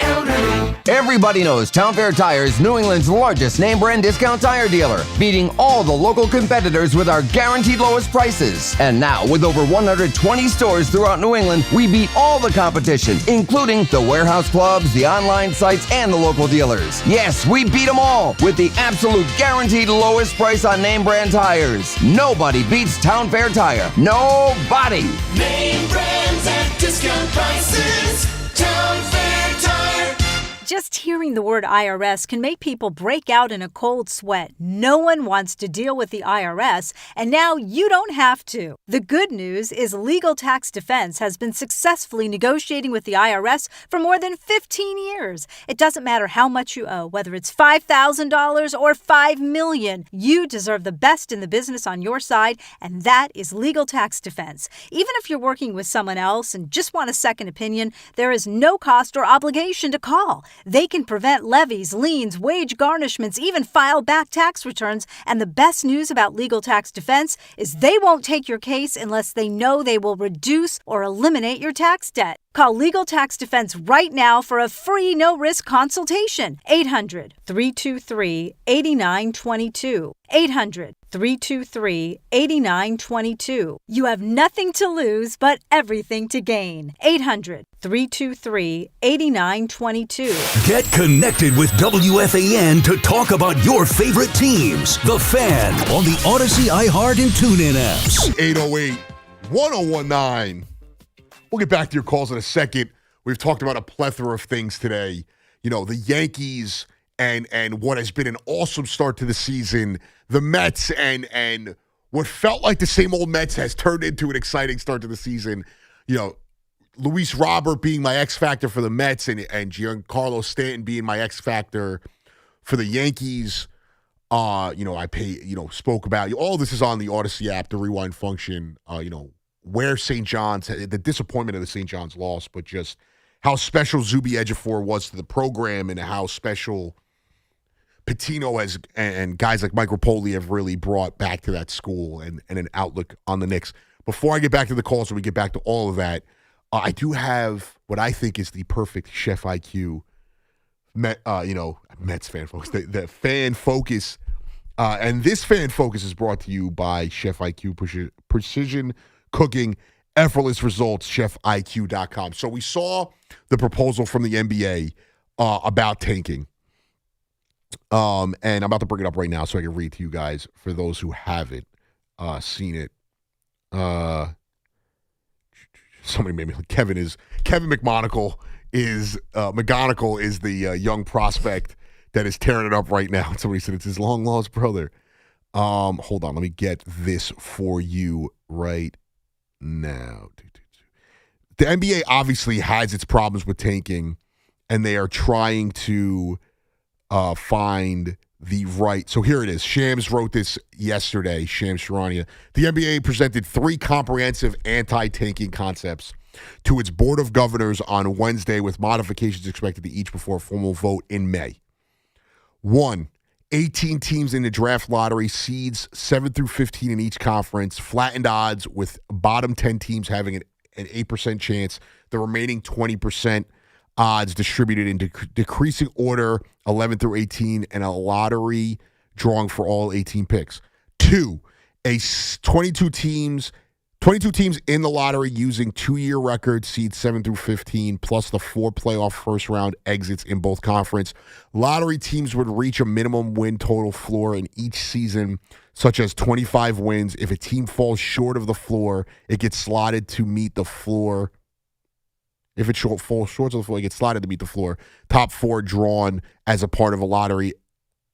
Everybody knows Town Fair Tire is New England's largest name brand discount tire dealer, beating all the local competitors with our guaranteed lowest prices. And now, with over 120 stores throughout New England, we beat all the competition, including the warehouse clubs, the online sites, and the local dealers. Yes, we beat them all with the absolute guaranteed lowest price on name brand tires. Nobody beats Town Fair Tire. Nobody. Name brands at discount prices. Town Fair Tire. Just hearing the word IRS can make people break out in a cold sweat. No one wants to deal with the IRS, and now you don't have to. The good news is Legal Tax Defense has been successfully negotiating with the IRS for more than 15 years. It doesn't matter how much you owe, whether it's $5,000 or $5 million. You deserve the best in the business on your side, and that is Legal Tax Defense. Even if you're working with someone else and just want a second opinion, there is no cost or obligation to call. They can prevent prevent levies, liens, wage garnishments, even file back tax returns. And the best news about Legal Tax Defense is they won't take your case unless they know they will reduce or eliminate your tax debt. Call Legal Tax Defense right now for a free no-risk consultation. 800-323-8922. 800-323-8922. You have nothing to lose but everything to gain. 800-323-8922. Get connected with WFAN to talk about your favorite teams. The Fan on the Odyssey, iHeart, and TuneIn apps. 808-1019. We'll get back to your calls in a second. We've talked about a plethora of things today. You know, the Yankees and what has been an awesome start to the season. The Mets and what felt like the same old Mets has turned into an exciting start to the season. You know, Luis Robert being my X factor for the Mets and Giancarlo Stanton being my X factor for the Yankees. Spoke about all this is on the Odyssey app, the rewind function. Where St. John's, the disappointment of the St. John's loss, but just how special Zubie Edifur was to the program and how special Patino and guys like Mike Rapoli have really brought back to that school and an outlook on the Knicks. Before I get back to the calls and we get back to all of that, I do have what I think is the perfect Chef IQ, Mets fan focus, the fan focus. And this fan focus is brought to you by Chef IQ Precision Cooking, effortless results, chefiq.com. So we saw the proposal from the NBA about tanking. And I'm about to bring it up right now so I can read to you guys for those who haven't seen it. Somebody made me Kevin McMonagle is the young prospect that is tearing it up right now. Somebody said it's his long lost brother. Hold on, let me get this for you right now. The NBA obviously has its problems with tanking, and they are trying to find the right. So here it is. Shams wrote this yesterday. Shams Charania. The NBA presented 3 comprehensive anti-tanking concepts to its board of governors on Wednesday, with modifications expected to each before a formal vote in May. 1, 18 teams in the draft lottery, seeds 7 through 15 in each conference, flattened odds with bottom 10 teams having an 8% chance, the remaining 20% odds distributed in decreasing order, 11 through 18, and a lottery drawing for all 18 picks. 2, 22 teams in the lottery using 2-year records, seeds 7 through 15, plus the 4 playoff first-round exits in both conference. Lottery teams would reach a minimum win total floor in each season, such as 25 wins. If a team falls short of the floor, it gets slotted to meet the floor. If it falls short of the floor, it gets slotted to meet the floor. Top 4 drawn as a part of a lottery,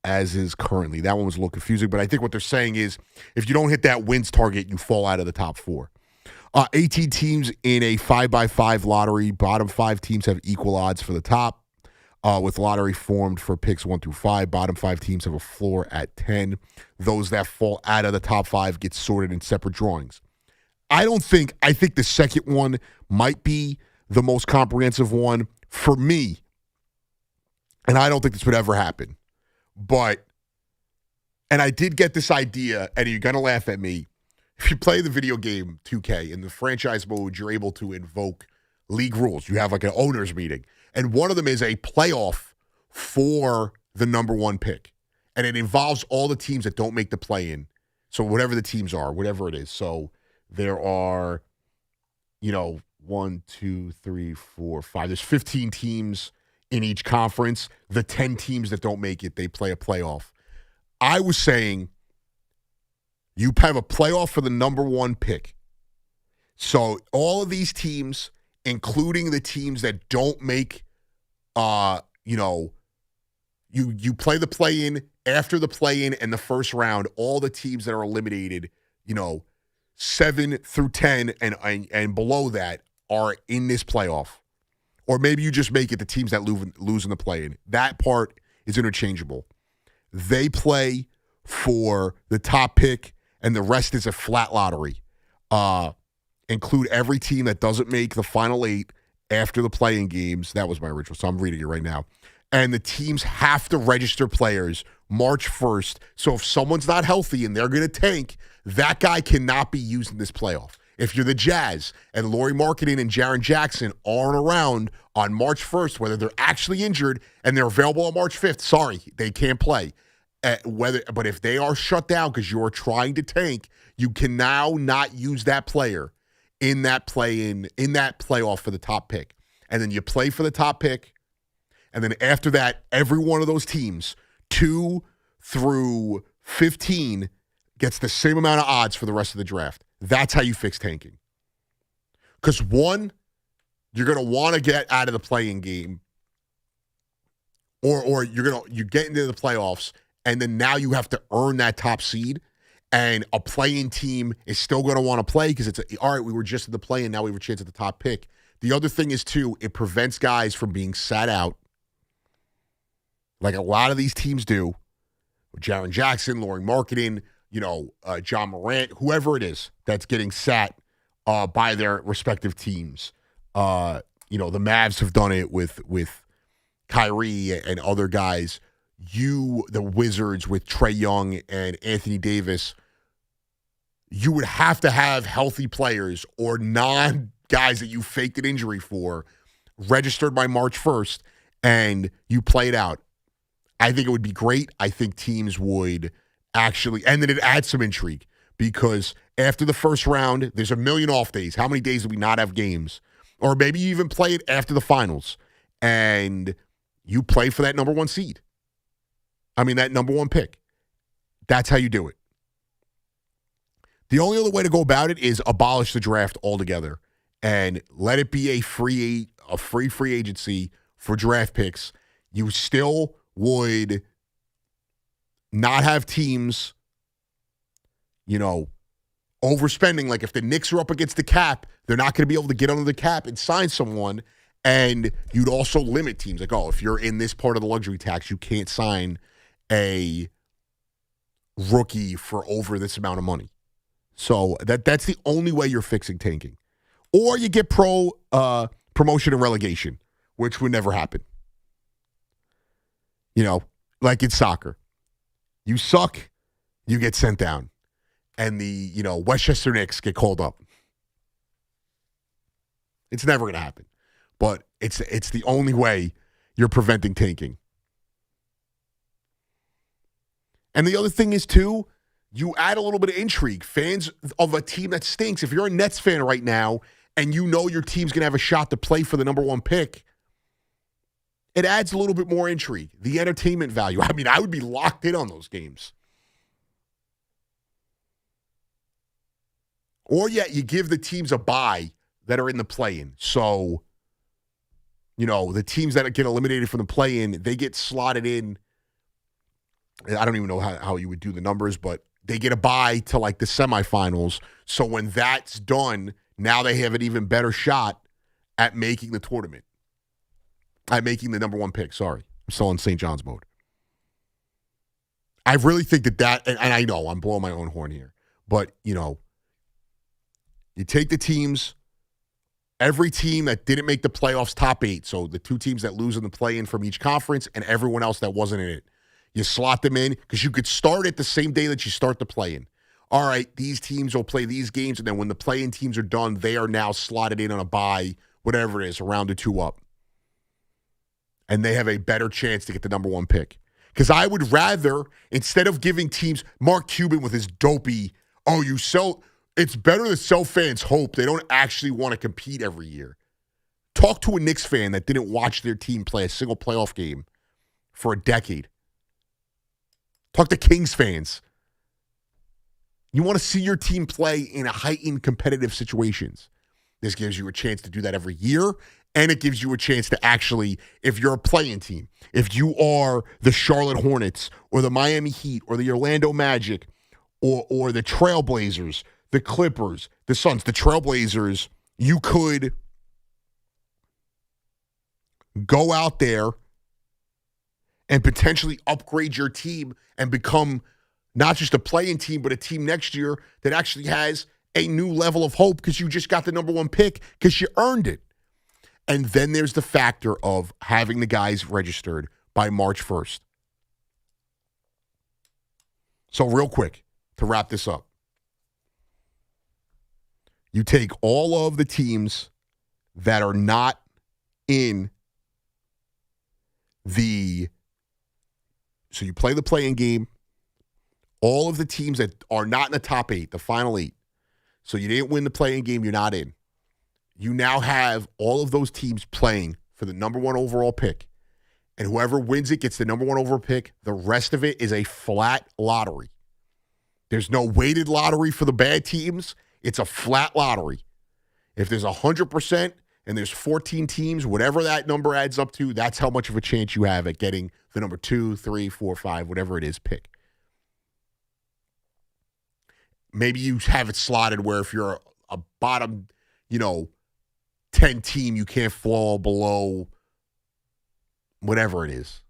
as is currently. That one was a little confusing, but I think what they're saying is if you don't hit that wins target, you fall out of the top 4. 18 teams in a 5x5 lottery. Bottom 5 teams have equal odds for the top, with lottery formed for picks 1 through 5. Bottom 5 teams have a floor at 10. Those that fall out of the top 5 get sorted in separate drawings. I think the second one might be the most comprehensive one for me, and I don't think this would ever happen. And I did get this idea, and you're going to laugh at me. If you play the video game 2K, in the franchise mode, you're able to invoke league rules. You have like an owners meeting. And one of them is a playoff for the number 1 pick. And it involves all the teams that don't make the play-in. So whatever the teams are, whatever it is. So there are, 1, 2, 3, 4, 5. There's 15 teams in each conference. The 10 teams that don't make it, they play a playoff. I was saying you have a playoff for the number 1 pick. So all of these teams, including the teams that don't make, you play the play-in, after the play-in and the first round, all the teams that are eliminated, 7 through 10 and below that are in this playoff. Or maybe you just make it the teams that lose in the play-in. That part is interchangeable. They play for the top pick, and the rest is a flat lottery. Include every team that doesn't make the final 8 after the play-in games. That was my original, so I'm reading it right now. and the teams have to register players March 1st. So if someone's not healthy and they're going to tank, that guy cannot be used in this playoff. If you're the Jazz and Lauri Markkanen and Jaren Jackson aren't around on March 1st, whether they're actually injured and they're available on March 5th, sorry, they can't play. But if they are shut down because you're trying to tank, you can now not use that player in that playoff for the top pick. And then you play for the top pick. And then after that, every one of those teams, 2 through 15, gets the same amount of odds for the rest of the draft. That's how you fix tanking. Because one, you're going to want to get out of the play-in game, or you get into the playoffs, and then now you have to earn that top seed. And a play-in team is still going to want to play because it's all right. We were just at the play-in, now we have a chance at the top pick. The other thing is too, it prevents guys from being sat out, like a lot of these teams do. Jaren Jackson, Lauri Markkanen, John Morant, whoever it is that's getting sat by their respective teams. The Mavs have done it with Kyrie and other guys. The Wizards with Trae Young and Anthony Davis, you would have to have healthy players or non-guys that you faked an injury for registered by March 1st, and you play it out. I think it would be great. I think teams would actually, and then it adds some intrigue because after the first round, there's a million off days. How many days do we not have games? Or maybe you even play it after the finals and you play for that number 1 seed. That number 1 pick. That's how you do it. The only other way to go about it is abolish the draft altogether and let it be a free agency for draft picks. You still would not have teams, overspending. Like if the Knicks are up against the cap, they're not going to be able to get under the cap and sign someone. And you'd also limit teams. Like, if you're in this part of the luxury tax, you can't sign a rookie for over this amount of money. So that's the only way you're fixing tanking. Or you get promotion and relegation, which would never happen. Like in soccer. You suck, you get sent down. And the, Westchester Knicks get called up. It's never going to happen. But it's the only way you're preventing tanking. And the other thing is, too, you add a little bit of intrigue. Fans of a team that stinks, if you're a Nets fan right now and you know your team's going to have a shot to play for the number 1 pick, it adds a little bit more intrigue. The entertainment value. I would be locked in on those games. Or yet you give the teams a bye that are in the play-in. So, the teams that get eliminated from the play-in, they get slotted in. I don't even know how you would do the numbers, but they get a bye to like the semifinals. So when that's done, now they have an even better shot at making the tournament. At making the number 1 pick. Sorry. I'm still in St. John's mode. I really think that, and I know I'm blowing my own horn here, but, you take the teams, every team that didn't make the playoffs top 8, so the 2 teams that lose in the play-in from each conference and everyone else that wasn't in it. You slot them in because you could start it the same day that you start the play-in. All right, these teams will play these games, and then when the play-in teams are done, they are now slotted in on a bye, whatever it is, a round or 2 up. And they have a better chance to get the number 1 pick. Because I would rather, instead of giving teams, Mark Cuban with his dopey, it's better to sell fans hope. They don't actually want to compete every year. Talk to a Knicks fan that didn't watch their team play a single playoff game for a decade. Talk to Kings fans. You want to see your team play in a heightened competitive situations. This gives you a chance to do that every year, and it gives you a chance to actually, if you're a play-in team, if you are the Charlotte Hornets or the Miami Heat or the Orlando Magic or the Trailblazers, the Clippers, the Suns, the Trailblazers, you could go out there and potentially upgrade your team and become not just a play-in team, but a team next year that actually has a new level of hope because you just got the number 1 pick because you earned it. And then there's the factor of having the guys registered by March 1st. So real quick, to wrap this up. You take all of the teams that are not in so you play the play-in game, all of the teams that are not in the top 8, the final 8. So you didn't win the play-in game, you're not in. You now have all of those teams playing for the number 1 overall pick. And whoever wins it gets the number 1 overall pick. The rest of it is a flat lottery. There's no weighted lottery for the bad teams. It's a flat lottery. If there's 100% and there's 14 teams, whatever that number adds up to, that's how much of a chance you have at getting the number 2, 3, 4, 5, whatever it is, pick. Maybe you have it slotted where if you're a bottom, 10 team, you can't fall below whatever it is,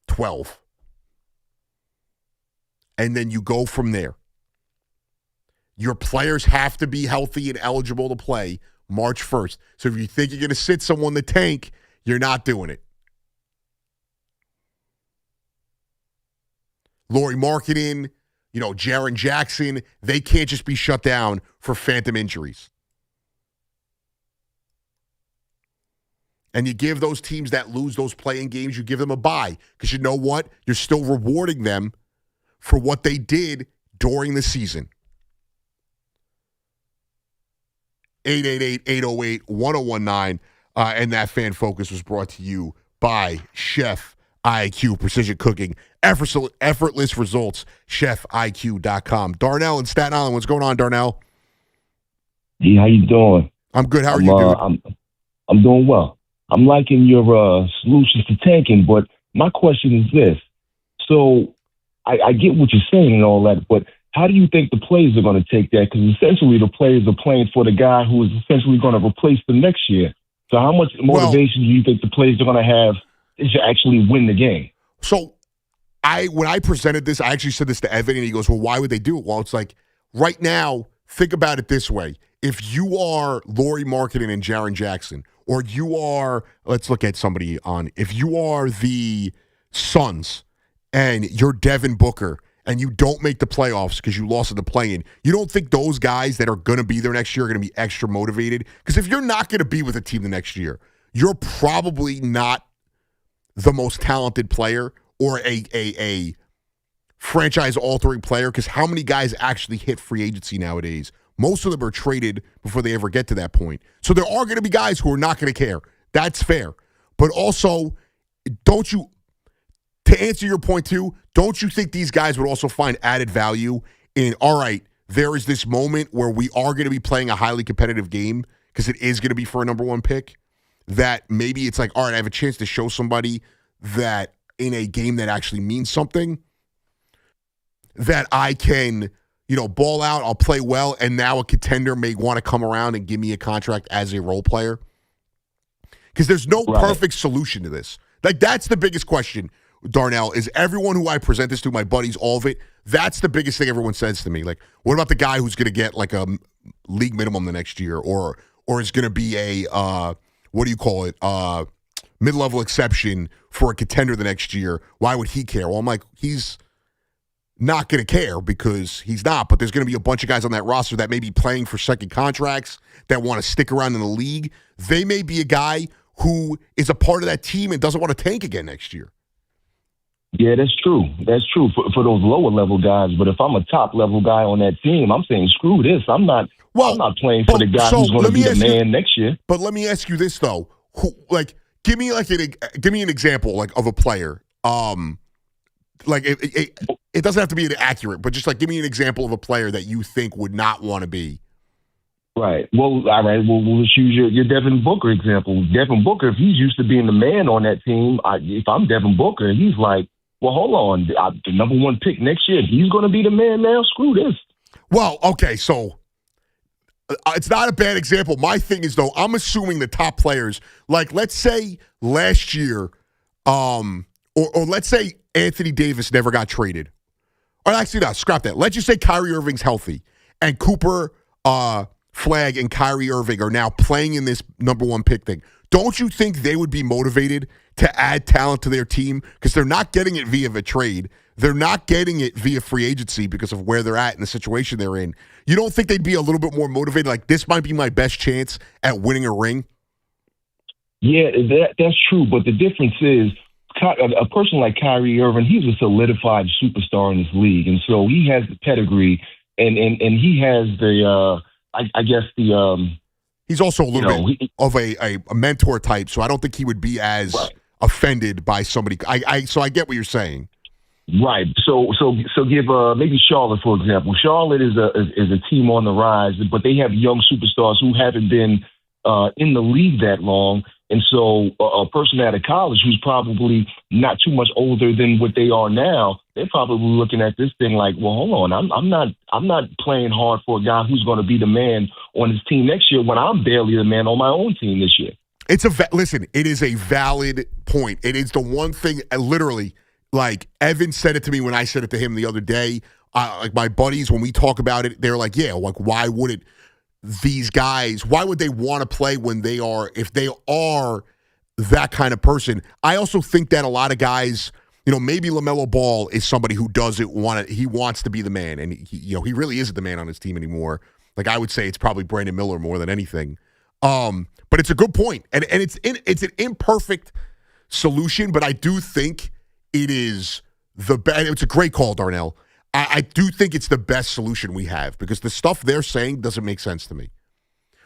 12. And then you go from there. Your players have to be healthy and eligible to play March 1st. So if you think you're going to sit someone in the tank, you're not doing it. Lauri Markkanen, Jaren Jackson, they can't just be shut down for phantom injuries. And you give those teams that lose those play-in games, you give them a bye. Because you know what? You're still rewarding them for what they did during the season. 888-808-1019. And that fan focus was brought to you by Chef IQ Precision Cooking. Effortless results. ChefIQ.com. Darnell in Staten Island. What's going on, Darnell? Hey, how you doing? I'm good. How are you doing? I'm doing well. I'm liking your solutions to tanking, but my question is this. So I get what you're saying and all that, but how do you think the players are going to take that? Because essentially the players are playing for the guy who is essentially going to replace them next year. So how much motivation do you think the players are going to have to actually win the game? So when I presented this, I actually said this to Evan, and he goes, well, why would they do it? Well, it's like right now, think about it this way. If you are Lauri Markkanen and Jaren Jackson, or you are, let's look at somebody if you are the Suns and you're Devin Booker and you don't make the playoffs because you lost in the play-in, you don't think those guys that are going to be there next year are going to be extra motivated? Because if you're not going to be with a team the next year, you're probably not the most talented player or a franchise-altering player, because how many guys actually hit free agency nowadays? Most of them are traded before they ever get to that point. So there are going to be guys who are not going to care. That's fair. But also, to answer your point too, don't you think these guys would also find added value in, all right, there is this moment where we are going to be playing a highly competitive game because it is going to be for a number 1 pick, that maybe it's like, all right, I have a chance to show somebody that in a game that actually means something, that I can, ball out, I'll play well, and now a contender may want to come around and give me a contract as a role player. Because there's no perfect solution to this. Like, that's the biggest question, Darnell, is everyone who I present this to, my buddies, all of it, that's the biggest thing everyone says to me. Like, what about the guy who's going to get like a league minimum the next year, or is going to be a, mid-level exception for a contender the next year? Why would he care? Well, I'm like, he's not going to care because he's not, but there's going to be a bunch of guys on that roster that may be playing for second contracts that want to stick around in the league. They may be a guy who is a part of that team and doesn't want to tank again next year. Yeah, that's true. That's true for those lower level guys. But if I'm a top level guy on that team, I'm saying screw this. I'm not playing for the guy who's going to be the man next year. But let me ask you this though: give me an example of a player. It doesn't have to be accurate, but just give me an example of a player that you think would not want to be. Right. Well, all right. Well, let's use your Devin Booker example. Devin Booker, if he's used to being the man on that team, if I'm Devin Booker, and he's like, well, hold on, the number 1 pick next year, he's going to be the man now? Screw this. Well, okay, so it's not a bad example. My thing is, though, I'm assuming the top players, let's say last year, or let's say Anthony Davis never got traded. Or actually, no, scrap that. Let's just say Kyrie Irving's healthy and Cooper Flag and Kyrie Irving are now playing in this number one pick thing, don't you think they would be motivated to add talent to their team? Because they're not getting it via a trade. They're not getting it via free agency because of where they're at and the situation they're in. You don't think they'd be a little bit more motivated? Like, this might be my best chance at winning a ring? Yeah, that's true. But the difference is a person like Kyrie Irving, he's a solidified superstar in this league. And so he has the pedigree and he has the, I guess the... He's also a little bit of a mentor type, so I don't think he would be as offended by somebody. So I get what you're saying. Right. So give maybe Charlotte, for example. Charlotte is a team on the rise, but they have young superstars who haven't been in the league that long. And so a person out of college who's probably not too much older than what they are now, they're probably looking at this thing like, well, hold on, I'm not playing hard for a guy who's going to be the man on his team next year when I'm barely the man on my own team this year. Listen, it is a valid point. It is the one thing, literally, like Evan said it to me when I said it to him the other day. Like my buddies, when we talk about it, they're like, yeah, like why would these guys, why would they want to play when they are, if they are that kind of person? I also think that a lot of guys, maybe LaMelo Ball is somebody who doesn't want to, he wants to be the man, and he really isn't the man on his team anymore. Like I would say it's probably Brandon Miller more than anything. But it's a good point. And it's an imperfect solution, but I do think it is it's a great call, Darnell. I do think it's the best solution we have because the stuff they're saying doesn't make sense to me.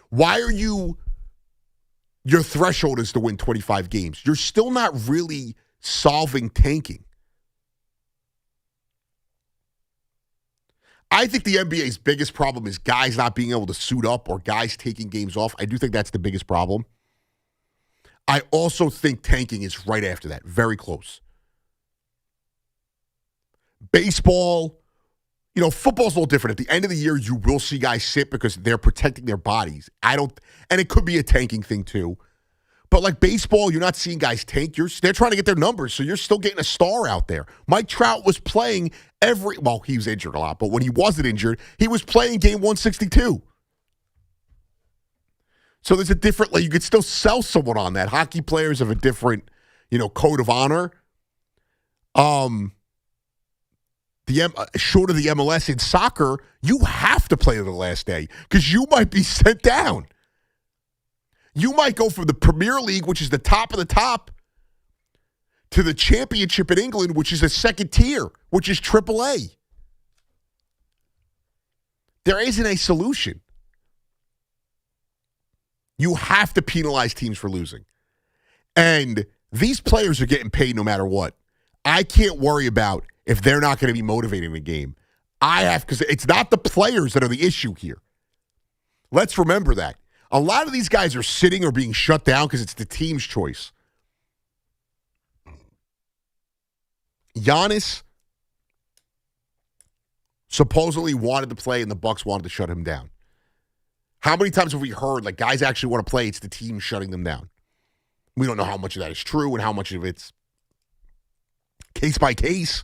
Why are your threshold is to win 25 games. You're still not really solving tanking. I think the NBA's biggest problem is guys not being able to suit up or guys taking games off. I do think that's the biggest problem. I also think tanking is right after that, very close. Baseball, football's a little different. At the end of the year, you will see guys sit because they're protecting their bodies. And it could be a tanking thing too. But like baseball, you're not seeing guys tank. They're trying to get their numbers, so you're still getting a star out there. Mike Trout was playing he was injured a lot, but when he wasn't injured, he was playing game 162. So there's a different, you could still sell someone on that. Hockey players have a different, code of honor. Short of the MLS in soccer, you have to play to the last day because you might be sent down. You might go from the Premier League, which is the top of the top, to the Championship in England, which is a second tier, which is AAA. There isn't a solution. You have to penalize teams for losing. And these players are getting paid no matter what. I can't worry about if they're not going to be motivated in the game. Because it's not the players that are the issue here. Let's remember that. A lot of these guys are sitting or being shut down because it's the team's choice. Giannis supposedly wanted to play and the Bucks wanted to shut him down. How many times have we heard guys actually want to play, it's the team shutting them down? We don't know how much of that is true and how much of it's case by case.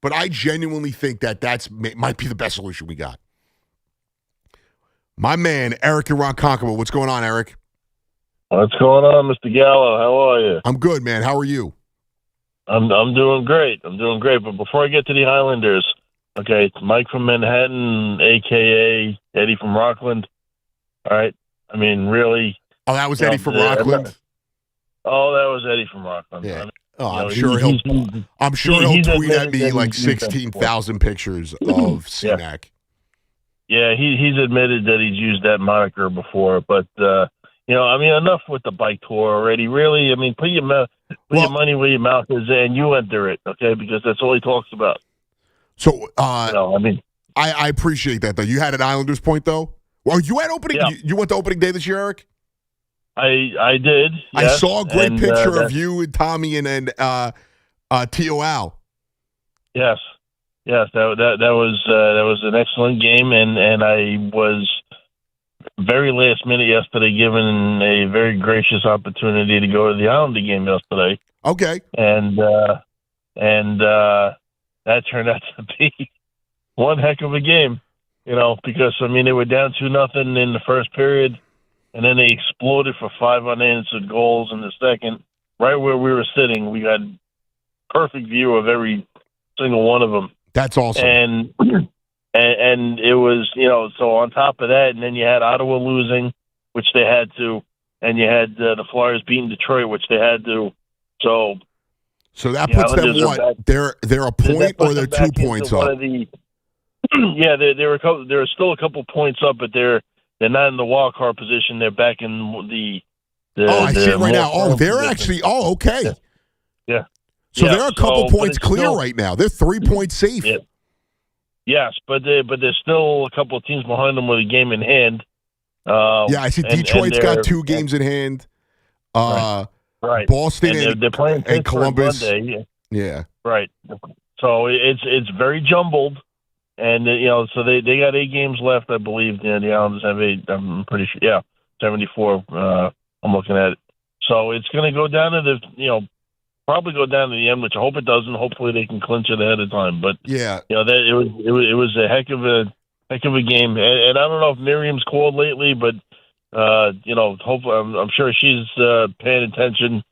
But I genuinely think that might be the best solution we got. My man, Eric in Ronkonkoma. What's going on, Eric? What's going on, Mr. Gallo? How are you? I'm good, man. How are you? I'm doing great. But before I get to the Islanders, okay, it's Mike from Manhattan, a.k.a. Eddie from Rockland. All right? I mean, really. Oh, that was Eddie from Rockland? Oh, that was Eddie from Rockland. Yeah. I mean, I'm sure he'll tweet at me 16,000 pictures of CMAC. Yeah, he's admitted that he's used that moniker before, but enough with the bike tour already. Really, put your money where your mouth is, and you enter it, okay? Because that's all he talks about. So, I appreciate that though. You had an Islanders point though. Well, you had opening. Yeah. You went to opening day this year, Eric. I did. Yes. I saw a great picture of you and Tommy and T.O. Al. Yes. That was an excellent game, and I was very last minute yesterday given a very gracious opportunity to go to the Islander game yesterday. Okay. And that turned out to be one heck of a game. because, they were down 2-0 in the first period, and then they exploded for 5 unanswered goals in the second. Right where we were sitting, we got perfect view of every single one of them. That's awesome. And it was, so on top of that, and then you had Ottawa losing, which they had to, and you had the Flyers beating Detroit, which they had to. So that puts them what? They're a point or they're 2 points up? They're still a couple points up, but they're not in the wild card position. They're back in the I see it right now. Oh, they're position. Actually. Oh, okay. Yeah. So they're a couple points clear right now. They're 3 points safe. Yeah. Yes, but there's still a couple of teams behind them with a game in hand. I see Detroit's got 2 games in hand. Right. Boston and they're playing and Columbus. Monday. Yeah. Right. So it's very jumbled, and so they got 8 games left, I believe. The Islanders have 8. I'm pretty sure. Yeah, 74. I'm looking at it. So it's going to go down to the probably go down to the end, which I hope it doesn't. Hopefully they can clinch it ahead of time. But yeah, it was a heck of a game, and I don't know if Miriam's called lately, but hopefully I'm sure she's paying attention.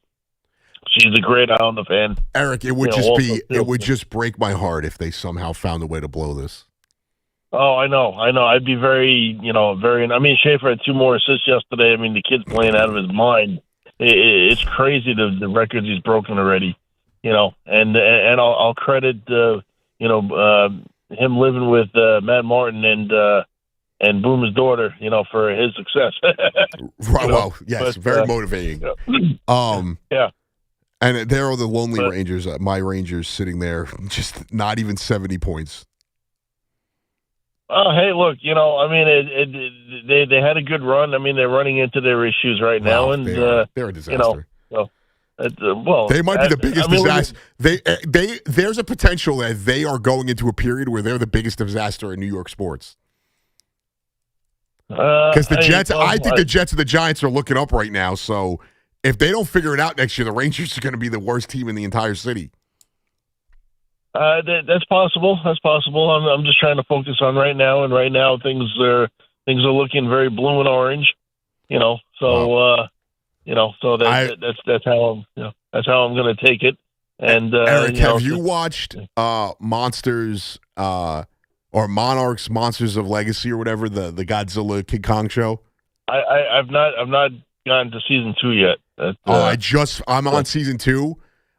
She's a great Islander fan. Eric, it would just break my heart if they somehow found a way to blow this. Oh, I know. I'd be very. Schaefer had 2 more assists yesterday. The kid's playing out of his mind. It's crazy the records he's broken already, and I'll credit him living with Matt Martin and Boomer's daughter, for his success. Right. Well, yes, very motivating. Yeah. And there are the lonely Rangers, my Rangers, sitting there, just not even 70 points. Oh, hey, look, they had a good run. They're running into their issues right now, and they're a disaster. They might be the biggest disaster. There's a potential that they are going into a period where they're the biggest disaster in New York sports. Because the Jets, I think the Jets and the Giants are looking up right now. So if they don't figure it out next year, the Rangers are going to be the worst team in the entire city. That's possible. I'm just trying to focus on right now, and right now things are looking very blue and orange. So that's how I'm going to take it. And Eric, have you watched Monsters or Monarchs, Monsters of Legacy, or whatever, the Godzilla King Kong show? I've not gotten to season 2 yet. I'm on season 2.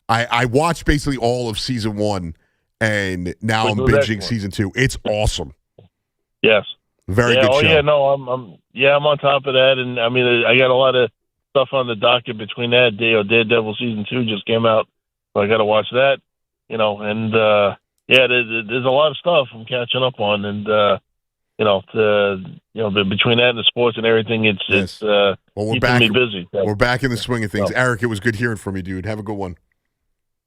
I watched basically all of season 1. And now I'm binging season 2. It's awesome. Yes. Very good show. Oh yeah, no, I'm on top of that, and I got a lot of stuff on the docket between that. Daredevil season 2 just came out, so I got to watch that. And there's a lot of stuff I'm catching up on, and between that and the sports and everything, it's keeping me busy. We're back in the swing of things. Eric, it was good hearing from you, dude. Have a good one.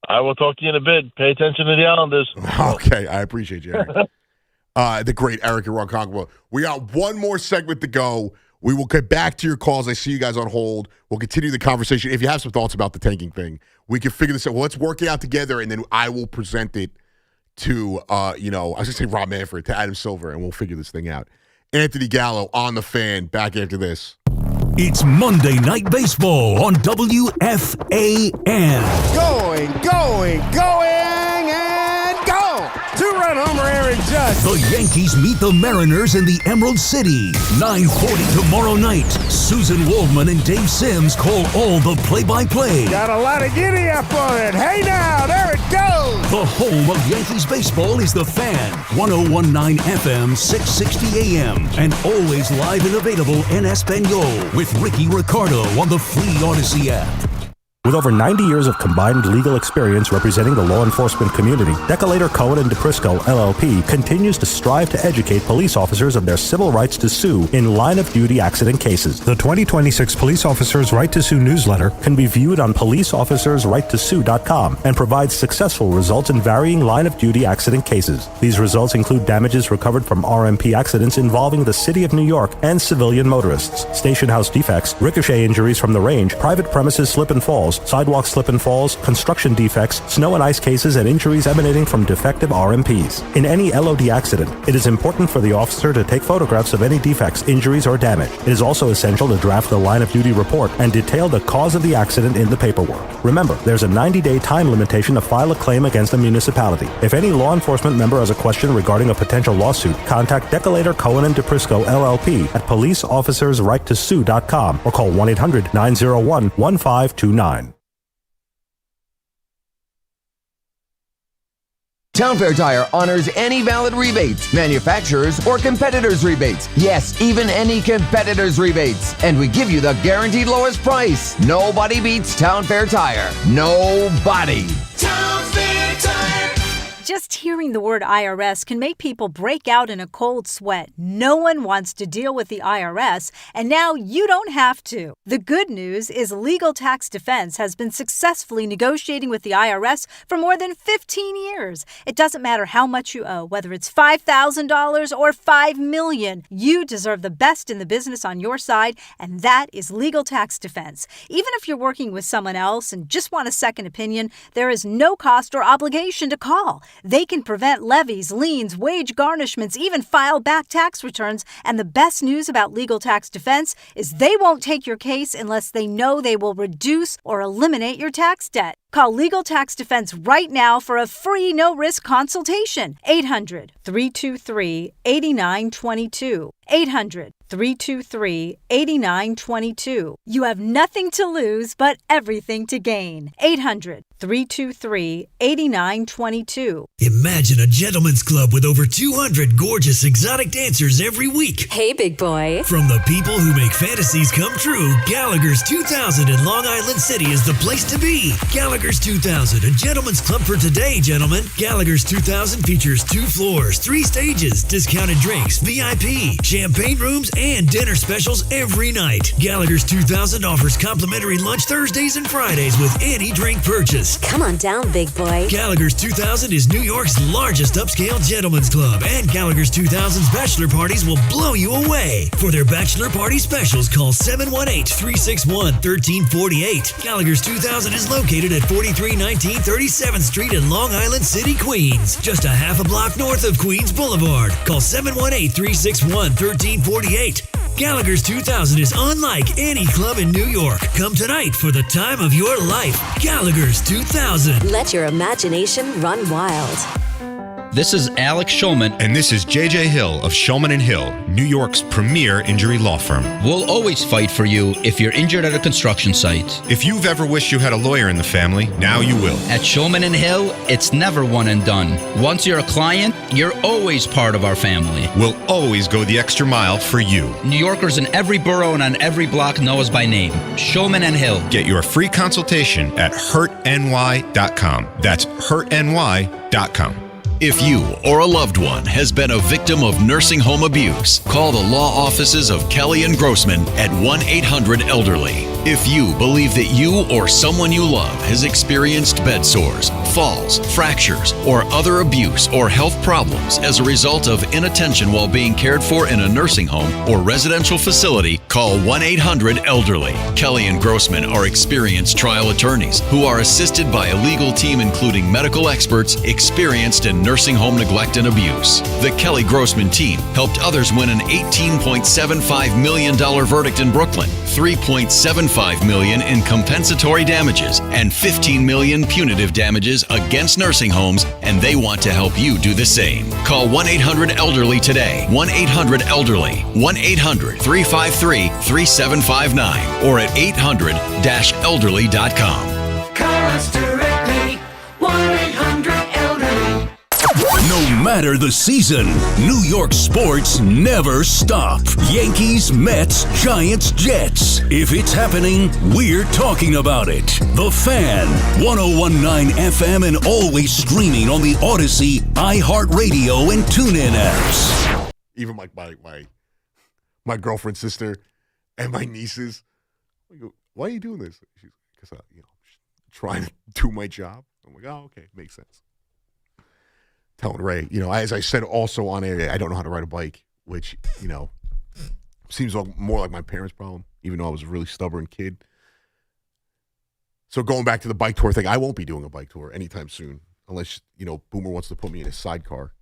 I will talk to you in a bit. Pay attention to the Islanders. Okay, I appreciate you, Eric. The great Eric and Ronkonkoma. We got one more segment to go. We will get back to your calls. I see you guys on hold. We'll continue the conversation. If you have some thoughts about the tanking thing, we can figure this out. Well, let's work it out together, and then I will present it to, I was going to say Rob Manfred, to Adam Silver, and we'll figure this thing out. Anthony Gallo on the Fan, back after this. It's Monday Night Baseball on WFAN. Going, and go! 2-run homer, Aaron Judge. The Yankees meet the Mariners in the Emerald City. 9:40 tomorrow night. Susan Waldman and Dave Sims call all the play-by-play. Got a lot of giddy up on it. Hey now, there it goes! The home of Yankees baseball is The Fan. 101.9 FM, 660 AM. And always live and available in Espanol with Ricky Ricardo on the free Odyssey app. With over 90 years of combined legal experience representing the law enforcement community, Decolator Cohen & DePrisco, LLP, continues to strive to educate police officers of their civil rights to sue in line-of-duty accident cases. The 2026 Police Officers' Right to Sue newsletter can be viewed on policeofficersrighttosue.com and provides successful results in varying line-of-duty accident cases. These results include damages recovered from RMP accidents involving the City of New York and civilian motorists, station house defects, ricochet injuries from the range, private premises slip and falls, manholes, sidewalk slip and falls, construction defects, snow and ice cases, and injuries emanating from defective RMPs. In any LOD accident, it is important for the officer to take photographs of any defects, injuries, or damage. It is also essential to draft the line of duty report and detail the cause of the accident in the paperwork. Remember, there's a 90-day time limitation to file a claim against a municipality. If any law enforcement member has a question regarding a potential lawsuit, contact Decolator Cohen and DePrisco LLP at policeofficersrighttosue.com or call 1-800-901-1529. Town Fair Tire honors any valid rebates, manufacturers or competitors' rebates. Yes, even any competitors' rebates. And we give you the guaranteed lowest price. Nobody beats Town Fair Tire. Nobody. Town Fair Tire. Just hearing the word IRS can make people break out in a cold sweat. No one wants to deal with the IRS, and now you don't have to. The good news is Legal Tax Defense has been successfully negotiating with the IRS for more than 15 years. It doesn't matter how much you owe, whether it's $5,000 or $5 million. You deserve the best in the business on your side, and that is Legal Tax Defense. Even if you're working with someone else and just want a second opinion, there is no cost or obligation to call. They can prevent levies, liens, wage garnishments, even file back tax returns. And the best news about Legal Tax Defense is they won't take your case unless they know they will reduce or eliminate your tax debt. Call Legal Tax Defense right now for a free no-risk consultation. 800-323-8922. 800-323-8922. You have nothing to lose but everything to gain. 800-323-8922. Imagine a gentleman's club with over 200 gorgeous exotic dancers every week. Hey, big boy. From the people who make fantasies come true, Gallagher's 2000 in Long Island City is the place to be. Gallagher's 2000, a gentleman's club for today, gentlemen. Gallagher's 2000 features 2 floors, 3 stages, discounted drinks, VIP, champagne rooms, and dinner specials every night. Gallagher's 2000 offers complimentary lunch Thursdays and Fridays with any drink purchase. Come on down, big boy. Gallagher's 2000 is New York's largest upscale gentleman's club, and Gallagher's 2000's bachelor parties will blow you away. For their bachelor party specials, call 718-361-1348. Gallagher's 2000 is located at 4319 37th Street in Long Island City, Queens, just a half a block north of Queens Boulevard. Call 718-361-1348. Gallagher's 2000 is unlike any club in New York. Come tonight for the time of your life. Gallagher's 2000. Let your imagination run wild. This is Alex Shulman. And this is JJ Hill of Shulman & Hill, New York's premier injury law firm. We'll always fight for you if you're injured at a construction site. If you've ever wished you had a lawyer in the family, now you will. At Shulman & Hill, it's never one and done. Once you're a client, you're always part of our family. We'll always go the extra mile for you. New Yorkers in every borough and on every block know us by name. Shulman & Hill. Get your free consultation at hurtny.com. That's hurtny.com. If you or a loved one has been a victim of nursing home abuse, call the law offices of Kelly and Grossman at 1-800-ELDERLY. If you believe that you or someone you love has experienced bed sores, falls, fractures, or other abuse or health problems as a result of inattention while being cared for in a nursing home or residential facility, call 1-800-ELDERLY. Kelly and Grossman are experienced trial attorneys who are assisted by a legal team including medical experts experienced in nursing home neglect and abuse. The Kelly Grossman team helped others win an $18.75 million verdict in Brooklyn, $3.75 million in compensatory damages, and $15 million punitive damages against nursing homes, and they want to help you do the same. Call 1-800-ELDERLY today. 1-800-ELDERLY. 1-800-353-3759 or at 800-elderly.com. Call us directly. 1-800-ELDERLY. No matter the season, New York sports never stop. Yankees, Mets, Giants, Jets. If it's happening, we're talking about it. The Fan, 101.9 FM and always streaming on the Odyssey, iHeartRadio, and TuneIn apps. Even like my girlfriend's sister and my nieces. I go, why are you doing this? She's because I'm trying to do my job. I'm like, oh, okay, makes sense. Telling Ray, as I said also on air, I don't know how to ride a bike, which, seems more like my parents' problem, even though I was a really stubborn kid. So going back to the bike tour thing, I won't be doing a bike tour anytime soon unless, Boomer wants to put me in his sidecar.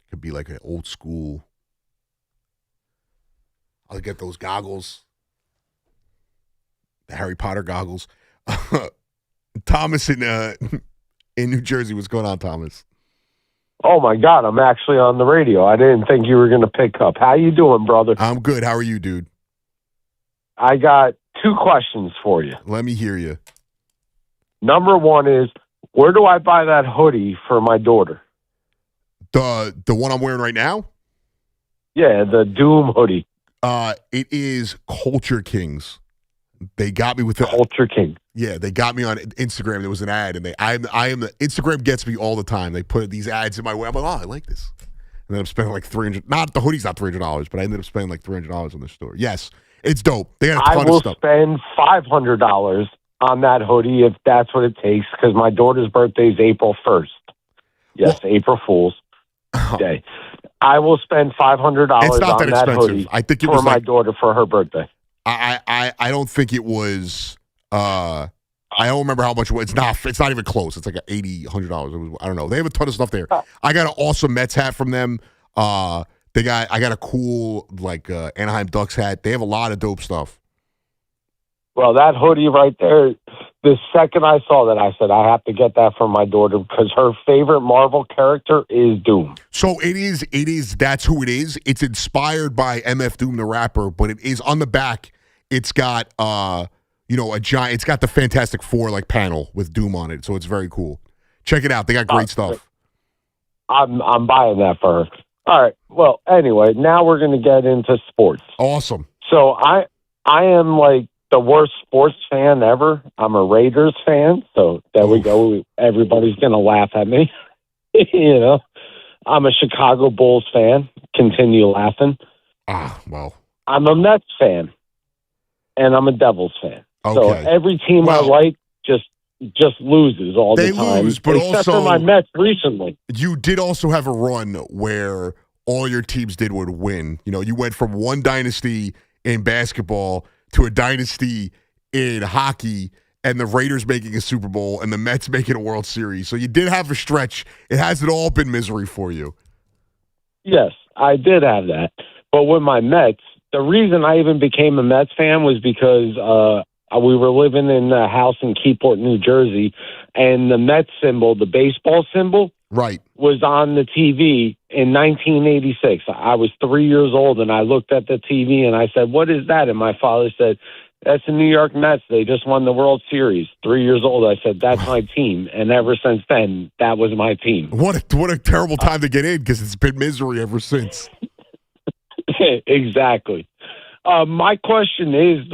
Could be like an old school. I'll get those goggles. The Harry Potter goggles. Thomas in New Jersey. What's going on, Thomas? Oh, my God. I'm actually on the radio. I didn't think you were going to pick up. How you doing, brother? I'm good. How are you, dude? I got 2 questions for you. Let me hear you. Number 1 is, where do I buy that hoodie for my daughter? The one I'm wearing right now? Yeah, the Doom hoodie. It is Culture Kings. They got me with the Culture King. Yeah, they got me on Instagram. There was an ad, and Instagram gets me all the time. They put these ads in my way. I'm like, I like this. And then I'm spending like $300. Not the hoodie's not $300, but I ended up spending like $300 on the store. Yes, it's dope. They got a ton of stuff. I will spend $500 on that hoodie if that's what it takes, because my daughter's birthday is April 1st. Yes, April Fool's Day. I will spend $500 on that hoodie for my daughter for her birthday. I don't think it was. I don't remember how much it was. It's not even close. It's like $80, $100. I don't know. They have a ton of stuff there. I got an awesome Mets hat from them. I got a cool Anaheim Ducks hat. They have a lot of dope stuff. Well, that hoodie right there, the second I saw that, I said, I have to get that for my daughter because her favorite Marvel character is Doom. So it is, that's who it is. It's inspired by MF Doom, the rapper, but it is on the back. It's got, a giant, it's got the Fantastic Four panel with Doom on it. So it's very cool. Check it out. They got great stuff. I'm buying that for her. All right. Well, anyway, now we're going to get into sports. Awesome. So I am the worst sports fan ever. I'm a Raiders fan, so there we go. Everybody's going to laugh at me. I'm a Chicago Bulls fan. Continue laughing. Well. I'm a Mets fan, and I'm a Devils fan. Okay. So every team I like just loses all the time. They lose, but except also for my Mets recently. You did also have a run where all your teams did would win. You went from one dynasty in basketball to a dynasty in hockey, and the Raiders making a Super Bowl and the Mets making a World Series. So you did have a stretch. It hasn't all been misery for you. Yes, I did have that. But with my Mets, the reason I even became a Mets fan was because we were living in a house in Keyport, New Jersey, and the Mets symbol, the baseball symbol, right, was on the TV in 1986. I was 3 years old, and I looked at the TV, and I said, what is that? And my father said, that's the New York Mets. They just won the World Series. 3 years old, I said, that's my team. And ever since then, that was my team. What a terrible time to get in, because it's been misery ever since. Exactly. My question is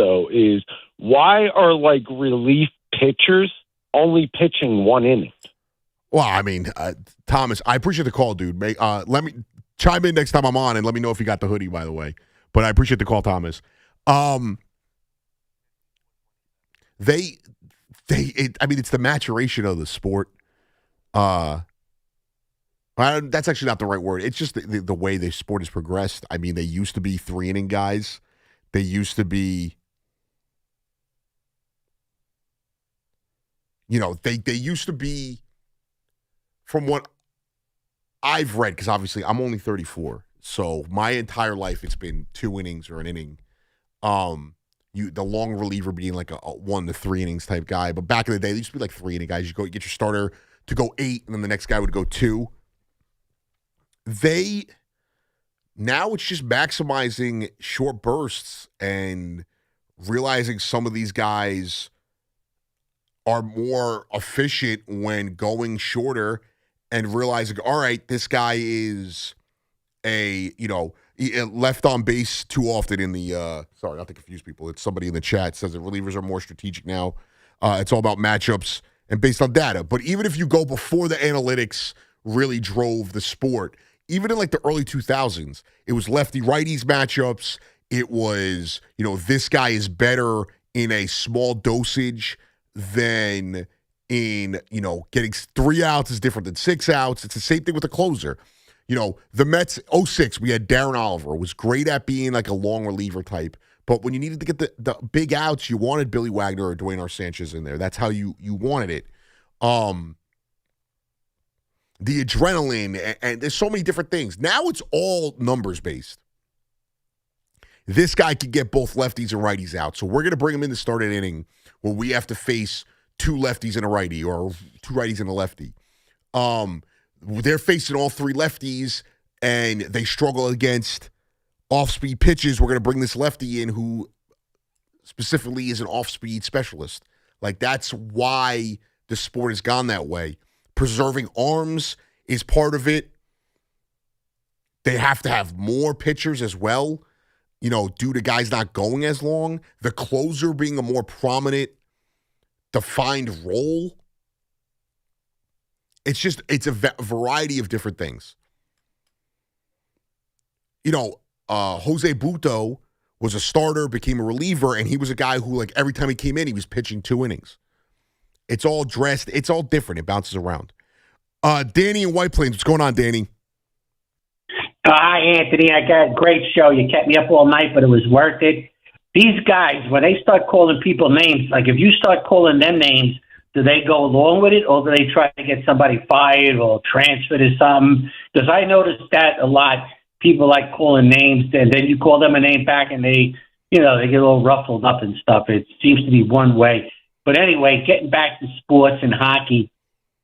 why are relief pitchers only pitching one inning? Well, I mean, Thomas, I appreciate the call, dude. Let me chime in next time I'm on and let me know if you got the hoodie, by the way. But I appreciate the call, Thomas. It's the maturation of the sport. That's actually not the right word. It's just the way the sport has progressed. I mean, they used to be 3-inning guys. They used to be, they used to be, from what I've read, because obviously I'm only 34, so my entire life it's been 2 innings or an inning. The long reliever being like a 1 to 3 innings type guy. But back in the day, they used to be 3-inning guys. You go get your starter to go 8, and then the next guy would go 2. Now it's just maximizing short bursts and realizing some of these guys are more efficient when going shorter and realizing, all right, this guy is left on base too often in the sorry, not to confuse people. It's somebody in the chat says that relievers are more strategic now. It's all about matchups and based on data. But even if you go before the analytics really drove the sport, even in the early 2000s, it was lefty-righties matchups. It was, this guy is better in a small dosage than in, getting 3 outs is different than 6 outs. It's the same thing with the closer. The Mets, 06, we had Darren Oliver, was great at being like a long reliever type. But when you needed to get the big outs, you wanted Billy Wagner or Dwayne R. Sanchez in there. That's how you wanted it. The adrenaline, and there's so many different things. Now it's all numbers-based. This guy could get both lefties and righties out. So we're going to bring him in to start an inning where we have to face two lefties and a righty or two righties and a lefty. They're facing all three lefties, and they struggle against off-speed pitches. We're going to bring this lefty in who specifically is an off-speed specialist. Like, that's why the sport has gone that way. Preserving arms is part of it. They have to have more pitchers as well, due to guys not going as long. The closer being a more prominent, defined role. It's a variety of different things. Jose Buto was a starter, became a reliever, and he was a guy who, like, every time he came in, he was pitching 2 innings. It's all dressed. It's all different. It bounces around. Danny in White Plains. What's going on, Danny? Hi, Anthony. I got a great show. You kept me up all night, but it was worth it. These guys, when they start calling people names, like if you start calling them names, do they go along with it, or do they try to get somebody fired or transferred or something? Because I noticed that a lot. People like calling names, and then you call them a name back, and they get a little ruffled up and stuff. It seems to be one way. But anyway, getting back to sports and hockey,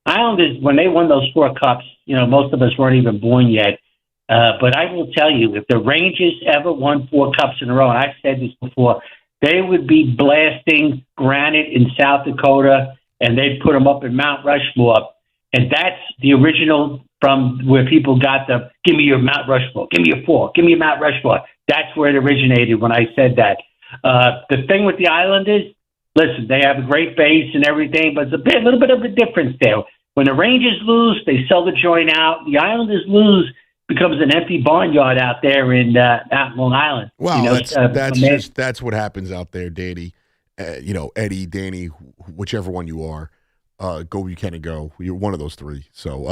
Islanders, when they won those 4 cups, most of us weren't even born yet. But I will tell you, if the Rangers ever won 4 cups in a row, and I've said this before, they would be blasting granite in South Dakota, and they'd put them up in Mount Rushmore. And that's the original from where people got the, give me your Mount Rushmore, give me your 4, give me your Mount Rushmore. That's where it originated when I said that. The thing with the Islanders, listen, they have a great base and everything, but it's a little bit of a difference there. When the Rangers lose, they sell the joint out. The Islanders lose, becomes an empty barnyard out there in out Long Island. Well, that's what happens out there, Danny. Eddie, Danny, whichever one you are, go you can and go. You're one of those 3. So,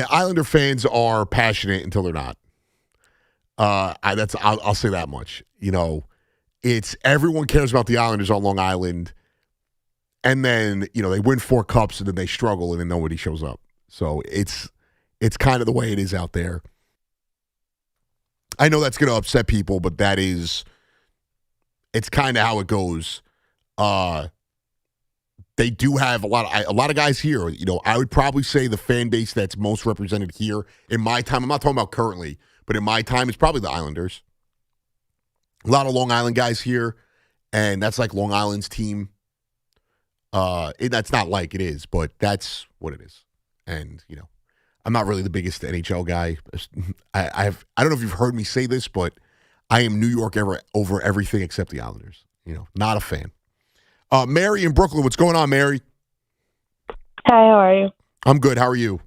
Islander fans are passionate until they're not. I'll say that much. It's everyone cares about the Islanders on Long Island, and then they win 4 cups and then they struggle and then nobody shows up. So it's kind of the way it is out there. I know that's going to upset people, but it's kind of how it goes. They do have a lot of guys here. I would probably say the fan base that's most represented here in my time. I'm not talking about currently, but in my time, it's probably the Islanders. A lot of Long Island guys here, and that's like Long Island's team. That's not like it is, but that's what it is. And I'm not really the biggest NHL guy. I don't know if you've heard me say this, but I am New York over everything except the Islanders. Not a fan. Mary in Brooklyn, what's going on, Mary? Hi, how are you? I'm good. How are you?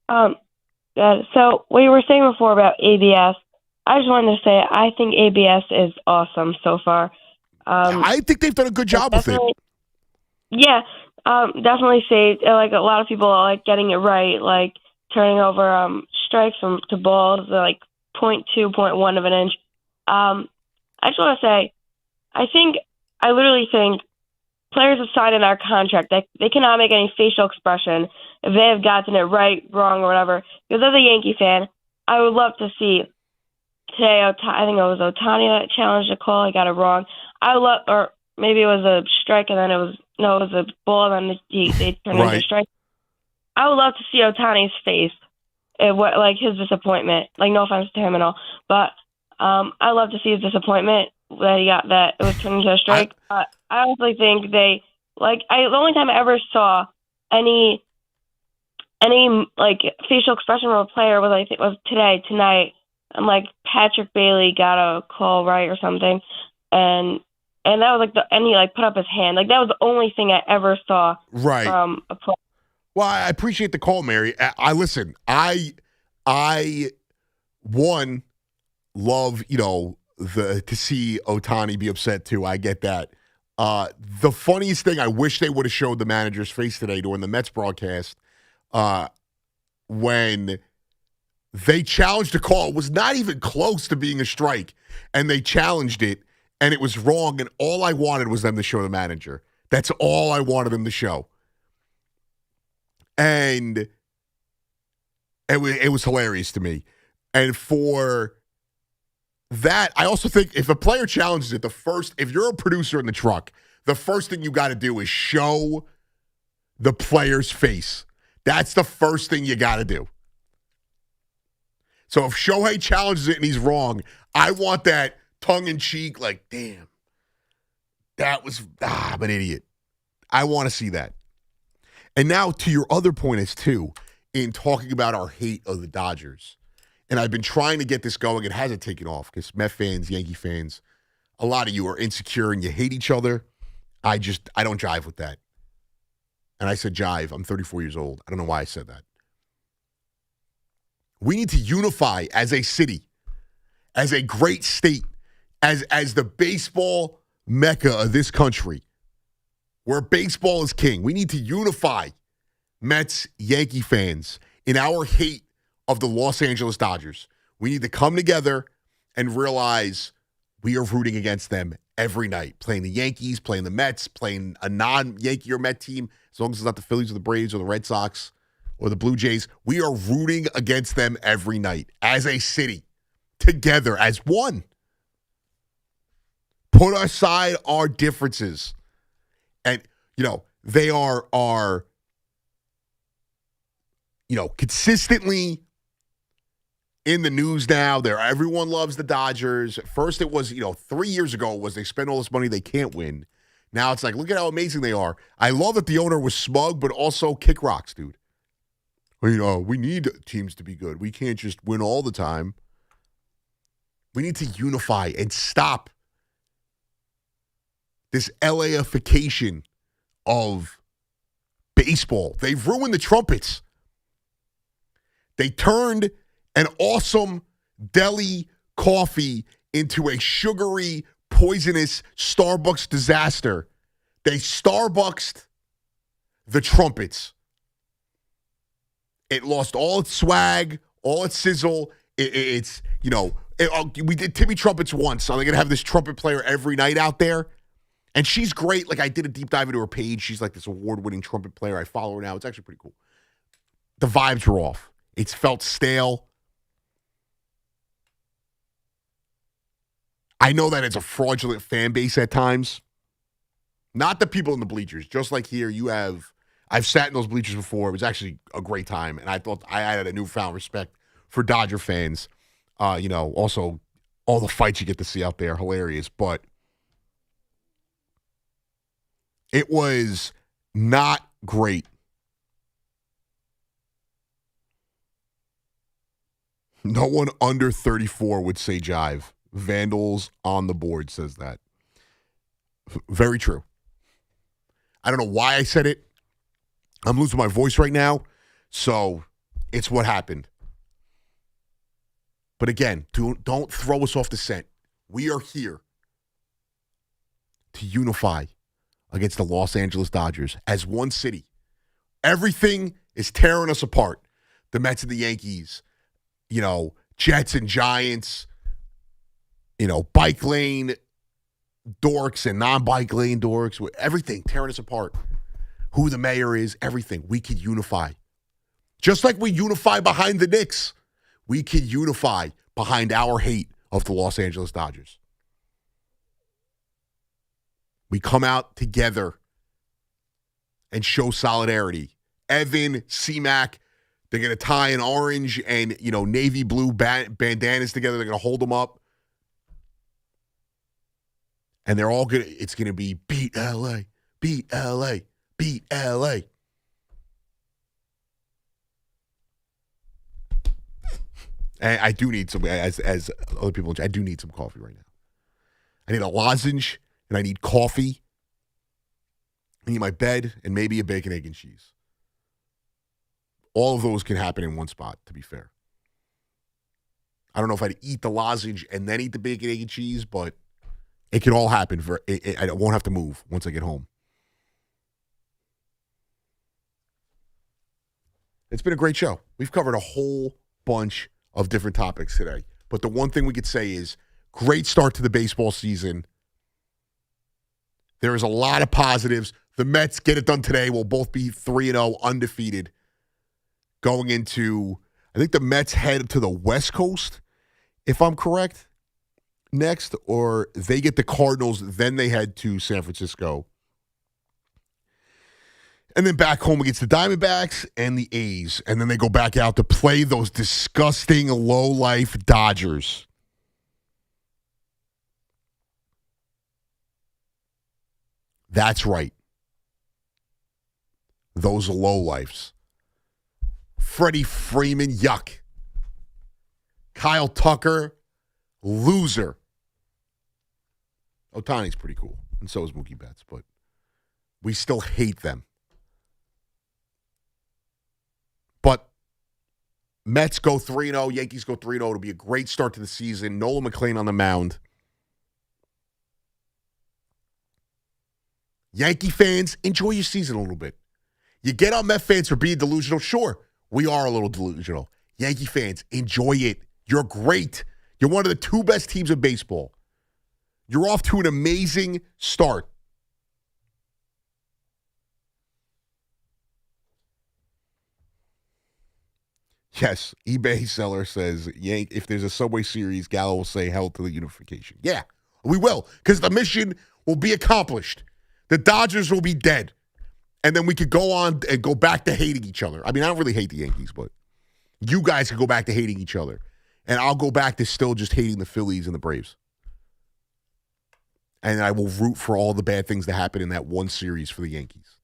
Good. So what you were saying before about ABS, I just wanted to say I think ABS is awesome so far. I think they've done a good job with it. Yeah, definitely saved. Like a lot of people are like getting it right, like turning over strikes to balls like 0.2, 0.1 of an inch. I just want to say, I literally think players have signed in our contract that they cannot make any facial expression if they have gotten it right, wrong, or whatever. Because as a Yankee fan, I would love to see today. I think it was Ohtani that challenged a call. He got it wrong. Or maybe it was a strike and then it was a ball and then they turned it into a strike. I would love to see Ohtani's face, like his disappointment. Like no offense to him and all, but I love to see his disappointment that he got that it was turned into a strike. I honestly think the only time I ever saw any like facial expression from a player was tonight. And like Patrick Bailey got a call right or something, and that was and he like put up his hand. Like that was the only thing I ever saw from a player. Well, I appreciate the call, Mary. I listen. I love to see Ohtani be upset too. I get that. The funniest thing, I wish they would have showed the manager's face today during the Mets broadcast, when they challenged a call. It was not even close to being a strike, and they challenged it, and it was wrong, and all I wanted was them to show the manager. That's all I wanted them to show. And it was hilarious to me. And for that, I also think if a player challenges it, if you're a producer in the truck, the first thing you got to do is show the player's face. That's the first thing you got to do. So if Shohei challenges it and he's wrong, I want that tongue-in-cheek, like, damn, I'm an idiot. I want to see that. And now to your other point is, too, in talking about our hate of the Dodgers. And I've been trying to get this going. It hasn't taken off because Met fans, Yankee fans, a lot of you are insecure and you hate each other. I don't jive with that. And I said jive. I'm 34 years old. I don't know why I said that. We need to unify as a city, as a great state, as the baseball mecca of this country, where baseball is king. We need to unify Mets, Yankee fans in our hate of the Los Angeles Dodgers. We need to come together and realize we are rooting against them every night, playing the Yankees, playing the Mets, playing a non-Yankee or Met team, as long as it's not the Phillies or the Braves or the Red Sox or the Blue Jays. We are rooting against them every night as a city, together as one. Put aside our differences. And, they are consistently in the news now. Everyone loves the Dodgers. At first it was, 3 years ago was they spend all this money they can't win. Now it's like, look at how amazing they are. I love that the owner was smug, but also kick rocks, dude. We need teams to be good. We can't just win all the time. We need to unify and stop this LAification of baseball. They've ruined the trumpets. They turned an awesome deli coffee into a sugary, poisonous Starbucks disaster. They Starbucksed the trumpets. It lost all its swag, all its sizzle. We did Timmy Trumpets once, so they're going to have this trumpet player every night out there. And she's great. Like, I did a deep dive into her page. She's like this award-winning trumpet player. I follow her now. It's actually pretty cool. The vibes were off. It's felt stale. I know that it's a fraudulent fan base at times. Not the people in the bleachers. Just like here, I've sat in those bleachers before. It was actually a great time. And I thought I had a newfound respect for Dodger fans. Also all the fights you get to see out there, hilarious. But it was not great. No one under 34 would say jive. Vandals on the board says that. Very true. I don't know why I said it. I'm losing my voice right now, so it's what happened. But again, don't throw us off the scent. We are here to unify against the Los Angeles Dodgers as one city. Everything is tearing us apart. The Mets and the Yankees, Jets and Giants, bike lane dorks and non-bike lane dorks, everything tearing us apart. Who the mayor is, everything. We could unify. Just like we unify behind the Knicks, we could unify behind our hate of the Los Angeles Dodgers. We come out together and show solidarity. Evan, C-Mac, they're going to tie an orange and, navy blue bandanas together. They're going to hold them up. And they're all going to, it's going to be beat LA, beat LA, beat LA. And I do need some, as other people, I do need some coffee right now. I need a lozenge and I need coffee. I need my bed and maybe a bacon, egg, and cheese. All of those can happen in one spot, to be fair. I don't know if I'd eat the lozenge and then eat the bacon, egg, and cheese, but it can all happen. I won't have to move once I get home. It's been a great show. We've covered a whole bunch of different topics today. But the one thing we could say is great start to the baseball season. There is a lot of positives. The Mets get it done today. We'll both be 3-0 undefeated going into, I think the Mets head to the West Coast, if I'm correct, next, or they get the Cardinals, then they head to San Francisco. And then back home against the Diamondbacks and the A's. And then they go back out to play those disgusting low-life Dodgers. That's right. Those low-lifes. Freddie Freeman, yuck. Kyle Tucker, loser. Ohtani's pretty cool, and so is Mookie Betts, but we still hate them. But Mets go 3-0, Yankees go 3-0. It'll be a great start to the season. Nolan McLean on the mound. Yankee fans, enjoy your season a little bit. You get on Met fans for being delusional. Sure, we are a little delusional. Yankee fans, enjoy it. You're great. You're one of the two best teams in baseball. You're off to an amazing start. Yes, eBay seller says, if there's a Subway Series, Gallo will say hell to the unification. Yeah, we will, because the mission will be accomplished. The Dodgers will be dead. And then we could go on and go back to hating each other. I mean, I don't really hate the Yankees, but you guys could go back to hating each other. And I'll go back to still just hating the Phillies and the Braves. And I will root for all the bad things that happen in that one series for the Yankees.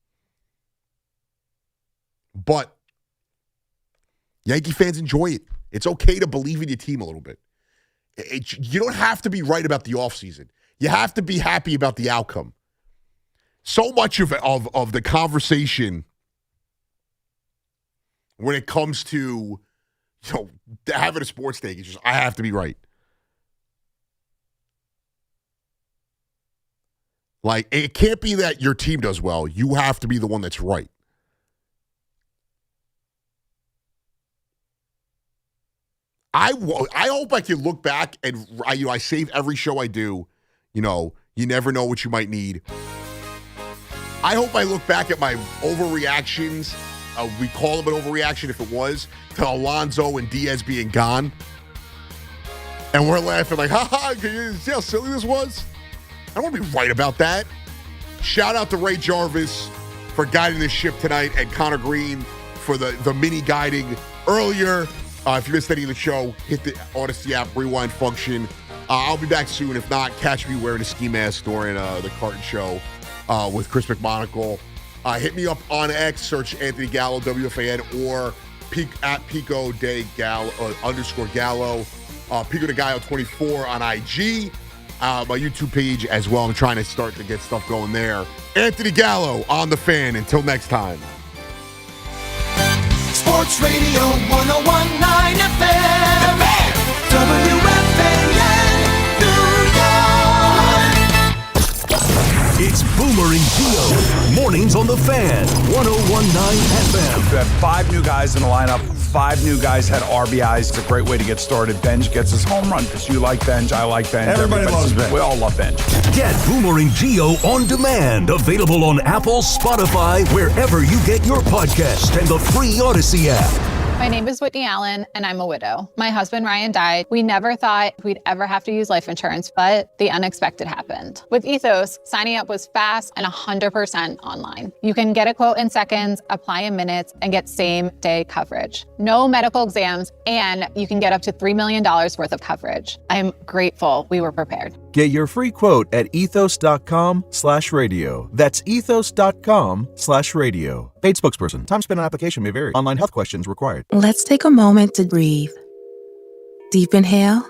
But Yankee fans, enjoy it. It's okay to believe in your team a little bit. You don't have to be right about the offseason. You have to be happy about the outcome. So much of the conversation when it comes to having a sports take is just, I have to be right. Like, it can't be that your team does well. You have to be the one that's right. I hope I can look back and I save every show I do. You never know what you might need. I hope I look back at my overreactions. We call them an overreaction if it was, to Alonso and Diaz being gone. And we're laughing like, ha, can you see how silly this was? I don't want to be right about that. Shout out to Ray Jarvis for guiding this ship tonight and Connor Green for the mini guiding earlier. If you missed any of the show, hit the Odyssey app rewind function. I'll be back soon. If not, catch me wearing a ski mask during the Carton Show with Chris McMonagle. Hit me up on X, search Anthony Gallo, WFAN, or at Pico de Gallo, _ Gallo. Pico de Gallo 24 on IG. My YouTube page as well. I'm trying to start to get stuff going there. Anthony Gallo on The Fan. Until next time. Sports Radio 101.9 FM. WFAN, New York. It's Boomer and Gio. Mornings on The Fan. 101.9 FM. We have 5 new guys in the lineup. 5 new guys had RBIs. It's a great way to get started. Benj gets his home run because you like Benj, I like Benj. Everybody loves Benj. We all love Benj. Get Boomer and Gio on demand. Available on Apple, Spotify, wherever you get your podcast, and the free Odyssey app. My name is Whitney Allen, and I'm a widow. My husband, Ryan, died. We never thought we'd ever have to use life insurance, but the unexpected happened. With Ethos, signing up was fast and 100% online. You can get a quote in seconds, apply in minutes, and get same-day coverage. No medical exams, and you can get up to $3 million worth of coverage. I'm grateful we were prepared. Get your free quote at ethos.com/radio. That's ethos.com/radio. Paid spokesperson. Time spent on application may vary. Online health questions required. Let's take a moment to breathe. Deep inhale.